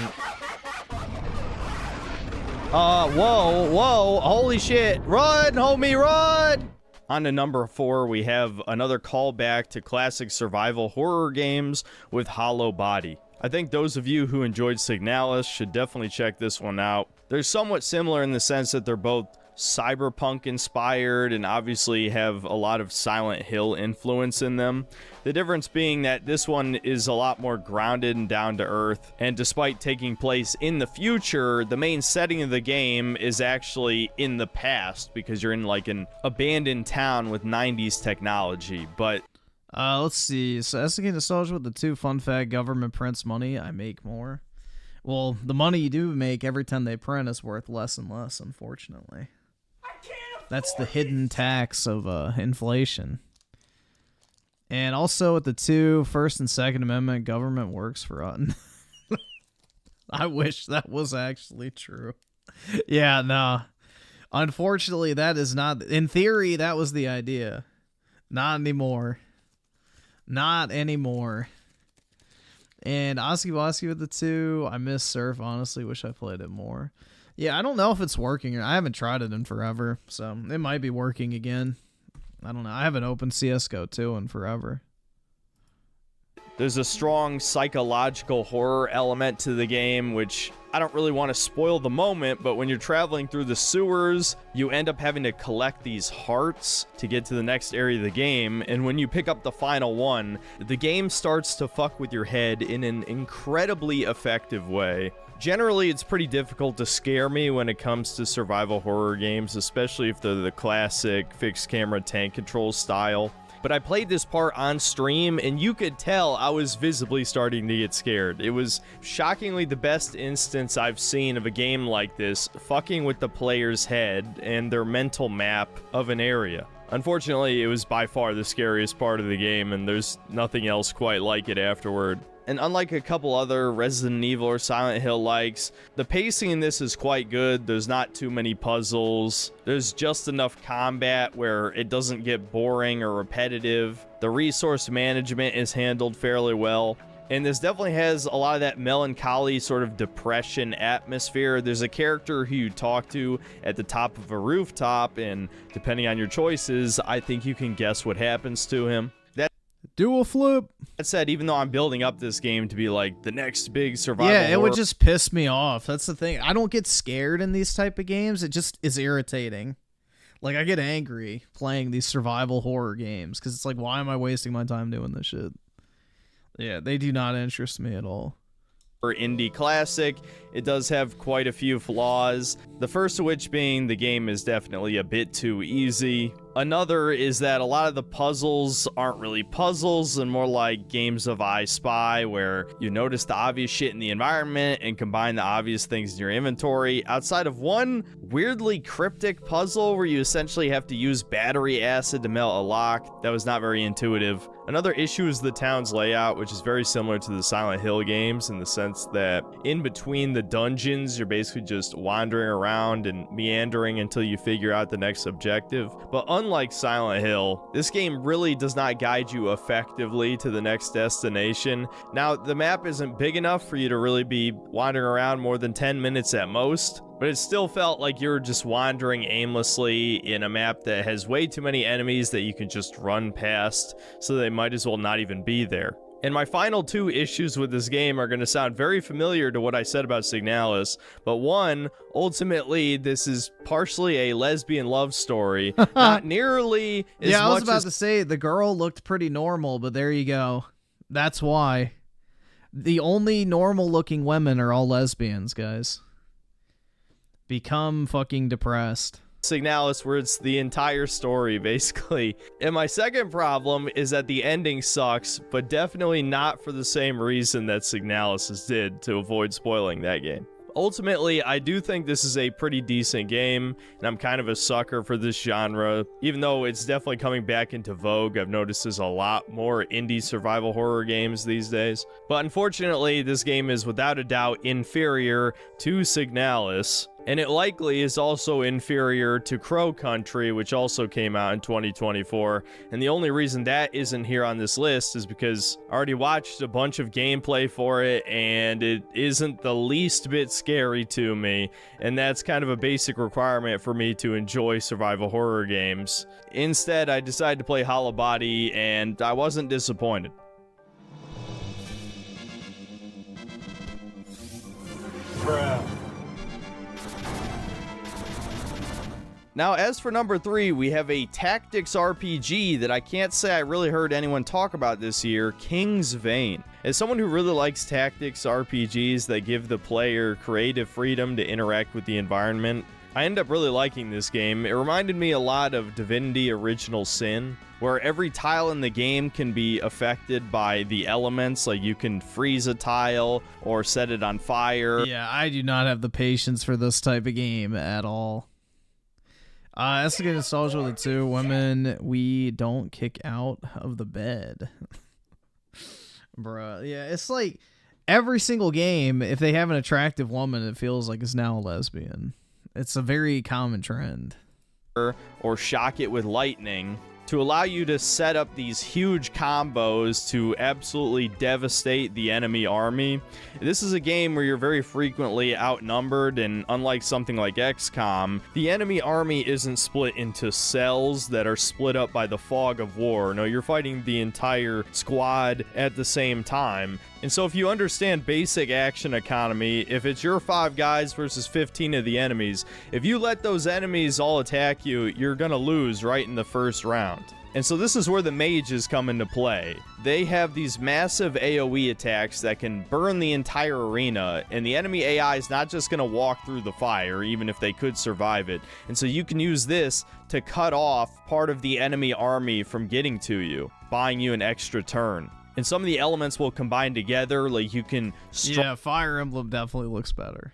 whoa, holy shit. Run, homie, run! On to number 4, we have another callback to classic survival horror games with Hollow Body. I think those of you who enjoyed Signalis should definitely check this one out. They're somewhat similar in the sense that they're both cyberpunk inspired and obviously have a lot of Silent Hill influence in them. The difference being that this one is a lot more grounded and down to earth, and despite taking place in the future, the main setting of the game is actually in the past because you're in like an abandoned town with 90s technology. But let's see. So as to get nostalgia with the 2 fun fact, government prints money, I make more. Well, the money you do make every time they print is worth less and less, unfortunately. That's the hidden tax of inflation. And also with the 2 First and Second Amendment, government works for us. I wish that was actually true. Yeah, no. Unfortunately, that is not... In theory, that was the idea. Not anymore. Not anymore. And Oski Bosky with the 2. I miss Surf, honestly. Wish I played it more. Yeah, I don't know if it's working. I haven't tried it in forever, so it might be working again. I don't know. I haven't opened CS:GO 2 in forever. There's a strong psychological horror element to the game, which I don't really want to spoil the moment, but when you're traveling through the sewers, you end up having to collect these hearts to get to the next area of the game, and when you pick up the final one, the game starts to fuck with your head in an incredibly effective way. Generally, it's pretty difficult to scare me when it comes to survival horror games, especially if they're the classic fixed camera tank control style. But I played this part on stream, and you could tell I was visibly starting to get scared. It was shockingly the best instance I've seen of a game like this, fucking with the player's head and their mental map of an area. Unfortunately, it was by far the scariest part of the game, and there's nothing else quite like it afterward. And unlike a couple other Resident Evil or Silent Hill likes, the pacing in this is quite good. There's not too many puzzles. There's just enough combat where it doesn't get boring or repetitive. The resource management is handled fairly well. And this definitely has a lot of that melancholy sort of depression atmosphere. There's a character who you talk to at the top of a rooftop, and depending on your choices, I think you can guess what happens to him. Dual flip. That said, even though I'm building up this game to be like the next big survival Yeah, it horror, would just piss me off. That's the thing. I don't get scared in these type of games. It just is irritating. Like, I get angry playing these survival horror games because it's like, why am I wasting my time doing this shit? Yeah, they do not interest me at all. indie classic, it does have quite a few flaws. The first of which being the game is definitely a bit too easy. Another is that a lot of the puzzles aren't really puzzles and more like games of I Spy, where you notice the obvious shit in the environment and combine the obvious things in your inventory, outside of one weirdly cryptic puzzle where you essentially have to use battery acid to melt a lock. That was not very intuitive. Another issue is the town's layout, which is very similar to the Silent Hill games in the sense that in between the dungeons, you're basically just wandering around and meandering until you figure out the next objective. But unlike Silent Hill, this game really does not guide you effectively to the next destination. Now, the map isn't big enough for you to really be wandering around more than 10 minutes at most, but it still felt like you're just wandering aimlessly in a map that has way too many enemies that you can just run past, so they might as well not even be there. And my final two issues with this game are going to sound very familiar to what I said about Signalis, but one, ultimately, this is partially a lesbian love story, not nearly as much. Yeah, I was about to say, the girl looked pretty normal, but there you go. That's why. The only normal-looking women are all lesbians, guys. Become fucking depressed. Signalis, where it's the entire story, basically. And my second problem is that the ending sucks, but definitely not for the same reason that Signalis did, to avoid spoiling that game. Ultimately, I do think this is a pretty decent game, and I'm kind of a sucker for this genre. Even though it's definitely coming back into vogue, I've noticed there's a lot more indie survival horror games these days. But unfortunately, this game is without a doubt inferior to Signalis, and it likely is also inferior to Crow Country, which also came out in 2024. And the only reason that isn't here on this list is because I already watched a bunch of gameplay for it, and it isn't the least bit scary to me. And that's kind of a basic requirement for me to enjoy survival horror games. Instead, I decided to play Hollow Body, and I wasn't disappointed. Bruh. Now, as for number 3, we have a tactics RPG that I can't say I really heard anyone talk about this year, King's Vein. As someone who really likes tactics RPGs that give the player creative freedom to interact with the environment, I ended up really liking this game. It reminded me a lot of Divinity Original Sin, where every tile in the game can be affected by the elements, like you can freeze a tile or set it on fire. Yeah, I do not have the patience for this type of game at all. That's a good nostalgia with the two women we don't kick out of the bed. Bruh, yeah, it's like every single game, if they have an attractive woman, it feels like it's now a lesbian. It's a very common trend. Or shock it with lightning. to allow you to set up these huge combos to absolutely devastate the enemy army. This is a game where you're very frequently outnumbered, and unlike something like XCOM, the enemy army isn't split into cells that are split up by the fog of war. No, you're fighting the entire squad at the same time. And so if you understand basic action economy, if it's your 5 guys versus 15 of the enemies, if you let those enemies all attack you, you're gonna lose right in the first round. And so this is where the mages come into play. They have these massive AoE attacks that can burn the entire arena, and the enemy AI is not just gonna walk through the fire, even if they could survive it. And so you can use this to cut off part of the enemy army from getting to you, buying you an extra turn. And some of the elements will combine together, like you can yeah, Fire Emblem definitely looks better.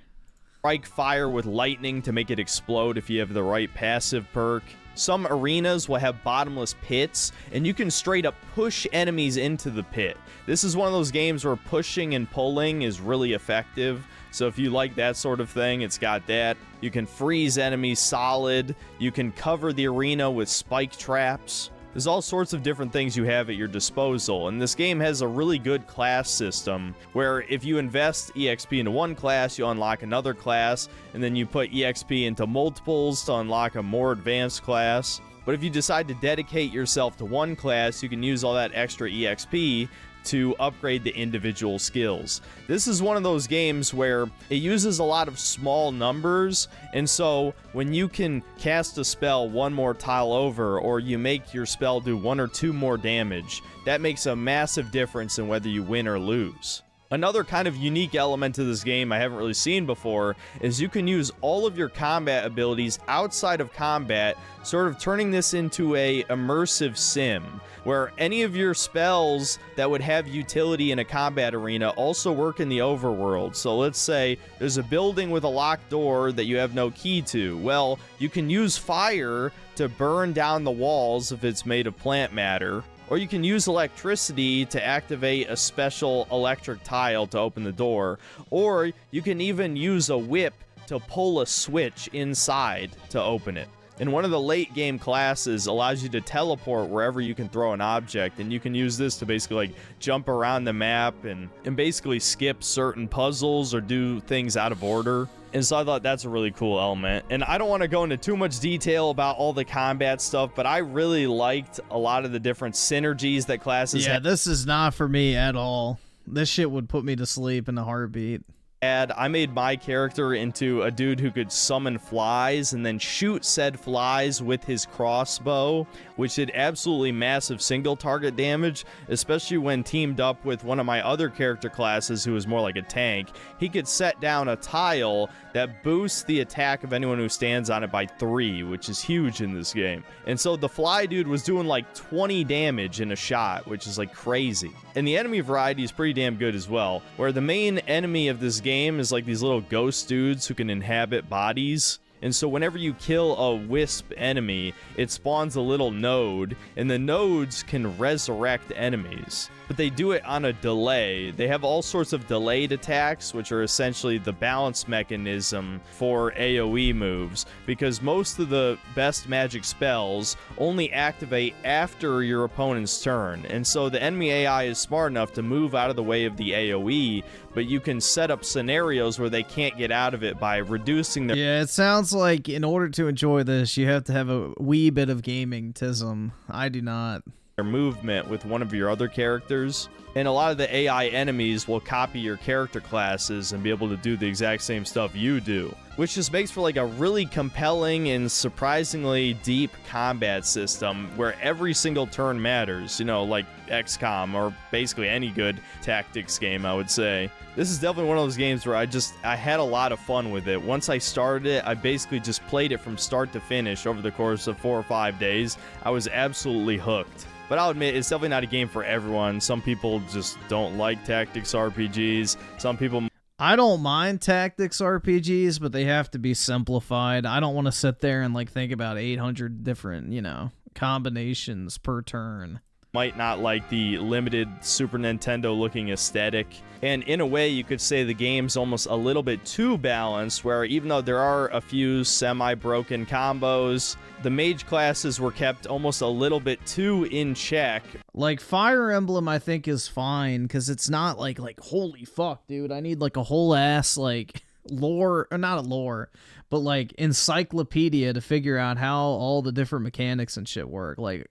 Strike fire with lightning to make it explode if you have the right passive perk. Some arenas will have bottomless pits, and you can straight up push enemies into the pit. This is one of those games where pushing and pulling is really effective. So if you like that sort of thing, it's got that. You can freeze enemies solid. You can cover the arena with spike traps. There's all sorts of different things you have at your disposal, and this game has a really good class system where if you invest EXP into one class, you unlock another class, and then you put EXP into multiples to unlock a more advanced class. But if you decide to dedicate yourself to one class, you can use all that extra EXP to upgrade the individual skills. This is one of those games where it uses a lot of small numbers, and so when you can cast a spell one more tile over, or you make your spell do 1 or 2 more damage, that makes a massive difference in whether you win or lose. Another kind of unique element to this game I haven't really seen before is you can use all of your combat abilities outside of combat, sort of turning this into a immersive sim, where any of your spells that would have utility in a combat arena also work in the overworld. So let's say there's a building with a locked door that you have no key to. Well, you can use fire to burn down the walls if it's made of plant matter. Or you can use electricity to activate a special electric tile to open the door. Or you can even use a whip to pull a switch inside to open it. And one of the late game classes allows you to teleport wherever you can throw an object, and you can use this to basically like jump around the map and basically skip certain puzzles or do things out of order. And so I thought that's a really cool element. And I don't want to go into too much detail about all the combat stuff, but I really liked a lot of the different synergies that classes had. This is not for me at all. This shit would put me to sleep in a heartbeat. I made my character into a dude who could summon flies and then shoot said flies with his crossbow, which did absolutely massive single target damage, especially when teamed up with one of my other character classes who was more like a tank. He could set down a tile that boosts the attack of anyone who stands on it by 3, which is huge in this game. And so the fly dude was doing like 20 damage in a shot, which is like crazy. And the enemy variety is pretty damn good as well, where the main enemy of this game is like these little ghost dudes who can inhabit bodies. And so whenever you kill a wisp enemy, it spawns a little node, and the nodes can resurrect enemies. But they do it on a delay. They have all sorts of delayed attacks, which are essentially the balance mechanism for AoE moves, because most of the best magic spells only activate after your opponent's turn. And so the enemy AI is smart enough to move out of the way of the AoE, but you can set up scenarios where they can't get out of it by reducing their... Yeah, it sounds like in order to enjoy this, you have to have a wee bit of gaming-tism. I do not. Their movement with one of your other characters. And a lot of the AI enemies will copy your character classes and be able to do the exact same stuff you do, which just makes for like a really compelling and surprisingly deep combat system where every single turn matters, you know, like XCOM or basically any good tactics game, I would say. This is definitely one of those games where I had a lot of fun with it. Once I started it, I basically just played it from start to finish over the course of 4 or 5 days. I was absolutely hooked. But I'll admit, it's definitely not a game for everyone. Some people just don't like tactics RPGs. Some people... I don't mind tactics RPGs, but they have to be simplified. I don't want to sit there and like think about 800 different, you know, combinations per turn. might not like the limited Super Nintendo looking aesthetic. And in a way, you could say the game's almost a little bit too balanced, where even though there are a few semi-broken combos, the mage classes were kept almost a little bit too in check. Like, Fire Emblem, I think, is fine, because it's not like, holy fuck, dude, I need, like, a whole ass, like, lore, or not a lore, but, like, encyclopedia to figure out how all the different mechanics and shit work. Like,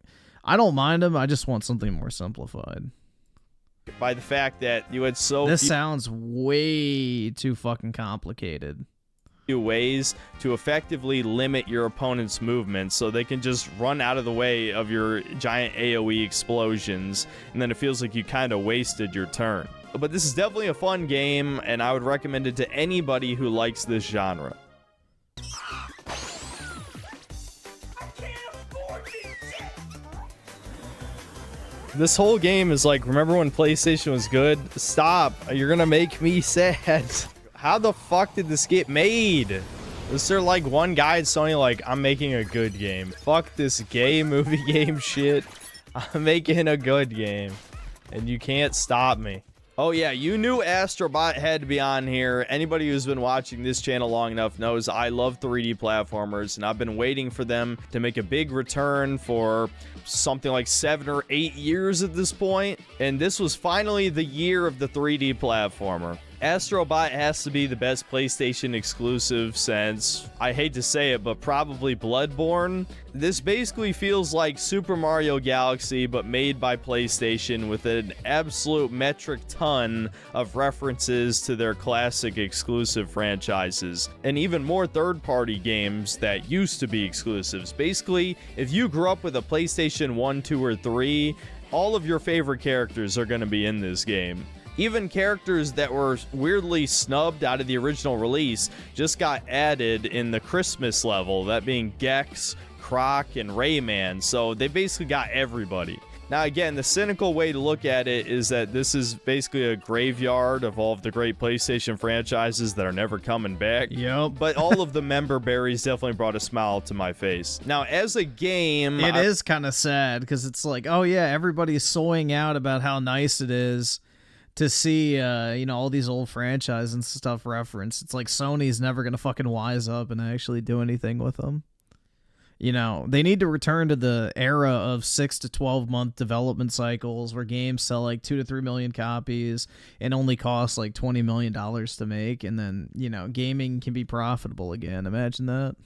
I don't mind them, I just want something more simplified. By the fact that you had This sounds way too fucking complicated. Few ways to effectively limit your opponent's movement so they can just run out of the way of your giant AoE explosions, and then it feels like you kind of wasted your turn. But this is definitely a fun game, and I would recommend it to anybody who likes this genre. This whole game is like, remember when PlayStation was good? Stop. You're gonna make me sad. How the fuck did this get made? Is there like one guy at Sony like, I'm making a good game? Fuck this gay movie game shit. I'm making a good game. And you can't stop me. Oh yeah, you knew Astrobot had to be on here. Anybody who's been watching this channel long enough knows I love 3D platformers, and I've been waiting for them to make a big return for something like 7 or 8 years at this point. And this was finally the year of the 3D platformer. Astrobot has to be the best PlayStation exclusive since, I hate to say it, but probably Bloodborne. This basically feels like Super Mario Galaxy, but made by PlayStation with an absolute metric ton of references to their classic exclusive franchises, and even more third-party games that used to be exclusives. Basically, if you grew up with a PlayStation 1, 2, or 3, all of your favorite characters are going to be in this game. Even characters that were weirdly snubbed out of the original release just got added in the Christmas level, that being Gex, Croc, and Rayman, so they basically got everybody. Now again, the cynical way to look at it is that this is basically a graveyard of all of the great PlayStation franchises that are never coming back. Yep. But all of the member berries definitely brought a smile to my face. Now, as a game... It is kind of sad, because it's like, oh yeah, everybody's soying out about how nice it is to see, you know, all these old franchises and stuff referenced. It's like Sony's never going to fucking wise up and actually do anything with them. You know, they need to return to the era of 6 to 12 month development cycles where games sell like 2 to 3 million copies and only cost like $20 million to make. And then, you know, gaming can be profitable again. Imagine that.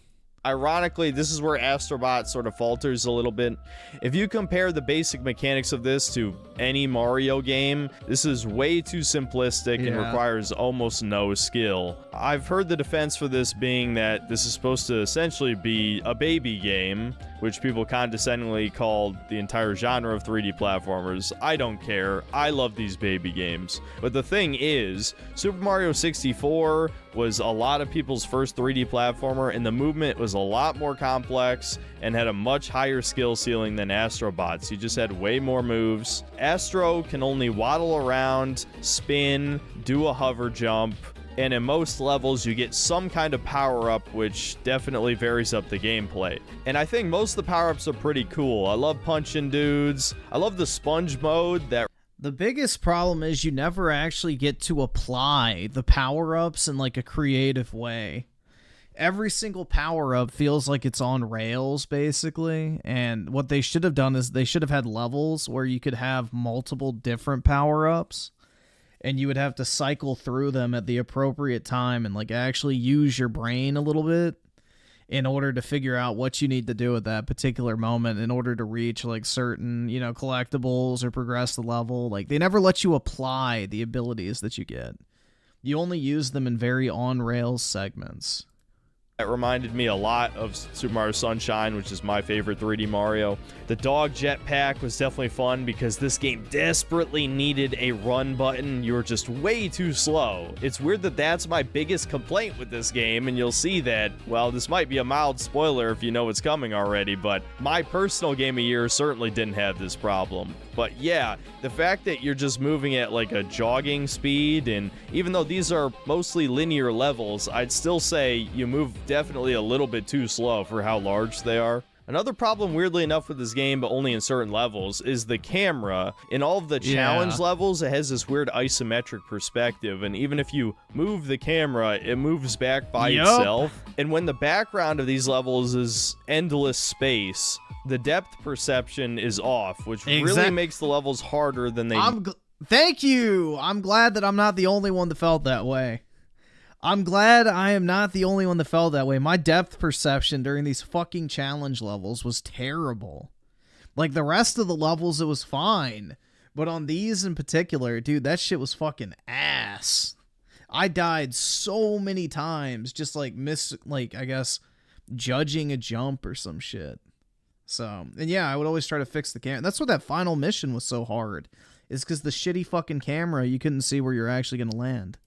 Ironically, this is where Astrobot sort of falters a little bit. If you compare the basic mechanics of this to any Mario game, this is way too simplistic and requires almost no skill. I've heard the defense for this being that this is supposed to essentially be a baby game, which people condescendingly called the entire genre of 3D platformers. I don't care. I love these baby games. But the thing is, Super Mario 64 was a lot of people's first 3D platformer, and the movement was a lot more complex and had a much higher skill ceiling than Astrobot's. You just had way more moves. Astro can only waddle around, spin, do a hover jump, and in most levels you get some kind of power-up, which definitely varies up the gameplay. And I think most of the power-ups are pretty cool. I love punching dudes. I love the sponge mode that... The biggest problem is you never actually get to apply the power-ups in like a creative way. Every single power-up feels like it's on rails, basically, and what they should have done is they should have had levels where you could have multiple different power-ups, and you would have to cycle through them at the appropriate time and like actually use your brain a little bit in order to figure out what you need to do at that particular moment in order to reach like certain, you know, collectibles or progress the level. Like they never let you apply the abilities that you get. You only use them in very on-rails segments. That reminded me a lot of Super Mario Sunshine, which is my favorite 3D Mario. The dog jetpack was definitely fun because this game desperately needed a run button. You were just way too slow. It's weird that that's my biggest complaint with this game, and you'll see that, well, this might be a mild spoiler if you know what's coming already, but my personal game of year certainly didn't have this problem. But yeah, the fact that you're just moving at like a jogging speed, and even though these are mostly linear levels, I'd still say you move definitely a little bit too slow for how large they are. Another problem, weirdly enough, with this game, but only in certain levels, is the camera. In all of the challenge levels, it has this weird isometric perspective, and even if you move the camera, it moves back by itself. And when the background of these levels is endless space, the depth perception is off, which really makes the levels harder than they... Thank you! I'm glad that I'm not the only one that felt that way. I'm glad I am not the only one that felt that way. My depth perception during these fucking challenge levels was terrible. Like, the rest of the levels, it was fine. But on these in particular, dude, that shit was fucking ass. I died so many times just, like, I guess, judging a jump or some shit. So, and yeah, I would always try to fix the camera. That's what that final mission was so hard. Is because the shitty fucking camera, you couldn't see where you're actually going to land.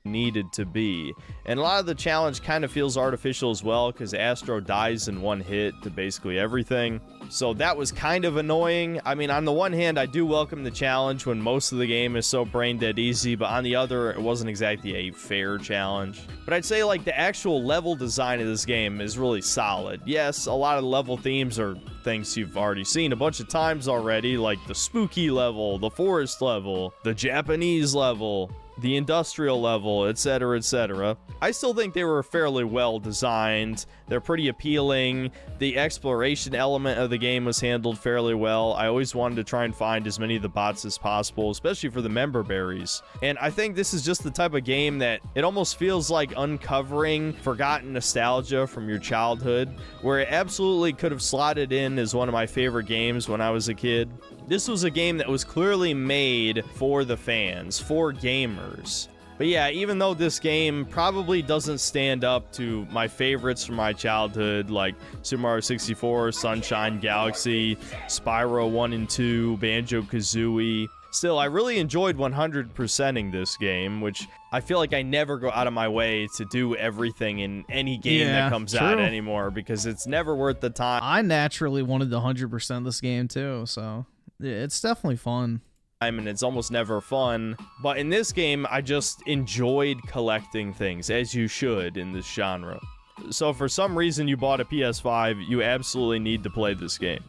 Needed to be. And a lot of the challenge kind of feels artificial as well, because Astro dies in one hit to basically everything. So that was kind of annoying. I mean, on the one hand, I do welcome the challenge when most of the game is so brain dead easy, but on the other, it wasn't exactly a fair challenge. But I'd say, like, the actual level design of this game is really solid. Yes, a lot of the level themes are things you've already seen a bunch of times already, like the spooky level, the forest level, the Japanese level, the industrial level, etc., etc. I still think they were fairly well designed. They're pretty appealing. The exploration element of the game was handled fairly well. I always wanted to try and find as many of the bots as possible, especially for the member berries. And I think this is just the type of game that it almost feels like uncovering forgotten nostalgia from your childhood, where it absolutely could have slotted in as one of my favorite games when I was a kid. This was a game that was clearly made for the fans, for gamers. But yeah, even though this game probably doesn't stand up to my favorites from my childhood, like Super Mario 64, Sunshine Galaxy, Spyro 1 and 2, Banjo-Kazooie, still, I really enjoyed 100%ing this game, which I feel like I never go out of my way to do everything in any game that comes out anymore, because it's never worth the time. I naturally wanted to 100% this game too, so yeah, it's definitely fun. And it's almost never fun, but in this game I just enjoyed collecting things, as you should in this genre. So if for some reason you bought a PS5, you absolutely need to play this game.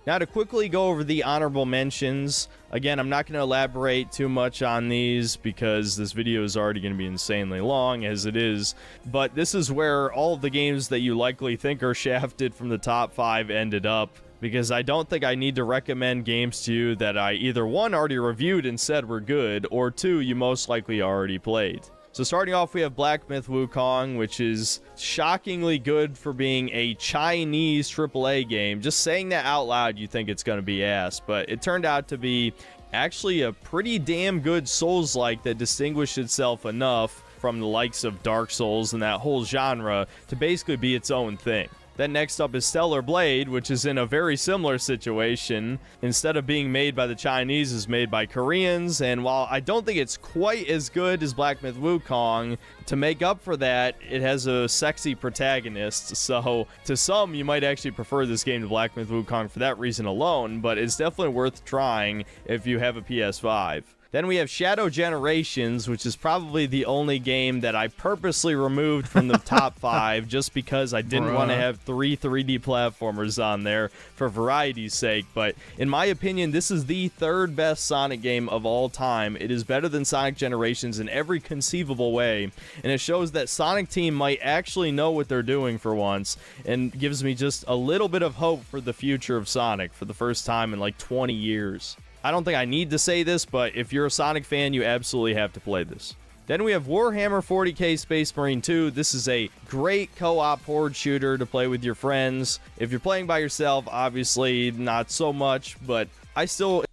Now to quickly go over the honorable mentions, again, I'm not going to elaborate too much on these because this video is already going to be insanely long as it is, but this is where all of the games that you likely think are shafted from the top 5 ended up, because I don't think I need to recommend games to you that I either 1, already reviewed and said were good, or 2, you most likely already played. So starting off, we have Black Myth Wukong, which is shockingly good for being a Chinese AAA game. Just saying that out loud, you think it's going to be ass, but it turned out to be actually a pretty damn good Souls-like that distinguished itself enough from the likes of Dark Souls and that whole genre to basically be its own thing. Then next up is Stellar Blade, which is in a very similar situation. Instead of being made by the Chinese, is made by Koreans, and while I don't think it's quite as good as Black Myth Wukong, to make up for that, it has a sexy protagonist, so to some, you might actually prefer this game to Black Myth Wukong for that reason alone, but it's definitely worth trying if you have a PS5. Then we have Shadow Generations, which is probably the only game that I purposely removed from the top 5 just because I didn't want to have 3 3D platformers on there for variety's sake. But in my opinion, this is the 3rd best Sonic game of all time. It is better than Sonic Generations in every conceivable way, and it shows that Sonic Team might actually know what they're doing for once, and gives me just a little bit of hope for the future of Sonic for the first time in like 20 years. I don't think I need to say this, but if you're a Sonic fan, you absolutely have to play this. Then we have Warhammer 40k Space Marine 2. This is a great co-op horde shooter to play with your friends. If you're playing by yourself, obviously not so much, but I still...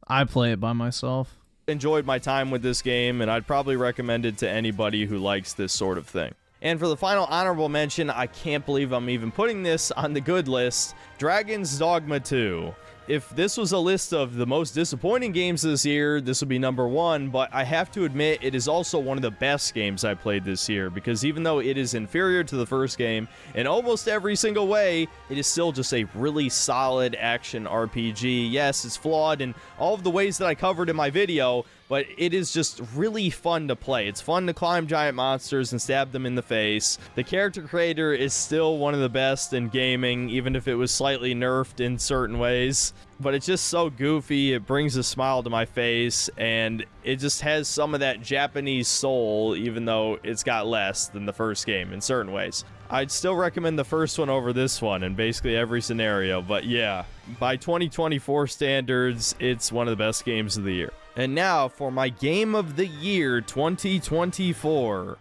I play it by myself. Enjoyed my time with this game, and I'd probably recommend it to anybody who likes this sort of thing. And for the final honorable mention, I can't believe I'm even putting this on the good list, Dragon's Dogma 2. if this was a list of the most disappointing games this year, this would be number 1, but I have to admit it is also one of the best games I played this year, because even though it is inferior to the first game in almost every single way, it is still just a really solid action RPG. Yes, it's flawed in all of the ways that I covered in my video, but it is just really fun to play. It's fun to climb giant monsters and stab them in the face. The character creator is still one of the best in gaming, even if it was slightly nerfed in certain ways. But it's just so goofy, it brings a smile to my face, and it just has some of that Japanese soul, even though it's got less than the first game in certain ways. I'd still recommend the first one over this one in basically every scenario, but yeah, by 2024 standards, it's one of the best games of the year. And now for my Game of the Year 2024.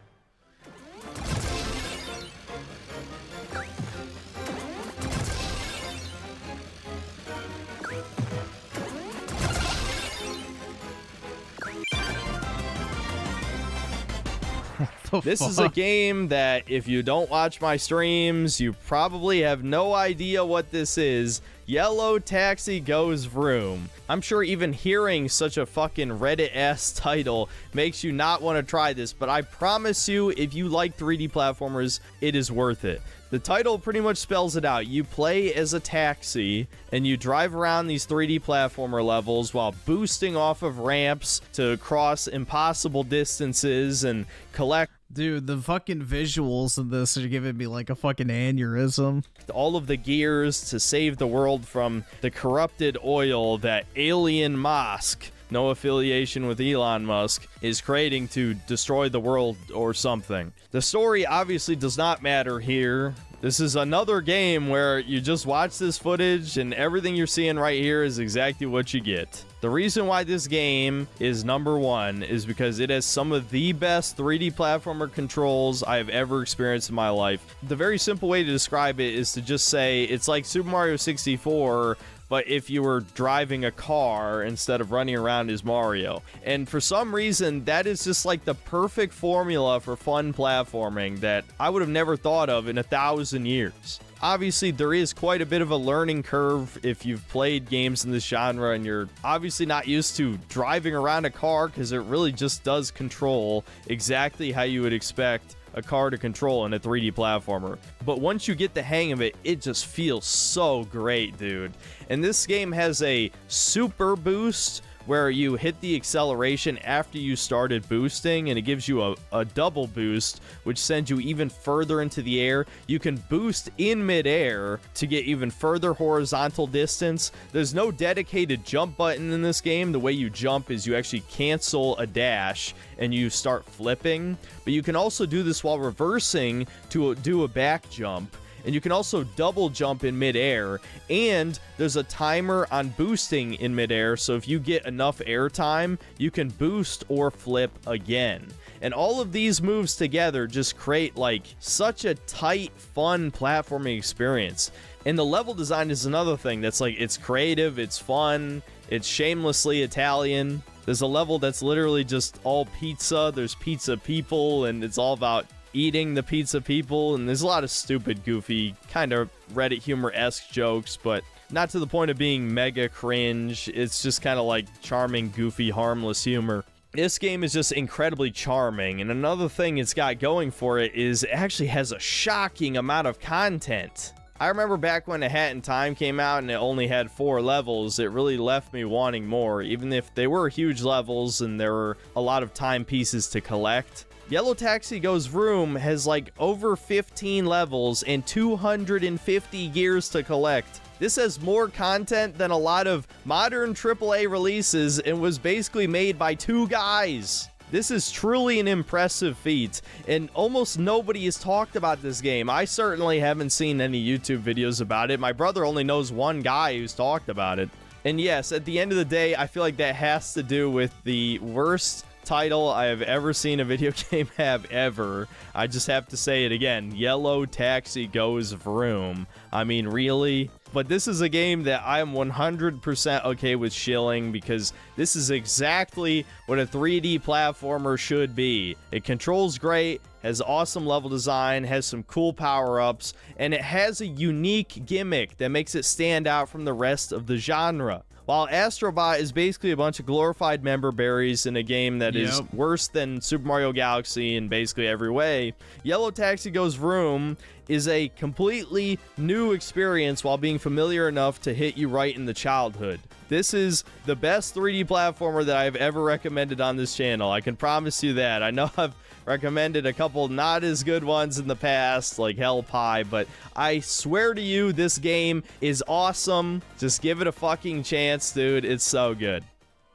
This is a game that if you don't watch my streams, you probably have no idea what this is. Yellow Taxi Goes Vroom. I'm sure even hearing such a fucking Reddit-ass title makes you not want to try this, but I promise you, if you like 3D platformers, it is worth it. The title pretty much spells it out. You play as a taxi, and you drive around these 3D platformer levels while boosting off of ramps to cross impossible distances and collect. Dude, the fucking visuals of this are giving me like a fucking aneurysm. All of the gears to save the world from the corrupted oil that Alien Musk, no affiliation with Elon Musk, is creating to destroy the world or something. The story obviously does not matter here. This is another game where you just watch this footage and everything you're seeing right here is exactly what you get. The reason why this game is number 1 is because it has some of the best 3D platformer controls I have ever experienced in my life. The very simple way to describe it is to just say it's like Super Mario 64, but if you were driving a car instead of running around as Mario. And for some reason, that is just like the perfect formula for fun platforming that I would have never thought of in 1,000 years. Obviously, there is quite a bit of a learning curve if you've played games in this genre and you're obviously not used to driving around a car, because it really just does control exactly how you would expect a car to control in a 3D platformer. But once you get the hang of it, it just feels so great, dude. And this game has a super boost where you hit the acceleration after you started boosting, and it gives you a double boost, which sends you even further into the air. You can boost in midair to get even further horizontal distance. There's no dedicated jump button in this game. The way you jump is you actually cancel a dash and you start flipping, but you can also do this while reversing to do a back jump. And you can also double jump in midair, and there's a timer on boosting in midair, so if you get enough air time, you can boost or flip again. And all of these moves together just create like such a tight, fun platforming experience. And the level design is another thing that's like, it's creative, it's fun, it's shamelessly Italian. There's a level that's literally just all pizza, there's pizza people, and it's all about eating the pizza people, and there's a lot of stupid, goofy, kind of Reddit humor-esque jokes, but not to the point of being mega cringe. It's just kind of like charming, goofy, harmless humor. This game is just incredibly charming, and another thing it's got going for it is it actually has a shocking amount of content. I remember back when A Hat in Time came out and it only had 4 levels, it really left me wanting more, even if they were huge levels and there were a lot of timepieces to collect. Yellow Taxi Goes Vroom has like over 15 levels and 250 gears to collect. This has more content than a lot of modern AAA releases and was basically made by 2 guys. This is truly an impressive feat, and almost nobody has talked about this game. I certainly haven't seen any YouTube videos about it. My brother only knows one guy who's talked about it. And yes, at the end of the day, I feel like that has to do with the worst title I have ever seen a video game have ever. I just have to say it again. Yellow Taxi Goes Vroom. I mean, really? But this is a game that I am 100% okay with shilling because this is exactly what a 3D platformer should be. It controls great, has awesome level design, has some cool power-ups, and it has a unique gimmick that makes it stand out from the rest of the genre. While Astrobot is basically a bunch of glorified member berries in a game that is worse than Super Mario Galaxy in basically every way, Yellow Taxi Goes Vroom is a completely new experience while being familiar enough to hit you right in the childhood. This is the best 3D platformer that I've ever recommended on this channel. I can promise you that. I know I've recommended a couple not as good ones in the past, like Hell Pie, but I swear to you, this game is awesome. Just give it a fucking chance, dude. It's so good.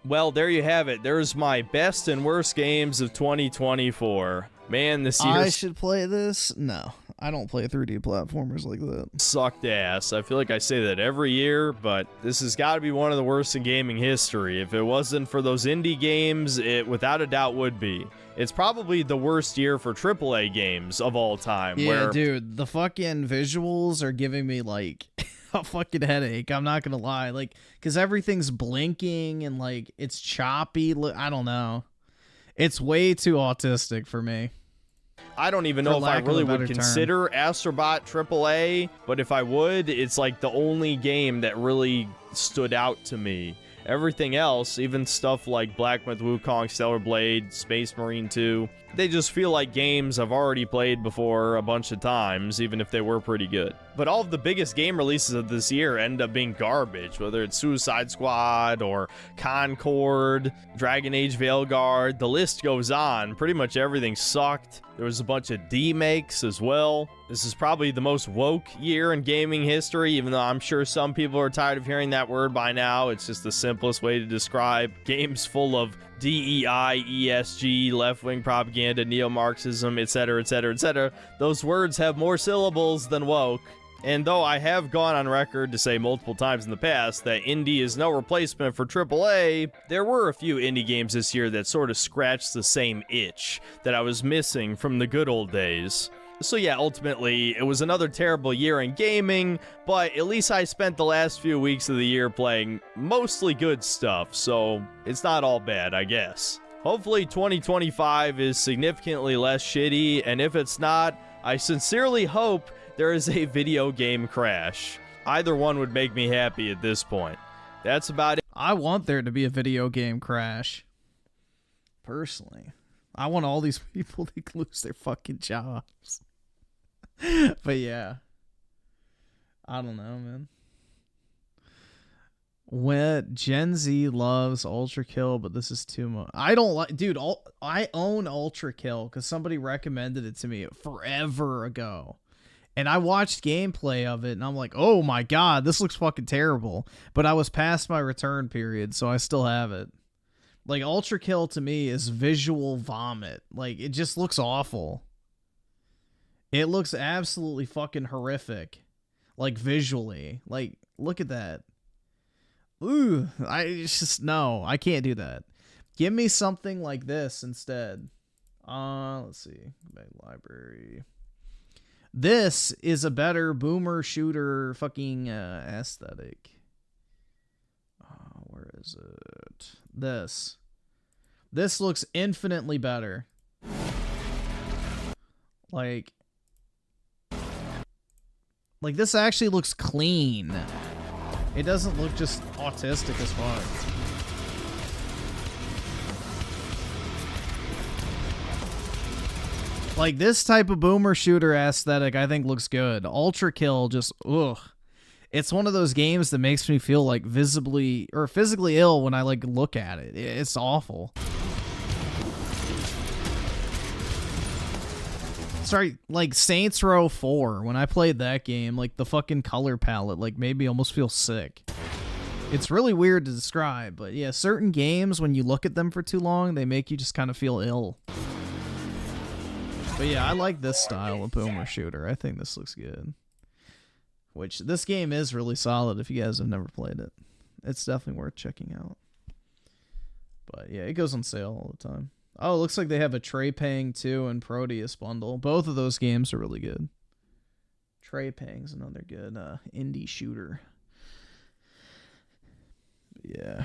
Well, there you have it. There's my best and worst games of 2024. Man, this year I should play this? No, I don't play 3D platformers like that. Sucked ass. I feel like I say that every year, but this has got to be one of the worst in gaming history. If it wasn't for those indie games, it without a doubt would be. It's probably the worst year for AAA games of all time. Yeah, dude, the fucking visuals are giving me, like, a fucking headache. I'm not gonna lie. Like, because everything's blinking and, like, it's choppy. I don't know. It's way too autistic for me. I don't even know if I really would consider Astrobot AAA, but if I would, it's like the only game that really stood out to me. Everything else, even stuff like Black Myth Wukong, Stellar Blade, Space Marine 2, they just feel like games I've already played before a bunch of times, even if they were pretty good. But all of the biggest game releases of this year end up being garbage, whether it's Suicide Squad or Concord, Dragon Age Veilguard, the list goes on. Pretty much everything sucked. There was a bunch of D-makes as well. This is probably the most woke year in gaming history, even though I'm sure some people are tired of hearing that word by now. It's just the simplest way to describe games full of DEI, ESG, left-wing propaganda, neo-Marxism, etc., etc., etc. Those words have more syllables than woke. And though I have gone on record to say multiple times in the past that indie is no replacement for AAA, there were a few indie games this year that sort of scratched the same itch that I was missing from the good old days. So yeah, ultimately, it was another terrible year in gaming, but at least I spent the last few weeks of the year playing mostly good stuff, so it's not all bad, I guess. Hopefully 2025 is significantly less shitty, and if it's not, I sincerely hope there is a video game crash. Either one would make me happy at this point. That's about it. I want there to be a video game crash. Personally. I want all these people to lose their fucking jobs. But yeah. I don't know, man. When Gen Z loves Ultra Kill, but this is too much. I don't like, dude. I own Ultra Kill because somebody recommended it to me forever ago, and I watched gameplay of it, and I'm like, oh my god, this looks fucking terrible. But I was past my return period, so I still have it. Like, Ultra Kill to me is visual vomit. Like, it just looks awful. It looks absolutely fucking horrific. Like, visually. Like, look at that. Ooh, no, I can't do that. Give me something like this instead. Let's see. Main library. This is a better boomer shooter fucking aesthetic. Where is it? This looks infinitely better. Like this actually looks clean. It doesn't look just autistic as fuck. Like, this type of boomer shooter aesthetic I think looks good. Ultra Kill just, ugh. It's one of those games that makes me feel like visibly or physically ill when I like look at it. It's awful. Sorry, like Saints Row 4, when I played that game, like the fucking color palette like made me almost feel sick. It's really weird to describe, but yeah, certain games when you look at them for too long, they make you just kind of feel ill. But yeah, I like this style of boomer shooter. I think this looks good. Which, this game is really solid if you guys have never played it. It's definitely worth checking out. But yeah, it goes on sale all the time. Oh, it looks like they have a Trey Pang 2 and Proteus bundle. Both of those games are really good. Trey Pang's another good indie shooter. Yeah.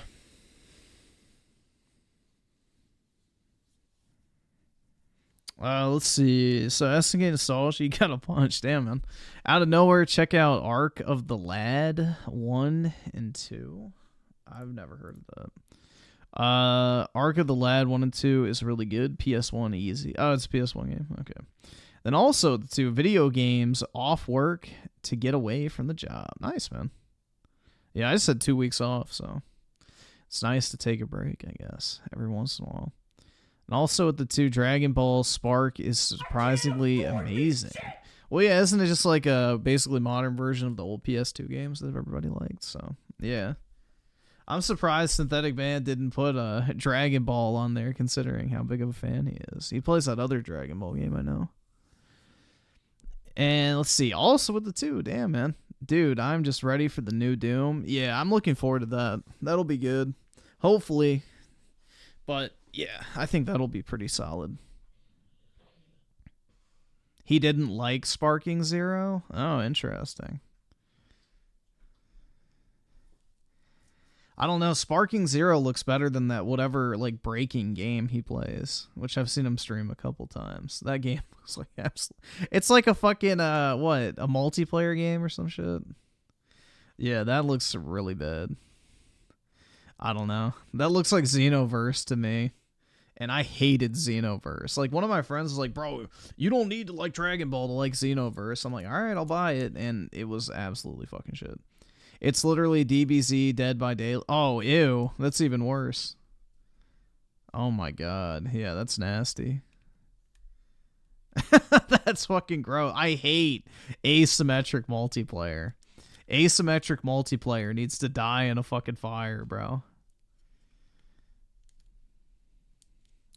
Let's see. So, Estigate Nostalgia, you got a punch. Damn, man. Out of nowhere, check out Ark of the Lad 1 and 2. I've never heard of that. Ark of the Lad 1 and 2 is really good. PS1 easy. Oh, it's a PS1 game. Okay. Then also the 2 video games off work to get away from the job. Nice, man. Yeah, I just had 2 weeks off, so it's nice to take a break, I guess, every once in a while. And also with the 2 Dragon Ball Spark is surprisingly amazing. Well, yeah, isn't it just like a basically modern version of the old PS2 games that everybody liked? So, yeah. I'm surprised Synthetic Man didn't put a Dragon Ball on there, considering how big of a fan he is. He plays that other Dragon Ball game, I know. And let's see, also with the 2, damn, man. Dude, I'm just ready for the new Doom. Yeah, I'm looking forward to that. That'll be good. Hopefully. But, yeah, I think that'll be pretty solid. He didn't like Sparking Zero? Oh, interesting. I don't know. Sparking Zero looks better than that whatever like breaking game he plays, which I've seen him stream a couple times. That game looks like absolute. It's like a fucking what, a multiplayer game or some shit. Yeah, that looks really bad. I don't know. That looks like Xenoverse to me. And I hated Xenoverse. Like, one of my friends was like, bro, you don't need to like Dragon Ball to like Xenoverse. I'm like, all right, I'll buy it. And it was absolutely fucking shit. It's literally DBZ Dead by Daylight. Oh, ew. That's even worse. Oh my god. Yeah, that's nasty. That's fucking gross. I hate asymmetric multiplayer. Asymmetric multiplayer needs to die in a fucking fire, bro.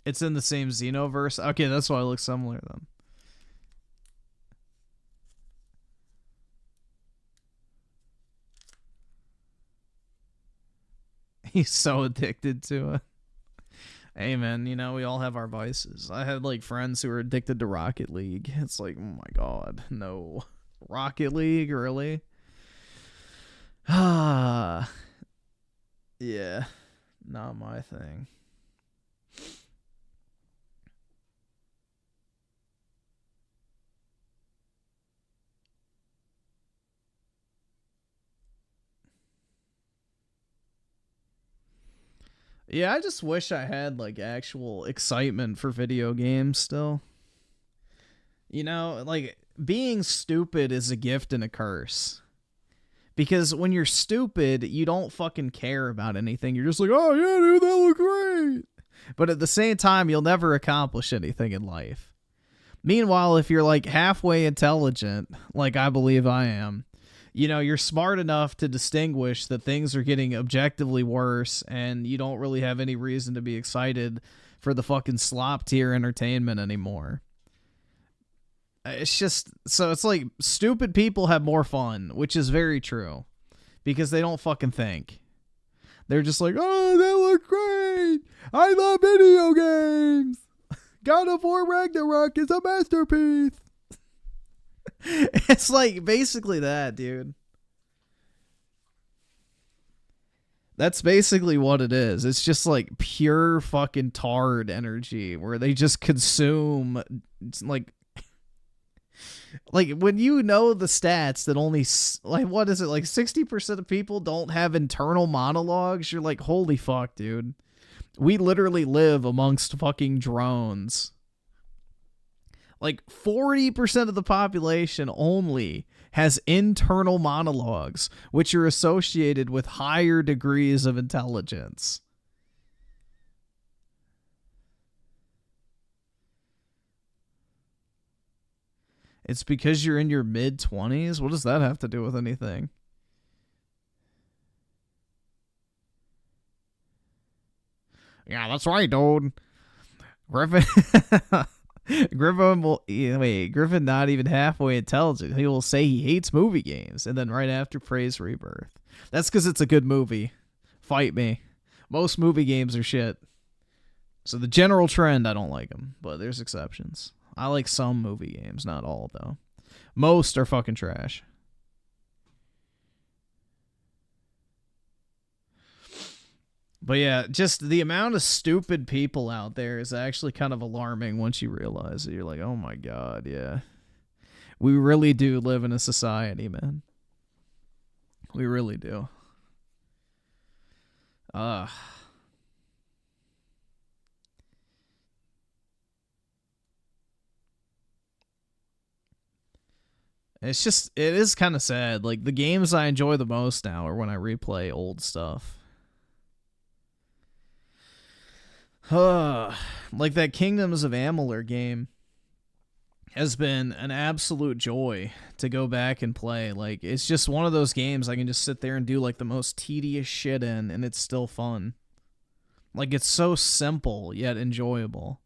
It's in the same Xenoverse. Okay, that's why it looks similar then. He's so addicted to it. Hey, man, you know, we all have our vices. I had, like, friends who were addicted to Rocket League. It's like, oh my god, no. Rocket League, really? Ah. Yeah, not my thing. Yeah, I just wish I had, like, actual excitement for video games still. You know, like, being stupid is a gift and a curse. Because when you're stupid, you don't fucking care about anything. You're just like, oh, yeah, dude, that looked great. But at the same time, you'll never accomplish anything in life. Meanwhile, if you're, like, halfway intelligent, like I believe I am, you know, you're smart enough to distinguish that things are getting objectively worse and you don't really have any reason to be excited for the fucking slop tier entertainment anymore. It's just, so it's like stupid people have more fun, which is very true because they don't fucking think. They're just like, oh, that looked great. I love video games. God of War Ragnarok is a masterpiece. It's like basically that, dude. That's basically what it is. It's just like pure fucking tard energy where they just consume like when you know the stats that only like what is it, like 60% of people don't have internal monologues, you're like, holy fuck, dude. We literally live amongst fucking drones. Like 40% of the population only has internal monologues, which are associated with higher degrees of intelligence. It's because you're in your mid-20s? What does that have to do with anything? Yeah, that's right, dude. Griffin... Griffin not even halfway intelligent. He will say he hates movie games, and then right after praise Rebirth. That's because it's a good movie. Fight me. Most movie games are shit. So the general trend, I don't like them, but there's exceptions. I like some movie games, not all, though. Most are fucking trash. But yeah, just the amount of stupid people out there is actually kind of alarming once you realize it. You're like, oh my god, yeah. We really do live in a society, man. We really do. It's just, it is kind of sad. Like, the games I enjoy the most now are when I replay old stuff. Like that Kingdoms of Amalur game has been an absolute joy to go back and play. Like, it's just one of those games I can just sit there and do like the most tedious shit in, and it's still fun. Like, it's so simple yet enjoyable.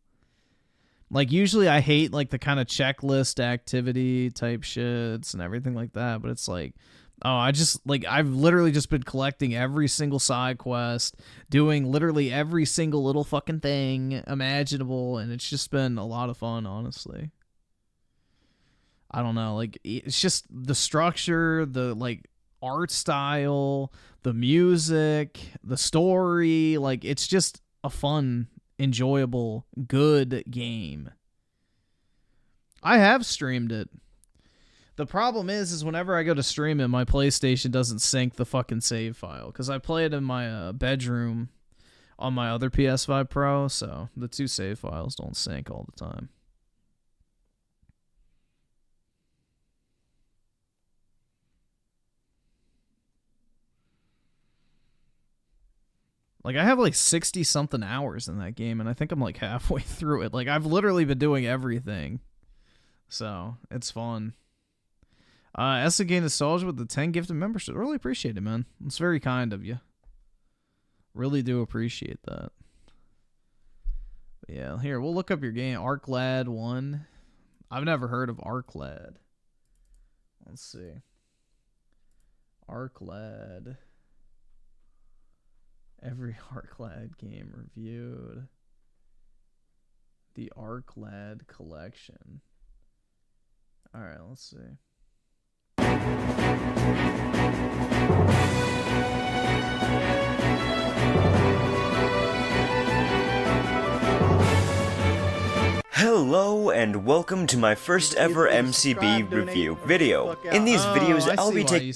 Like, usually I hate like the kind of checklist activity type shits and everything like that, but it's like, oh, I've literally just been collecting every single side quest, doing literally every single little fucking thing imaginable, and it's just been a lot of fun, honestly. I don't know, like, it's just the structure, the, like, art style, the music, the story, like, it's just a fun, enjoyable, good game. I have streamed it. The problem is whenever I go to stream it, my PlayStation doesn't sync the fucking save file, because I play it in my bedroom on my other PS5 Pro, so the two save files don't sync all the time. Like, I have like 60-something hours in that game, and I think I'm like halfway through it. Like, I've literally been doing everything. So, it's fun. SNK Nostalgia with the 10 gifted membership. Really appreciate it, man. It's very kind of you. Really do appreciate that. But yeah, here, we'll look up your game. ArcLad 1. I've never heard of ArcLad. Let's see. ArcLad. Every ArcLad game reviewed. The ArcLad collection. Alright, let's see. Hello and welcome to my first ever MCB review video. In these videos, I'll be taking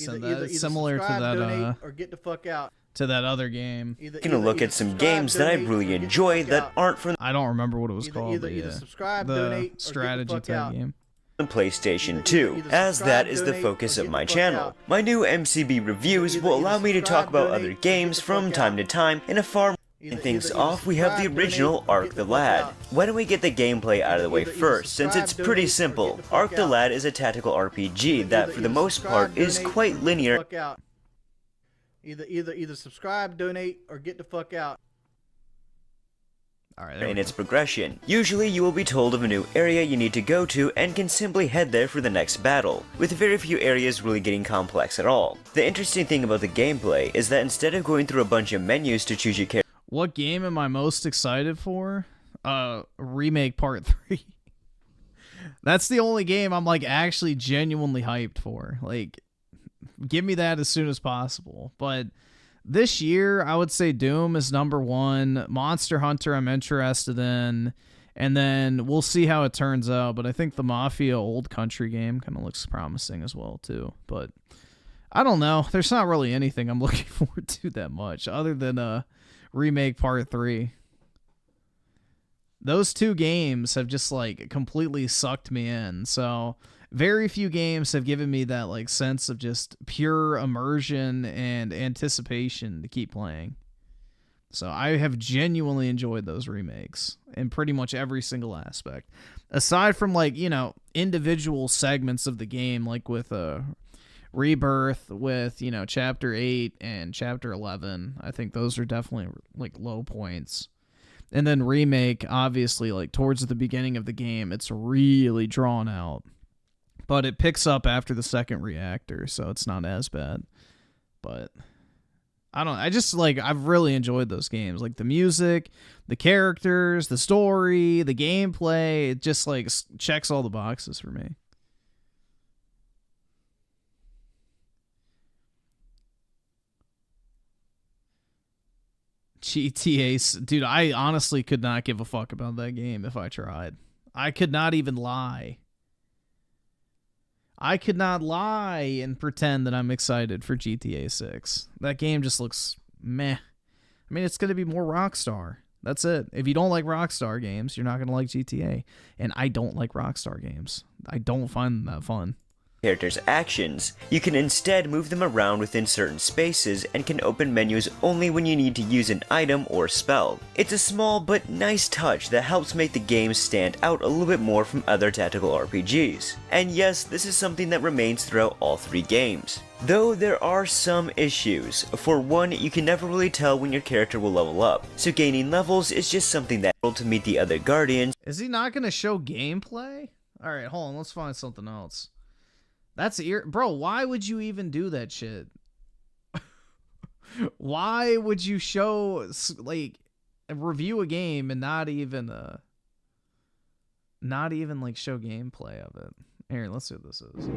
similar to that or get the fuck out. To that other game. Taking a look at some games that I really enjoy that aren't from I don't remember what it was called, but yeah. Subscribe, the donate, strategy type game. The PlayStation 2, as that is the focus of my channel. My new MCB reviews will allow me to talk about other games from time to time in a far things off, we have the original Arc the Lad. Why don't we get the gameplay out of the way first, since it's pretty simple. Arc the Lad is a tactical RPG that, for the most part, is quite linear. Either subscribe, donate, or get the fuck out. In its progression. Usually you will be told of a new area you need to go to and can simply head there for the next battle, with very few areas really getting complex at all. The interesting thing about the gameplay is that instead of going through a bunch of menus to choose your character. What game am I most excited for? Remake Part 3. That's the only game I'm like actually genuinely hyped for. Like, give me that as soon as possible. But this year, I would say Doom is #1. Monster Hunter I'm interested in. And then we'll see how it turns out. But I think the Mafia Old Country game kind of looks promising as well, too. But I don't know. There's not really anything I'm looking forward to that much other than Remake Part 3. Those two games have just like completely sucked me in. So very few games have given me that like sense of just pure immersion and anticipation to keep playing. So I have genuinely enjoyed those remakes in pretty much every single aspect. Aside from like, you know, individual segments of the game, like with Rebirth, with, you know, Chapter 8 and Chapter 11. I think those are definitely like low points. And then Remake, obviously, like towards the beginning of the game, it's really drawn out. But it picks up after the second reactor, so it's not as bad. But I just like, I've really enjoyed those games. Like the music, the characters, the story, the gameplay. It just like checks all the boxes for me. GTA, dude, I honestly could not give a fuck about that game if I tried. I could not even lie. I could not lie and pretend that I'm excited for GTA 6. That game just looks meh. I mean, it's going to be more Rockstar. That's it. If you don't like Rockstar games, you're not going to like GTA. And I don't like Rockstar games. I don't find them that fun. Characters' actions. You can instead move them around within certain spaces and can open menus only when you need to use an item or spell. It's a small but nice touch that helps make the game stand out a little bit more from other tactical RPGs. And yes, this is something that remains throughout all 3 games. Though there are some issues. For one, you can never really tell when your character will level up, so gaining levels is just something that to meet the other guardians. Is he not going to show gameplay? Alright, hold on, let's find something else. That's bro, why would you even do that shit? Why would you show, like, review a game and not even like show gameplay of it? Here, let's see what this is.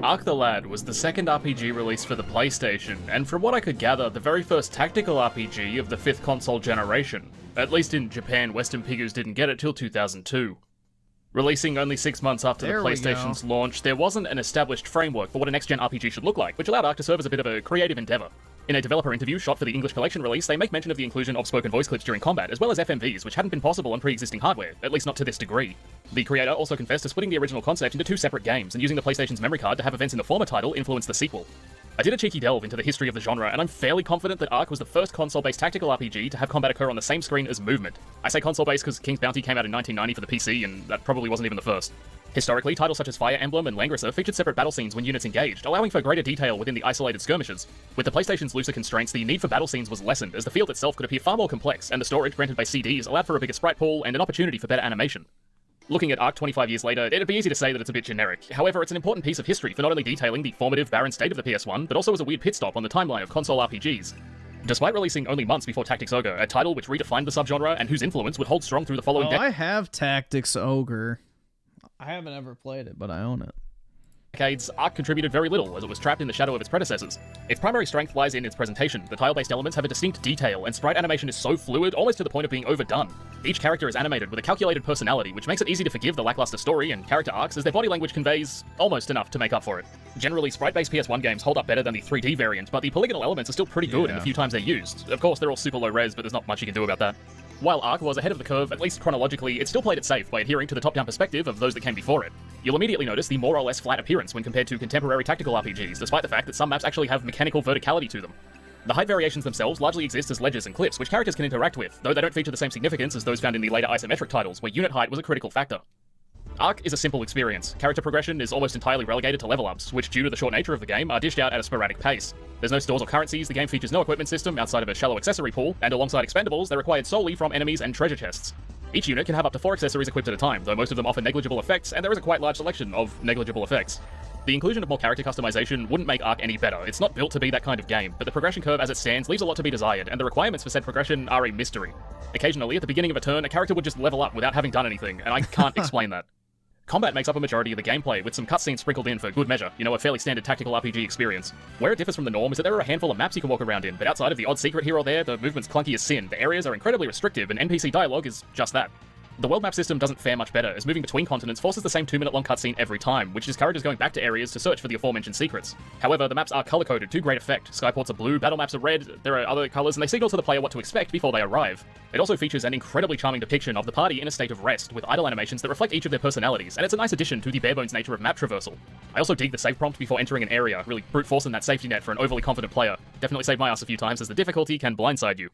Ark the Lad was the second RPG released for the PlayStation, and from what I could gather, the very first tactical RPG of the 5th console generation. At least in Japan, Western Pigus didn't get it till 2002. Releasing only 6 months after the PlayStation's launch, there wasn't an established framework for what a next-gen RPG should look like, which allowed Ark to serve as a bit of a creative endeavor. In a developer interview shot for the English Collection release, they make mention of the inclusion of spoken voice clips during combat, as well as FMVs, which hadn't been possible on pre-existing hardware, at least not to this degree. The creator also confessed to splitting the original concept into 2 separate games, and using the PlayStation's memory card to have events in the former title influence the sequel. I did a cheeky delve into the history of the genre, and I'm fairly confident that Ark was the first console-based tactical RPG to have combat occur on the same screen as movement. I say console-based because King's Bounty came out in 1990 for the PC, and that probably wasn't even the first. Historically, titles such as Fire Emblem and Langrisser featured separate battle scenes when units engaged, allowing for greater detail within the isolated skirmishes. With the PlayStation's looser constraints, the need for battle scenes was lessened, as the field itself could appear far more complex, and the storage granted by CDs allowed for a bigger sprite pool and an opportunity for better animation. Looking at Ark 25 years later, it'd be easy to say that it's a bit generic. However, it's an important piece of history for not only detailing the formative, barren state of the PS1, but also as a weird pit stop on the timeline of console RPGs. Despite releasing only months before Tactics Ogre, a title which redefined the subgenre and whose influence would hold strong through the following I have Tactics Ogre. I haven't ever played it, but I own it. decades, Ark contributed very little, as it was trapped in the shadow of its predecessors. Its primary strength lies in its presentation. The tile-based elements have a distinct detail, and sprite animation is so fluid, almost to the point of being overdone. Each character is animated with a calculated personality, which makes it easy to forgive the lackluster story and character arcs, as their body language conveys almost enough to make up for it. Generally, sprite-based PS1 games hold up better than the 3D variant, but the polygonal elements are still pretty good in the few times they're used. Of course, they're all super low res, but there's not much you can do about that. While Ark was ahead of the curve, at least chronologically, it still played it safe by adhering to the top-down perspective of those that came before it. You'll immediately notice the more or less flat appearance when compared to contemporary tactical RPGs, despite the fact that some maps actually have mechanical verticality to them. The height variations themselves largely exist as ledges and cliffs, which characters can interact with, though they don't feature the same significance as those found in the later isometric titles, where unit height was a critical factor. Ark is a simple experience. Character progression is almost entirely relegated to level ups, which due to the short nature of the game are dished out at a sporadic pace. There's no stores or currencies, the game features no equipment system outside of a shallow accessory pool, and alongside expendables, they're required solely from enemies and treasure chests. Each unit can have up to 4 accessories equipped at a time, though most of them offer negligible effects, and there is a quite large selection of negligible effects. The inclusion of more character customization wouldn't make Ark any better. It's not built to be that kind of game, but the progression curve as it stands leaves a lot to be desired, and the requirements for said progression are a mystery. Occasionally, at the beginning of a turn, a character would just level up without having done anything, and I can't explain that. Combat makes up a majority of the gameplay, with some cutscenes sprinkled in for good measure, a fairly standard tactical RPG experience. Where it differs from the norm is that there are a handful of maps you can walk around in, but outside of the odd secret here or there, the movement's clunky as sin, the areas are incredibly restrictive, and NPC dialogue is just that. The world map system doesn't fare much better, as moving between continents forces the same 2-minute-long cutscene every time, which is characters going back to areas to search for the aforementioned secrets. However, the maps are color-coded to great effect. Skyports are blue, battle maps are red, there are other colors, and they signal to the player what to expect before they arrive. It also features an incredibly charming depiction of the party in a state of rest, with idle animations that reflect each of their personalities, and it's a nice addition to the bare-bones nature of map traversal. I also dig the save prompt before entering an area, really brute forcing that safety net for an overly confident player. Definitely saved my ass a few times, as the difficulty can blindside you.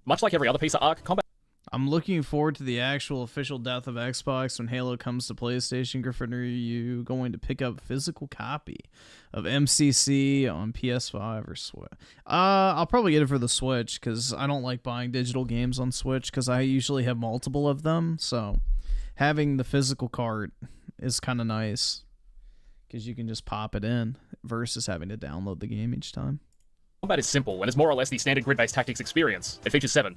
Much like every other piece of Ark, combat... I'm looking forward to the actual official death of Xbox when Halo comes to PlayStation. Griffin, are you going to pick up a physical copy of MCC on PS5 or Switch? I'll probably get it for the Switch, because I don't like buying digital games on Switch, because I usually have multiple of them, so having the physical cart is kind of nice, because you can just pop it in, versus having to download the game each time. Combat is simple and is more or less the standard grid-based tactics experience. It features 7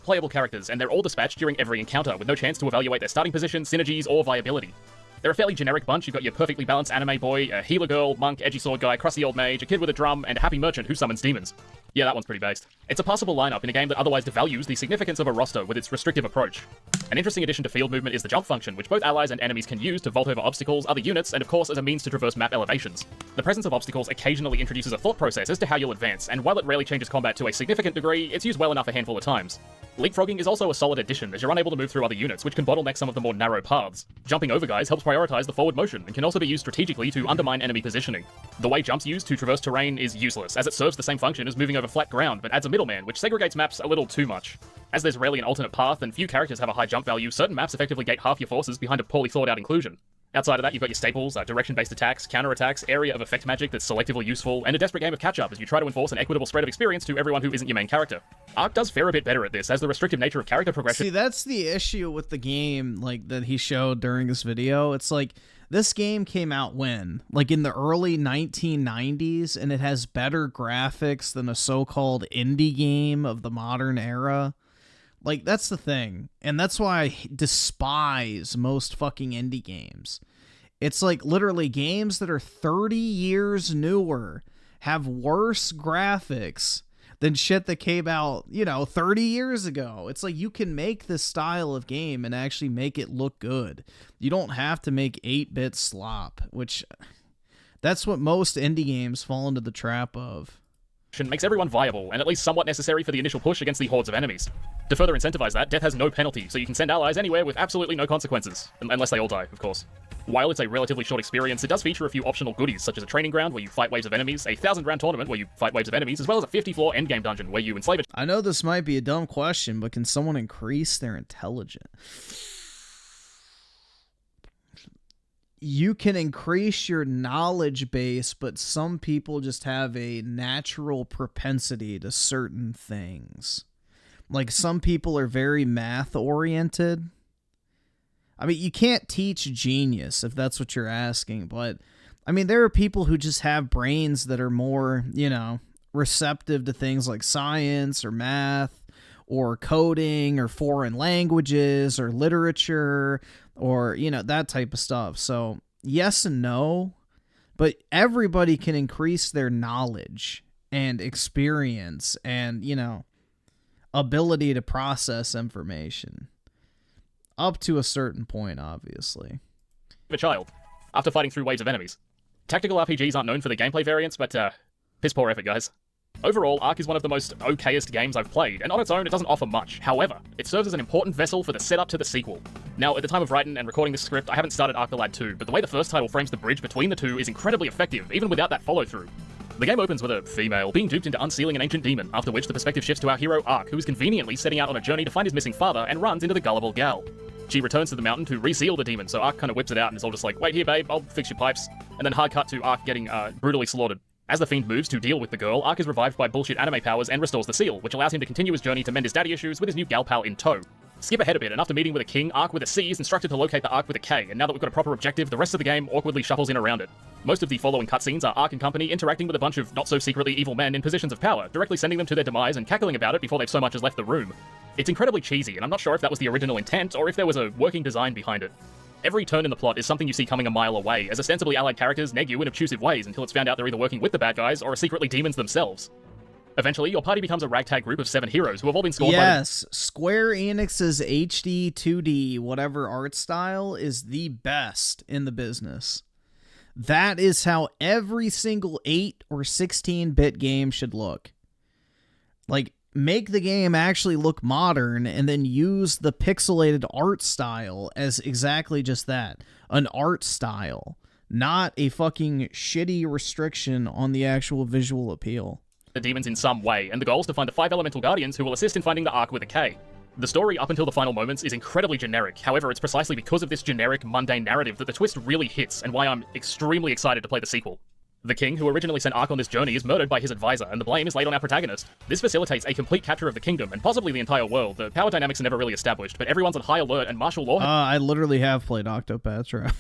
playable characters, and they're all dispatched during every encounter with no chance to evaluate their starting position, synergies, or viability. They're a fairly generic bunch. You've got your perfectly balanced anime boy, a healer girl, monk, edgy sword guy, crusty old mage, a kid with a drum, and a happy merchant who summons demons. Yeah, that one's pretty based. It's a passable lineup in a game that otherwise devalues the significance of a roster with its restrictive approach. An interesting addition to field movement is the jump function, which both allies and enemies can use to vault over obstacles, other units, and of course as a means to traverse map elevations. The presence of obstacles occasionally introduces a thought process as to how you'll advance, and while it rarely changes combat to a significant degree, it's used well enough a handful of times. Leapfrogging is also a solid addition, as you're unable to move through other units, which can bottleneck some of the more narrow paths. Jumping over guys helps prioritize the forward motion, and can also be used strategically to undermine enemy positioning. The way jumps used to traverse terrain is useless, as it serves the same function as moving over flat ground, but adds a middleman, which segregates maps a little too much. As there's rarely an alternate path, and few characters have a high jump value, certain maps effectively gate half your forces behind a poorly thought out inclusion. Outside of that, you've got your staples, direction-based attacks, counter-attacks, area of effect magic that's selectively useful, and a desperate game of catch-up as you try to enforce an equitable spread of experience to everyone who isn't your main character. Ark does fare a bit better at this, as the restrictive nature of character progression— See, that's the issue with the game, like, that he showed during this video. It's like, this game came out when? Like, in the early 1990s, and it has better graphics than a so-called indie game of the modern era. Like, that's the thing. And that's why I despise most fucking indie games. It's like, literally, games that are 30 years newer have worse graphics than shit that came out, 30 years ago. It's like, you can make this style of game and actually make it look good. You don't have to make 8-bit slop, which, that's what most indie games fall into the trap of. Makes everyone viable, and at least somewhat necessary for the initial push against the hordes of enemies. To further incentivize that, death has no penalty, so you can send allies anywhere with absolutely no consequences. Unless they all die, of course. While it's a relatively short experience, it does feature a few optional goodies, such as a training ground where you fight waves of enemies, a 1,000-round tournament where you fight waves of enemies, as well as a 50-floor endgame dungeon where you enslave a— I know this might be a dumb question, but can someone increase their intelligence? You can increase your knowledge base, but some people just have a natural propensity to certain things. Like, some people are very math-oriented. I mean, you can't teach genius, if that's what you're asking, but, I mean, there are people who just have brains that are more, receptive to things like science or math or coding or foreign languages or literature or, that type of stuff. So, yes and no, but everybody can increase their knowledge and experience and, ability to process information. Up to a certain point, obviously. a child, after fighting through waves of enemies. Tactical RPGs aren't known for their gameplay variants, but, piss poor effort, guys. Overall, Ark is one of the most okayest games I've played, and on its own, it doesn't offer much. However, it serves as an important vessel for the setup to the sequel. Now, at the time of writing and recording this script, I haven't started Ark the Lad 2, but the way the first title frames the bridge between the two is incredibly effective, even without that follow-through. The game opens with a female being duped into unsealing an ancient demon, after which the perspective shifts to our hero Ark, who is conveniently setting out on a journey to find his missing father and runs into the gullible gal. She returns to the mountain to reseal the demon, so Ark kind of whips it out and is all just like, wait here babe, I'll fix your pipes, and then hard cut to Ark getting brutally slaughtered. As the Fiend moves to deal with the girl, Ark is revived by bullshit anime powers and restores the seal, which allows him to continue his journey to mend his daddy issues with his new gal pal in tow. Skip ahead a bit, and after meeting with a king, Ark with a C is instructed to locate the Ark with a K, and now that we've got a proper objective, the rest of the game awkwardly shuffles in around it. Most of the following cutscenes are Ark and company interacting with a bunch of not-so-secretly evil men in positions of power, directly sending them to their demise and cackling about it before they've so much as left the room. It's incredibly cheesy, and I'm not sure if that was the original intent, or if there was a working design behind it. Every turn in the plot is something you see coming a mile away, as ostensibly allied characters neg you in obtrusive ways until it's found out they're either working with the bad guys or are secretly demons themselves. Eventually, your party becomes a ragtag group of 7 heroes who have all been scored by Yes, Square Enix's HD 2D whatever art style is the best in the business. That is how every single 8 or 16-bit game should look. Like, make the game actually look modern and then use the pixelated art style as exactly just that. An art style, not a fucking shitty restriction on the actual visual appeal. the demons in some way, and the goal is to find the 5 elemental guardians who will assist in finding the Ark with a K. The story up until the final moments is incredibly generic, however it's precisely because of this generic, mundane narrative that the twist really hits, and why I'm extremely excited to play the sequel. The king, who originally sent Ark on this journey, is murdered by his advisor, and the blame is laid on our protagonist. This facilitates a complete capture of the kingdom, and possibly the entire world. The power dynamics are never really established, but everyone's on high alert, and martial law... I literally have played Octopath Traveler.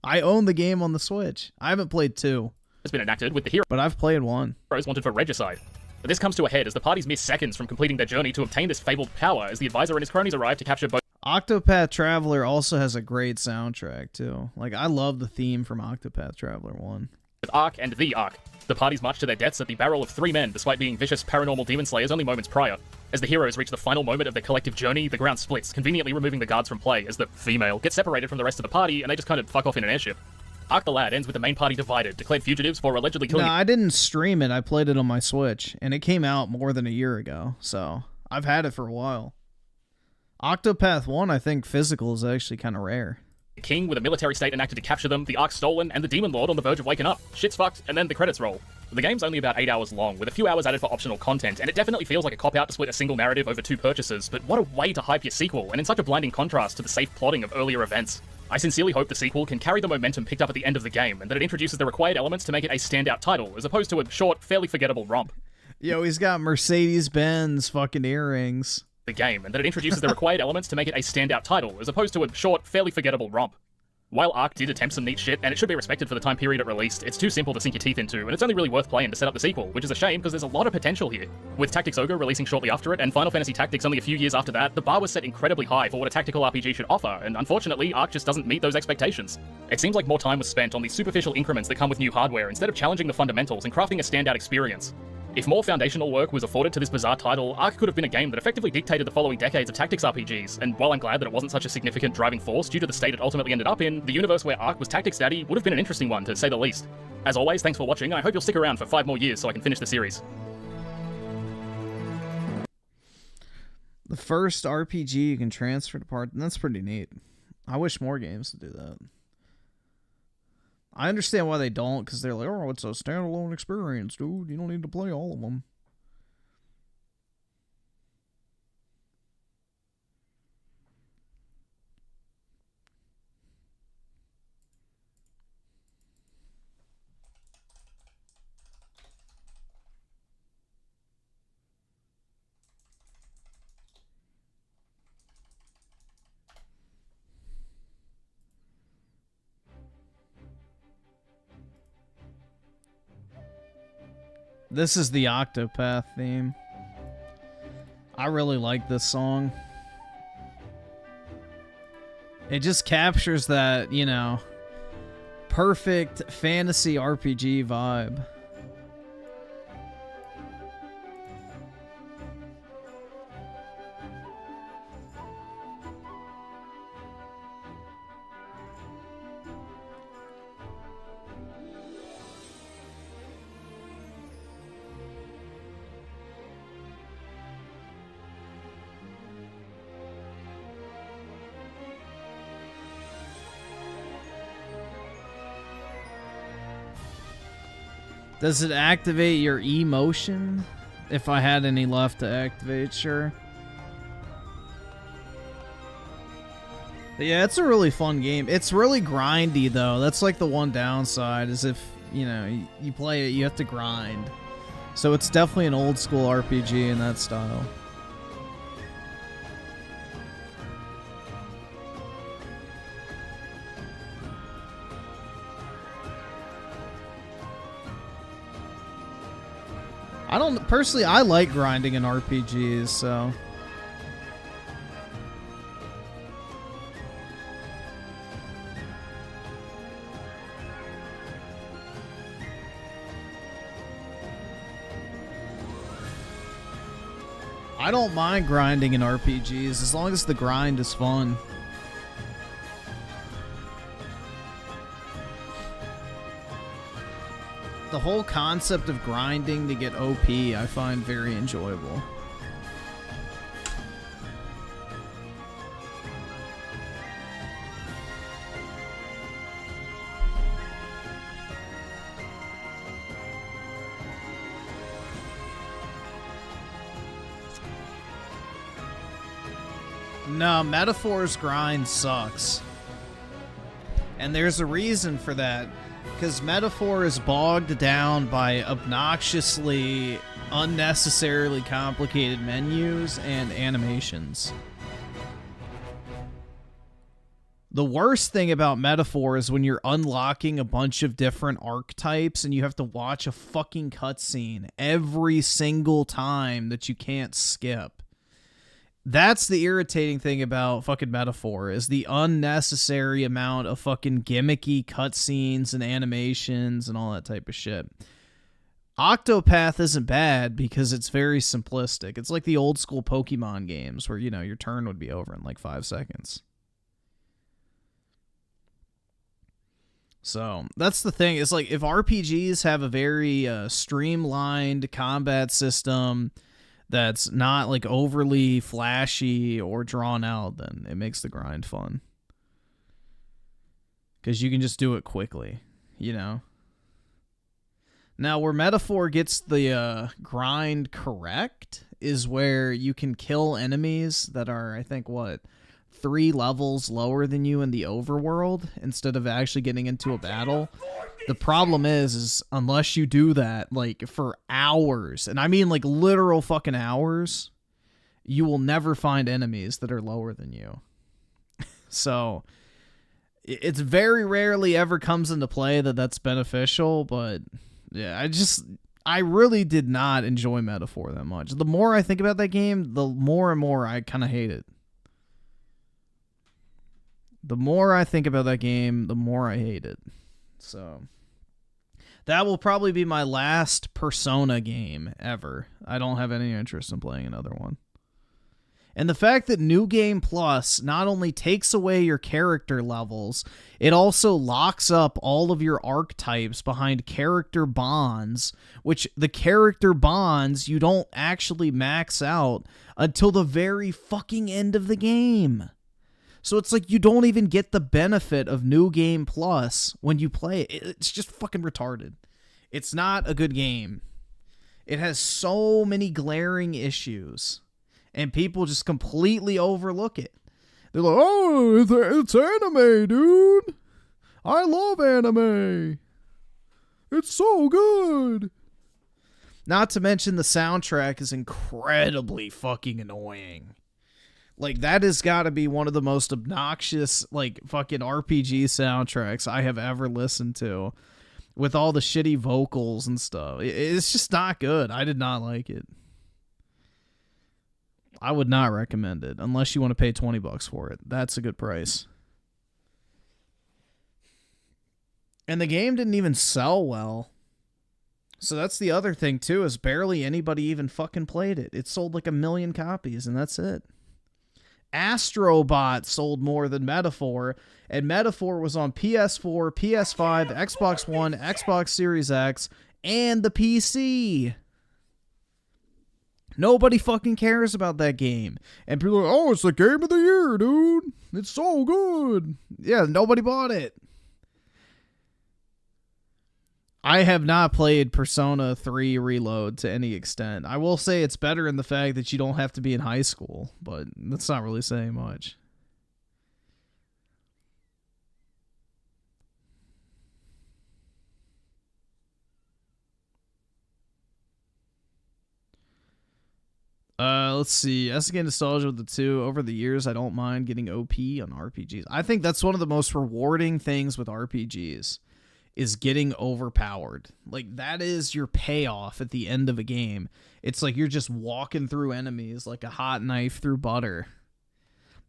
I own the game on the Switch. I haven't played 2. has been enacted with the heroes But I've played one. wanted for regicide. But this comes to a head as the parties miss seconds from completing their journey to obtain this fabled power as the advisor and his cronies arrive to capture both. Octopath Traveler also has a great soundtrack, too. Like, I love the theme from Octopath Traveler 1. Ark and the Ark. The parties march to their deaths at the barrel of 3 men, despite being vicious paranormal demon slayers only moments prior. As the heroes reach the final moment of their collective journey, the ground splits, conveniently removing the guards from play, as the female gets separated from the rest of the party, and they just kind of fuck off in an airship. Ark the Lad ends with the main party divided, declared fugitives for allegedly killing... No, I didn't stream it. I played it on my Switch, and it came out more than a year ago, so I've had it for a while. Octopath 1, I think physical is actually kind of rare. The king with a military state enacted to capture them, the Ark stolen, and the Demon Lord on the verge of waking up. Shit's fucked, and then the credits roll. The game's only about 8 hours long, with a few hours added for optional content, and it definitely feels like a cop-out to split a single narrative over 2 purchases, but what a way to hype your sequel, and in such a blinding contrast to the safe plotting of earlier events. I sincerely hope the sequel can carry the momentum picked up at the end of the game, and that it introduces the required elements to make it a standout title, as opposed to a short, fairly forgettable romp. Yo, he's got Mercedes-Benz fucking earrings. The game, and that it introduces the required elements to make it a standout title, as opposed to a short, fairly forgettable romp. While Ark did attempt some neat shit, and it should be respected for the time period it released, it's too simple to sink your teeth into, and it's only really worth playing to set up the sequel, which is a shame because there's a lot of potential here. With Tactics Ogre releasing shortly after it, and Final Fantasy Tactics only a few years after that, the bar was set incredibly high for what a tactical RPG should offer, and unfortunately, Ark just doesn't meet those expectations. It seems like more time was spent on the superficial increments that come with new hardware instead of challenging the fundamentals and crafting a standout experience. If more foundational work was afforded to this bizarre title, Ark could have been a game that effectively dictated the following decades of tactics RPGs, and while I'm glad that it wasn't such a significant driving force due to the state it ultimately ended up in, the universe where Ark was Tactics Daddy would have been an interesting one, to say the least. As always, thanks for watching, and I hope you'll stick around for 5 more years so I can finish the series. The first RPG you can transfer to part, that's pretty neat. I wish more games would do that. I understand why they don't, because they're like, oh, it's a standalone experience, dude. You don't need to play all of them. This is the Octopath theme. I really like this song. It just captures that, you know, perfect fantasy RPG vibe. Does it activate your emotion? If I had any left to activate, sure. But yeah, it's a really fun game. It's really grindy, though. That's like the one downside, is if, you know, you play it, you have to grind. So it's definitely an old school RPG in that style. Personally, I like grinding in RPGs, so. I don't mind grinding in RPGs as long as the grind is fun. The whole concept of grinding to get OP, I find very enjoyable. No, Metaphor's grind sucks. And there's a reason for that. Because Metaphor is bogged down by obnoxiously, unnecessarily complicated menus and animations. The worst thing about Metaphor is when you're unlocking a bunch of different archetypes and you have to watch a fucking cutscene every single time that you can't skip. That's the irritating thing about fucking Metaphor, is the unnecessary amount of fucking gimmicky cutscenes and animations and all that type of shit. Octopath isn't bad because it's very simplistic. It's like the old school Pokemon games where, your turn would be over in like 5 seconds. So that's the thing. It's like if RPGs have a very streamlined combat system that's not like overly flashy or drawn out, then it makes the grind fun. Because you can just do it quickly, Now, where Metaphor gets the grind correct is where you can kill enemies that are, I think, 3 levels lower than you in the overworld instead of actually getting into a battle. The problem is unless you do that like for hours, and I mean like literal fucking hours, you will never find enemies that are lower than you. So it's very rarely ever comes into play that's beneficial, but yeah, I really did not enjoy Metaphor that much. The more I think about that game, the more and more I kind of hate it. The more I think about that game, the more I hate it. So that will probably be my last Persona game ever. I don't have any interest in playing another one. And the fact that New Game Plus not only takes away your character levels, it also locks up all of your archetypes behind character bonds, which the character bonds you don't actually max out until the very fucking end of the game. So it's like you don't even get the benefit of New Game Plus when you play it. It's just fucking retarded. It's not a good game. It has so many glaring issues, and people just completely overlook it. They're like, oh, it's anime, dude. I love anime. It's so good. Not to mention the soundtrack is incredibly fucking annoying. Like, that has got to be one of the most obnoxious, like, fucking RPG soundtracks I have ever listened to. With all the shitty vocals and stuff. It's just not good. I did not like it. I would not recommend it unless you want to pay $20 for it. That's a good price. And the game didn't even sell well. So that's the other thing, too, is barely anybody even fucking played it. It sold like 1 million copies, and that's it. Astrobot sold more than Metaphor, and Metaphor was on PS4, PS5, Xbox One, Xbox Series X, and the PC. Nobody fucking cares about that game. And people are like, oh, it's the game of the year, dude. It's so good. Yeah, nobody bought it. I have not played Persona 3 Reload to any extent. I will say it's better in the fact that you don't have to be in high school, but that's not really saying much. Let's see. As I get nostalgia with the 2, over the years, I don't mind getting OP on RPGs. I think that's one of the most rewarding things with RPGs. Is getting overpowered. Like, that is your payoff at the end of a game. It's like you're just walking through enemies like a hot knife through butter.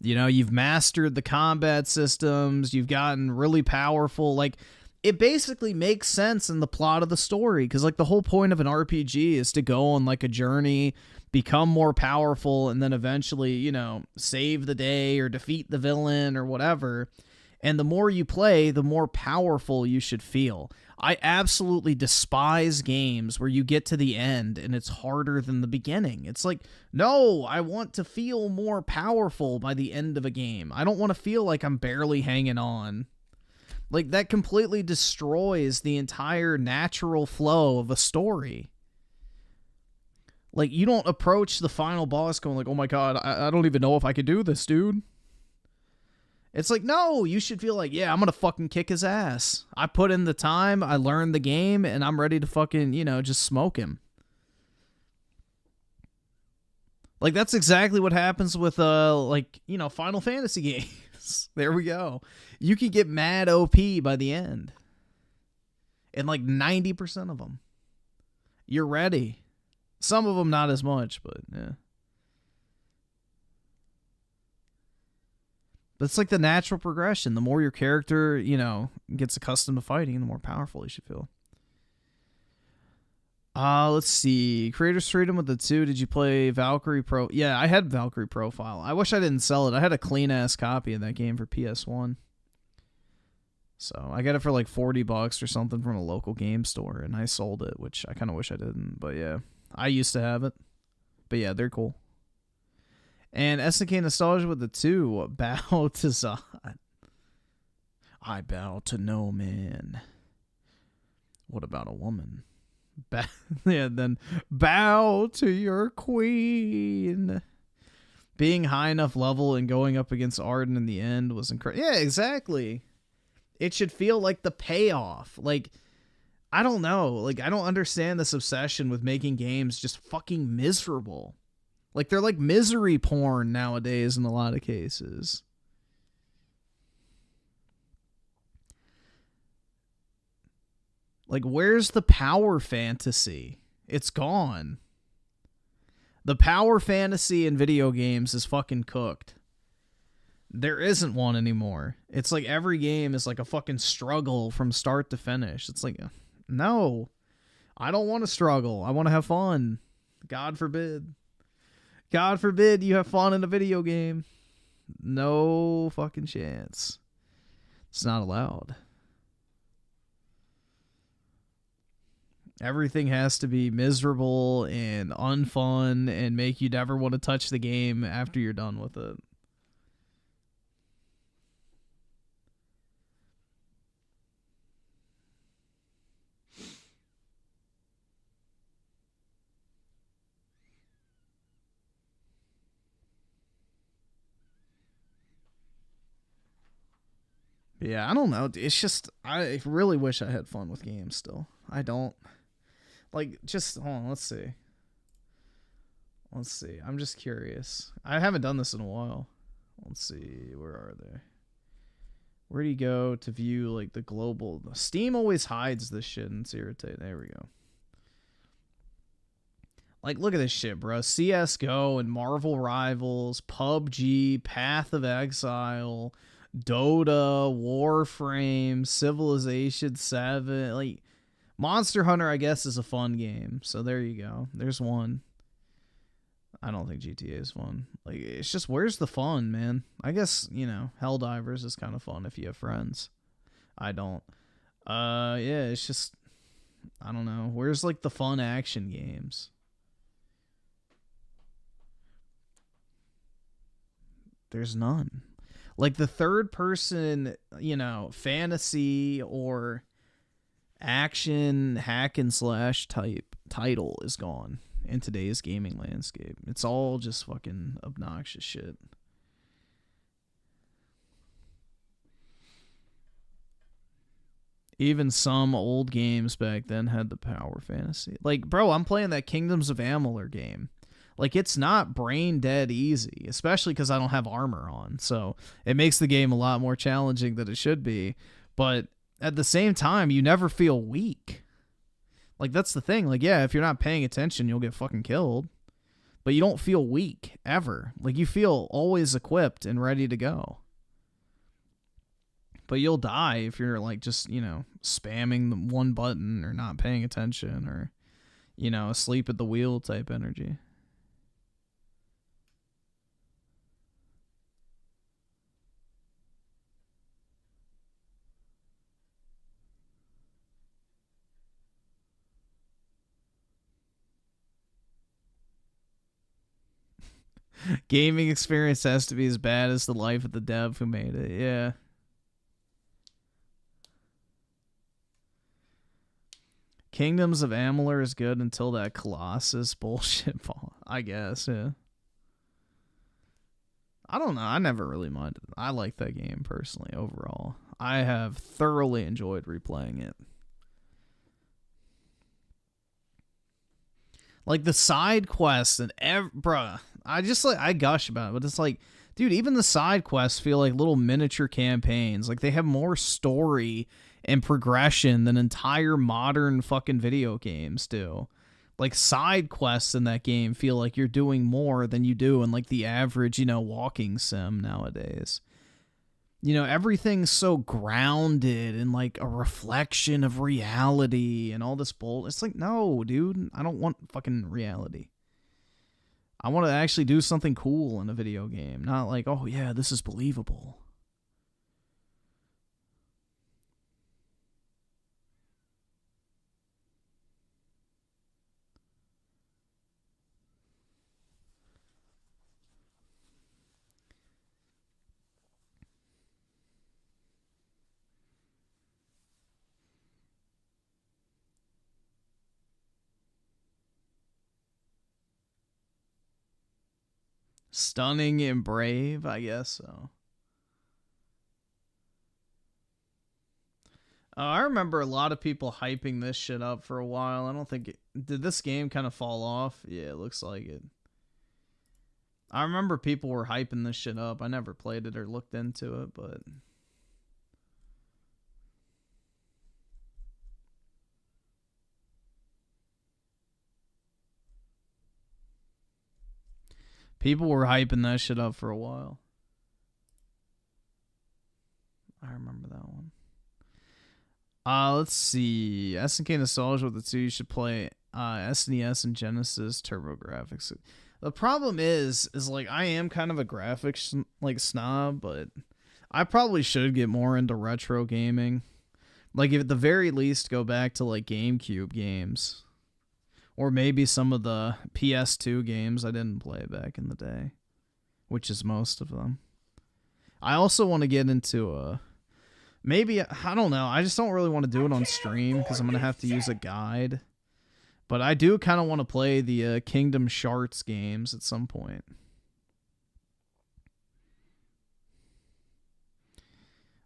You've mastered the combat systems, you've gotten really powerful. Like, it basically makes sense in the plot of the story, because like the whole point of an RPG is to go on like a journey, become more powerful, and then eventually, save the day or defeat the villain or whatever. And the more you play, the more powerful you should feel. I absolutely despise games where you get to the end and it's harder than the beginning. It's like, no, I want to feel more powerful by the end of a game. I don't want to feel like I'm barely hanging on. Like, that completely destroys the entire natural flow of a story. Like, you don't approach the final boss going like, oh my god, I don't even know if I could do this, dude. It's like, no, you should feel like, yeah, I'm going to fucking kick his ass. I put in the time, I learned the game, and I'm ready to fucking, just smoke him. Like, that's exactly what happens with, Final Fantasy games. is. There we go. You can get mad OP by the end. And like 90% of them. You're ready. Some of them not as much, but yeah. But it's like the natural progression. The more your character, gets accustomed to fighting, the more powerful you should feel. Let's see. Creator's Freedom with the 2. Did you play Valkyrie Pro? Yeah, I had Valkyrie Profile. I wish I didn't sell it. I had a clean-ass copy of that game for PS1. So I got it for like $40 or something from a local game store, and I sold it, which I kind of wish I didn't. But yeah, I used to have it. But yeah, they're cool. And SNK Nostalgia with the 2. Bow to Zod. I bow to no man. What about a woman? Then bow to your queen. Being high enough level and going up against Arden in the end was incredible. Yeah, exactly. It should feel like the payoff. Like, I don't know. Like, I don't understand this obsession with making games just fucking miserable. Like, they're like misery porn nowadays in a lot of cases. Like, where's the power fantasy? It's gone. The power fantasy in video games is fucking cooked. There isn't one anymore. It's like every game is like a fucking struggle from start to finish. It's like, no. I don't want to struggle. I want to have fun. God forbid. God forbid you have fun in a video game. No fucking chance. It's not allowed. Everything has to be miserable and unfun and make you never want to touch the game after you're done with it. Yeah, I don't know. It's just, I really wish I had fun with games still. I don't. Like, just, hold on, let's see. Let's see. I'm just curious. I haven't done this in a while. Let's see. Where are they? Where do you go to view, like, the global? Steam always hides this shit and it's irritating. There we go. Like, look at this shit, bro. CSGO and Marvel Rivals, PUBG, Path of Exile, Dota, Warframe, Civilization 7, like, Monster Hunter, I guess, is a fun game. So there you go. There's one. I don't think GTA is fun. Like, it's just, where's the fun, man? I guess, Helldivers is kind of fun if you have friends. I don't. Yeah, it's just, I don't know. Where's, like, the fun action games? There's none. Like, the third person, fantasy or action hack and slash type title is gone in today's gaming landscape. It's all just fucking obnoxious shit. Even some old games back then had the power fantasy. Like, bro, I'm playing that Kingdoms of Amalur game. Like, it's not brain dead easy, especially because I don't have armor on. So it makes the game a lot more challenging than it should be. But at the same time, you never feel weak. Like, that's the thing. Like, yeah, if you're not paying attention, you'll get fucking killed. But you don't feel weak, ever. Like, you feel always equipped and ready to go. But you'll die if you're, like, just, spamming the one button or not paying attention or, asleep at the wheel type energy. Gaming experience has to be as bad as the life of the dev who made it. Yeah. Kingdoms of Amalur is good until that Colossus bullshit fall, I guess, yeah. I don't know. I never really minded. I like that game personally overall. I have thoroughly enjoyed replaying it. Like the side quests and bruh, I gush about it, but it's like Dude, even the side quests feel like little miniature campaigns. Like, they have more story and progression than entire modern fucking video games do. Like, side quests in that game feel like you're doing more than you do in, like, the average, you know, walking sim nowadays. You know, everything's so grounded and, like, a reflection of reality and all this bull. It's like, no, dude, I don't want fucking reality. I want to actually do something cool in a video game, not like, oh, yeah, this is believable. Stunning and brave, I guess so. I remember a lot of people hyping this shit up for a while. I don't think did this game kind of fall off? Yeah, it looks like it. I remember people were hyping this shit up. I never played it or looked into it, but people were hyping that shit up for a while. I remember that one. Let's see. SNK Nostalgia with the 2. You should play SNES and Genesis TurboGrafx. The problem is like I am kind of a graphics like snob, but I probably should get more into retro gaming. Like, if at the very least go back to like GameCube games. Or maybe some of the PS2 games I didn't play back in the day, which is most of them. I also want to get into maybe, I don't know, I just don't really want to do it on stream because I'm going to have to use a guide. But I do kind of want to play the Kingdom Hearts games at some point.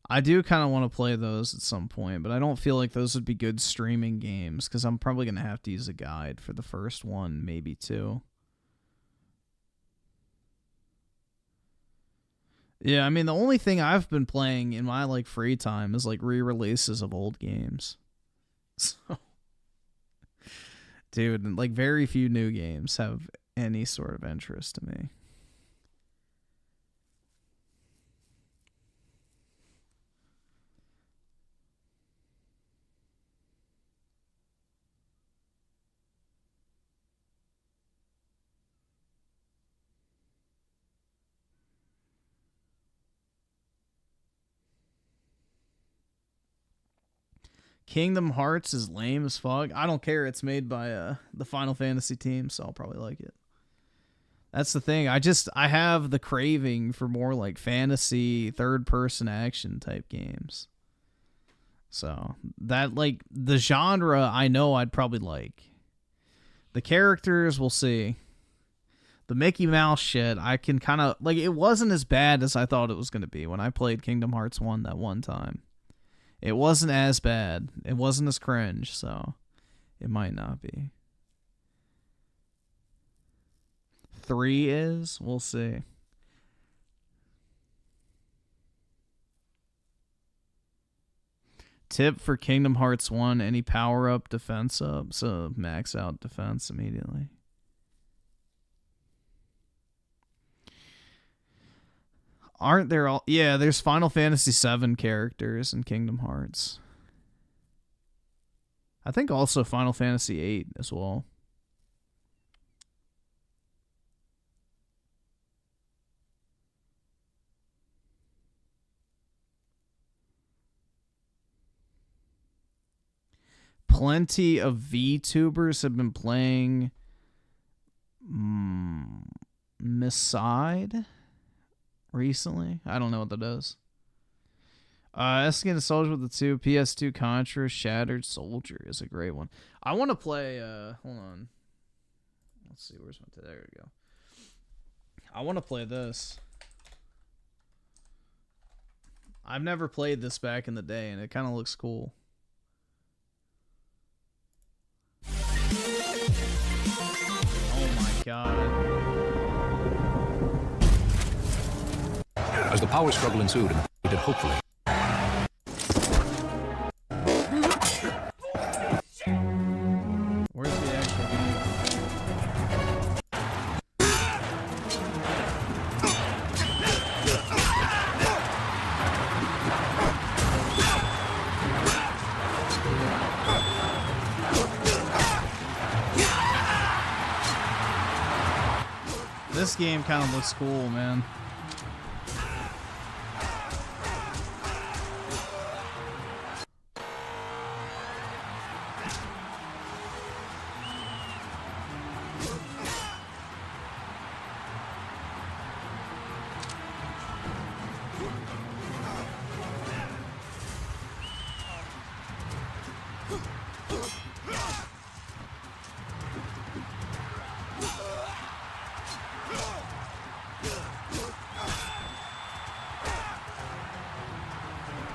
I do kind of want to play those at some point, but I don't feel like those would be good streaming games because I'm probably going to have to use a guide for the first one, maybe two. Yeah, I mean, the only thing I've been playing in my like free time is like re-releases of old games. So, dude, like very few new games have any sort of interest to me. Kingdom Hearts is lame as fuck. I don't care. It's made by the Final Fantasy team, so I'll probably like it. That's the thing. I have the craving for more like fantasy, third-person action type games. So that, like, the genre I know I'd probably like. The characters, we'll see. The Mickey Mouse shit, I can kind of, like, it wasn't as bad as I thought it was going to be when I played Kingdom Hearts 1 that one time. It wasn't as bad. It wasn't as cringe, so it might not be. 3 is? We'll see. Tip for Kingdom Hearts 1, any power up, defense up, so max out defense immediately. Aren't there all... Yeah, there's Final Fantasy VII characters in Kingdom Hearts. I think also Final Fantasy VIII as well. Plenty of VTubers have been playing Misside recently. I don't know what that is. SNK Nostalgia with the 2. PS2 Contra Shattered Soldier is a great one. I want to play hold on. Let's see, where's my... There we go. I want to play this. I've never played this back in the day, and it kind of looks cool. Oh my god. As the power struggle ensued, and it hopefully. Where's the actual game? This game kind of looks cool, man.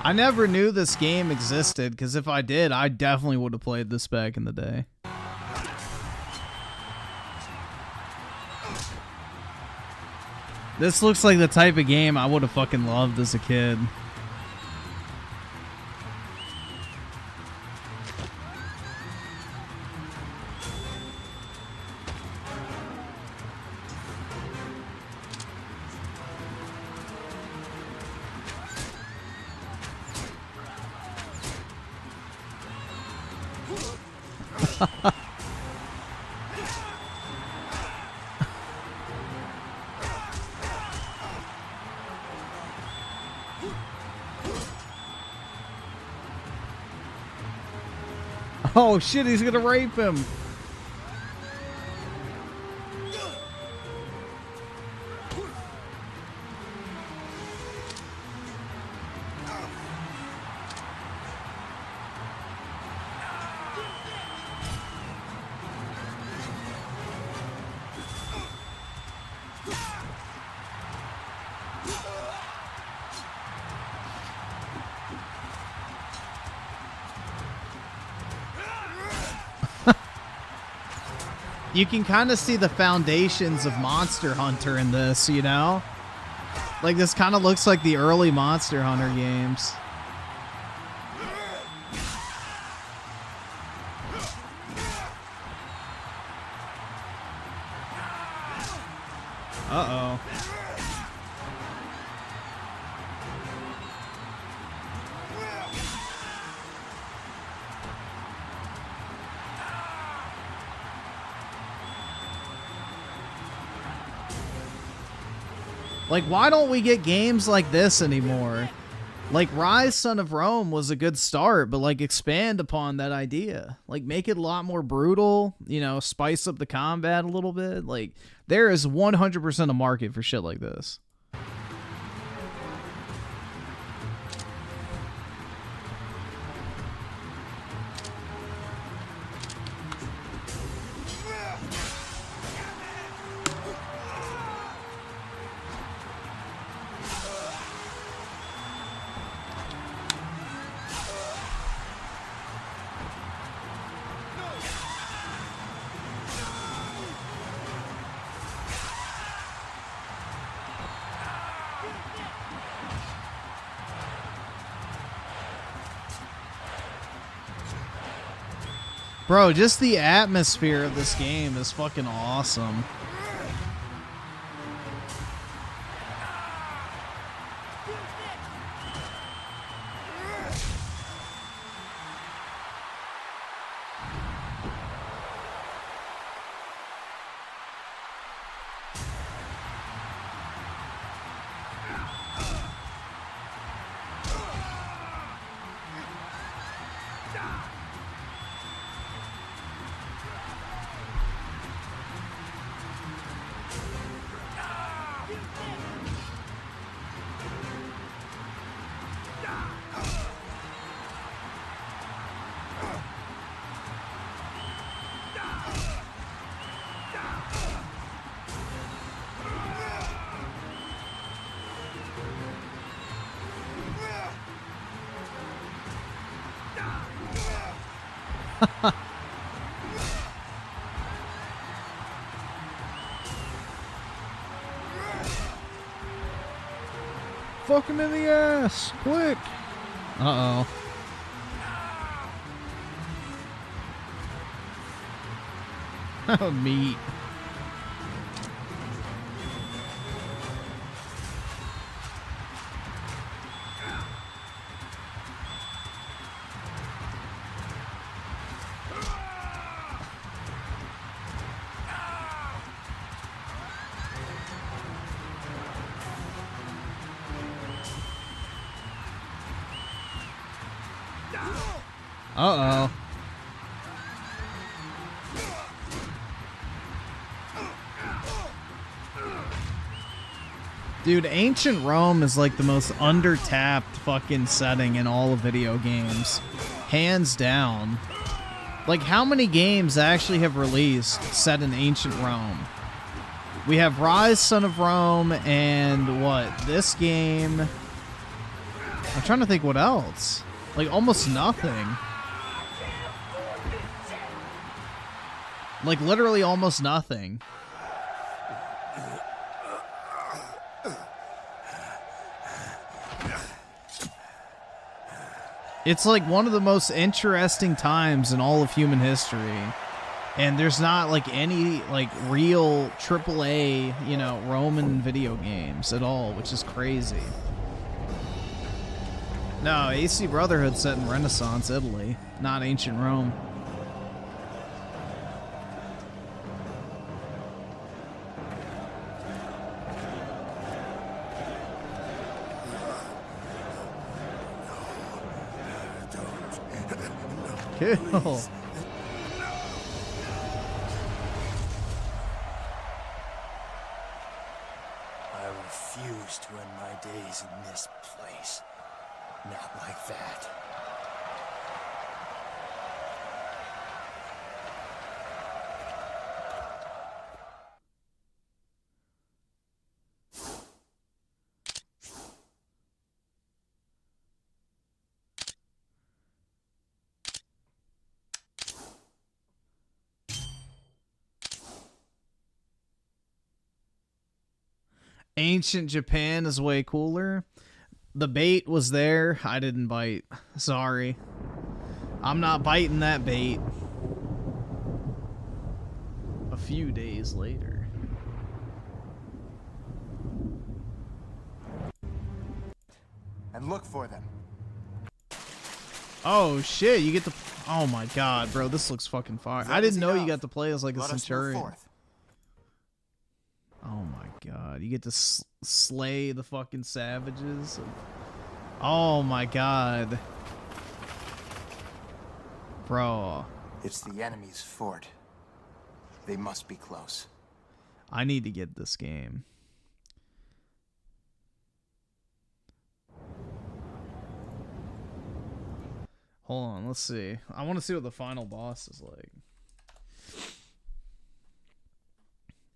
I never knew this game existed, because if I did, I definitely would have played this back in the day. This looks like the type of game I would have fucking loved as a kid. Oh shit, he's gonna rape him. You can kind of see the foundations of Monster Hunter in this, you know? Like, this kind of looks like the early Monster Hunter games. Uh-oh. Like, why don't we get games like this anymore? Like, Rise Son of Rome was a good start, but, like, expand upon that idea. Like, make it a lot more brutal, you know, spice up the combat a little bit. Like, there is 100% a market for shit like this. Bro, just the atmosphere of this game is fucking awesome. Fuck him in the ass! Quick! Uh-oh. Meat. Uh-oh. Dude, Ancient Rome is like the most under-tapped fucking setting in all of video games. Hands down. Like, how many games actually have released set in Ancient Rome? We have Rise, Son of Rome, and what? This game. I'm trying to think what else. Like, almost nothing. Like, literally almost nothing. It's like one of the most interesting times in all of human history. And there's not like any like real AAA, you know, Roman video games at all, which is crazy. No, AC Brotherhood set in Renaissance Italy, not ancient Rome. Kill. I refuse to end my days in this place. Not like that. Ancient Japan is way cooler. The bait was there. I didn't bite. Sorry. I'm not biting that bait. A few days later. And look for them. Oh shit, you get to... Oh my god, bro, this looks fucking fire. I didn't know you got to play as like a centurion. Oh my god, you get to slay the fucking savages. Oh my god. Bro. It's the enemy's fort. They must be close. I need to get this game. Hold on, let's see. I want to see what the final boss is like.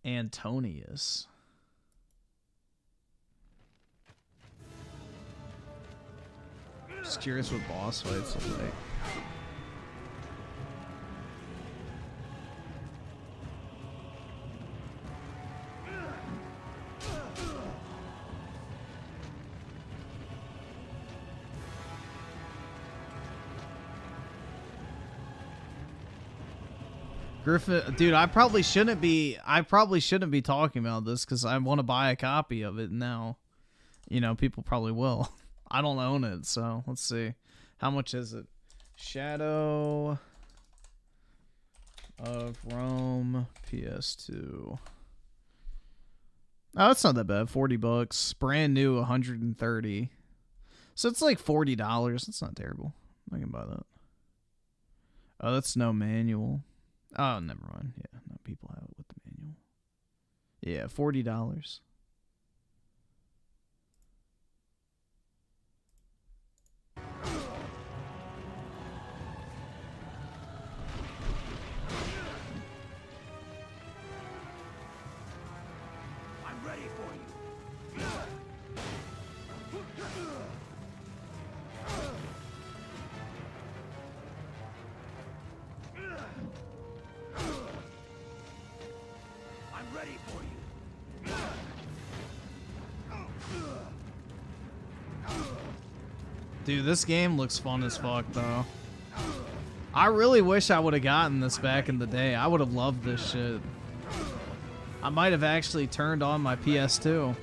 Antonius. Just curious what boss fights look like. Griffin, dude, I probably shouldn't be talking about this because I want to buy a copy of it now. You know, people probably will. I don't own it, so let's see. How much is it? Shadow of Rome PS2. Oh, it's not that bad. $40. Brand new, 130. So it's like $40. It's not terrible. I can buy that. Oh, that's no manual. Oh, never mind. Yeah, no, people have it with the manual. Yeah, $40. I'm ready for you. I'm ready for you. Dude, this game looks fun as fuck, though. I really wish I would have gotten this back in the day. I would have loved this shit. I might have actually turned on my PS2.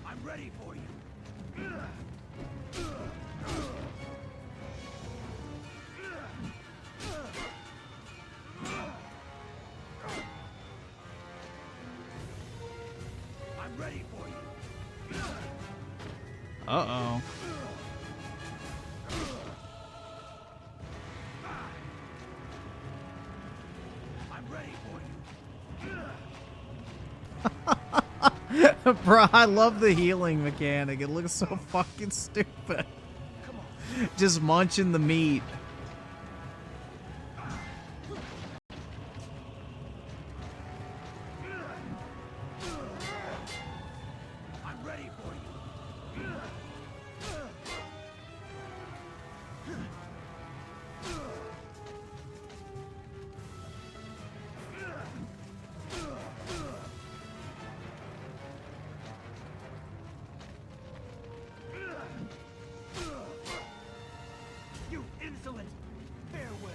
I'm ready for you. I'm ready for you. Uh-oh. I'm ready for you. Bro, I love the healing mechanic. It looks so fucking stupid. Just munching the meat. I'm ready for you. You insolent! Farewell!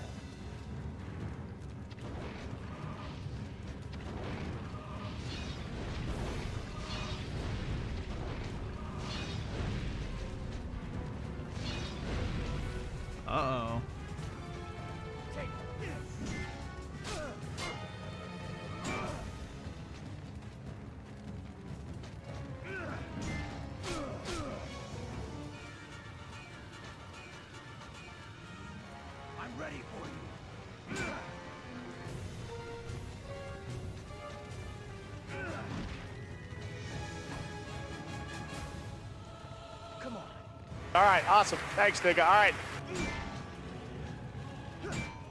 Uh-oh. Take this! I'm ready for you. Come on. All right, awesome. Thanks, nigga. All right.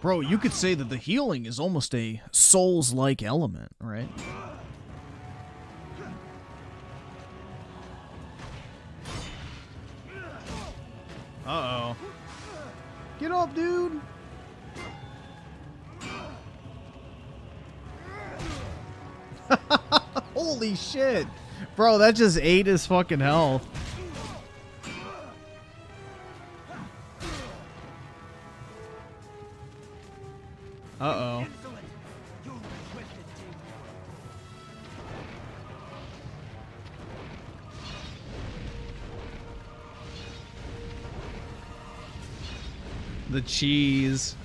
Bro, you could say that the healing is almost a Souls-like element, right? Uh-oh. Get up, dude! Holy shit! Bro, that just ate his fucking health. Uh-oh. The cheese.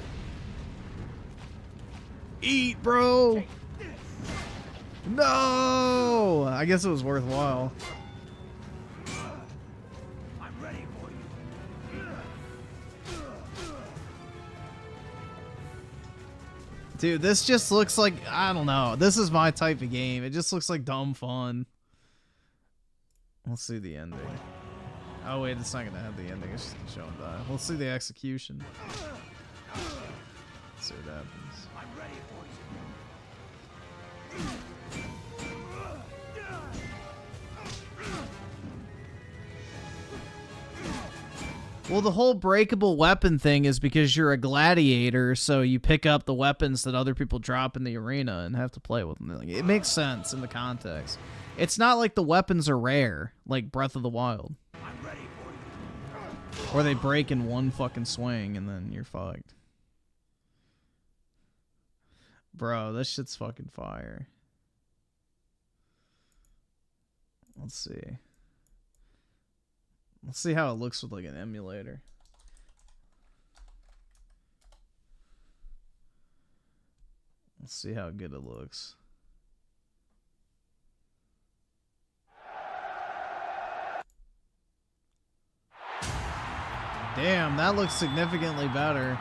Eat, bro! No! I guess it was worthwhile. I'm ready for you. Dude, this just looks like, I don't know. This is my type of game. It just looks like dumb fun. Let's see the ending. Oh wait, it's not gonna have the ending. It's just gonna show him die. Let's see the execution. Let's see what happens. I'm ready for Well, the whole breakable weapon thing is because you're a gladiator, so you pick up the weapons that other people drop in the arena and have to play with them. It makes sense in the context. It's not like the weapons are rare, like Breath of the Wild. I'm ready for you. Or they break in one fucking swing and then you're fucked. Bro, this shit's fucking fire. Let's see. Let's see how it looks with like an emulator. Let's see how good it looks. Damn, that looks significantly better.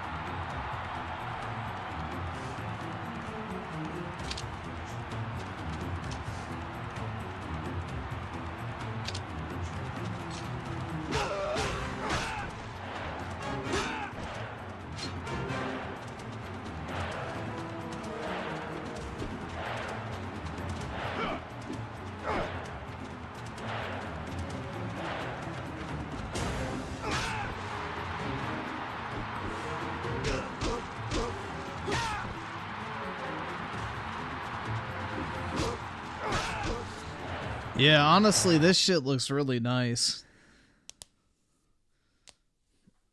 Yeah, honestly, this shit looks really nice.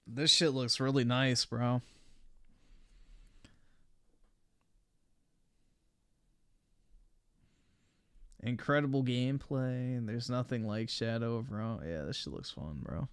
This shit looks really nice, bro. Incredible gameplay, and there's nothing like Shadow of Rome. Yeah, this shit looks fun, bro.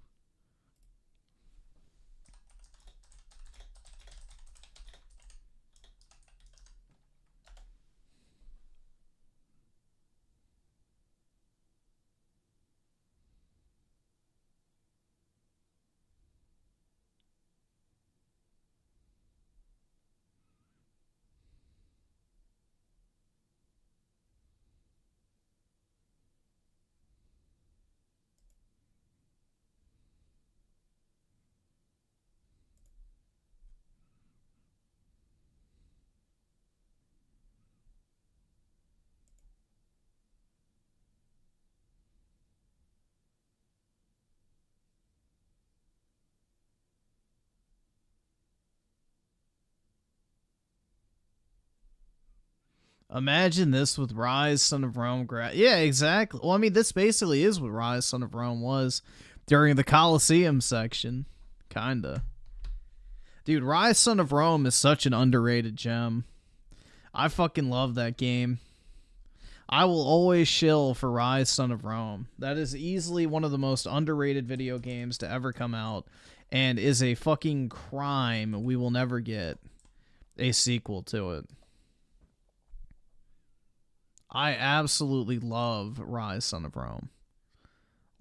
Imagine this with Rise, Son of Rome. Yeah, exactly. Well, I mean, this basically is what Rise, Son of Rome was during the Colosseum section. Kinda. Dude, Rise, Son of Rome is such an underrated gem. I fucking love that game. I will always shill for Rise, Son of Rome. That is easily one of the most underrated video games to ever come out, and is a fucking crime we will never get a sequel to it. I absolutely love Rise, Son of Rome.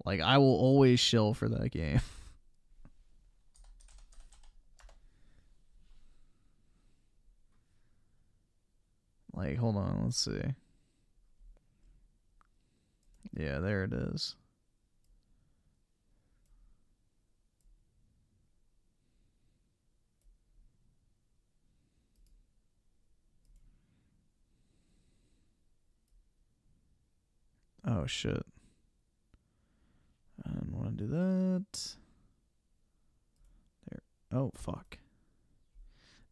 Like, I will always shill for that game. Like, hold on, let's see. Yeah, there it is. Oh, shit. I don't want to do that. There. Oh, fuck.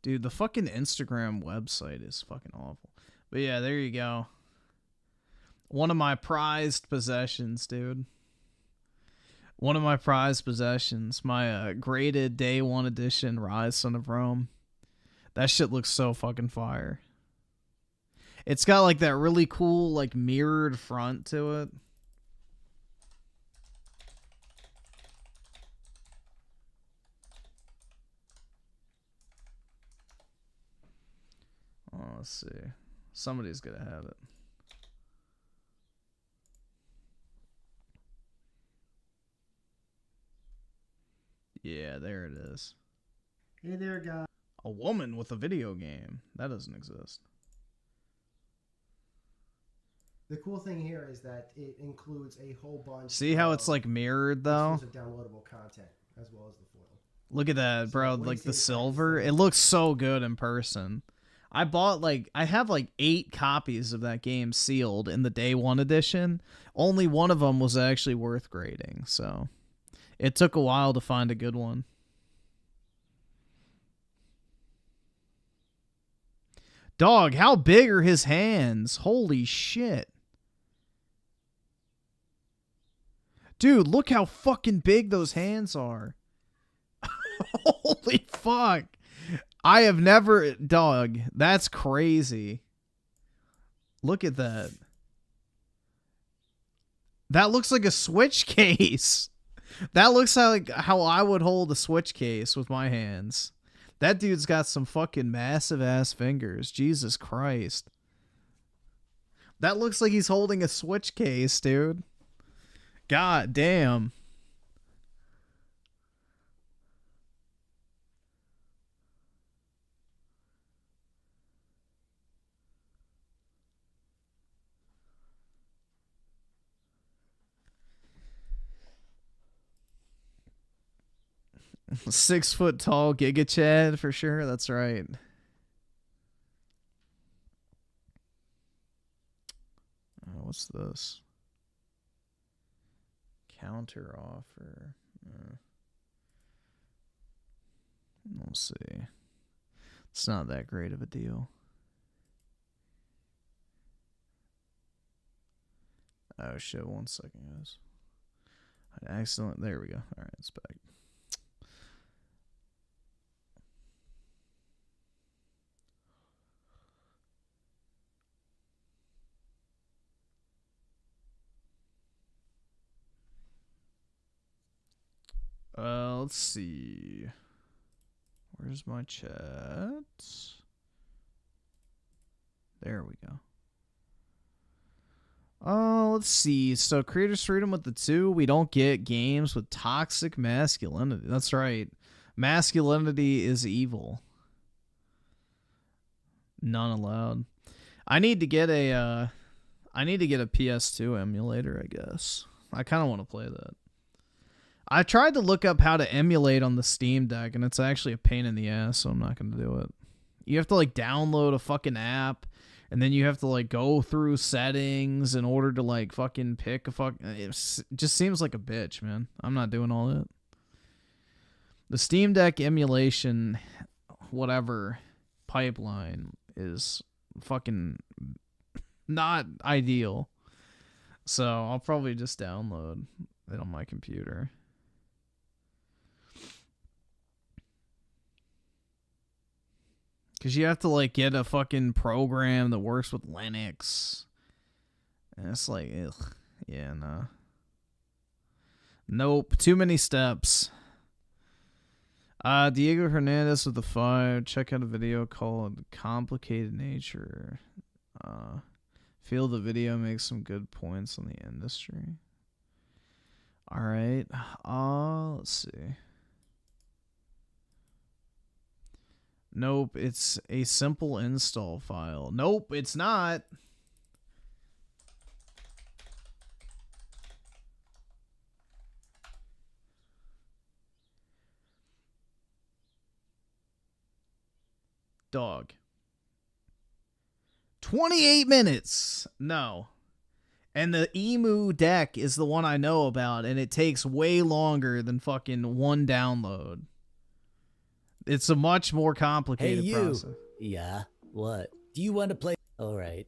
Dude, the fucking Instagram website is fucking awful. But yeah, there you go. One of my prized possessions, dude. One of my prized possessions. My graded Day 1 edition Rise, Son of Rome. That shit looks so fucking fire. It's got like that really cool like mirrored front to it. Oh, let's see. Somebody's gonna have it. Yeah, there it is. Hey there, guys. A woman with a video game. That doesn't exist. The cool thing here is that it includes a whole bunch. See how it's like mirrored though? Of downloadable content as well as the foil. Look at that, bro. Like the silver. It looks so good in person. I have like 8 copies of that game sealed in the Day 1 edition. Only one of them was actually worth grading, so it took a while to find a good one. Dog, how big are his hands? Holy shit. Dude, look how fucking big those hands are. Holy fuck. I have never... Dog, that's crazy. Look at that. That looks like a Switch case. That looks like how I would hold a Switch case with my hands. That dude's got some fucking massive ass fingers. Jesus Christ. That looks like he's holding a Switch case, dude. God damn. Six foot tall Giga Chad for sure. That's right. What's this? Counter offer. We'll see. It's not that great of a deal. Oh shit, 1 second, guys. I accidentally, there we go. Alright, it's back. Let's see. Where's my chat? There we go. Let's see. So creators freedom with the 2, we don't get games with toxic masculinity. That's right. Masculinity is evil. None allowed. I need to get a PS2 emulator, I guess. I kind of want to play that. I tried to look up how to emulate on the Steam Deck, and it's actually a pain in the ass, so I'm not going to do it. You have to, like, download a fucking app, and then you have to, like, go through settings in order to, like, fucking pick a it just seems like a bitch, man. I'm not doing all that. The Steam Deck emulation, whatever, pipeline is fucking not ideal. So I'll probably just download it on my computer. Because you have to, like, get a fucking program that works with Linux. And it's like, ugh. Yeah, nah. Nope. Too many steps. Diego Hernandez with the 5. Check out a video called Complicated Nature. Feel the video makes some good points on the industry. Alright. Let's see. Nope, it's a simple install file. Nope, it's not. Dog. 28 minutes. No. And the Emu deck is the one I know about, and it takes way longer than fucking one download. It's a much more complicated process. Yeah, what? Do you want to play? Alright.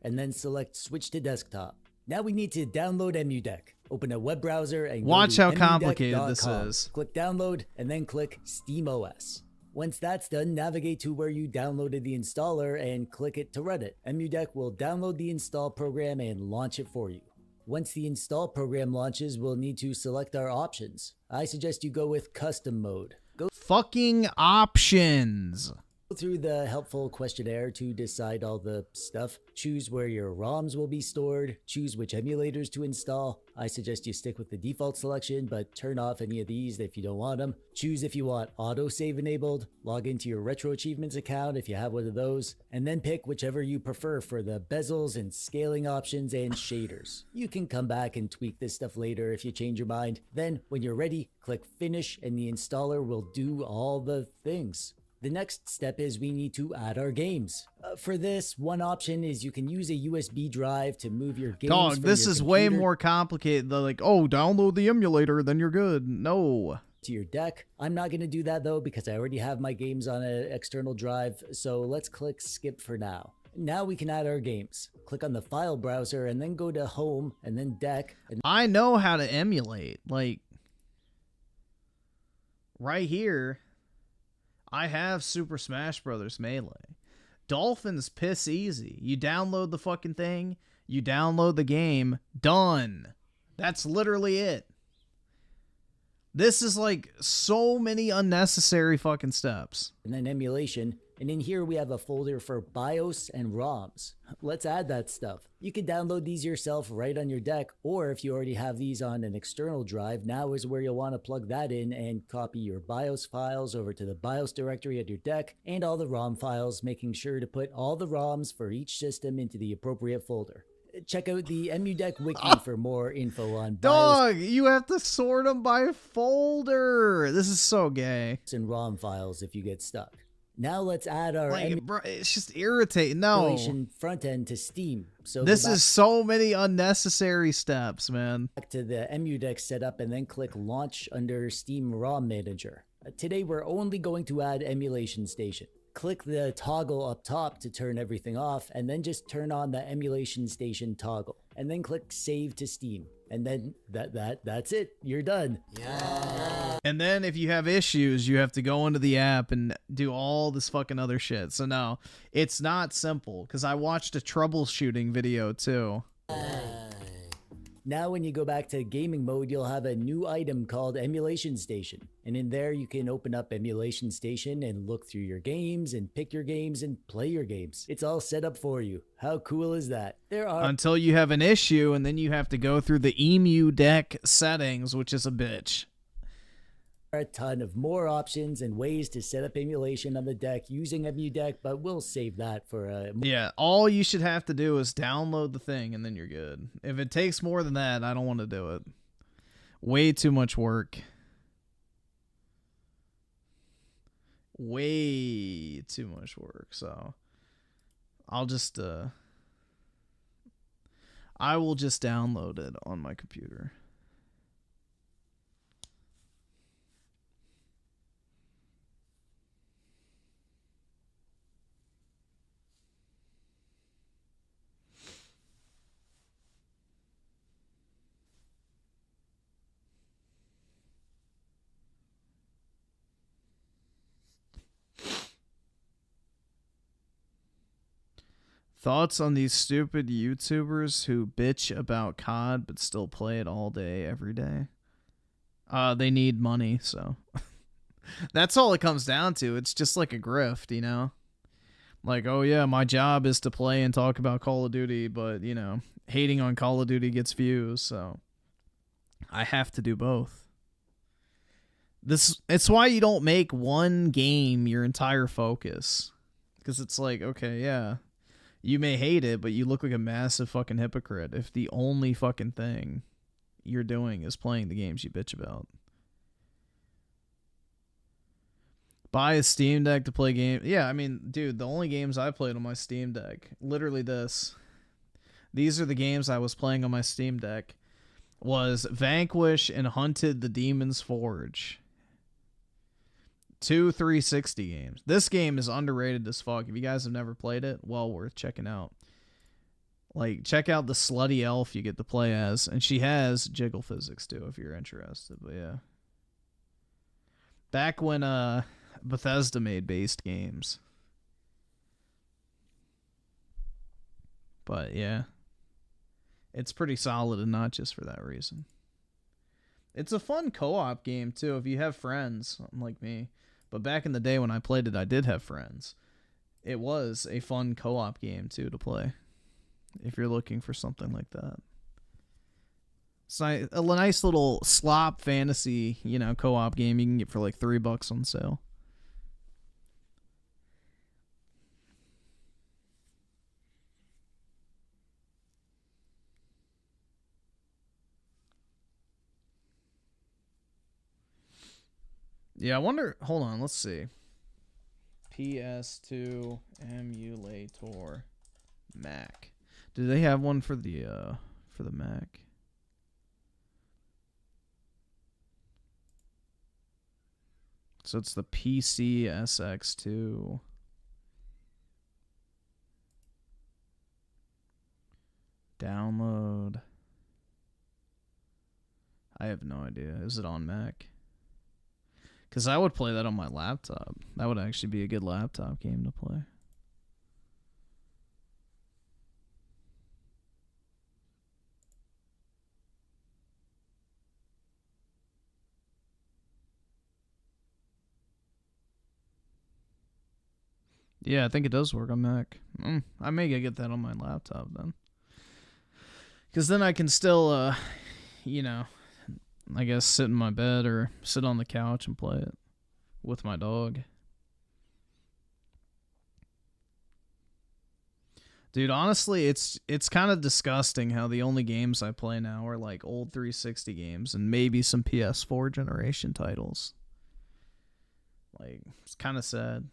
And then select switch to desktop. Now we need to download EmuDeck. Open a web browser and watch go how to complicated emudeck.com. this is. Click download and then click SteamOS. Once that's done, navigate to where you downloaded the installer and click it to run it. EmuDeck will download the install program and launch it for you. Once the install program launches, we'll need to select our options. I suggest you go with custom mode. Go fucking options. Go through the helpful questionnaire to decide all the stuff. Choose where your ROMs will be stored. Choose which emulators to install. I suggest you stick with the default selection, but turn off any of these if you don't want them. Choose if you want autosave enabled. Log into your Retro Achievements account if you have one of those. And then pick whichever you prefer for the bezels and scaling options and shaders. You can come back and tweak this stuff later if you change your mind. Then, when you're ready, click Finish and the installer will do all the things. The next step is we need to add our games. For this, one option is you can use a USB drive to move your games. Dog, from this your is way computer more complicated. They're like, oh, download the emulator, then you're good. No. to your deck. I'm not going to do that though because I already have my games on an external drive, so let's click skip for now. Now we can add our games. Click on the file browser and then go to home and then deck. And I know how to emulate. Like, right here, I have Super Smash Bros. Melee. Dolphins piss easy. You download the fucking thing, you download the game, done. That's literally it. This is like so many unnecessary fucking steps. And then emulation. And in here we have a folder for BIOS and ROMs. Let's add that stuff. You can download these yourself right on your deck, or if you already have these on an external drive, now is where you'll want to plug that in and copy your BIOS files over to the BIOS directory at your deck and all the ROM files, making sure to put all the ROMs for each system into the appropriate folder. Check out the EmuDeck wiki for more info on Dog, you have to sort them by folder. This is so gay. BIOS and ROM files if you get stuck. Now let's add our bro, it's just irritating. No. front end to Steam. So this is so many unnecessary steps, man. Back to the EmuDeck setup and then click Launch under Steam ROM Manager. Today we're only going to add Emulation Station. Click the toggle up top to turn everything off and then just turn on the Emulation Station toggle. and then click Save to Steam. And then that's it. You're done. And then if you have issues, you have to go into the app and do all this fucking other shit. So no, it's not simple, because I watched a troubleshooting video too. Now when you go back to gaming mode, you'll have a new item called Emulation Station. And in there you can open up Emulation Station and look through your games and pick your games and play your games. It's all set up for you. How cool is that? There are Until you have an issue, and then you have to go through the EMU deck settings, which is a bitch. a ton of more options and ways to set up emulation on the deck using EMU deck, but we'll save that for yeah, all you should have to do is download the thing and then you're good. If it takes more than that, I don't want to do it. Way too much work. Way too much work. So I'll just I will just download it on my computer. Thoughts on these stupid YouTubers who bitch about COD but still play it all day, every day? They need money, so. That's all it comes down to. It's just like a grift, you know? Like, oh yeah, my job is to play and talk about Call of Duty, but, you know, hating on Call of Duty gets views, so. I have to do both. It's why you don't make one game your entire focus. Because it's like, okay, yeah. You may hate it, but you look like a massive fucking hypocrite if the only fucking thing you're doing is playing the games you bitch about. Buy a Steam Deck to play games. Yeah, I mean, dude, the only games I played on my Steam Deck, literally this. These are the games I was playing on my Steam Deck. Was Vanquish and Hunted the Demon's Forge. 2 360 games. This game is underrated as fuck. If you guys have never played it, well worth checking out. Like, check out the slutty elf you get to play as. And she has jiggle physics too, if you're interested. But yeah. Back when Bethesda made based games. But yeah. It's pretty solid, and not just for that reason. It's a fun co-op game too if you have friends like me. But back in the day when I played it, I did have friends. It was a fun co-op game, too, to play. If you're looking for something like that. It's a nice little slop fantasy, you know, co-op game you can get for like $3 on sale. Yeah, I wonder. Hold on, let's see. PS2 emulator Mac. Do they have one for the Mac? So it's the PC SX2. Download. I have no idea. Is it on Mac? Because I would play that on my laptop. That would actually be a good laptop game to play. Yeah, I think it does work on Mac. I may get that on my laptop then. Because then I can still, you know... I guess sit in my bed or sit on the couch and play it with my dog. Dude, honestly, it's kind of disgusting how the only games I play now are like old 360 games and maybe some PS4 generation titles. Like, it's kind of sad.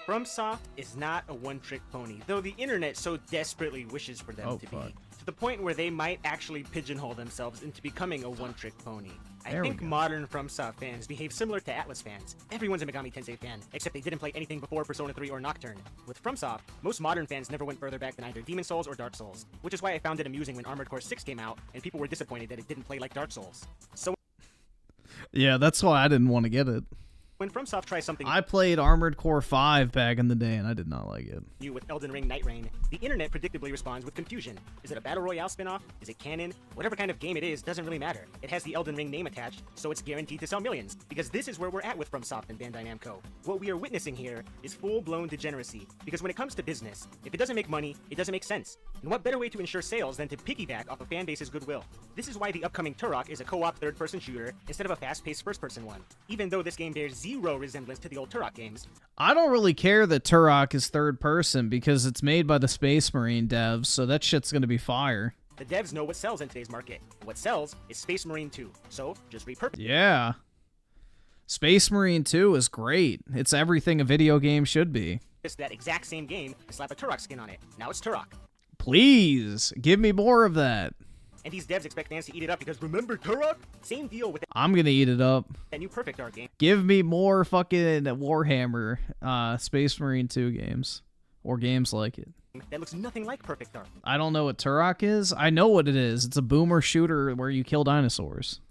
FromSoft is not a one-trick pony, though the internet so desperately wishes for them to be, to the point where they might actually pigeonhole themselves into becoming a one-trick pony. I think modern FromSoft fans behave similar to Atlas fans. Everyone's a Megami Tensei fan, except they didn't play anything before Persona 3 or Nocturne. With FromSoft, most modern fans never went further back than either Demon Souls or Dark Souls, which is why I found it amusing when Armored Core 6 came out and people were disappointed that it didn't play like Dark Souls. So Yeah, that's why I didn't want to get it. when FromSoft tries something I played Armored Core 5 back in the day, and I did not like it. new with Elden Ring Night Rain, the internet predictably responds with confusion. Is it a Battle Royale spinoff? Is it canon? Whatever kind of game it is doesn't really matter. It has the Elden Ring name attached, so it's guaranteed to sell millions, because this is where we're at with FromSoft and Bandai Namco. What we are witnessing here is full-blown degeneracy, because when it comes to business, if it doesn't make money, it doesn't make sense. And what better way to ensure sales than to piggyback off a fan base's goodwill? This is why the upcoming Turok is a co-op third-person shooter instead of a fast-paced first-person one, even though this game bears zero resemblance to the old Turok games. I don't really care that Turok is third person because it's made by the Space Marine devs, so that shit's gonna be fire. The devs know what sells in today's market. What sells is Space Marine 2, so just repurpose. Yeah. Space Marine 2 is great. It's everything a video game should be. That exact same game and slap a Turok skin on it. Now it's Turok. Please, give me more of that. And these devs expect fans to eat it up because remember Turok? Same deal with I'm gonna eat it up. that new Perfect Dark game. Give me more fucking Warhammer Space Marine 2 games. Or games like it. That looks nothing like Perfect Dark. I don't know what Turok is. I know what it is. It's a boomer shooter where you kill dinosaurs.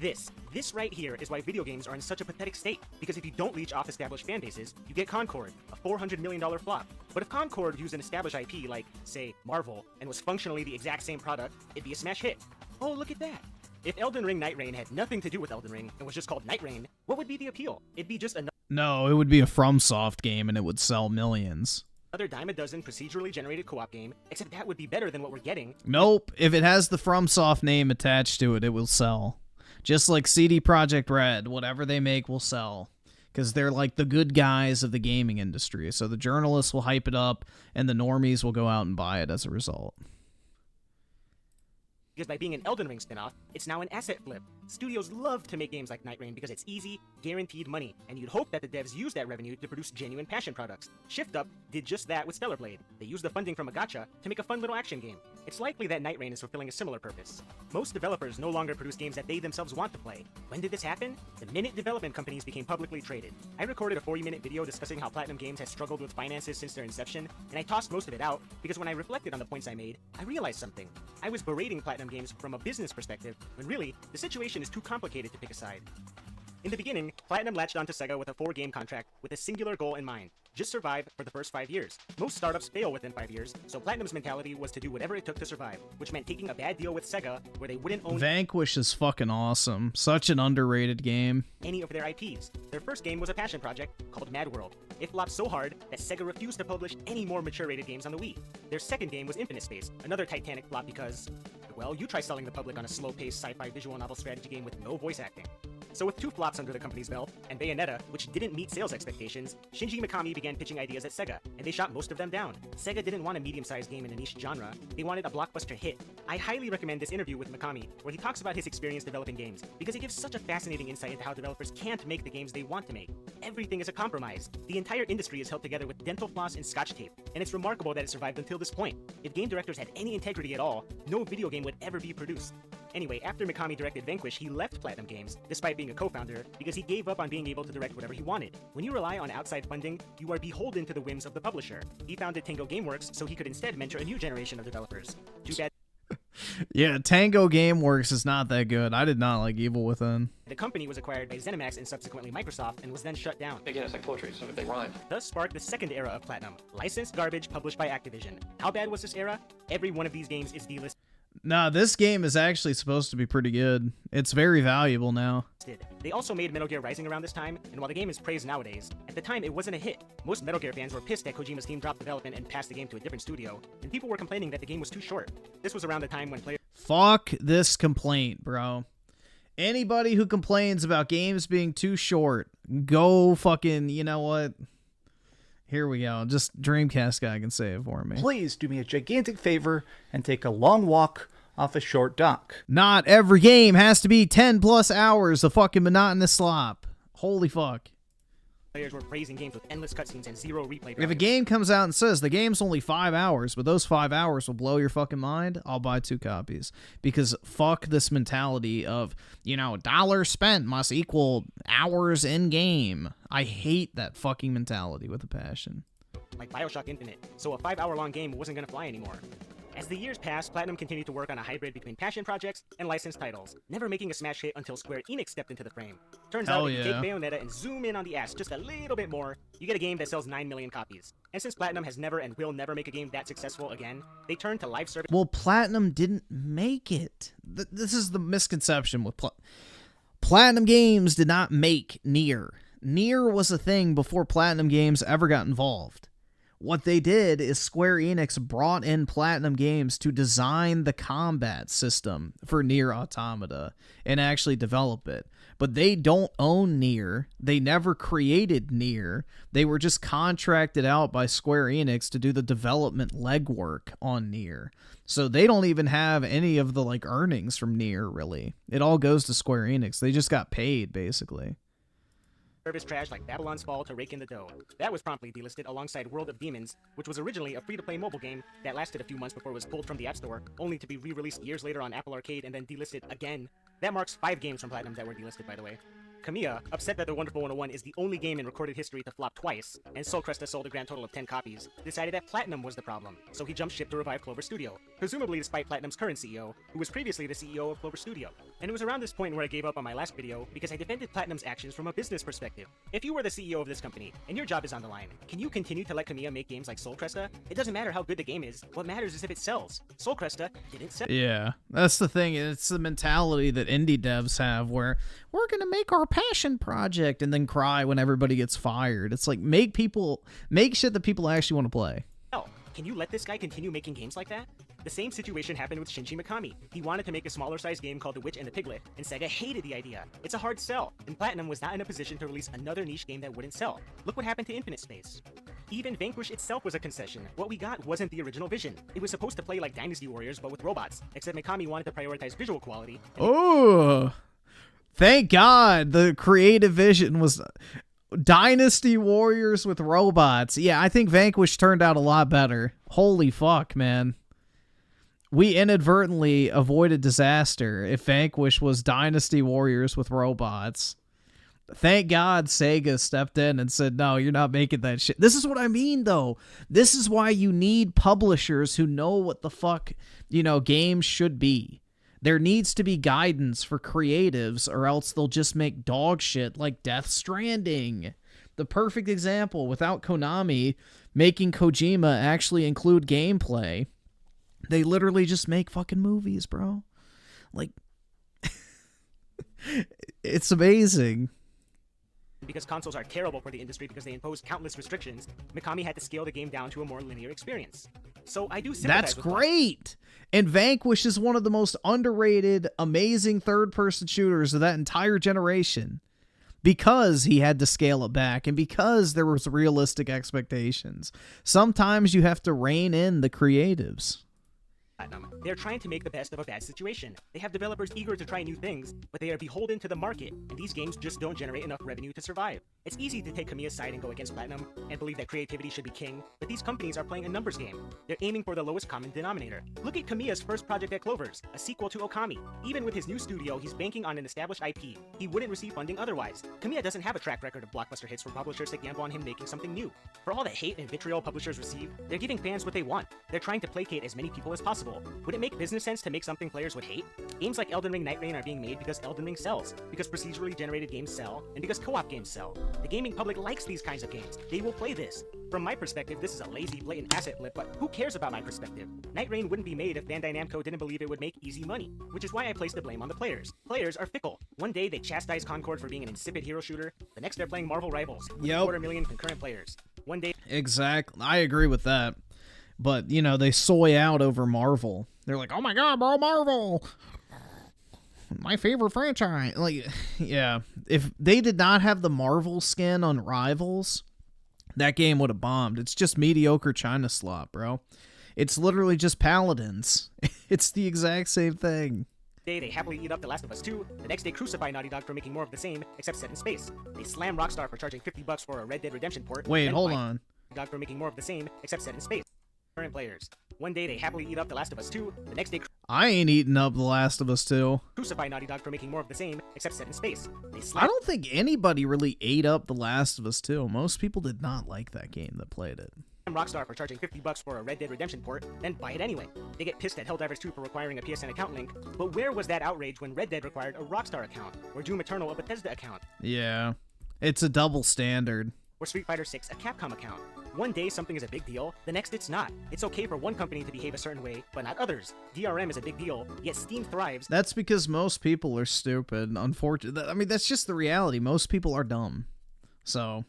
This right here is why video games are in such a pathetic state. Because if you don't leech off established fan bases, you get Concord, a $400 million flop. But if Concord used an established IP like, say, Marvel, and was functionally the exact same product, it'd be a smash hit. Oh, look at that. If Elden Ring Night Rain had nothing to do with Elden Ring and was just called Night Rain, what would be the appeal? It'd be just No, it would be a FromSoft game and it would sell millions. another dime a dozen procedurally generated co-op game, except that would be better than what we're getting. Nope. If it has the FromSoft name attached to it, it will sell. Just like CD Projekt Red, whatever they make will sell. Because they're like the good guys of the gaming industry. So the journalists will hype it up, and the normies will go out and buy it as a result. Because by being an Elden Ring spinoff, it's now an asset flip. Studios love to make games like Night Rain because it's easy, guaranteed money, and you'd hope that the devs use that revenue to produce genuine passion products. Shift Up did just that with Stellar Blade. They used the funding from a gacha to make a fun little action game. It's likely that Night Rain is fulfilling a similar purpose. Most developers no longer produce games that they themselves want to play. When did this happen? The minute development companies became publicly traded. I recorded a 40-minute video discussing how Platinum Games has struggled with finances since their inception, and I tossed most of it out because when I reflected on the points I made, I realized something. I was berating Platinum Games from a business perspective, when really, the situation is too complicated to pick a side. In the beginning, Platinum latched onto Sega with a 4-game contract with a singular goal in mind: just survive for the first 5 years. Most startups fail within 5 years, so Platinum's mentality was to do whatever it took to survive, which meant taking a bad deal with Sega where they wouldn't own Vanquish is fucking awesome. Such an underrated game. any of their IPs. Their first game was a passion project called Mad World. It flopped so hard that Sega refused to publish any more mature-rated games on the Wii. Their second game was Infinite Space, another titanic flop because, well, you try selling the public on a slow-paced sci-fi visual novel strategy game with no voice acting. So with 2 flops under the company's belt, and Bayonetta, which didn't meet sales expectations, Shinji Mikami began pitching ideas at Sega, and they shot most of them down. Sega didn't want a medium-sized game in a niche genre, they wanted a blockbuster hit. I highly recommend this interview with Mikami, where he talks about his experience developing games, because it gives such a fascinating insight into how developers can't make the games they want to make. Everything is a compromise. The entire industry is held together with dental floss and scotch tape, and it's remarkable that it survived until this point. If game directors had any integrity at all, no video game would ever be produced. Anyway, after Mikami directed Vanquish, he left Platinum Games, despite being a co-founder, because he gave up on being able to direct whatever he wanted. When you rely on outside funding, you are beholden to the whims of the publisher. He founded Tango Gameworks so he could instead mentor a new generation of developers. Too bad Yeah, Tango Gameworks is not that good. I did not like Evil Within. the company was acquired by ZeniMax and subsequently Microsoft and was then shut down. Again, it's like poetry, so they rhyme. Thus sparked the second era of Platinum, licensed garbage published by Activision. How bad was this era? Every one of these games is delisted. Nah, this game is actually supposed to be pretty good. It's very valuable now. They also made Metal Gear Rising around this time, and while the game is praised nowadays, at the time it wasn't a hit. Most Metal Gear fans were pissed that Kojima's team dropped development and passed the game to a different studio, and people were complaining that the game was too short. This was around the time when players Fuck this complaint, bro. Anybody who complains about games being too short, go fucking, you know what? Here we go. Just Dreamcast guy can say it for me. Please do me a gigantic favor and take a long walk off a short dock. Not every game has to be 10 plus hours of fucking monotonous slop. Holy fuck. players were praising games with endless cutscenes and zero replay value. If a game comes out and says the game's only 5 hours, but those 5 hours will blow your fucking mind, I'll buy 2 copies. Because fuck this mentality of, dollars spent must equal hours in game. I hate that fucking mentality with a passion. Like Bioshock Infinite, so a 5-hour-long game wasn't gonna fly anymore. As the years passed, Platinum continued to work on a hybrid between passion projects and licensed titles, never making a smash hit until Square Enix stepped into the frame. Turns out, if you take Bayonetta and zoom in on the ass just a little bit more, you get a game that sells 9 million copies. And since Platinum has never and will never make a game that successful again, they turned to live service. Well, Platinum didn't make it. This is the misconception with Platinum Games did not make Nier. Nier was a thing before Platinum Games ever got involved. What they did is Square Enix brought in Platinum Games to design the combat system for Nier Automata and actually develop it. But they don't own Nier. They never created Nier. They were just contracted out by Square Enix to do the development legwork on Nier. So they don't even have any of the earnings from Nier, really. It all goes to Square Enix. They just got paid, basically. Service trash like Babylon's Fall to rake in the dough. That was promptly delisted alongside World of Demons, which was originally a free-to-play mobile game that lasted a few months before it was pulled from the App Store, only to be re-released years later on Apple Arcade and then delisted again. That marks 5 games from Platinum that were delisted, by the way. Kamiya, upset that The Wonderful 101 is the only game in recorded history to flop twice, and Soul Cresta sold a grand total of 10 copies, decided that Platinum was the problem, so he jumped ship to revive Clover Studio, presumably despite Platinum's current CEO, who was previously the CEO of Clover Studio. And it was around this point where I gave up on my last video because I defended Platinum's actions from a business perspective. If you were the CEO of this company, and your job is on the line, can you continue to let Kamiya make games like Soul Cresta? It doesn't matter how good the game is, what matters is if it sells. Soul Cresta didn't sell. Yeah, that's the thing. It's the mentality that indie devs have where we're going to make our passion project and then cry when everybody gets fired. It's like, make shit that people actually want to play. Can you let this guy continue making games like that? The same situation happened with Shinji Mikami. He wanted to make a smaller sized game called The Witch and the Piglet, and Sega hated the idea. It's a hard sell, and Platinum was not in a position to release another niche game that wouldn't sell. Look what happened to Infinite Space. Even Vanquish itself was a concession. What we got wasn't the original vision. It was supposed to play like Dynasty Warriors, but with robots, except Mikami wanted to prioritize visual quality. Oh, thank God the creative vision was Dynasty Warriors with robots. Yeah, I think Vanquish turned out a lot better. Holy fuck, man. We inadvertently avoided disaster if Vanquish was Dynasty Warriors with robots. Thank God Sega stepped in and said, no, you're not making that shit. This is what I mean, though. This is why you need publishers who know what the fuck, games should be. There needs to be guidance for creatives, or else they'll just make dog shit like Death Stranding. The perfect example, without Konami making Kojima actually include gameplay. They literally just make fucking movies, bro. It's amazing. Because consoles are terrible for the industry because they impose countless restrictions, Mikami had to scale the game down to a more linear experience. So I do sympathize. That's great! And Vanquish is one of the most underrated, amazing third-person shooters of that entire generation. Because he had to scale it back, and because there was realistic expectations. Sometimes you have to rein in the creatives. They're trying to make the best of a bad situation. They have developers eager to try new things, but they are beholden to the market, and these games just don't generate enough revenue to survive. It's easy to take Kamiya's side and go against Platinum, and believe that creativity should be king, but these companies are playing a numbers game. They're aiming for the lowest common denominator. Look at Kamiya's first project at Clover's, a sequel to Okami. Even with his new studio, he's banking on an established IP. He wouldn't receive funding otherwise. Kamiya doesn't have a track record of blockbuster hits for publishers that gamble on him making something new. For all the hate and vitriol publishers receive, they're giving fans what they want. They're trying to placate as many people as possible. Would it make business sense to make something players would hate? Games like Elden Ring Night Rain are being made because Elden Ring sells, because procedurally generated games sell, and because co-op games sell. The gaming public likes these kinds of games. They will play this. From my perspective, this is a lazy, blatant asset flip, but who cares about my perspective? Night Rain wouldn't be made if Bandai Namco didn't believe it would make easy money, which is why I place the blame on the players. Players are fickle. One day they chastise Concord for being an insipid hero shooter, the next they're playing Marvel Rivals with 250,000 concurrent players. One day... Exactly. I agree with that. But, they soy out over Marvel. They're like, oh my god, bro, Marvel! My favorite franchise. Yeah. If they did not have the Marvel skin on Rivals, that game would have bombed. It's just mediocre China slot, bro. It's literally just Paladins. It's the exact same thing. Day they happily eat up The Last of Us 2, the next they crucify Naughty Dog for making more of the same, except set in space. They slam Rockstar for charging $50 for a Red Dead Redemption port. Wait, then hold fight on. Naughty Dog for making more of the same, except set in space. Current players. One day they happily eat up The Last of Us 2, the next day I ain't eating up The Last of Us 2. crucify Naughty Dog for making more of the same, except set in space. They I slam don't think anybody really ate up The Last of Us 2. Most people did not like that game that played it. Rockstar for charging $50 for a Red Dead Redemption port, then buy it anyway. They get pissed at Helldivers 2 for requiring a PSN account link, but where was that outrage when Red Dead required a Rockstar account, or Doom Eternal a Bethesda account, Yeah. It's a double standard. or Street Fighter 6 a Capcom account? One day something is a big deal, the next it's not. It's okay for one company to behave a certain way, but not others. DRM is a big deal, yet Steam thrives. That's because most people are stupid. Unfortunately, I mean, that's just the reality. Most people are dumb. So,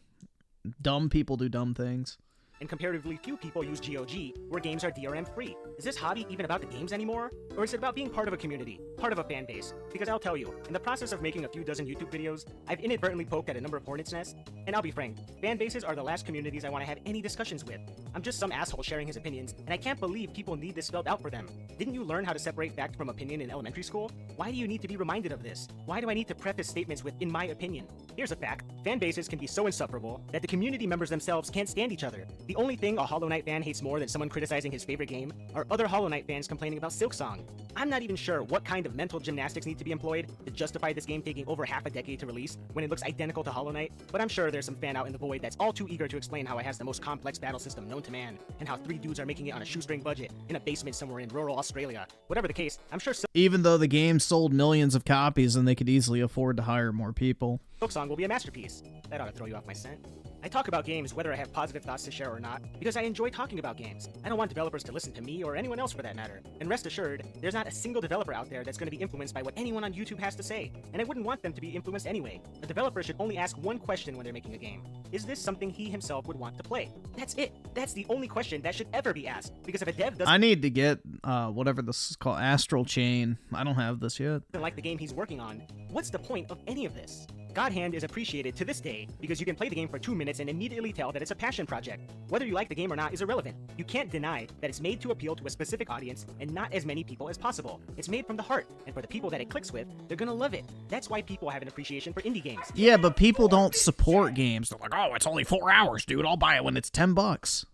dumb people do dumb things. And comparatively few people use GOG, where games are DRM free. Is this hobby even about the games anymore? Or is it about being part of a community, part of a fan base? Because I'll tell you, in the process of making a few dozen YouTube videos, I've inadvertently poked at a number of hornets' nests, and I'll be frank, fan bases are the last communities I want to have any discussions with. I'm just some asshole sharing his opinions, and I can't believe people need this spelled out for them. Didn't you learn how to separate fact from opinion in elementary school? Why do you need to be reminded of this? Why do I need to preface statements with, in my opinion? Here's a fact, fan bases can be so insufferable that the community members themselves can't stand each other. The only thing a Hollow Knight fan hates more than someone criticizing his favorite game are other Hollow Knight fans complaining about Silksong. I'm not even sure what kind of mental gymnastics need to be employed to justify this game taking over half a decade to release when it looks identical to Hollow Knight, but I'm sure there's some fan out in the void that's all too eager to explain how it has the most complex battle system known to man, and how 3 dudes are making it on a shoestring budget in a basement somewhere in rural Australia. Whatever the case, I'm sure Even though the game sold millions of copies and they could easily afford to hire more people. Silksong will be a masterpiece. That ought to throw you off my scent. I talk about games whether I have positive thoughts to share or not, because I enjoy talking about games. I don't want developers to listen to me or anyone else for that matter. And rest assured, there's not a single developer out there that's going to be influenced by what anyone on YouTube has to say. And I wouldn't want them to be influenced anyway. A developer should only ask one question when they're making a game. Is this something he himself would want to play? That's it. That's the only question that should ever be asked. Because if a dev doesn't I need to get, whatever this is called, Astral Chain. I don't have this yet. like the game he's working on, what's the point of any of this? God Hand is appreciated to this day because you can play the game for 2 minutes and immediately tell that it's a passion project. Whether you like the game or not is irrelevant. You can't deny that it's made to appeal to a specific audience and not as many people as possible. It's made from the heart, and for the people that it clicks with, they're gonna love it. That's why people have an appreciation for indie games. Yeah, but people don't support games. They're like, oh, it's only 4 hours, dude. I'll buy it when it's $10.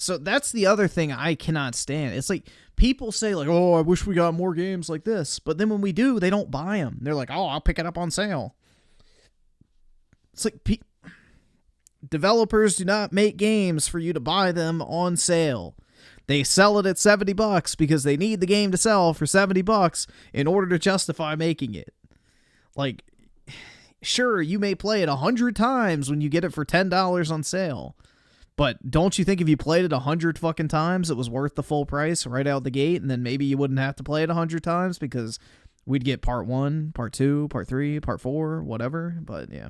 So that's the other thing I cannot stand. It's like people say like, oh, I wish we got more games like this. But then when we do, they don't buy them. They're like, oh, I'll pick it up on sale. It's like developers do not make games for you to buy them on sale. They sell it at $70 because they need the game to sell for $70 in order to justify making it. Like, sure, you may play it 100 times when you get it for $10 on sale. But don't you think if you played it 100 fucking times, it was worth the full price right out the gate? And then maybe you wouldn't have to play it 100 times because we'd get part 1, part 2, part 3, part 4, whatever. But yeah.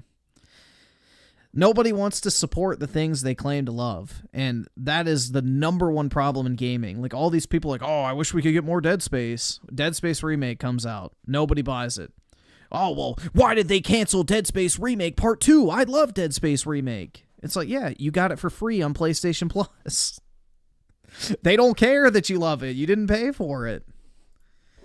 Nobody wants to support the things they claim to love. And that is the #1 problem in gaming. Like all these people like, oh, I wish we could get more Dead Space. Dead Space Remake comes out. Nobody buys it. Oh, well, why did they cancel Dead Space Remake Part 2? I love Dead Space Remake. It's like, yeah, you got it for free on PlayStation Plus. They don't care that you love it. You didn't pay for it.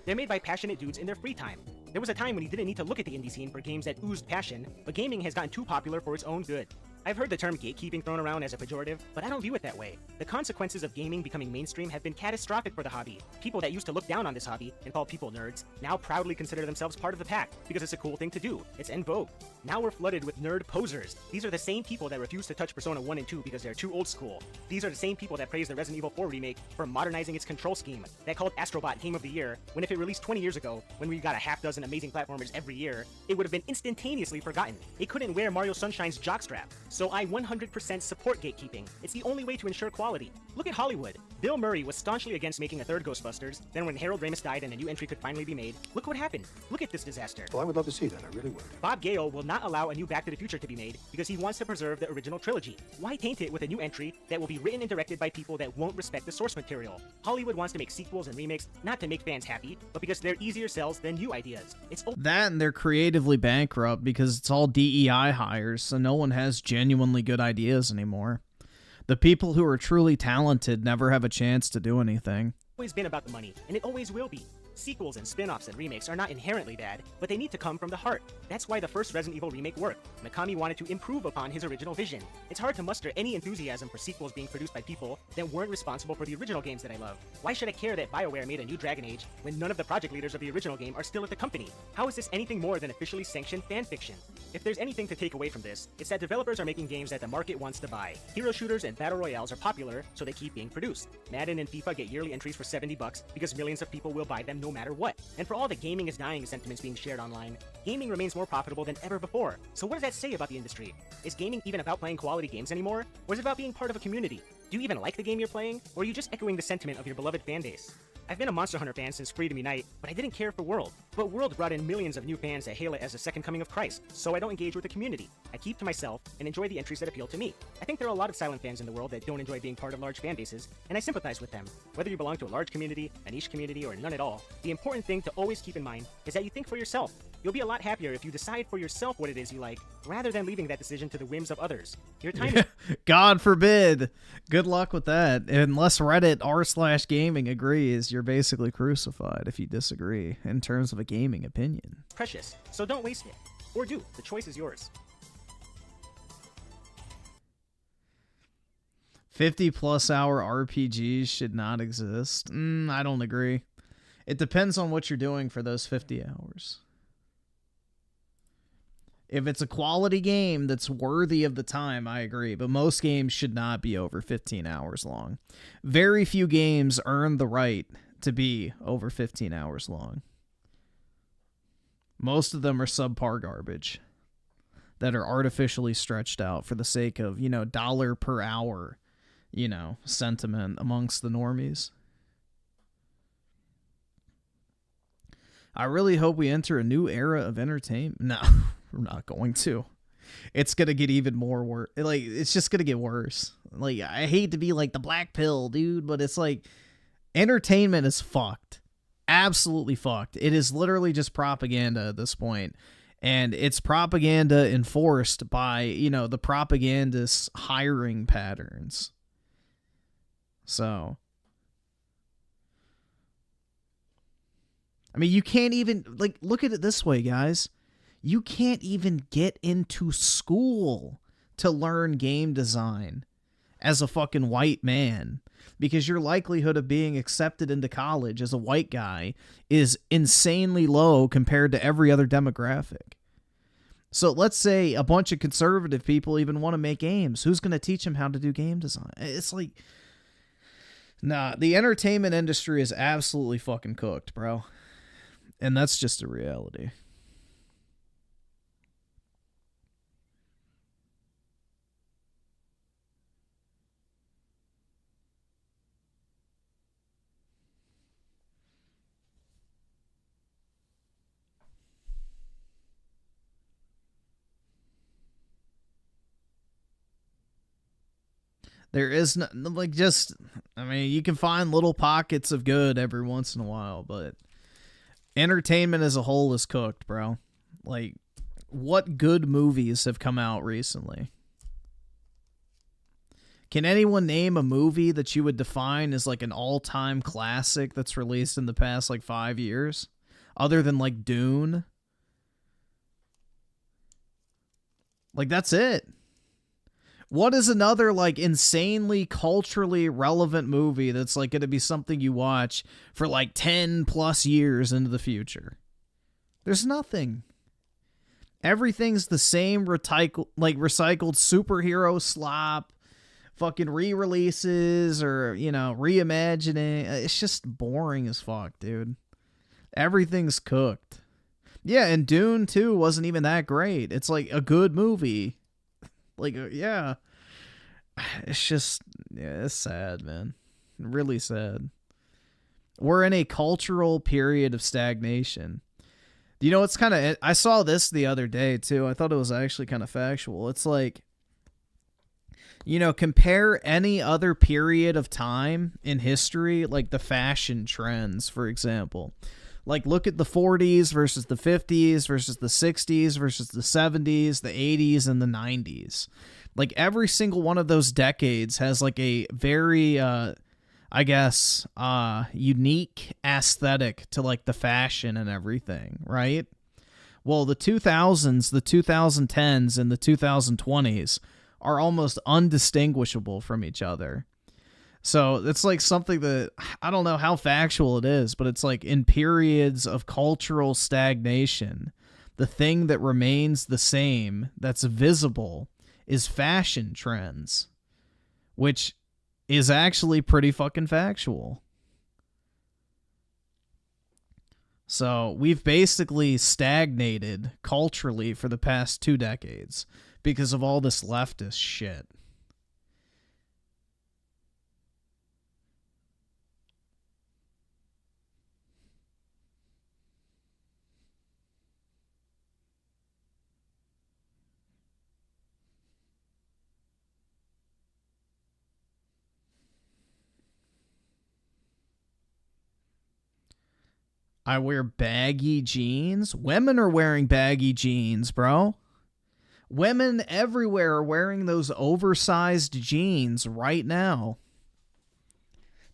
They're made by passionate dudes in their free time. There was a time when you didn't need to look at the indie scene for games that oozed passion, but gaming has gotten too popular for its own good. I've heard the term gatekeeping thrown around as a pejorative, but I don't view it that way. The consequences of gaming becoming mainstream have been catastrophic for the hobby. People that used to look down on this hobby and call people nerds now proudly consider themselves part of the pack because it's a cool thing to do. It's en vogue. Now we're flooded with nerd posers. These are the same people that refuse to touch Persona 1 and 2 because they're too old school. These are the same people that praise the Resident Evil 4 remake for modernizing its control scheme, that called Astrobot Game of the Year, when if it released 20 years ago, when we got a half dozen amazing platformers every year, it would have been instantaneously forgotten. It couldn't wear Mario Sunshine's jockstrap. So I 100% support gatekeeping. It's the only way to ensure quality. Look at Hollywood. Bill Murray was staunchly against making a third Ghostbusters, then when Harold Ramis died and a new entry could finally be made, look what happened. Look at this disaster. Well, I would love to see that, I really would. Bob Gale will not allow a new Back to the Future to be made because he wants to preserve the original trilogy. Why taint it with a new entry that will be written and directed by people that won't respect the source material? Hollywood wants to make sequels and remakes not to make fans happy, but because they're easier sells than new ideas. It's that and they're creatively bankrupt because it's all DEI hires, so no one has genuinely good ideas anymore. The people who are truly talented never have a chance to do anything. always been about the money, and it always will be. Sequels and spin-offs and remakes are not inherently bad, but they need to come from the heart. That's why the first Resident Evil remake worked. Mikami wanted to improve upon his original vision. It's hard to muster any enthusiasm for sequels being produced by people that weren't responsible for the original games that I love. Why should I care that BioWare made a new Dragon Age when none of the project leaders of the original game are still at the company? How is this anything more than officially sanctioned fanfiction? If there's anything to take away from this, it's that developers are making games that the market wants to buy. Hero shooters and battle royales are popular, so they keep being produced. Madden and FIFA get yearly entries for $70 because millions of people will buy them no matter what. And for all the gaming is dying sentiments being shared online, gaming remains more profitable than ever before. So what does that say about the industry? Is gaming even about playing quality games anymore? Or is it about being part of a community? Do you even like the game you're playing? Or are you just echoing the sentiment of your beloved fan base? I've been a Monster Hunter fan since Freedom Unite, but I didn't care for World. But World brought in millions of new fans that hail it as the second coming of Christ, so I don't engage with the community. I keep to myself and enjoy the entries that appeal to me. I think there are a lot of silent fans in the world that don't enjoy being part of large fan bases, and I sympathize with them. Whether you belong to a large community, a niche community, or none at all, the important thing to always keep in mind is that you think for yourself. You'll be a lot happier if you decide for yourself what it is you like, rather than leaving that decision to the whims of others. Your time is... God forbid. Good luck with that. Unless Reddit r/gaming agrees, you're basically crucified if you disagree in terms of a gaming opinion. precious, so don't waste it. Or do. The choice is yours. 50+ hour RPGs should not exist. I don't agree. It depends on what you're doing for those 50 hours. If it's a quality game that's worthy of the time, I agree. But most games should not be over 15 hours long. Very few games earn the right to be over 15 hours long. Most of them are subpar garbage that are artificially stretched out for the sake of, dollar per hour, sentiment amongst the normies. I really hope we enter a new era of entertainment. No, we're not going to. It's going to get even more worse. It's just going to get worse. I hate to be like the black pill, dude, but it's like entertainment is fucked. Absolutely fucked. It is literally just propaganda at this point. And it's propaganda enforced by, the propagandists' hiring patterns. So, I mean, you can't even, look at it this way, guys. You can't even get into school to learn game design as a fucking white man, because your likelihood of being accepted into college as a white guy is insanely low compared to every other demographic. So let's say a bunch of conservative people even want to make games. Who's going to teach them how to do game design? It's like, nah, the entertainment industry is absolutely fucking cooked, bro. And that's just a reality. There is no, I mean, you can find little pockets of good every once in a while, but entertainment as a whole is cooked, bro. What good movies have come out recently? Can anyone name a movie that you would define as an all-time classic that's released in the past 5 years? Other than Dune? That's it. What is another insanely culturally relevant movie that's going to be something you watch for 10 plus years into the future? There's nothing. Everything's the same recycled superhero slop, fucking re-releases or, reimagining. It's just boring as fuck, dude. Everything's cooked. Yeah, and Dune 2 wasn't even that great. It's a good movie. Yeah. It's just, it's sad, man. Really sad. We're in a cultural period of stagnation. It's kind of, I saw this the other day, too. I thought it was actually kind of factual. It's compare any other period of time in history, the fashion trends, for example. Look at the 40s versus the 50s versus the 60s versus the 70s, the 80s, and the 90s. Every single one of those decades has a very I guess, unique aesthetic to like the fashion and everything, right? Well, the 2000s, the 2010s, and the 2020s are almost undistinguishable from each other. So it's like something that, I don't know how factual it is, but it's like in periods of cultural stagnation, the thing that remains the same that's visible is fashion trends, which is actually pretty fucking factual. So we've basically stagnated culturally for the past 2 decades because of all this leftist shit. I wear baggy jeans. Women are wearing baggy jeans, bro. Women everywhere are wearing those oversized jeans right now.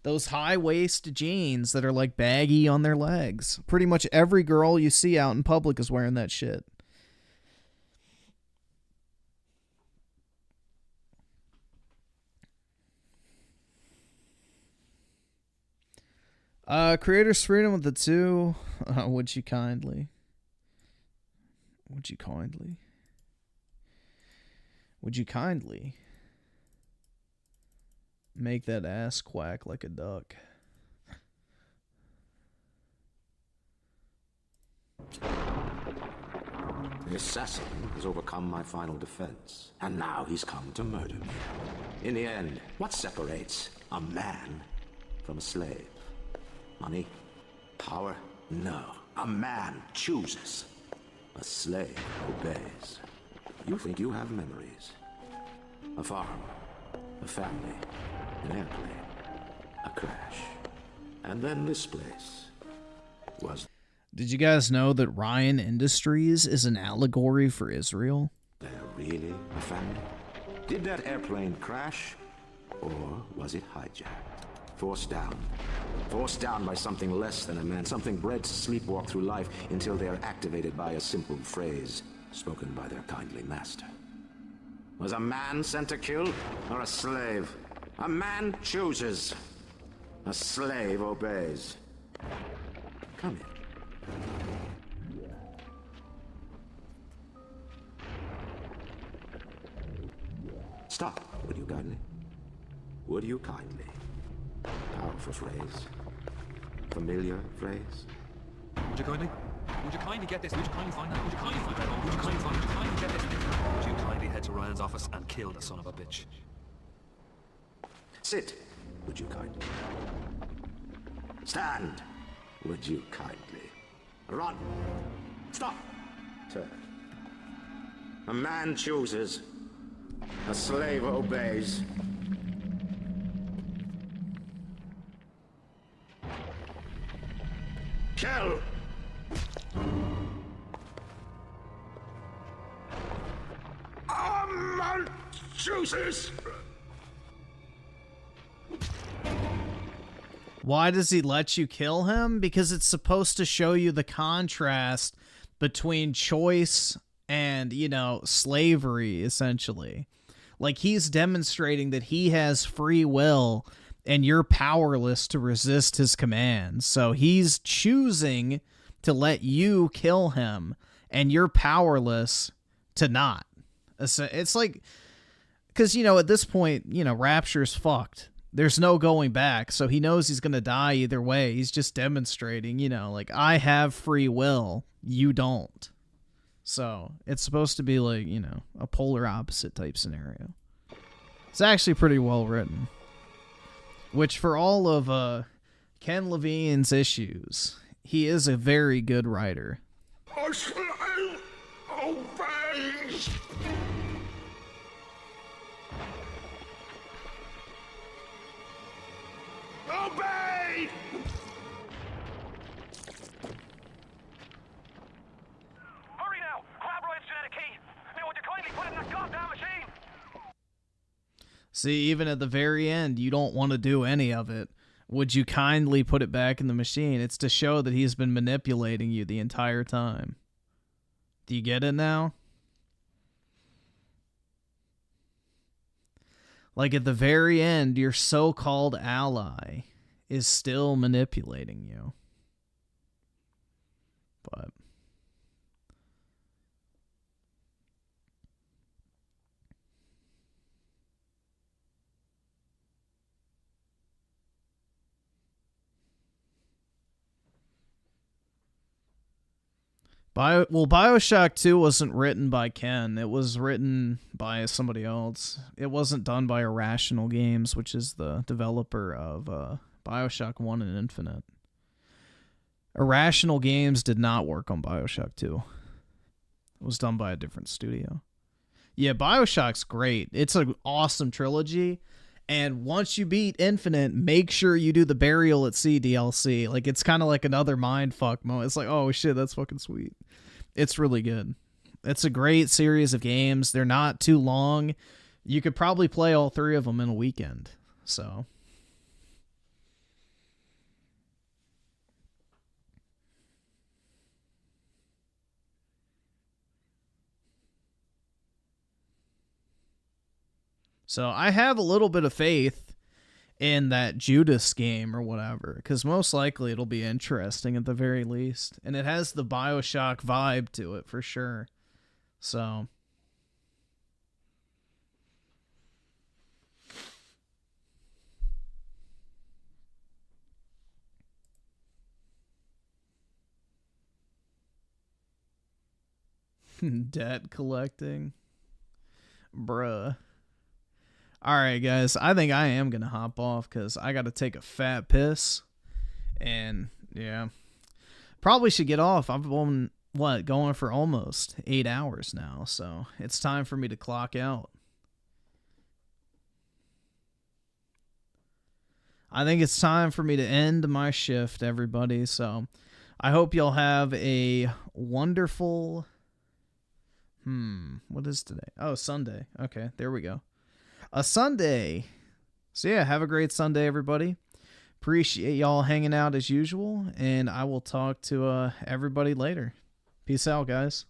Those high-waist jeans that are like baggy on their legs. Pretty much every girl you see out in public is wearing that shit. Creators freedom with the 2. Would you kindly? Would you kindly? Would you kindly make that ass quack like a duck? The assassin has overcome my final defense, and now he's come to murder me. In the end, what separates a man from a slave? Money? Power? No. A man chooses. A slave obeys. You think you have memories. A farm. A family. An airplane. A crash. And then this place was... Did you guys know that Ryan Industries is an allegory for Israel? there really a family? Did that airplane crash? Or was it hijacked? Forced down. Forced down by something less than a man. Something bred to sleepwalk through life until they are activated by a simple phrase spoken by their kindly master. Was a man sent to kill or a slave? A man chooses. A slave obeys. Come here. Stop, would you kindly? Would you kindly? Powerful phrase. Familiar phrase. Would you kindly? Would you kindly get this? Would you kindly find that? Would you kindly find that? Would you kindly find it? Would you kindly get this? Would you kindly head to Ryan's office and kill the son of a bitch? Sit, would you kindly? Stand, would you kindly? Run. Stop. Turn. A man chooses. A slave obeys. Kill! A man chooses! Why does he let you kill him? Because it's supposed to show you the contrast between choice and, you know, slavery, essentially. Like, he's demonstrating that he has free will and you're powerless to resist his commands. So he's choosing to let you kill him and you're powerless to not. It's like, because, you know, at this point, you know, Rapture's fucked. There's no going back, so he knows he's going to die either way. He's just demonstrating, you know, like, I have free will, you don't. So it's supposed to be like, you know, a polar opposite type scenario. It's actually pretty well written. Which, for all of Ken Levine's issues, he is a very good writer. A slave obeys! Obey! Hurry now! Grab Ryan's genetic key! Now would you kindly put it in that goddamn machine? See, even at the very end, you don't want to do any of it. Would you kindly put it back in the machine? It's to show that he's been manipulating you the entire time. Do you get it now? Like at the very end, your so-called ally is still manipulating you. But BioShock 2 wasn't written by Ken. It was written by somebody else. It wasn't done by Irrational Games, which is the developer of BioShock 1 and Infinite. Irrational Games did not work on BioShock 2. It was done by a different studio. Yeah, BioShock's great. It's an awesome trilogy. And once you beat Infinite, make sure you do the Burial at Sea DLC. Like, it's kind of like another mindfuck moment. It's like, oh shit, that's fucking sweet. It's really good. It's a great series of games. They're not too long. You could probably play all 3 of them in a weekend. So I have a little bit of faith in that Judas game or whatever, because most likely it'll be interesting at the very least. And it has the BioShock vibe to it for sure. So debt collecting. Bruh. Alright, guys. I think I am going to hop off because I got to take a fat piss. And, yeah. Probably should get off. I've been, going for almost 8 hours now. So, it's time for me to clock out. I think it's time for me to end my shift, everybody. So, I hope y'all have a wonderful... what is today? Oh, Sunday. Okay, there we go. A Sunday. So yeah, have a great Sunday, everybody. Appreciate y'all hanging out as usual, and I will talk to everybody later. Peace out, guys.